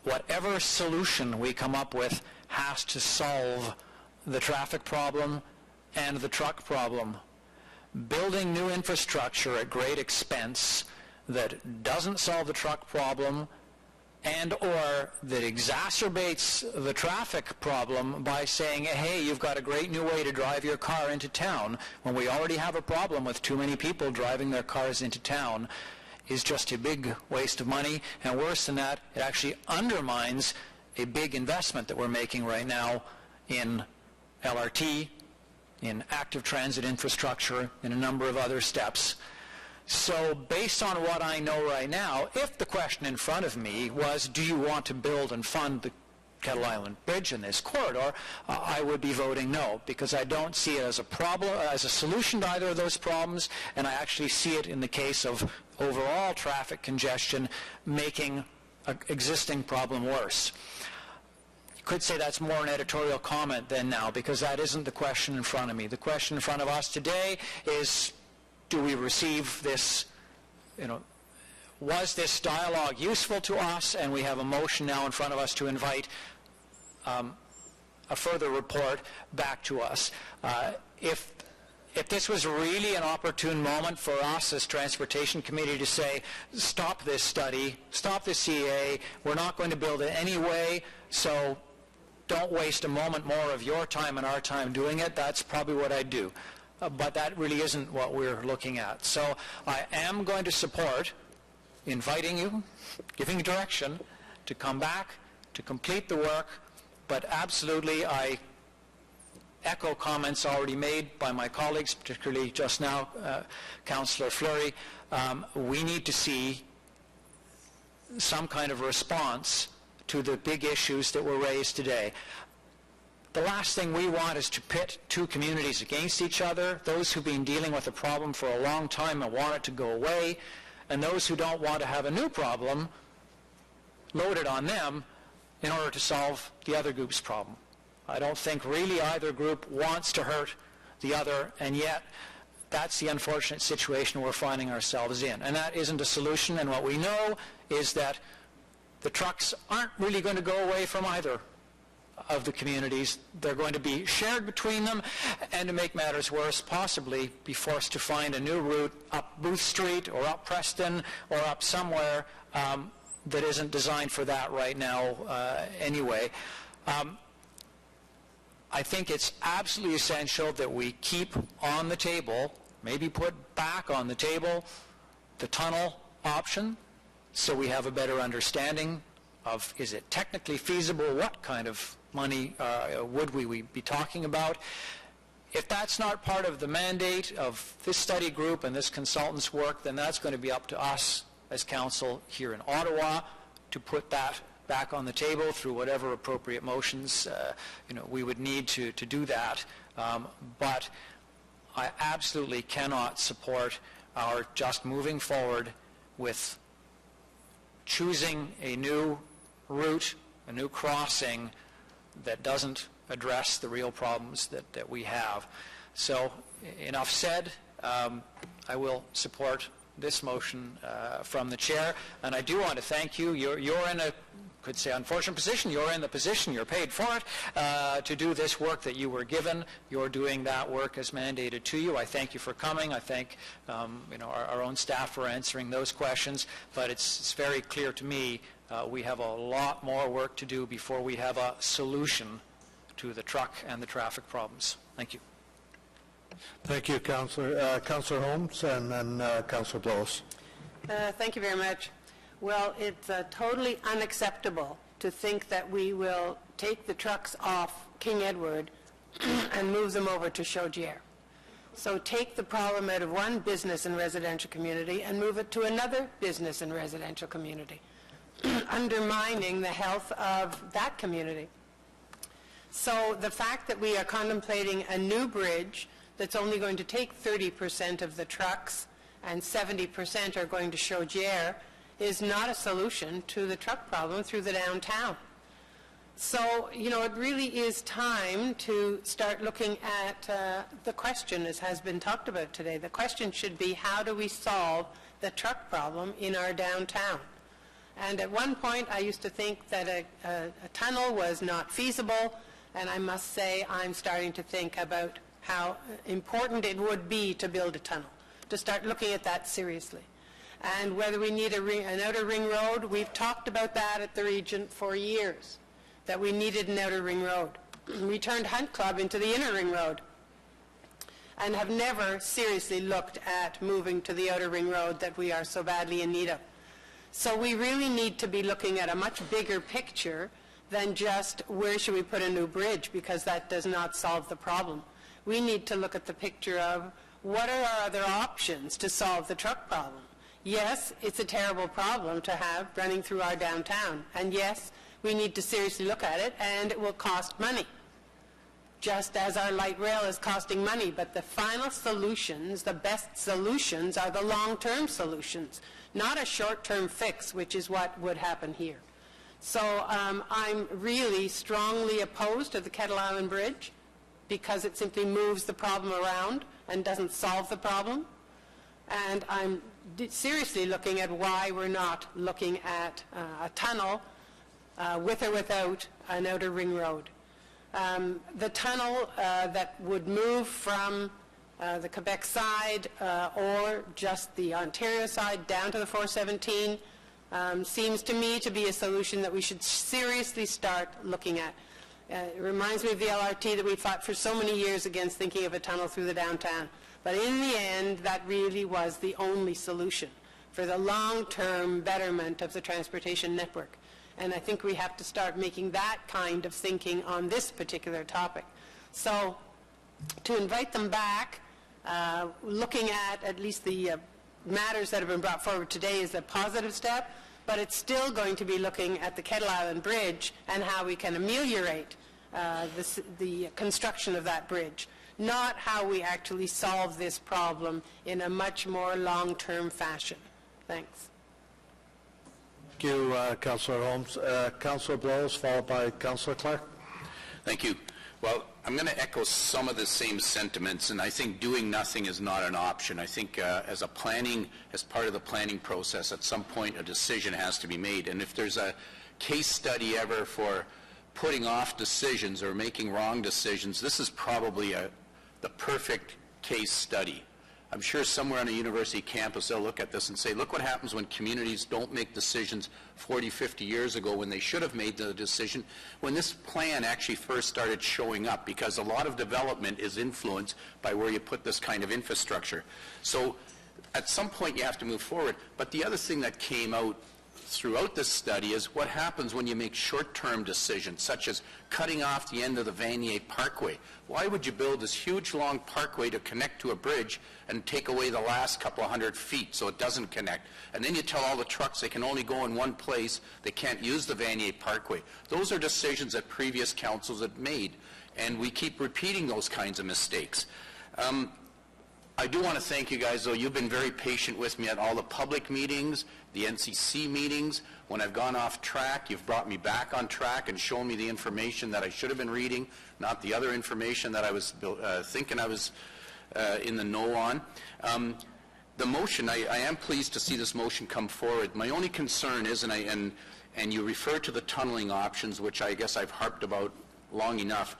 Whatever solution we come up with has to solve the traffic problem and the truck problem. Building new infrastructure at great expense that doesn't solve the truck problem and or that exacerbates the traffic problem by saying, hey, you've got a great new way to drive your car into town when we already have a problem with too many people driving their cars into town, is just a big waste of money. And worse than that, it actually undermines a big investment that we're making right now in LRT, in active transit infrastructure, in a number of other steps. So based on what I know right now, if the question in front of me was, do you want to build and fund the Kettle Island Bridge in this corridor, I would be voting no, because I don't see it as a problem, as a solution to either of those problems, and I actually see it in the case of overall traffic congestion making an existing problem worse. You could say that's more an editorial comment than now, because that isn't the question in front of me. The question in front of us today is, do we receive this, was this dialogue useful to us? And we have a motion now in front of us to invite a further report back to us. If this was really an opportune moment for us as Transportation Committee to say, stop this study, stop the CA, we're not going to build it anyway, so don't waste a moment more of your time and our time doing it, that's probably what I'd do. But that really isn't what we're looking at. So I am going to support inviting you, giving direction to come back, to complete the work, but absolutely I echo comments already made by my colleagues, particularly just now, Councillor Fleury. We need to see some kind of response to the big issues that were raised today. The last thing we want is to pit two communities against each other, those who've been dealing with a problem for a long time and want it to go away, and those who don't want to have a new problem loaded on them in order to solve the other group's problem. I don't think really either group wants to hurt the other, and yet that's the unfortunate situation we're finding ourselves in. And that isn't a solution, and what we know is that the trucks aren't really going to go away from either of the communities. They're going to be shared between them, and to make matters worse, possibly be forced to find a new route up Booth Street or up Preston or up somewhere that isn't designed for that right now anyway. I think it's absolutely essential that we keep on the table, maybe put back on the table, the tunnel option, so we have a better understanding of, is it technically feasible, what kind of money would we be talking about. If that's not part of the mandate of this study group and this consultant's work, then that's going to be up to us as council here in Ottawa to put that back on the table through whatever appropriate motions we would need to do that. But I absolutely cannot support our just moving forward with choosing a new route a new crossing that doesn't address the real problems that we have. So, enough said. I will support this motion from the chair, and I do want to thank you. You're in a, could say, unfortunate position. You're in the position, you're paid for it, to do this work that you were given. You're doing that work as mandated to you. I thank you for coming. I thank our own staff for answering those questions, but it's very clear to me we have a lot more work to do before we have a solution to the truck and the traffic problems. Thank you. Thank you, Councillor. Councillor Holmes and then Councillor Blows. Thank you very much. Well, it's totally unacceptable to think that we will take the trucks off King Edward and move them over to Chaudière. So take the problem out of one business and residential community and move it to another business and residential community, undermining the health of that community. So the fact that we are contemplating a new bridge that's only going to take 30% of the trucks and 70% are going to Chaudière is not a solution to the truck problem through the downtown. So, it really is time to start looking at the question, as has been talked about today. The question should be, how do we solve the truck problem in our downtown? And at one point, I used to think that a tunnel was not feasible, and I must say I'm starting to think about how important it would be to build a tunnel, to start looking at that seriously. And whether we need an outer ring road, we've talked about that at the Regent for years, that we needed an outer ring road. We turned Hunt Club into the inner ring road and have never seriously looked at moving to the outer ring road that we are so badly in need of. So we really need to be looking at a much bigger picture than just where should we put a new bridge, because that does not solve the problem. We need to look at the picture of what are our other options to solve the truck problem. Yes, it's a terrible problem to have running through our downtown, and yes, we need to seriously look at it, and it will cost money, just as our light rail is costing money. But the final solutions, the best solutions, are the long-term solutions, not a short-term fix, which is what would happen here. So I'm really strongly opposed to the Kettle Island Bridge, because it simply moves the problem around and doesn't solve the problem. And I'm seriously looking at why we're not looking at a tunnel with or without an outer ring road. The tunnel that would move from the Quebec side or just the Ontario side down to the 417 seems to me to be a solution that we should seriously start looking at. It reminds me of the LRT that we fought for so many years against thinking of a tunnel through the downtown. But in the end, that really was the only solution for the long-term betterment of the transportation network. And I think we have to start making that kind of thinking on this particular topic. So to invite them back, looking at least the matters that have been brought forward today is a positive step, but it's still going to be looking at the Kettle Island Bridge and how we can ameliorate the construction of that bridge, not how we actually solve this problem in a much more long-term fashion. Thanks. Thank you, Councillor Holmes. Councillor Blows, followed by Councillor Clark. Thank you. Well, I'm going to echo some of the same sentiments, and I think doing nothing is not an option. I think as part of the planning process, at some point a decision has to be made. And if there's a case study ever for putting off decisions or making wrong decisions, this is probably the perfect case study. I'm sure somewhere on a university campus they'll look at this and say, look what happens when communities don't make decisions 40, 50 years ago when they should have made the decision when this plan actually first started showing up, because a lot of development is influenced by where you put this kind of infrastructure. So at some point you have to move forward. But the other thing that came out throughout this study is what happens when you make short-term decisions, such as cutting off the end of the Vanier Parkway. Why would you build this huge, long parkway to connect to a bridge and take away the last couple of 100 feet so it doesn't connect? And then you tell all the trucks they can only go in one place, they can't use the Vanier Parkway. Those are decisions that previous councils have made, and we keep repeating those kinds of mistakes. I do want to thank you guys, though. You've been very patient with me at all the public meetings, the NCC meetings. When I've gone off track, you've brought me back on track and shown me the information that I should have been reading, not the other information that I was thinking I was in the know on. The motion, I am pleased to see this motion come forward. My only concern is, and you refer to the tunneling options, which I guess I've harped about long enough.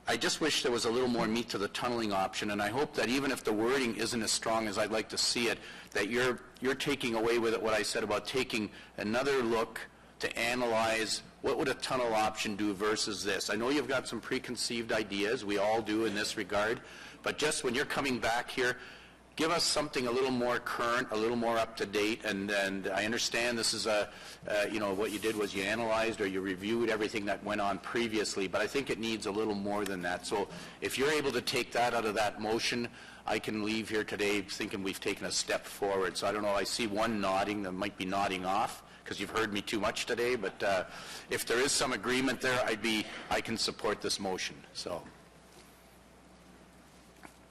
I just wish there was a little more meat to the tunneling option, and I hope that even if the wording isn't as strong as I'd like to see it, that you're taking away with it what I said about taking another look to analyze what would a tunnel option do versus this. I know you've got some preconceived ideas, we all do in this regard, but just when you're coming back here, give us something a little more current, a little more up to date, and I understand this is what you did was you analyzed or you reviewed everything that went on previously, but I think it needs a little more than that. So if you're able to take that out of that motion, I can leave here today thinking we've taken a step forward. So I don't know, I see one nodding that might be nodding off because you've heard me too much today, but if there is some agreement there, I can support this motion. So.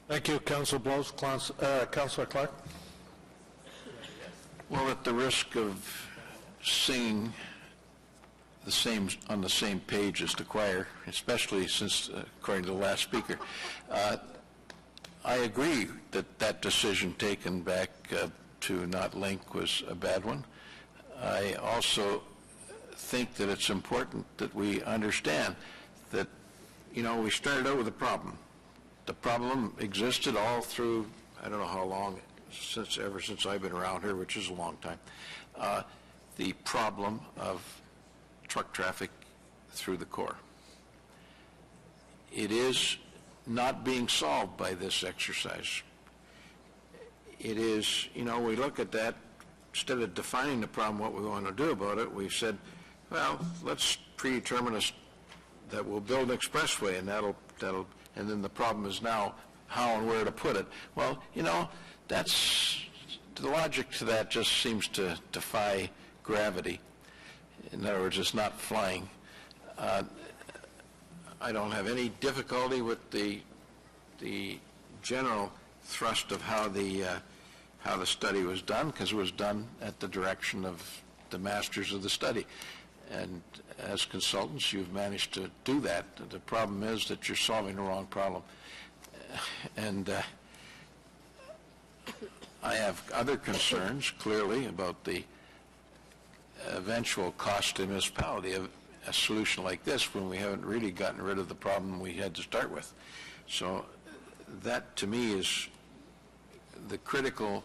Thank you, Councillor Blows. Councillor Clark. Well, at the risk of singing on the same page as the choir, especially since, according to the last speaker, I agree that decision taken back to not link was a bad one. I also think that it's important that we understand that, we started out with a problem. The problem existed all through, I don't know how long, ever since I've been around here, which is a long time, the problem of truck traffic through the core. It is not being solved by this exercise. It is, we look at that, instead of defining the problem, what we want to do about it, we've said, well, let's predetermine that we'll build an expressway, and and then the problem is now how and where to put it. Well, that's, the logic to that just seems to defy gravity. In other words, it's not flying. I don't have any difficulty with the general thrust of how the study was done, because it was done at the direction of the masters of the study. And as consultants, you've managed to do that. The problem is that you're solving the wrong problem. And I have other concerns, clearly, about the eventual cost to the municipality of a solution like this when we haven't really gotten rid of the problem we had to start with. So that, to me, is the critical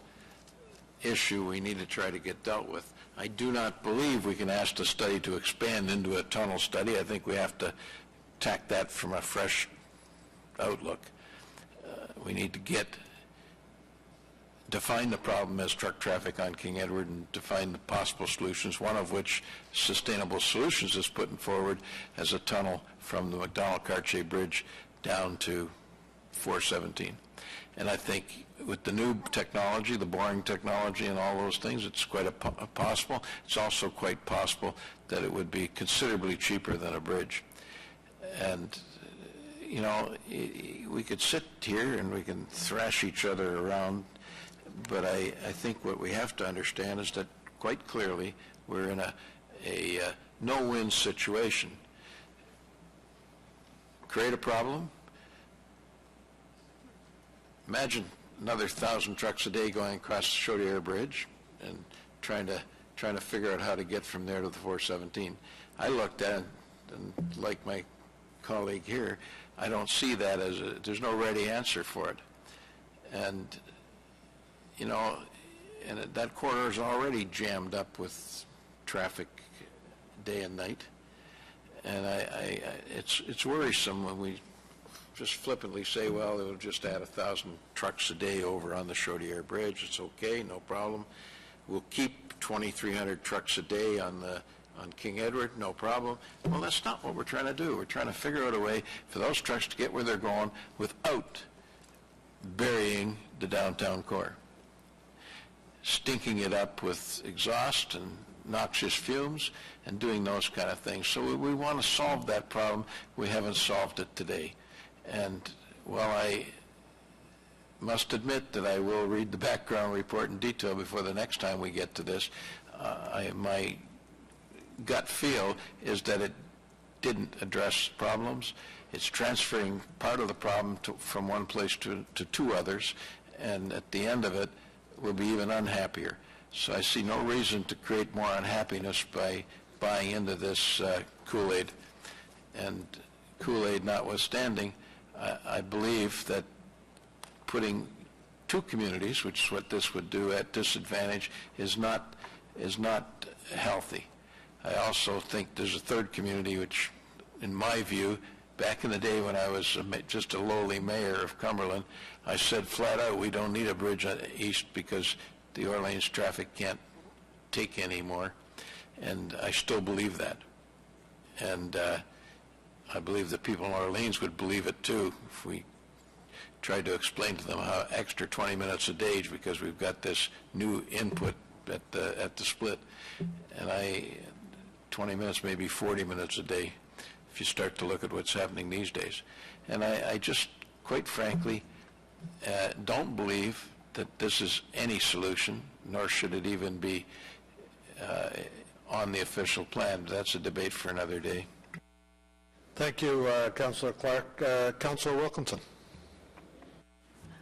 issue we need to try to get dealt with. I do not believe we can ask the study to expand into a tunnel study. I think we have to tack that from a fresh outlook. We need to define the problem as truck traffic on King Edward and define the possible solutions, one of which Sustainable Solutions is putting forward as a tunnel from the McDonald-Cartier Bridge down to 417. And I think with the new technology, the boring technology and all those things, it's quite possible. It's also quite possible that it would be considerably cheaper than a bridge. And, we could sit here and we can thrash each other around, but I think what we have to understand is that quite clearly we're in a no-win situation. Create a problem. Imagine another 1,000 trucks a day going across the Chaudière Bridge and trying to figure out how to get from there to the 417. I looked at it, and like my colleague here, I don't see that as there's no ready answer for it. And, and that corridor is already jammed up with traffic day and night. And it's worrisome when we just flippantly say, well, it'll just add 1,000 trucks a day over on the Chaudière Bridge. It's okay, no problem. We'll keep 2,300 trucks a day on King Edward, no problem. Well, that's not what we're trying to do. We're trying to figure out a way for those trucks to get where they're going without burying the downtown core, stinking it up with exhaust and noxious fumes and doing those kind of things. So we want to solve that problem. We haven't solved it today. And while I must admit that I will read the background report in detail before the next time we get to this. My gut feel is that it didn't address problems. It's transferring part of the problem from one place to two others, and at the end of it, we'll be even unhappier. So I see no reason to create more unhappiness by buying into this Kool-Aid. And Kool-Aid notwithstanding, I believe that putting two communities, which is what this would do, at disadvantage is not healthy. I also think there's a third community which, in my view, back in the day when I was just a lowly mayor of Cumberland, I said flat out, we don't need a bridge east because the Orleans traffic can't take anymore. And I still believe that. And I believe that people in Orleans would believe it too if we tried to explain to them how extra 20 minutes a day because we've got this new input at the split. And 20 minutes, maybe 40 minutes a day if you start to look at what's happening these days. And I just, quite frankly, don't believe that this is any solution, nor should it even be on the official plan. That's a debate for another day. Thank you, Councillor Clark. Councillor Wilkinson.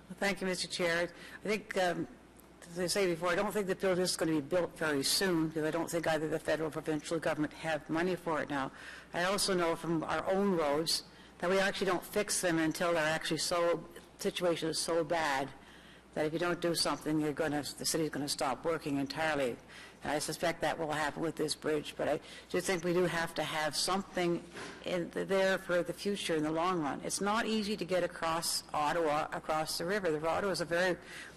Well, thank you, Mr. Chair. I think, as I say before, I don't think the building is going to be built very soon because I don't think either the federal or provincial government have money for it now. I also know from our own roads that we actually don't fix them until they're actually situation is so bad that if you don't do something, the city's going to stop working entirely. And I suspect that will happen with this bridge, but I do think we do have to have something there for the future in the long run. It's not easy to get across Ottawa, across the river. The Ottawa is a very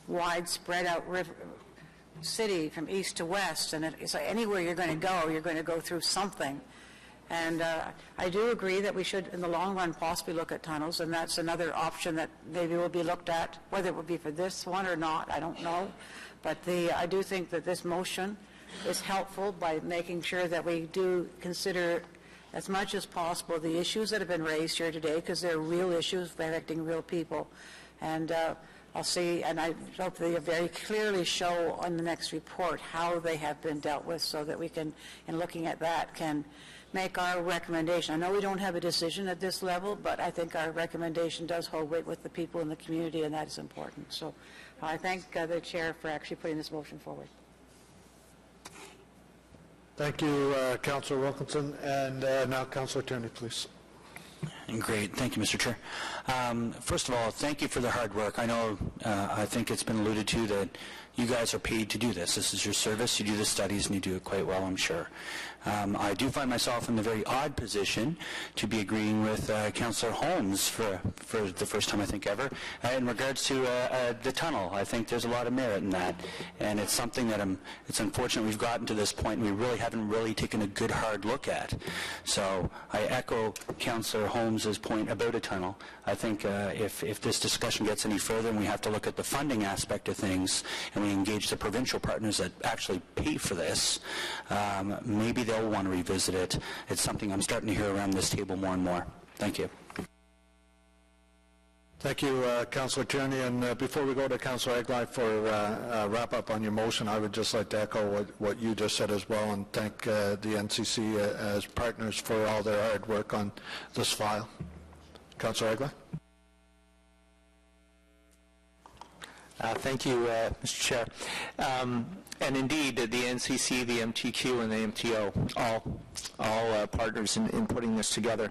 wide, spread out river city from east to west, and it's like anywhere you're going to go through something. And I do agree that we should, in the long run, possibly look at tunnels, and that's another option that maybe will be looked at. Whether it will be for this one or not, I don't know. But I do think that this motion is helpful by making sure that we do consider as much as possible the issues that have been raised here today, because they're real issues affecting real people. And I'll see, and I hope they very clearly show on the next report how they have been dealt with so that we can, in looking at that, can make our recommendation. I know we don't have a decision at this level, but I think our recommendation does hold weight with the people in the community, and that is important. So I thank the Chair for actually putting this motion forward. Thank you, Councillor Wilkinson. And now, Councillor Tierney, please. Great. Thank you, Mr. Chair. First of all, thank you for the hard work. I know, I think it's been alluded to that you guys are paid to do this. This is your service. You do the studies, and you do it quite well, I'm sure. I do find myself in the very odd position to be agreeing with Councillor Holmes for the first time, I think, ever, in regards to the tunnel. I think there's a lot of merit in that, and it's something that it's unfortunate we've gotten to this point and we really haven't taken a good hard look at. So I echo Councillor Holmes' point about a tunnel. I think if this discussion gets any further and we have to look at the funding aspect of things and we engage the provincial partners that actually pay for this, maybe they'll want to revisit it. It's something I'm starting to hear around this table more and more. Thank you. Thank you, Councillor Tierney. And before we go to Councillor Egli for a wrap-up on your motion, I would just like to echo what you just said as well and thank the NCC as partners for all their hard work on this file. Councillor Egli. Thank you, Mr. Chair. And indeed, the NCC, the MTQ, and the MTO, all partners in putting this together.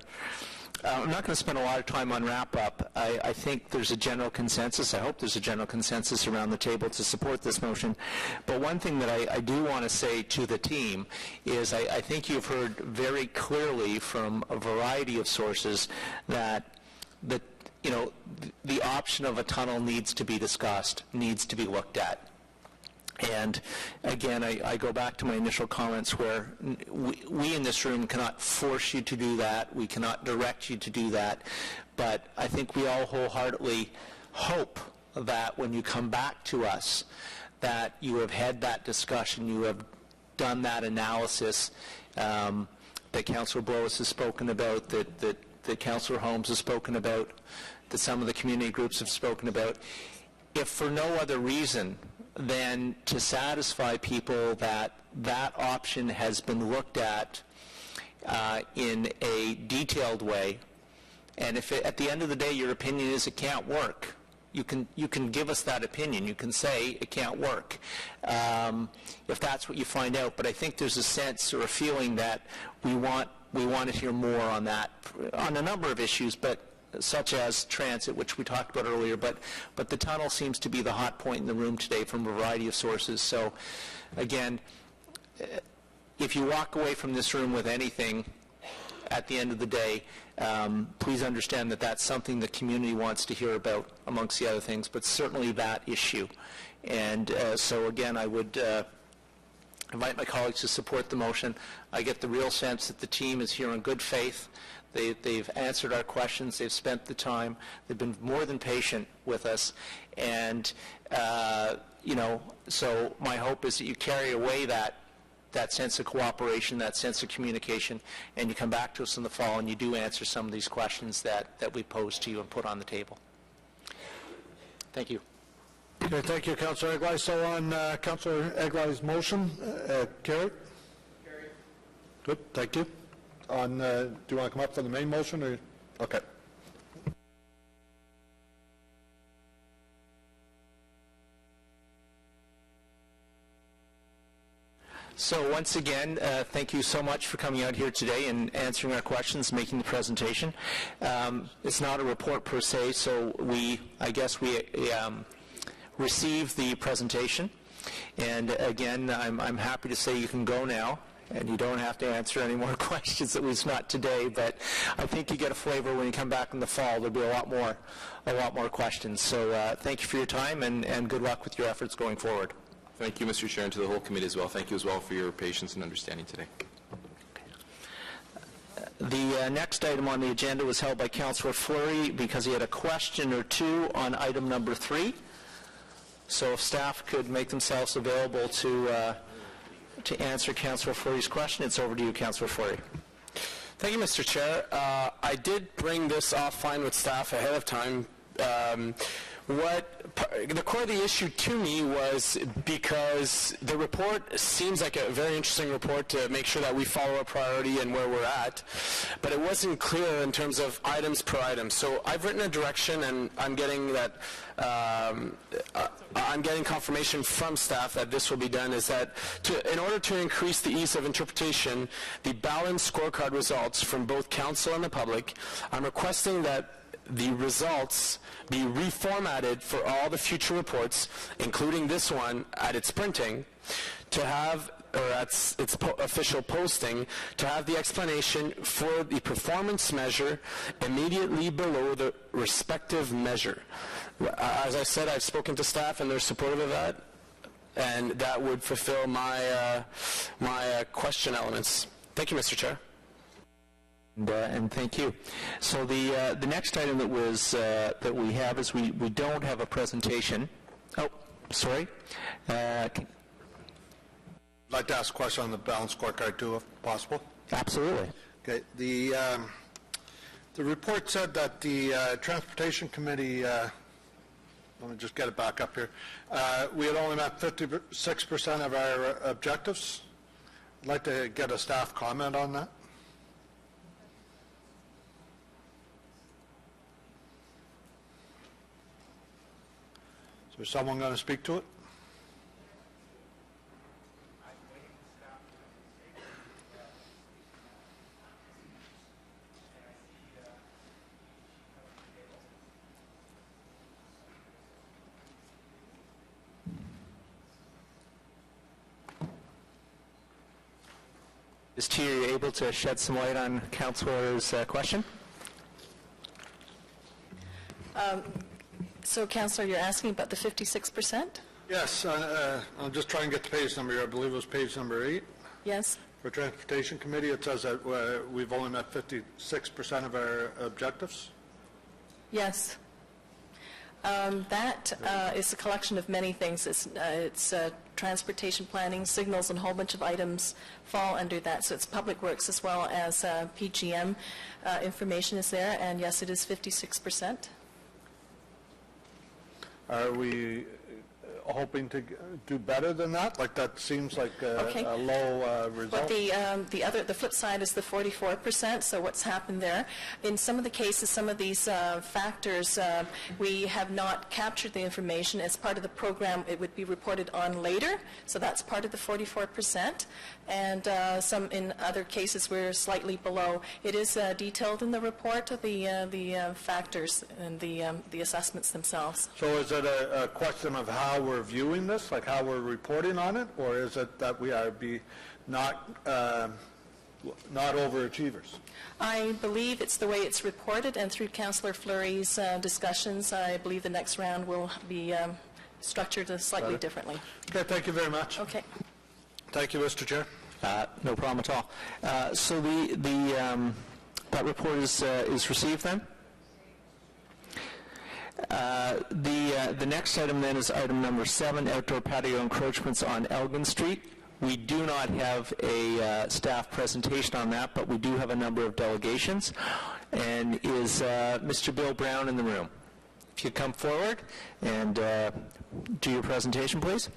I'm not going to spend a lot of time on wrap-up. I think there's a general consensus. I hope there's a general consensus around the table to support this motion. But one thing that I do want to say to the team is I think you've heard very clearly from a variety of sources that the option of a tunnel needs to be discussed, needs to be looked at. And again, I go back to my initial comments where we in this room cannot force you to do that. We cannot direct you to do that. But I think we all wholeheartedly hope that when you come back to us, that you have had that discussion, you have done that analysis that Councillor Blois has spoken about, that Councillor Holmes has spoken about, that some of the community groups have spoken about, if for no other reason than to satisfy people that that option has been looked at in a detailed way, and if at the end of the day your opinion is it can't work, you can give us that opinion. You can say it can't work if that's what you find out. But I think there's a sense or a feeling that we want to hear more on that, on a number of issues, but such as transit, which we talked about earlier. But the tunnel seems to be the hot point in the room today from a variety of sources. So, again, if you walk away from this room with anything at the end of the day, please understand that that's something the community wants to hear about, amongst the other things, but certainly that issue. And so, again, I would invite my colleagues to support the motion. I get the real sense that the team is here in good faith. They've answered our questions. They've spent the time. They've been more than patient with us. And, so my hope is that you carry away that sense of cooperation, that sense of communication, and you come back to us in the fall and you do answer some of these questions that we posed to you and put on the table. Thank you. Okay, thank you, Councillor Eglai. So on Councillor Eglai's motion, carried? Carried. Good, thank you. On, do you want to come up for the main motion? Or? Okay. So once again, thank you so much for coming out here today and answering our questions, making the presentation. It's not a report per se, so I guess we received the presentation. And again, I'm happy to say you can go now, and you don't have to answer any more questions, at least not today. But I think you get a flavor when you come back in the fall. There'll be a lot more questions. So thank you for your time, and good luck with your efforts going forward. Thank you, Mr. Chair, and to the whole committee as well. Thank you as well for your patience and understanding today. The next item on the agenda was held by Councillor Fleury because he had a question or two on item number 3. So if staff could make themselves available to answer Councillor Fleury's question, it's over to you, Councillor Fleury. Thank you, Mr. Chair. I did bring this offline with staff ahead of time. The core of the issue to me was because the report seems like a very interesting report to make sure that we follow a priority and where we're at, but it wasn't clear in terms of items per item. So I've written a direction, and I'm getting that I'm getting confirmation from staff that this will be done, is that in order to increase the ease of interpretation, the balanced scorecard results from both council and the public, I'm requesting that the results be reformatted for all the future reports, including this one at its printing, to have, or at its official posting, to have the explanation for the performance measure immediately below the respective measure. As I said, I've spoken to staff and they're supportive of that, and that would fulfill my question elements. Thank you, Mr. Chair. And thank you. So the next item that was that we have is we don't have a presentation. Oh, sorry. I'd like to ask a question on the balanced scorecard too, if possible. Absolutely. Okay. The report said that the Transportation Committee. Let me just get it back up here. We had only met 56% of our objectives. I'd like to get a staff comment on that. Is someone going to speak to it? Is Tia able to shed some light on Councillor's question? So, Councillor, you're asking about the 56%? Yes, I'm just trying to get the page number here. I believe it was page number 8. Yes. For Transportation Committee, it says that we've only met 56% of our objectives. Yes. That is a collection of many things. It's transportation planning, signals, and a whole bunch of items fall under that. So it's public works as well as PGM information is there, and yes, it is 56%. Are we hoping to do better than that? Like, that seems like a low result. But the flip side is the 44%, so what's happened there? In some of the cases, some of these factors, we have not captured the information. As part of the program, it would be reported on later, so that's part of the 44%. And some in other cases, we're slightly below. It is detailed in the report, the factors and the assessments themselves. So is it a question of how we're viewing this, like how we're reporting on it, or is it that we are not overachievers? I believe it's the way it's reported, and through Councillor Fleury's discussions, I believe the next round will be structured slightly differently. Okay, thank you very much. Okay. Thank you, Mr. Chair. No problem at all. So that report is received then? The next item then is item number 7, outdoor patio encroachments on Elgin Street. We do not have a staff presentation on that, but we do have a number of delegations. And is Mr. Bill Brown in the room? If you come forward and do your presentation, please.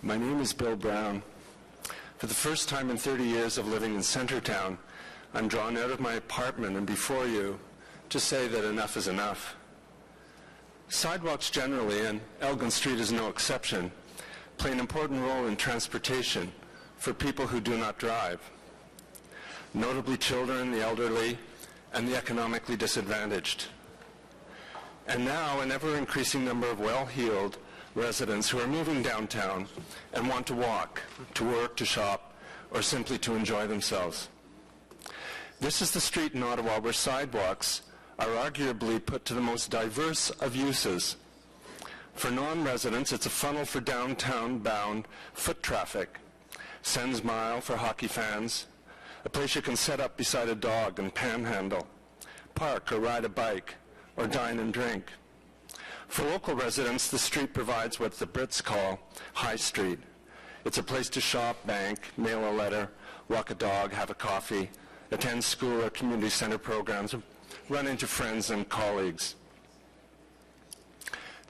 My name is Bill Brown. For the first time in 30 years of living in Centertown, I'm drawn out of my apartment and before you to say that enough is enough. Sidewalks generally, and Elgin Street is no exception, play an important role in transportation for people who do not drive, notably children, the elderly, and the economically disadvantaged. And now an ever-increasing number of well-heeled residents who are moving downtown and want to walk, to work, to shop, or simply to enjoy themselves. This is the street in Ottawa where sidewalks are arguably put to the most diverse of uses. For non-residents, it's a funnel for downtown-bound foot traffic, Sens Mile for hockey fans, a place you can set up beside a dog and panhandle, park or ride a bike, or dine and drink. For local residents, the street provides what the Brits call High Street. It's a place to shop, bank, mail a letter, walk a dog, have a coffee, attend school or community center programs, run into friends and colleagues.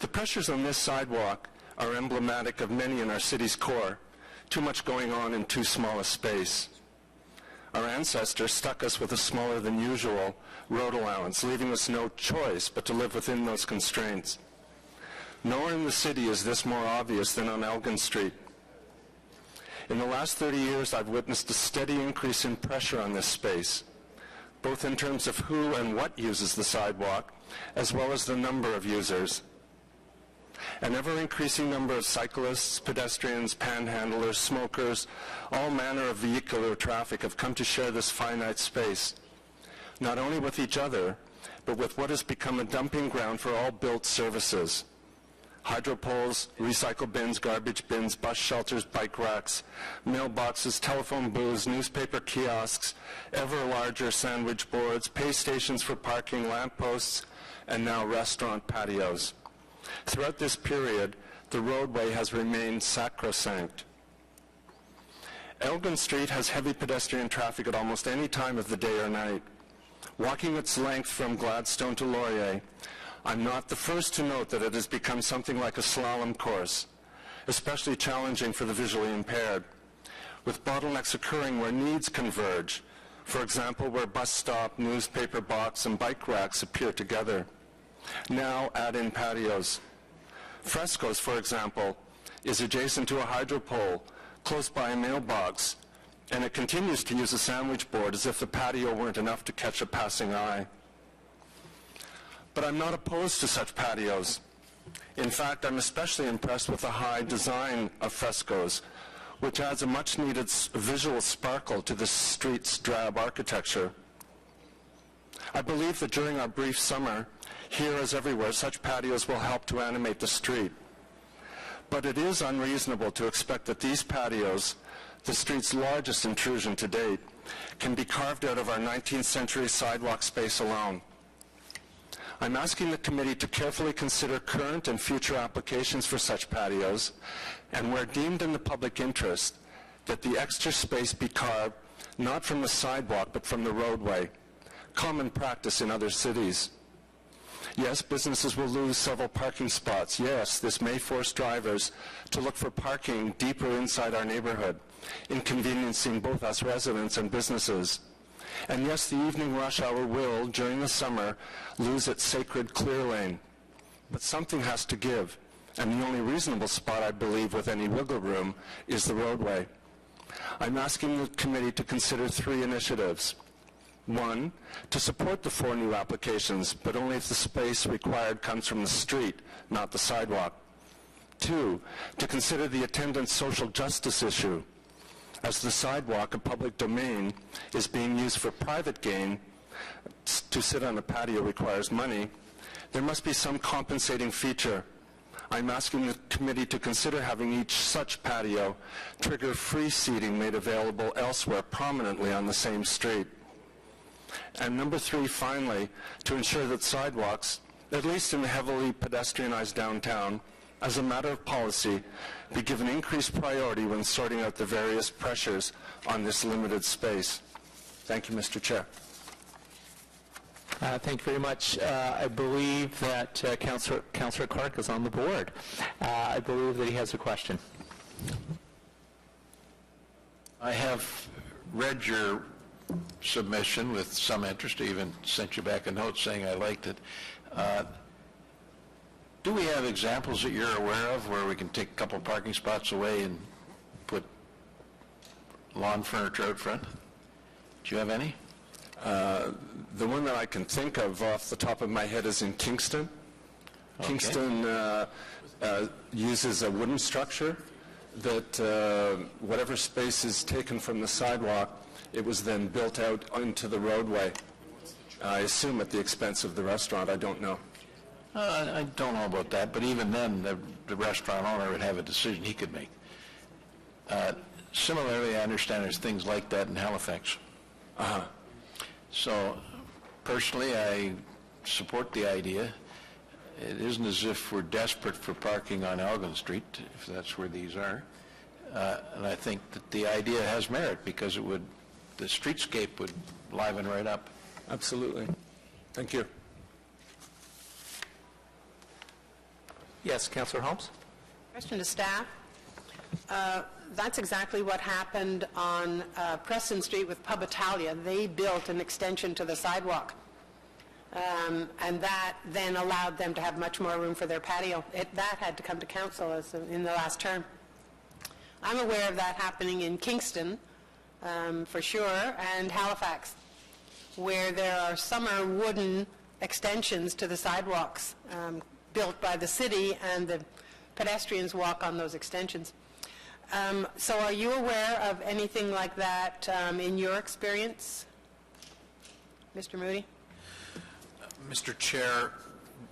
The pressures on this sidewalk are emblematic of many in our city's core, too much going on in too small a space. Our ancestors stuck us with a smaller than usual road allowance, leaving us no choice but to live within those constraints. Nowhere in the city is this more obvious than on Elgin Street. In the last 30 years, I've witnessed a steady increase in pressure on this space, both in terms of who and what uses the sidewalk, as well as the number of users. An ever-increasing number of cyclists, pedestrians, panhandlers, smokers, all manner of vehicular traffic have come to share this finite space, not only with each other, but with what has become a dumping ground for all built services. Hydro poles, recycle bins, garbage bins, bus shelters, bike racks, mailboxes, telephone booths, newspaper kiosks, ever larger sandwich boards, pay stations for parking, lampposts, and now restaurant patios. Throughout this period, the roadway has remained sacrosanct. Elgin Street has heavy pedestrian traffic at almost any time of the day or night. Walking its length from Gladstone to Laurier, I'm not the first to note that it has become something like a slalom course, especially challenging for the visually impaired, with bottlenecks occurring where needs converge, for example, where bus stop, newspaper box, and bike racks appear together. Now add in patios. Fresco's, for example, is adjacent to a hydro pole, close by a mailbox, and it continues to use a sandwich board as if the patio weren't enough to catch a passing eye. But I'm not opposed to such patios. In fact, I'm especially impressed with the high design of Fresco's, which adds a much-needed visual sparkle to the street's drab architecture. I believe that during our brief summer, here as everywhere, such patios will help to animate the street. But it is unreasonable to expect that these patios, the street's largest intrusion to date, can be carved out of our 19th century sidewalk space alone. I'm asking the committee to carefully consider current and future applications for such patios, and where deemed in the public interest, that the extra space be carved not from the sidewalk but from the roadway, common practice in other cities. Yes, businesses will lose several parking spots. Yes, this may force drivers to look for parking deeper inside our neighborhood, inconveniencing both us residents and businesses. And yes, the evening rush hour will, during the summer, lose its sacred clear lane. But something has to give, and the only reasonable spot, I believe, with any wiggle room is the roadway. I'm asking the committee to consider 3 initiatives. 1, to support the 4 new applications, but only if the space required comes from the street, not the sidewalk. 2, to consider the attendant social justice issue. As the sidewalk, a public domain, is being used for private gain, to sit on a patio requires money, there must be some compensating feature. I'm asking the committee to consider having each such patio trigger free seating made available elsewhere prominently on the same street. And number 3, finally, to ensure that sidewalks, at least in the heavily pedestrianized downtown, as a matter of policy, be given increased priority when sorting out the various pressures on this limited space. Thank you, Mr. Chair. Thank you very much. I believe that Councillor Clark is on the board. I believe that he has a question. I have read your submission with some interest. I even sent you back a note saying I liked it. Do we have examples that you're aware of where we can take a couple parking spots away and put lawn furniture out front? Do you have any? The one that I can think of off the top of my head is in Kingston. Okay. Kingston uses a wooden structure that whatever space is taken from the sidewalk, it was then built out into the roadway. I assume at the expense of the restaurant. I don't know. I don't know about that, but even then, the restaurant owner would have a decision he could make. Similarly, I understand there's things like that in Halifax. So, personally, I support the idea. It isn't as if we're desperate for parking on Elgin Street, if that's where these are. And I think that the idea has merit because it would, the streetscape would liven right up. Absolutely. Thank you. Yes, Councillor Holmes. Question to staff. That's exactly what happened on Preston Street with Pub Italia. They built an extension to the sidewalk. And that then allowed them to have much more room for their patio. That had to come to council in the last term. I'm aware of that happening in Kingston, for sure, and Halifax, where there are summer wooden extensions to the sidewalks built by the city, and the pedestrians walk on those extensions. So are you aware of anything like that in your experience? Mr. Moody? Mr. Chair,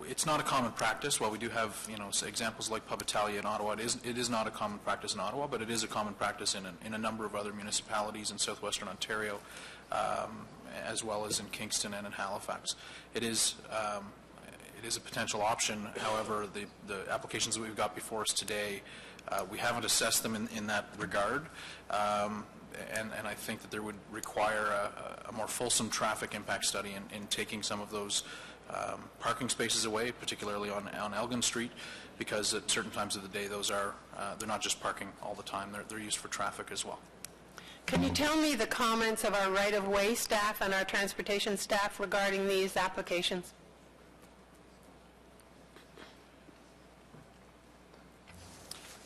it's not a common practice. While we do have, examples like Pub Italia in Ottawa, it is not a common practice in Ottawa, but it is a common practice in a number of other municipalities in southwestern Ontario, as well as in Kingston and in Halifax. It is a potential option. However, the applications that we've got before us today, we haven't assessed them in that regard, and I think that there would require a more fulsome traffic impact study in taking some of those parking spaces away, particularly on Elgin Street, because at certain times of the day those are they're not just parking all the time, they're used for traffic as well. Can you tell me the comments of our right-of-way staff and our transportation staff regarding these applications?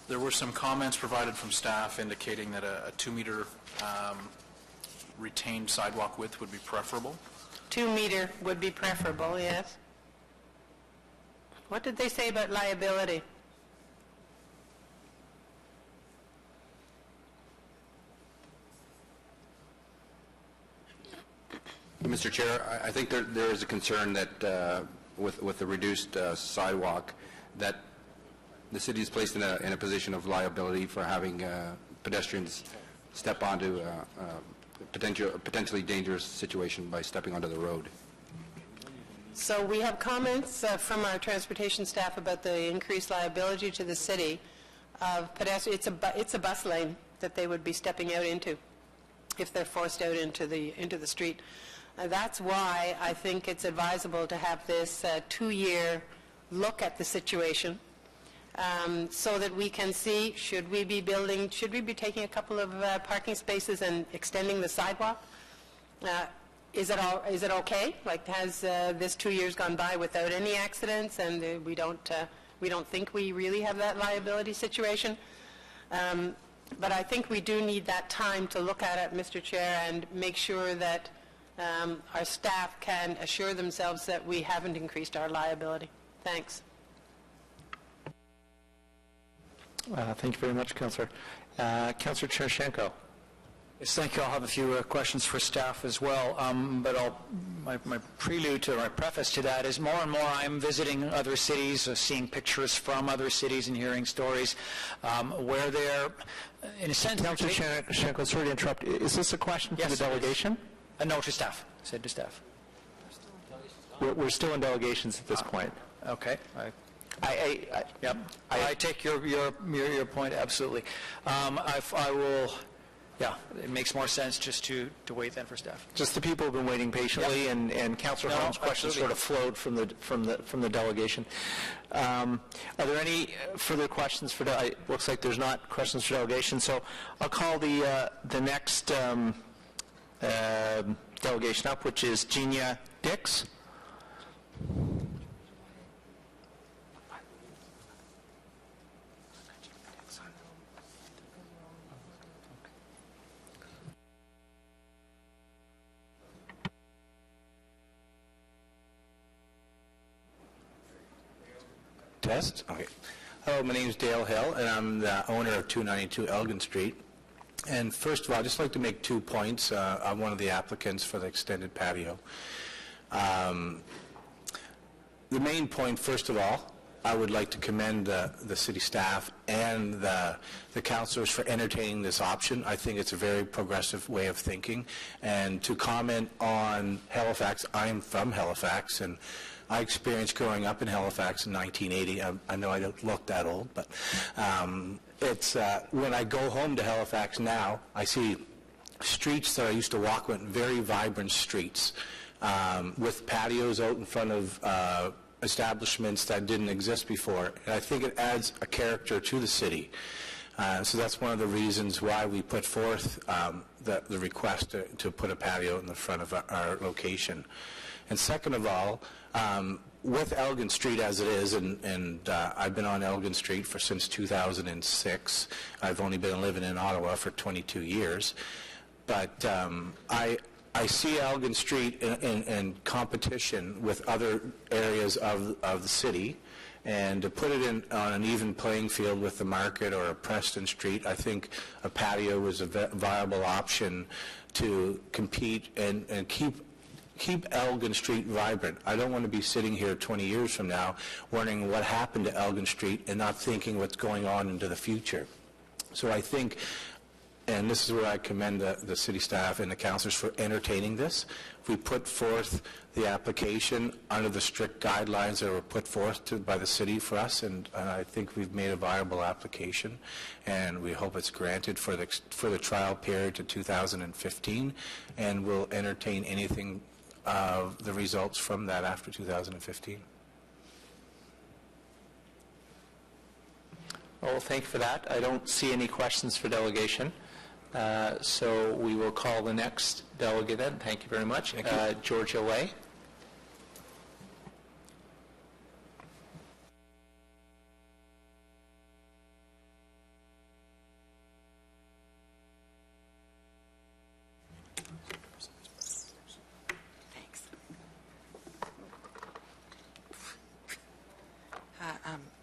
There were some comments provided from staff indicating that a 2-meter retained sidewalk width would be preferable. 2 meter would be preferable, yes. What did they say about liability? Mr. Chair, I think there is a concern that with the reduced sidewalk, that the city is placed in a position of liability for having pedestrians step onto a potentially dangerous situation by stepping onto the road. So we have comments from our transportation staff about the increased liability to the city of pedestrians. It's a bus lane that they would be stepping out into if they're forced out into the street. That's why I think it's advisable to have this 2-year look at the situation, so that we can see, should we be taking a couple of parking spaces and extending the sidewalk? Is it okay? Like, has this 2 years gone by without any accidents, and we don't think we really have that liability situation? But I think we do need that time to look at it, Mr. Chair, and make sure that our staff can assure themselves that we haven't increased our liability. Thanks. Thank you very much, Councillor. Councillor Cherchenko. Yes, thank you. I'll have a few questions for staff as well, but my prelude or my preface to that is more and more I'm visiting other cities, seeing pictures from other cities and hearing stories where they're, in a sense... Councillor Cherchenko, sorry to interrupt. Is this a question for the delegation? No, to staff. I said to staff. We're still in delegations at this point. Okay. I take your point absolutely. I will. Yeah, it makes more sense just to wait then for staff. Just the people have been waiting patiently, and Councillor Holmes' questions sort of flowed from the delegation. Are there any further questions for? Looks like there's not questions for delegation. So I'll call the next delegation up, which is Genia Dix. Test? Okay. Hello, my name is Dale Hill, and I'm the owner of 292 Elgin Street. And first of all, I'd just like to make 2 points. I'm one of the applicants for the extended patio. The main point, first of all, I would like to commend the city staff and the councillors for entertaining this option. I think it's a very progressive way of thinking. And to comment on Halifax, I'm from Halifax, and I experienced growing up in Halifax in 1980. I know I don't look that old, but it's when I go home to Halifax now, I see streets that I used to walk with, very vibrant streets, with patios out in front of establishments that didn't exist before. And I think it adds a character to the city. So that's one of the reasons why we put forth the request to put a patio in the front of our location. And second of all, with Elgin Street as it is, and I've been on Elgin Street since 2006. I've only been living in Ottawa for 22 years. But I see Elgin Street in competition with other areas of the city. And to put it on an even playing field with the market or a Preston Street, I think a patio is a viable option to compete and keep Elgin Street vibrant. I don't want to be sitting here 20 years from now wondering what happened to Elgin Street and not thinking what's going on into the future. So I think, and this is where I commend the city staff and the councillors for entertaining this. We put forth the application under the strict guidelines that were put forth by the city for us, and I think we've made a viable application, and we hope it's granted for the trial period to 2015, and we'll entertain anything of the results from that after 2015. Well, thank you for that. I don't see any questions for delegation. So we will call the next delegate then. Thank you very much. Georgia Way.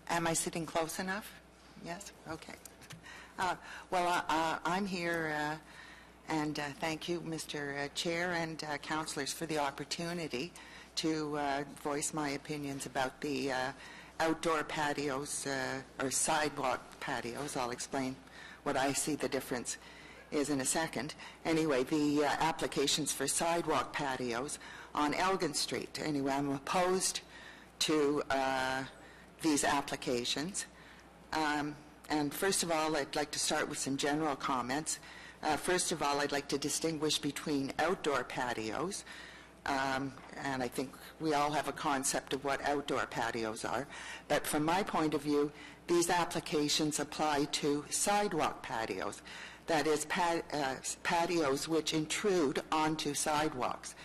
Am I sitting close enough? Yes? Okay. Well, I'm here, and thank you, Mr. Chair and councillors, for the opportunity to voice my opinions about the outdoor patios or sidewalk patios. I'll explain what I see the difference is in a second. Anyway, the applications for sidewalk patios on Elgin Street. Anyway, I'm opposed to these applications. And first of all, I'd like to start with some general comments. First of all, I'd like to distinguish between outdoor patios, and I think we all have a concept of what outdoor patios are. But from my point of view, these applications apply to sidewalk patios, that is, patios which intrude onto sidewalks.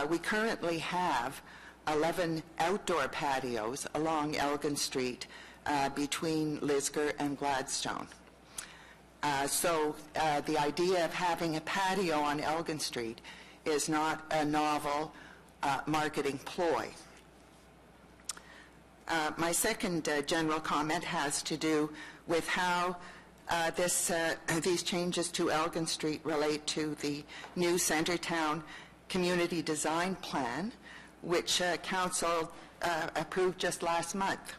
We currently have 11 outdoor patios along Elgin Street between Lisgar and Gladstone. So the idea of having a patio on Elgin Street is not a novel marketing ploy. My second general comment has to do with how these changes to Elgin Street relate to the new Centretown Community Design Plan, which Council approved just last month.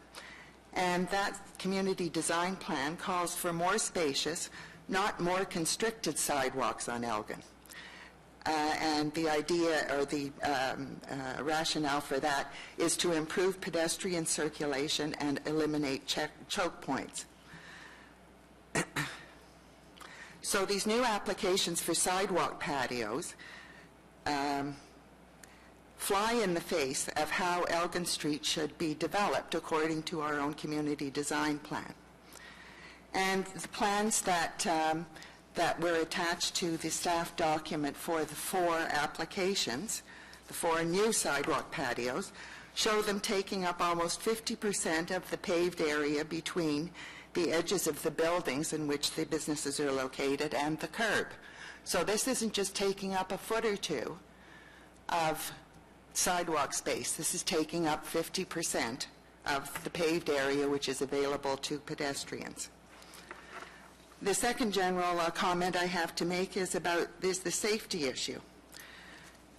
And that community design plan calls for more spacious, not more constricted sidewalks on Elgin. And the idea or the rationale for that is to improve pedestrian circulation and eliminate choke points. So these new applications for sidewalk patios fly in the face of how Elgin Street should be developed according to our own community design plan. And the plans that were attached to the staff document for the 4 applications, the 4 new sidewalk patios, show them taking up almost 50% of the paved area between the edges of the buildings in which the businesses are located and the curb. So this isn't just taking up a foot or two of sidewalk space. This is taking up 50% of the paved area which is available to pedestrians. The second general comment I have to make is the safety issue.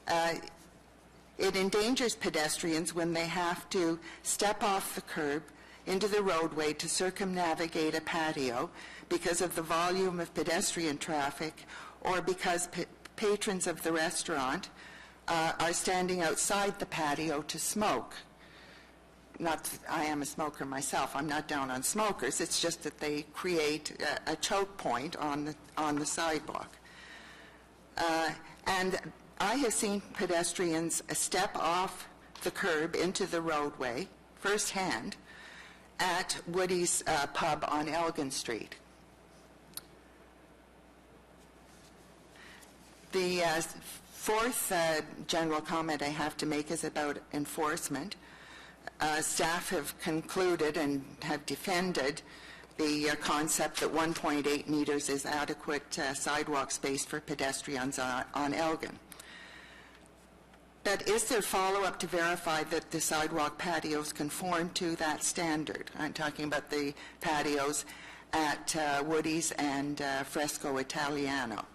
It endangers pedestrians when they have to step off the curb into the roadway to circumnavigate a patio because of the volume of pedestrian traffic or because patrons of the restaurant are standing outside the patio to smoke. I am a smoker myself. I'm not down on smokers. It's just that they create a choke point on the sidewalk. And I have seen pedestrians step off the curb into the roadway firsthand at Woody's pub on Elgin Street. The fourth general comment I have to make is about enforcement. Staff have concluded and have defended the concept that 1.8 meters is adequate sidewalk space for pedestrians on Elgin. But is there follow-up to verify that the sidewalk patios conform to that standard? I'm talking about the patios at Woody's and Fresco Italiano.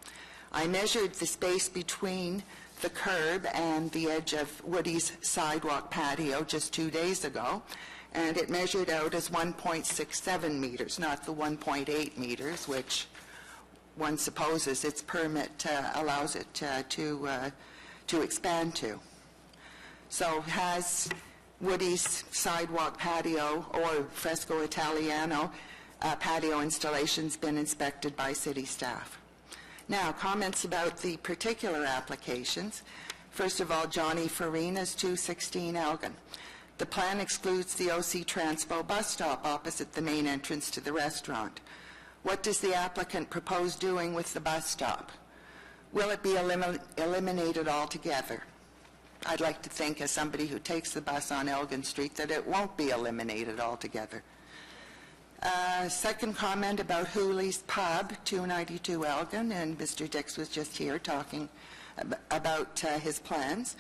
I measured the space between the curb and the edge of Woody's sidewalk patio just 2 days ago, and it measured out as 1.67 meters, not the 1.8 meters, which one supposes its permit allows it to expand to. So has Woody's sidewalk patio or Fresco Italiano patio installations been inspected by city staff? Now, comments about the particular applications. First of all, Johnny Farina's 216 Elgin. The plan excludes the OC Transpo bus stop opposite the main entrance to the restaurant. What does the applicant propose doing with the bus stop? Will it be eliminated altogether? I'd like to think, as somebody who takes the bus on Elgin Street, that it won't be eliminated altogether. Second comment about Hooley's Pub, 292 Elgin, and Mr. Dix was just here talking about his plans.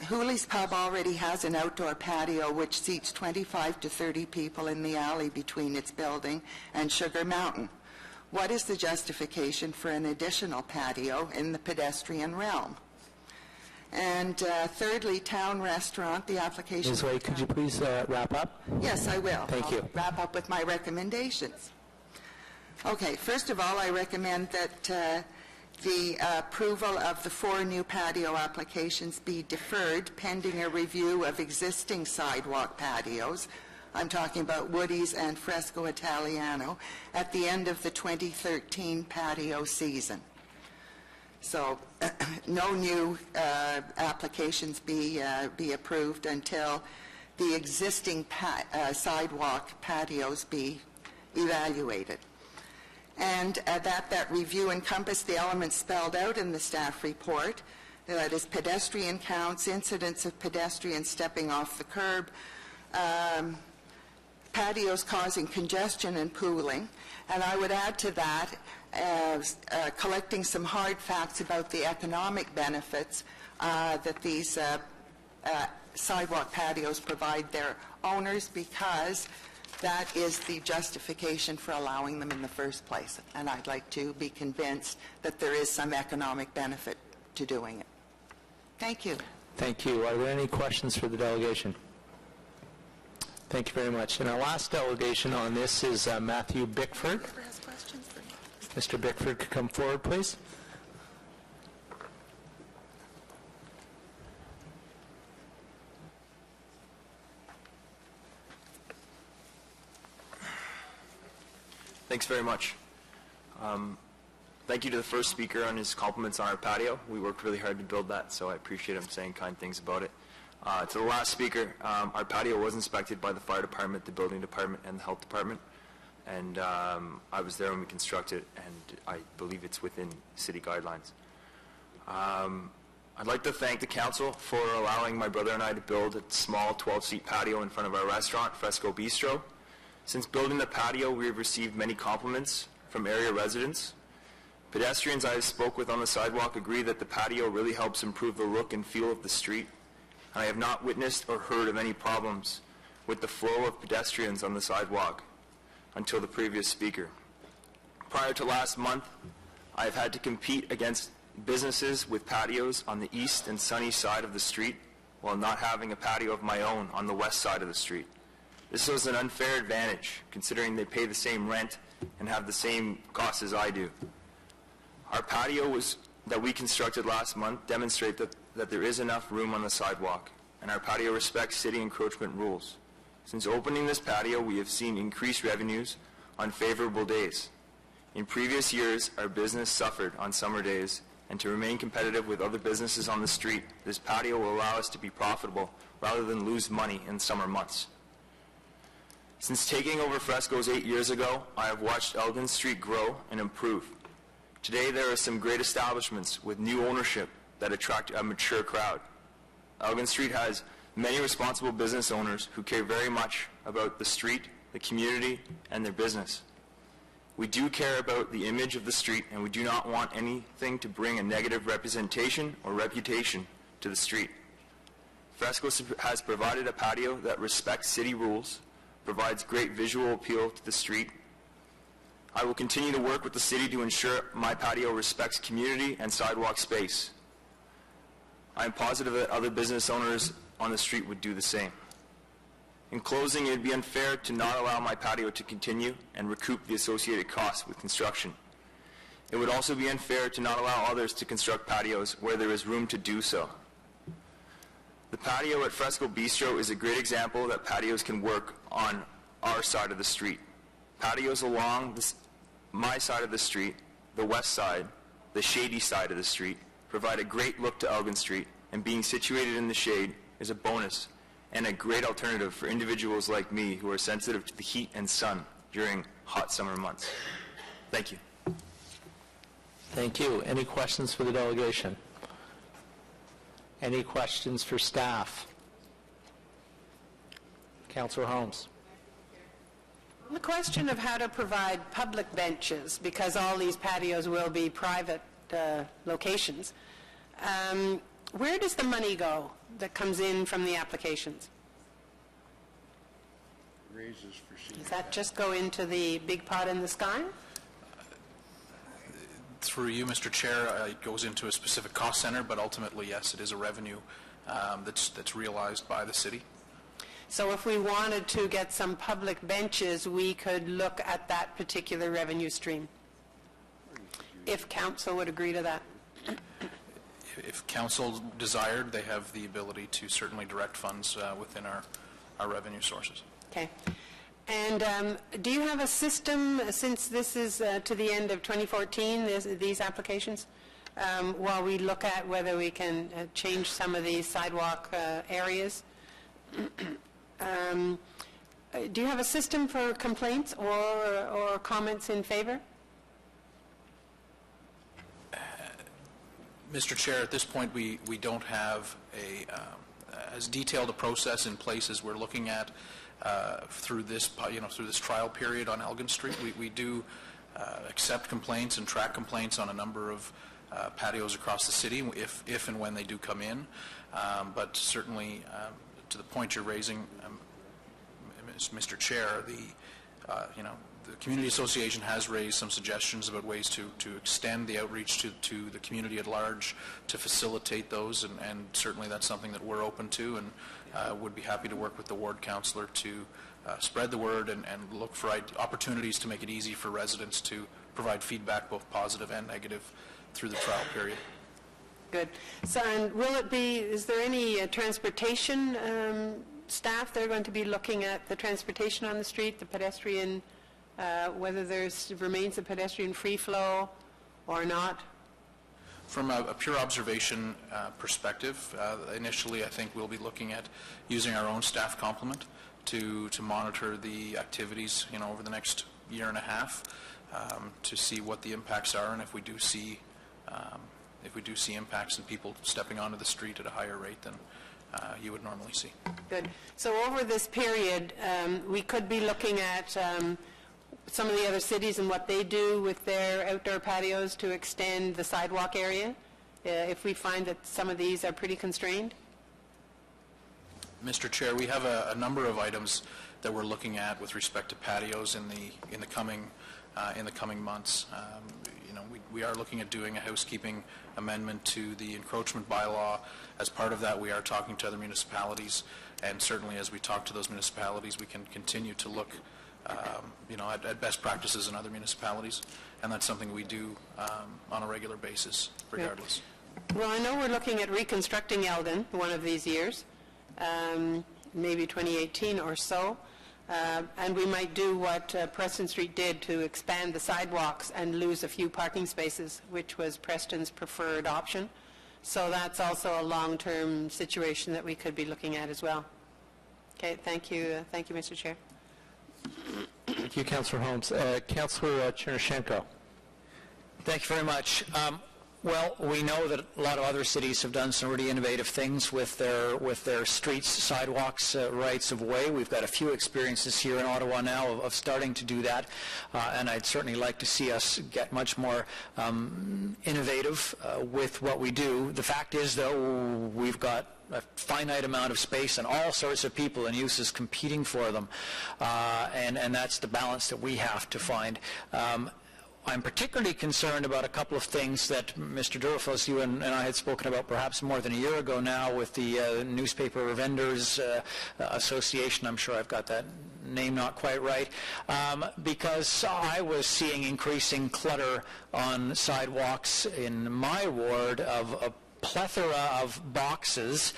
Hooley's Pub already has an outdoor patio which seats 25 to 30 people in the alley between its building and Sugar Mountain. What is the justification for an additional patio in the pedestrian realm? And thirdly, Town Restaurant, the application... Ms. Wade, could you please wrap up? Yes, I will. Thank you. I'll wrap up with my recommendations. Okay, first of all, I recommend that the approval of the 4 new patio applications be deferred pending a review of existing sidewalk patios. I'm talking about Woody's and Fresco Italiano at the end of the 2013 patio season. So no new applications be approved until the existing sidewalk patios be evaluated. And that review encompass the elements spelled out in the staff report, that is pedestrian counts, incidents of pedestrians stepping off the curb, patios causing congestion and pooling. And I would add to that collecting some hard facts about the economic benefits that these sidewalk patios provide their owners, because that is the justification for allowing them in the first place. And I'd like to be convinced that there is some economic benefit to doing it. Thank you. Thank you. Are there any questions for the delegation? Thank you very much. And our last delegation on this is Matthew Bickford. Mr. Bickford could come forward, please. Thanks very much. Thank you to the first speaker on his compliments on our patio. We worked really hard to build that, so I appreciate him saying kind things about it. To the last speaker, our patio was inspected by the fire department, the building department, and the health department. And I was there when we constructed, and I believe it's within city guidelines. I'd like to thank the council for allowing my brother and I to build a small 12-seat patio in front of our restaurant, Fresco Bistro. Since building the patio, we have received many compliments from area residents. Pedestrians I spoke with on the sidewalk agree that the patio really helps improve the look and feel of the street. And I have not witnessed or heard of any problems with the flow of pedestrians on the sidewalk until the previous speaker. Prior to last month, I have had to compete against businesses with patios on the east and sunny side of the street while not having a patio of my own on the west side of the street. This was an unfair advantage, considering they pay the same rent and have the same costs as I do. Our patio that we constructed last month demonstrate that there is enough room on the sidewalk, and our patio respects city encroachment rules. Since opening this patio, we have seen increased revenues on favorable days. In previous years, our business suffered on summer days, and to remain competitive with other businesses on the street, this patio will allow us to be profitable rather than lose money in summer months. Since taking over Fresco's 8 years ago, I have watched Elgin Street grow and improve. Today, there are some great establishments with new ownership that attract a mature crowd. Elgin Street has many responsible business owners who care very much about the street, the community, and their business. We do care about the image of the street, and we do not want anything to bring a negative representation or reputation to the street. Fresco has provided a patio that respects city rules, provides great visual appeal to the street. I will continue to work with the city to ensure my patio respects community and sidewalk space. I am positive that other business owners on the street would do the same. In closing, it would be unfair to not allow my patio to continue and recoup the associated costs with construction. It would also be unfair to not allow others to construct patios where there is room to do so. The patio at Fresco Bistro is a great example that patios can work on our side of the street. Patios along my side of the street, the west side, the shady side of the street, provide a great look to Elgin Street, and being situated in the shade is a bonus and a great alternative for individuals like me who are sensitive to the heat and sun during hot summer months. Thank you. Thank you. Any questions for the delegation? Any questions for staff? Councillor Holmes. The question of how to provide public benches, because all these patios will be private locations, where does the money go that comes in from the applications? Raises for senior. Does that just go into the big pot in the sky? Through you, Mr. Chair, it goes into a specific cost center, but ultimately, yes, it is a revenue that's realized by the city. So if we wanted to get some public benches, we could look at that particular revenue stream. if council would agree to that. If council desired, they have the ability to certainly direct funds within our revenue sources. Okay. And do you have a system, since this is to the end of 2014, these applications, while we look at whether we can change some of these sidewalk areas? Do you have a system for complaints or comments in favor? Mr. Chair, at this point, we don't have as detailed a process in place as we're looking at through this trial period on Elgin Street. We do accept complaints and track complaints on a number of patios across the city if and when they do come in. But certainly, to the point you're raising, Mr. Chair, the Community Association has raised some suggestions about ways to extend the outreach to the community at large to facilitate those, and certainly that's something that we're open to, and would be happy to work with the ward councillor to spread the word and look for opportunities to make it easy for residents to provide feedback, both positive and negative, through the trial period. Good. So, and will it be, is there any transportation staff that are going to be looking at the transportation on the street, the pedestrian, whether remains a pedestrian free flow or not? From a pure observation perspective, initially I think we'll be looking at using our own staff complement to monitor the activities, over the next year and a half, to see what the impacts are, and if we do see impacts in people stepping onto the street at a higher rate than you would normally see. Good. So over this period, we could be looking at some of the other cities and what they do with their outdoor patios to extend the sidewalk area, if we find that some of these are pretty constrained? Mr. Chair, we have a number of items that we're looking at with respect to patios in the coming months. We are looking at doing a housekeeping amendment to the encroachment bylaw. As part of that, we are talking to other municipalities, and certainly as we talk to those municipalities, we can continue to look at best practices in other municipalities, and that's something we do on a regular basis regardless. Well, I know we're looking at reconstructing Eldon one of these years, maybe 2018 or so, and we might do what Preston Street did to expand the sidewalks and lose a few parking spaces, which was Preston's preferred option. So that's also a long-term situation that we could be looking at as well. Okay, thank you, Mr. Chair. Thank you, Councillor Holmes. Councillor Chernishenko. Thank you very much. Well, we know that a lot of other cities have done some really innovative things with their streets, sidewalks, rights of way. We've got a few experiences here in Ottawa now of starting to do that, and I'd certainly like to see us get much more innovative with what we do. The fact is, though, we've got a finite amount of space and all sorts of people and uses competing for them, and that's the balance that we have to find. I'm particularly concerned about a couple of things that Mr. Durfus, you and I had spoken about perhaps more than a year ago now with the Newspaper Vendors Association. I'm sure I've got that name not quite right, because I was seeing increasing clutter on sidewalks in my ward of a plethora of boxes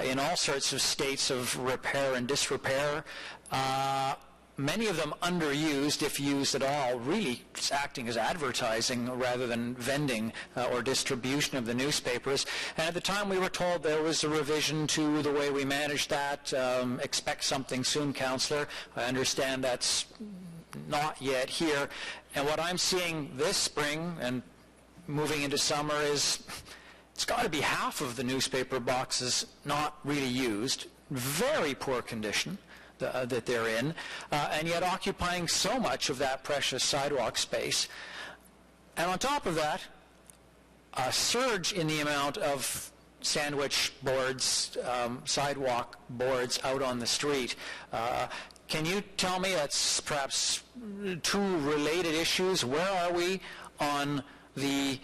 in all sorts of states of repair and disrepair. Many of them underused, if used at all, really acting as advertising rather than vending or distribution of the newspapers. And at the time we were told there was a revision to the way we manage that. Expect something soon, Councillor. I understand that's not yet here. And what I'm seeing this spring and moving into summer is it's got to be half of the newspaper boxes not really used, very poor condition that they're in, and yet occupying so much of that precious sidewalk space. And on top of that, a surge in the amount of sandwich boards, sidewalk boards out on the street. Can you tell me, that's perhaps two related issues, where are we on the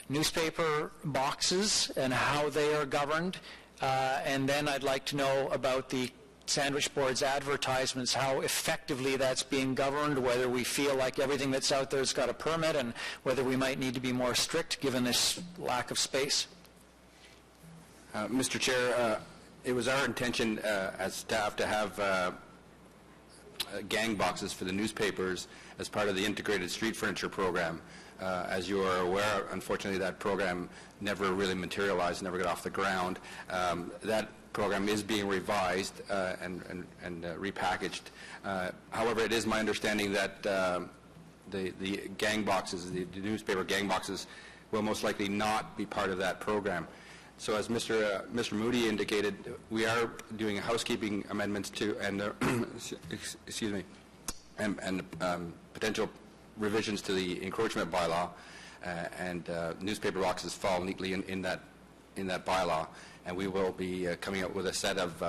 newspaper boxes and how they are governed? And then I'd like to know about the sandwich boards, advertisements, how effectively that's being governed, whether we feel like everything that's out there has got a permit, and whether we might need to be more strict given this lack of space? Mr. Chair, it was our intention as staff to have gang boxes for the newspapers as part of the integrated street furniture program. As you are aware, unfortunately, that program never really materialized, never got off the ground. That program is being revised and repackaged. However, it is my understanding that the gang boxes, the newspaper gang boxes, will most likely not be part of that program. So as Mr. Moody indicated, we are doing housekeeping amendments to, and excuse me, and potential revisions to the encroachment bylaw, and newspaper boxes fall neatly in that bylaw, and we will be coming up with a set of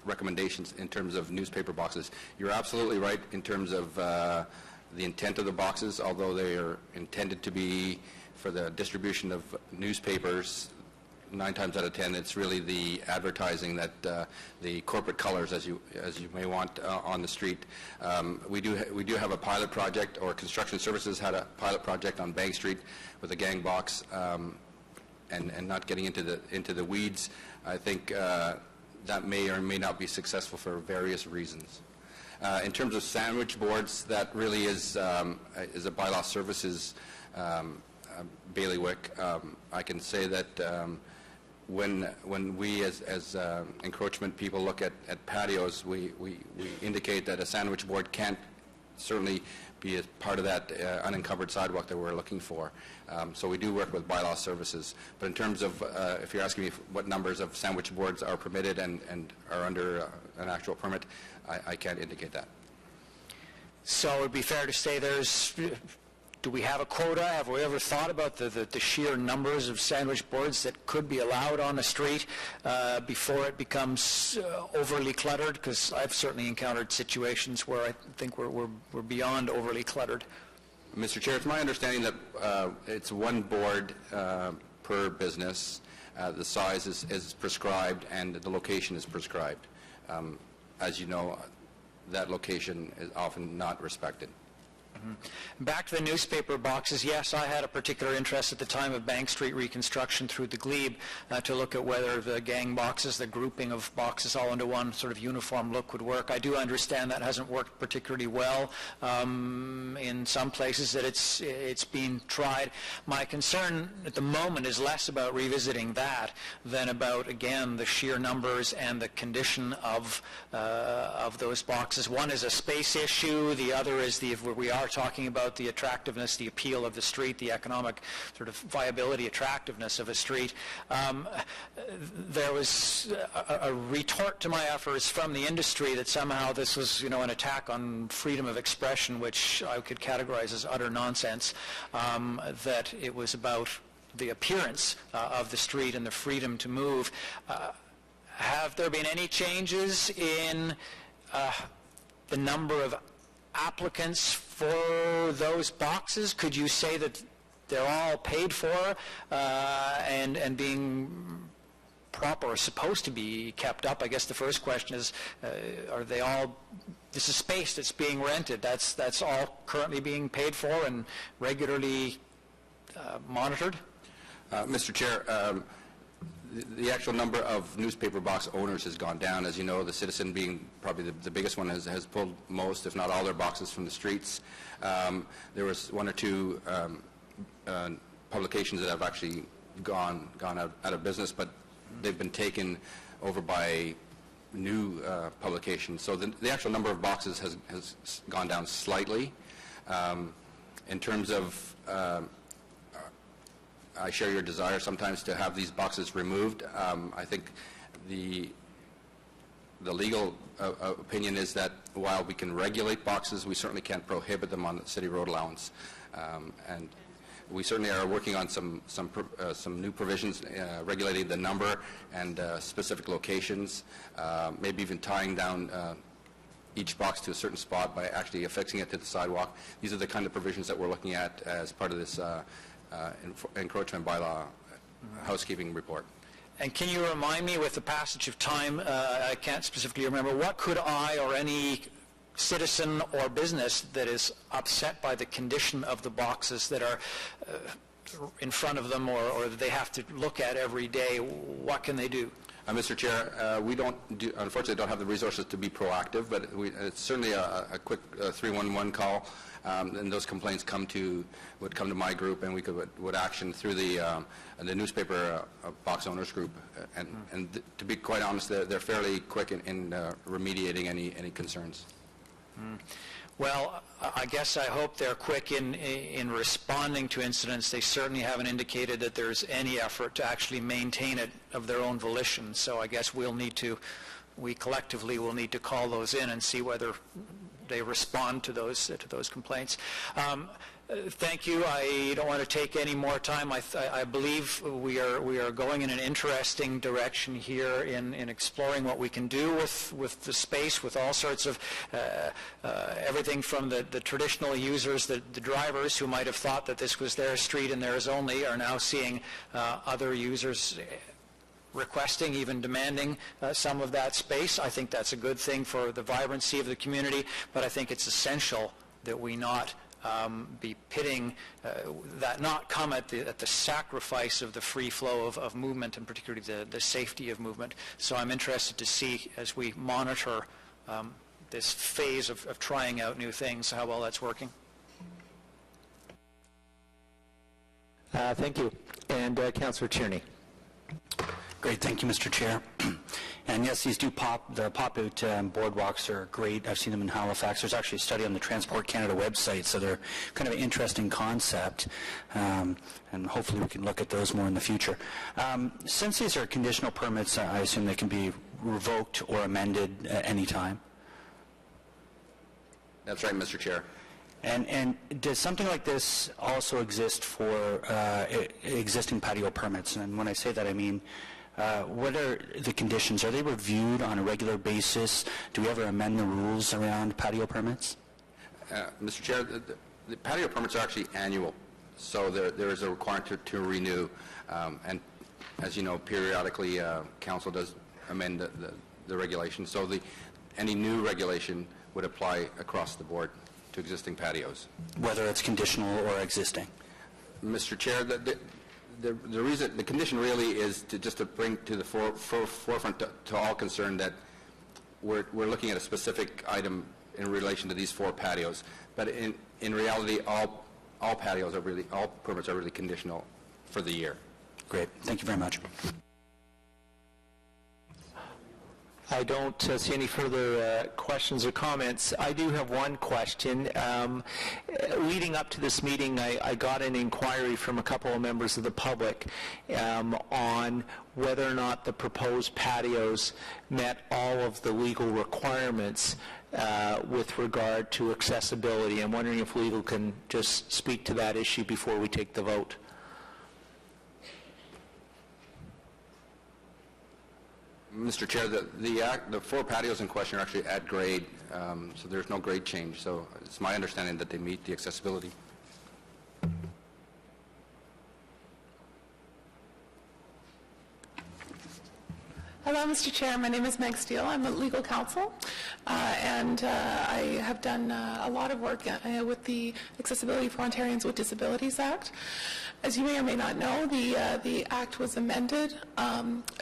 recommendations in terms of newspaper boxes. You're absolutely right in terms of the intent of the boxes, although they are intended to be for the distribution of newspapers. 9 times out of 10, it's really the advertising that the corporate colors, as you may want, on the street. We do have a pilot project, or Construction Services had a pilot project on Bank Street with a gang box, and not getting into the weeds. I think that may or may not be successful for various reasons. In terms of sandwich boards, that really is a bylaw services bailiwick. I can say that when we as encroachment people look at patios, we indicate that a sandwich board can't certainly be a part of that unencumbered sidewalk that we're looking for. So we do work with bylaw services. But in terms of, if you're asking me what numbers of sandwich boards are permitted and are under an actual permit, I can't indicate that. So it would be fair to say do we have a quota? Have we ever thought about the sheer numbers of sandwich boards that could be allowed on a street before it becomes overly cluttered? Because I've certainly encountered situations where I think we're beyond overly cluttered. Mr. Chair, it's my understanding that it's one board per business. The size is prescribed and the location is prescribed. As you know, that location is often not respected. Back to the newspaper boxes, yes, I had a particular interest at the time of Bank Street reconstruction through the glebe to look at whether the gang boxes, the grouping of boxes all into one sort of uniform look would work. I do understand that hasn't worked particularly well in some places, that it's been tried. My concern at the moment is less about revisiting that than about, again, the sheer numbers and the condition of those boxes. One is a space issue, the other is where we are talking about the attractiveness, the appeal of the street, the economic sort of viability, attractiveness of a street. There was a retort to my efforts from the industry that somehow this was, an attack on freedom of expression, which I could categorize as utter nonsense, that it was about the appearance of the street and the freedom to move. Have there been any changes in the number of applicants for those boxes? Could you say that they're all paid for and being proper or supposed to be kept up? I guess the first question is, are they all, this is space that's being rented, that's all currently being paid for and regularly monitored? Mr. Chair, the actual number of newspaper box owners has gone down. As you know, the Citizen being probably the biggest one has pulled most, if not all, their boxes from the streets. There was 1 or 2 publications that have actually gone out of business, but they've been taken over by new publications. So the actual number of boxes has gone down slightly. In terms of I share your desire sometimes to have these boxes removed. I think the legal opinion is that while we can regulate boxes, we certainly can't prohibit them on the city road allowance. And we certainly are working on some new provisions regulating the number and specific locations, maybe even tying down each box to a certain spot by actually affixing it to the sidewalk. These are the kind of provisions that we're looking at as part of this encroachment bylaw housekeeping report. And can you remind me, with the passage of time, I can't specifically remember, what could I or any citizen or business that is upset by the condition of the boxes that are in front of them or that they have to look at every day, what can they do? Mr. Chair, we unfortunately don't have the resources to be proactive, but it's certainly a quick 311 call, and those complaints would come to my group, and we would action through the newspaper box owners group. And to be quite honest, they're fairly quick in remediating any concerns. Well, I guess I hope they're quick in responding to incidents. They certainly haven't indicated that there's any effort to actually maintain it of their own volition. So I guess we collectively will need to call those in and see whether they respond to those complaints. Thank you. I don't want to take any more time. I believe we are going in an interesting direction here in exploring what we can do with the space, with all sorts of everything from the traditional users, the drivers who might have thought that this was their street and theirs only, are now seeing other users requesting, even demanding some of that space. I think that's a good thing for the vibrancy of the community, but I think it's essential that we not be pitting, that not come at the sacrifice of the free flow of movement, and particularly the safety of movement. So I'm interested to see, as we monitor this phase of trying out new things, how well that's working. Thank you. And Councillor Tierney. Great, thank you, Mr. Chair. And yes, these do pop out. Boardwalks are great. I've seen them in Halifax. There's actually a study on the Transport Canada website, so they're kind of an interesting concept, and hopefully we can look at those more in the future. Since these are conditional permits, I assume they can be revoked or amended at any time? That's right, Mr. Chair. And does something like this also exist for existing patio permits? And when I say that, I mean, what are the conditions? Are they reviewed on a regular basis? Do we ever amend the rules around patio permits? Mr. Chair, the patio permits are actually annual, so there is a requirement to renew. And as you know, periodically, Council does amend the regulation. So any new regulation would apply across the board to existing patios. Whether it's conditional or existing? Mr. Chair, the reason, the condition really is to bring to the forefront to all concerned that we're looking at a specific item in relation to these 4 patios. But in reality, all patios are really, all permits are really conditional for the year. Great. Thank you very much. I don't see any further questions or comments. I do have one question. Leading up to this meeting, I got an inquiry from a couple of members of the public on whether or not the proposed patios met all of the legal requirements with regard to accessibility. I'm wondering if legal can just speak to that issue before we take the vote. Mr. Chair, the 4 patios in question are actually at grade, so there's no grade change. So it's my understanding that they meet the accessibility. Hello, Mr. Chair. My name is Meg Steele. I'm a legal counsel, and I have done a lot of work with the Accessibility for Ontarians with Disabilities Act. As you may or may not know, the Act was amended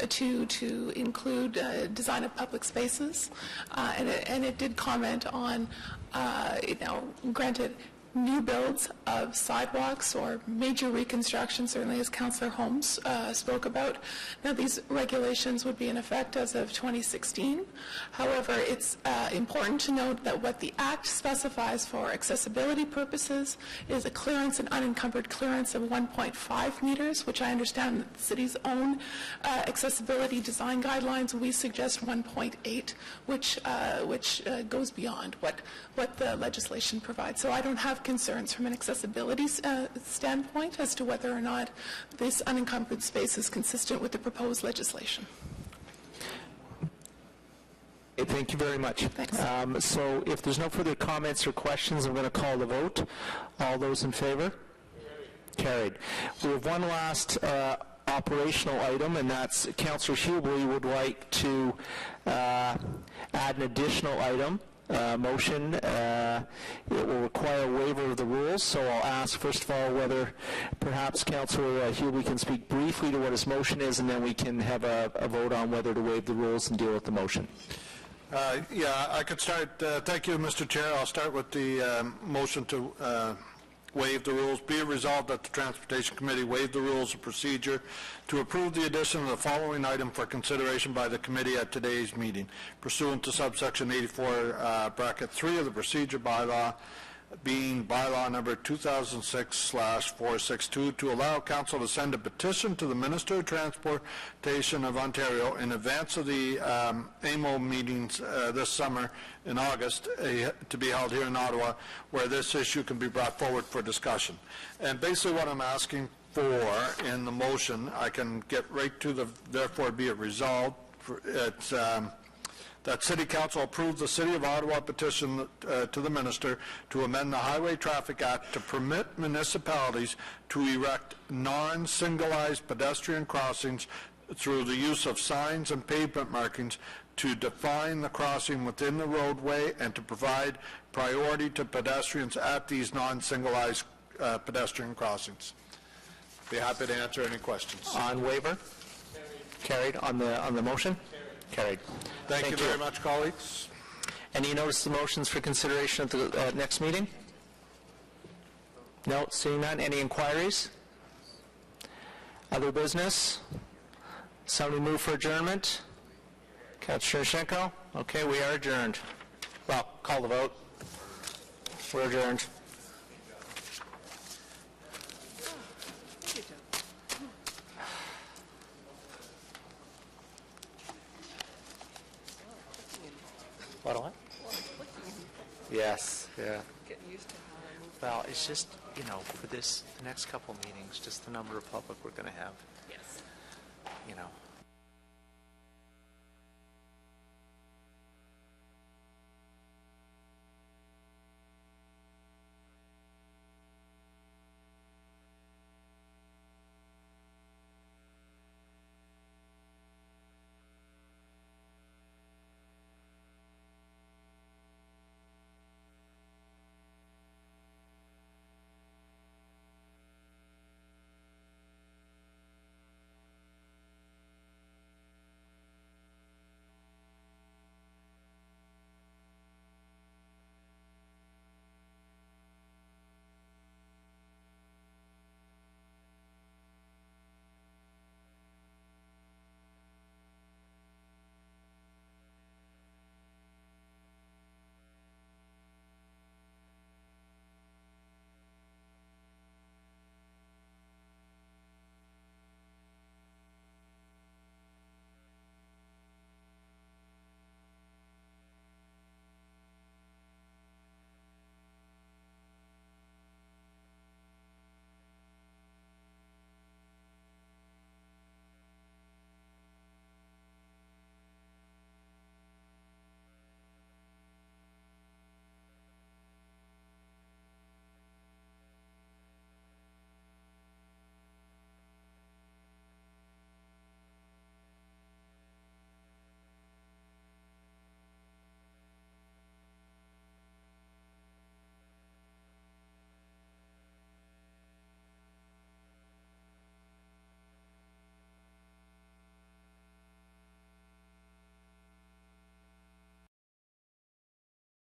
to include design of public spaces, and it did comment on, granted, new builds of sidewalks or major reconstruction, certainly as Councillor Holmes spoke about. Now, these regulations would be in effect as of 2016. However, it's important to note that what the Act specifies for accessibility purposes is a clearance, an unencumbered clearance of 1.5 meters, which I understand that the city's own accessibility design guidelines, we suggest 1.8, which goes beyond what the legislation provides. So I don't have concerns from an accessibility standpoint as to whether or not this unencumbered space is consistent with the proposed legislation. Thank you very much. Thanks. So if there's no further comments or questions, I'm going to call the vote. All those in favor? Carried. We have one last operational item, and that's Councillor Hubel would like to add an additional item. Motion. It will require a waiver of the rules, so I'll ask first of all whether perhaps Councillor Hubel can speak briefly to what his motion is, and then we can have a vote on whether to waive the rules and deal with the motion. Yeah, I could start. Thank you, Mr. Chair. I'll start with the motion to waive the rules. Be it resolved that the Transportation Committee waive the rules of procedure to approve the addition of the following item for consideration by the committee at today's meeting, pursuant to subsection 84, bracket 3 of the procedure bylaw, being bylaw number 2006/462, to allow council to send a petition to the Minister of Transportation of Ontario in advance of the AMO meetings this summer in August to be held here in Ottawa, where this issue can be brought forward for discussion. And basically what I'm asking for in the motion, I can get right to the therefore be it resolved. It's that City Council approve the City of Ottawa petition to the Minister to amend the Highway Traffic Act to permit municipalities to erect non-singleized pedestrian crossings through the use of signs and pavement markings to define the crossing within the roadway and to provide priority to pedestrians at these non-singleized pedestrian crossings. Be happy to answer any questions. On waiver? Carried. On the motion? Carried. Thank you very much, colleagues. Any notice the motions for consideration at the next meeting? No, seeing none. Any inquiries? Other business? Somebody move for adjournment? Councillor Schenko? Okay, we are adjourned. Well, call the vote. We're adjourned. What? Yes, yeah. Getting used to how I move. Well, it's just, you know, for the next couple meetings, just the number of public we're going to have. Yes. You know.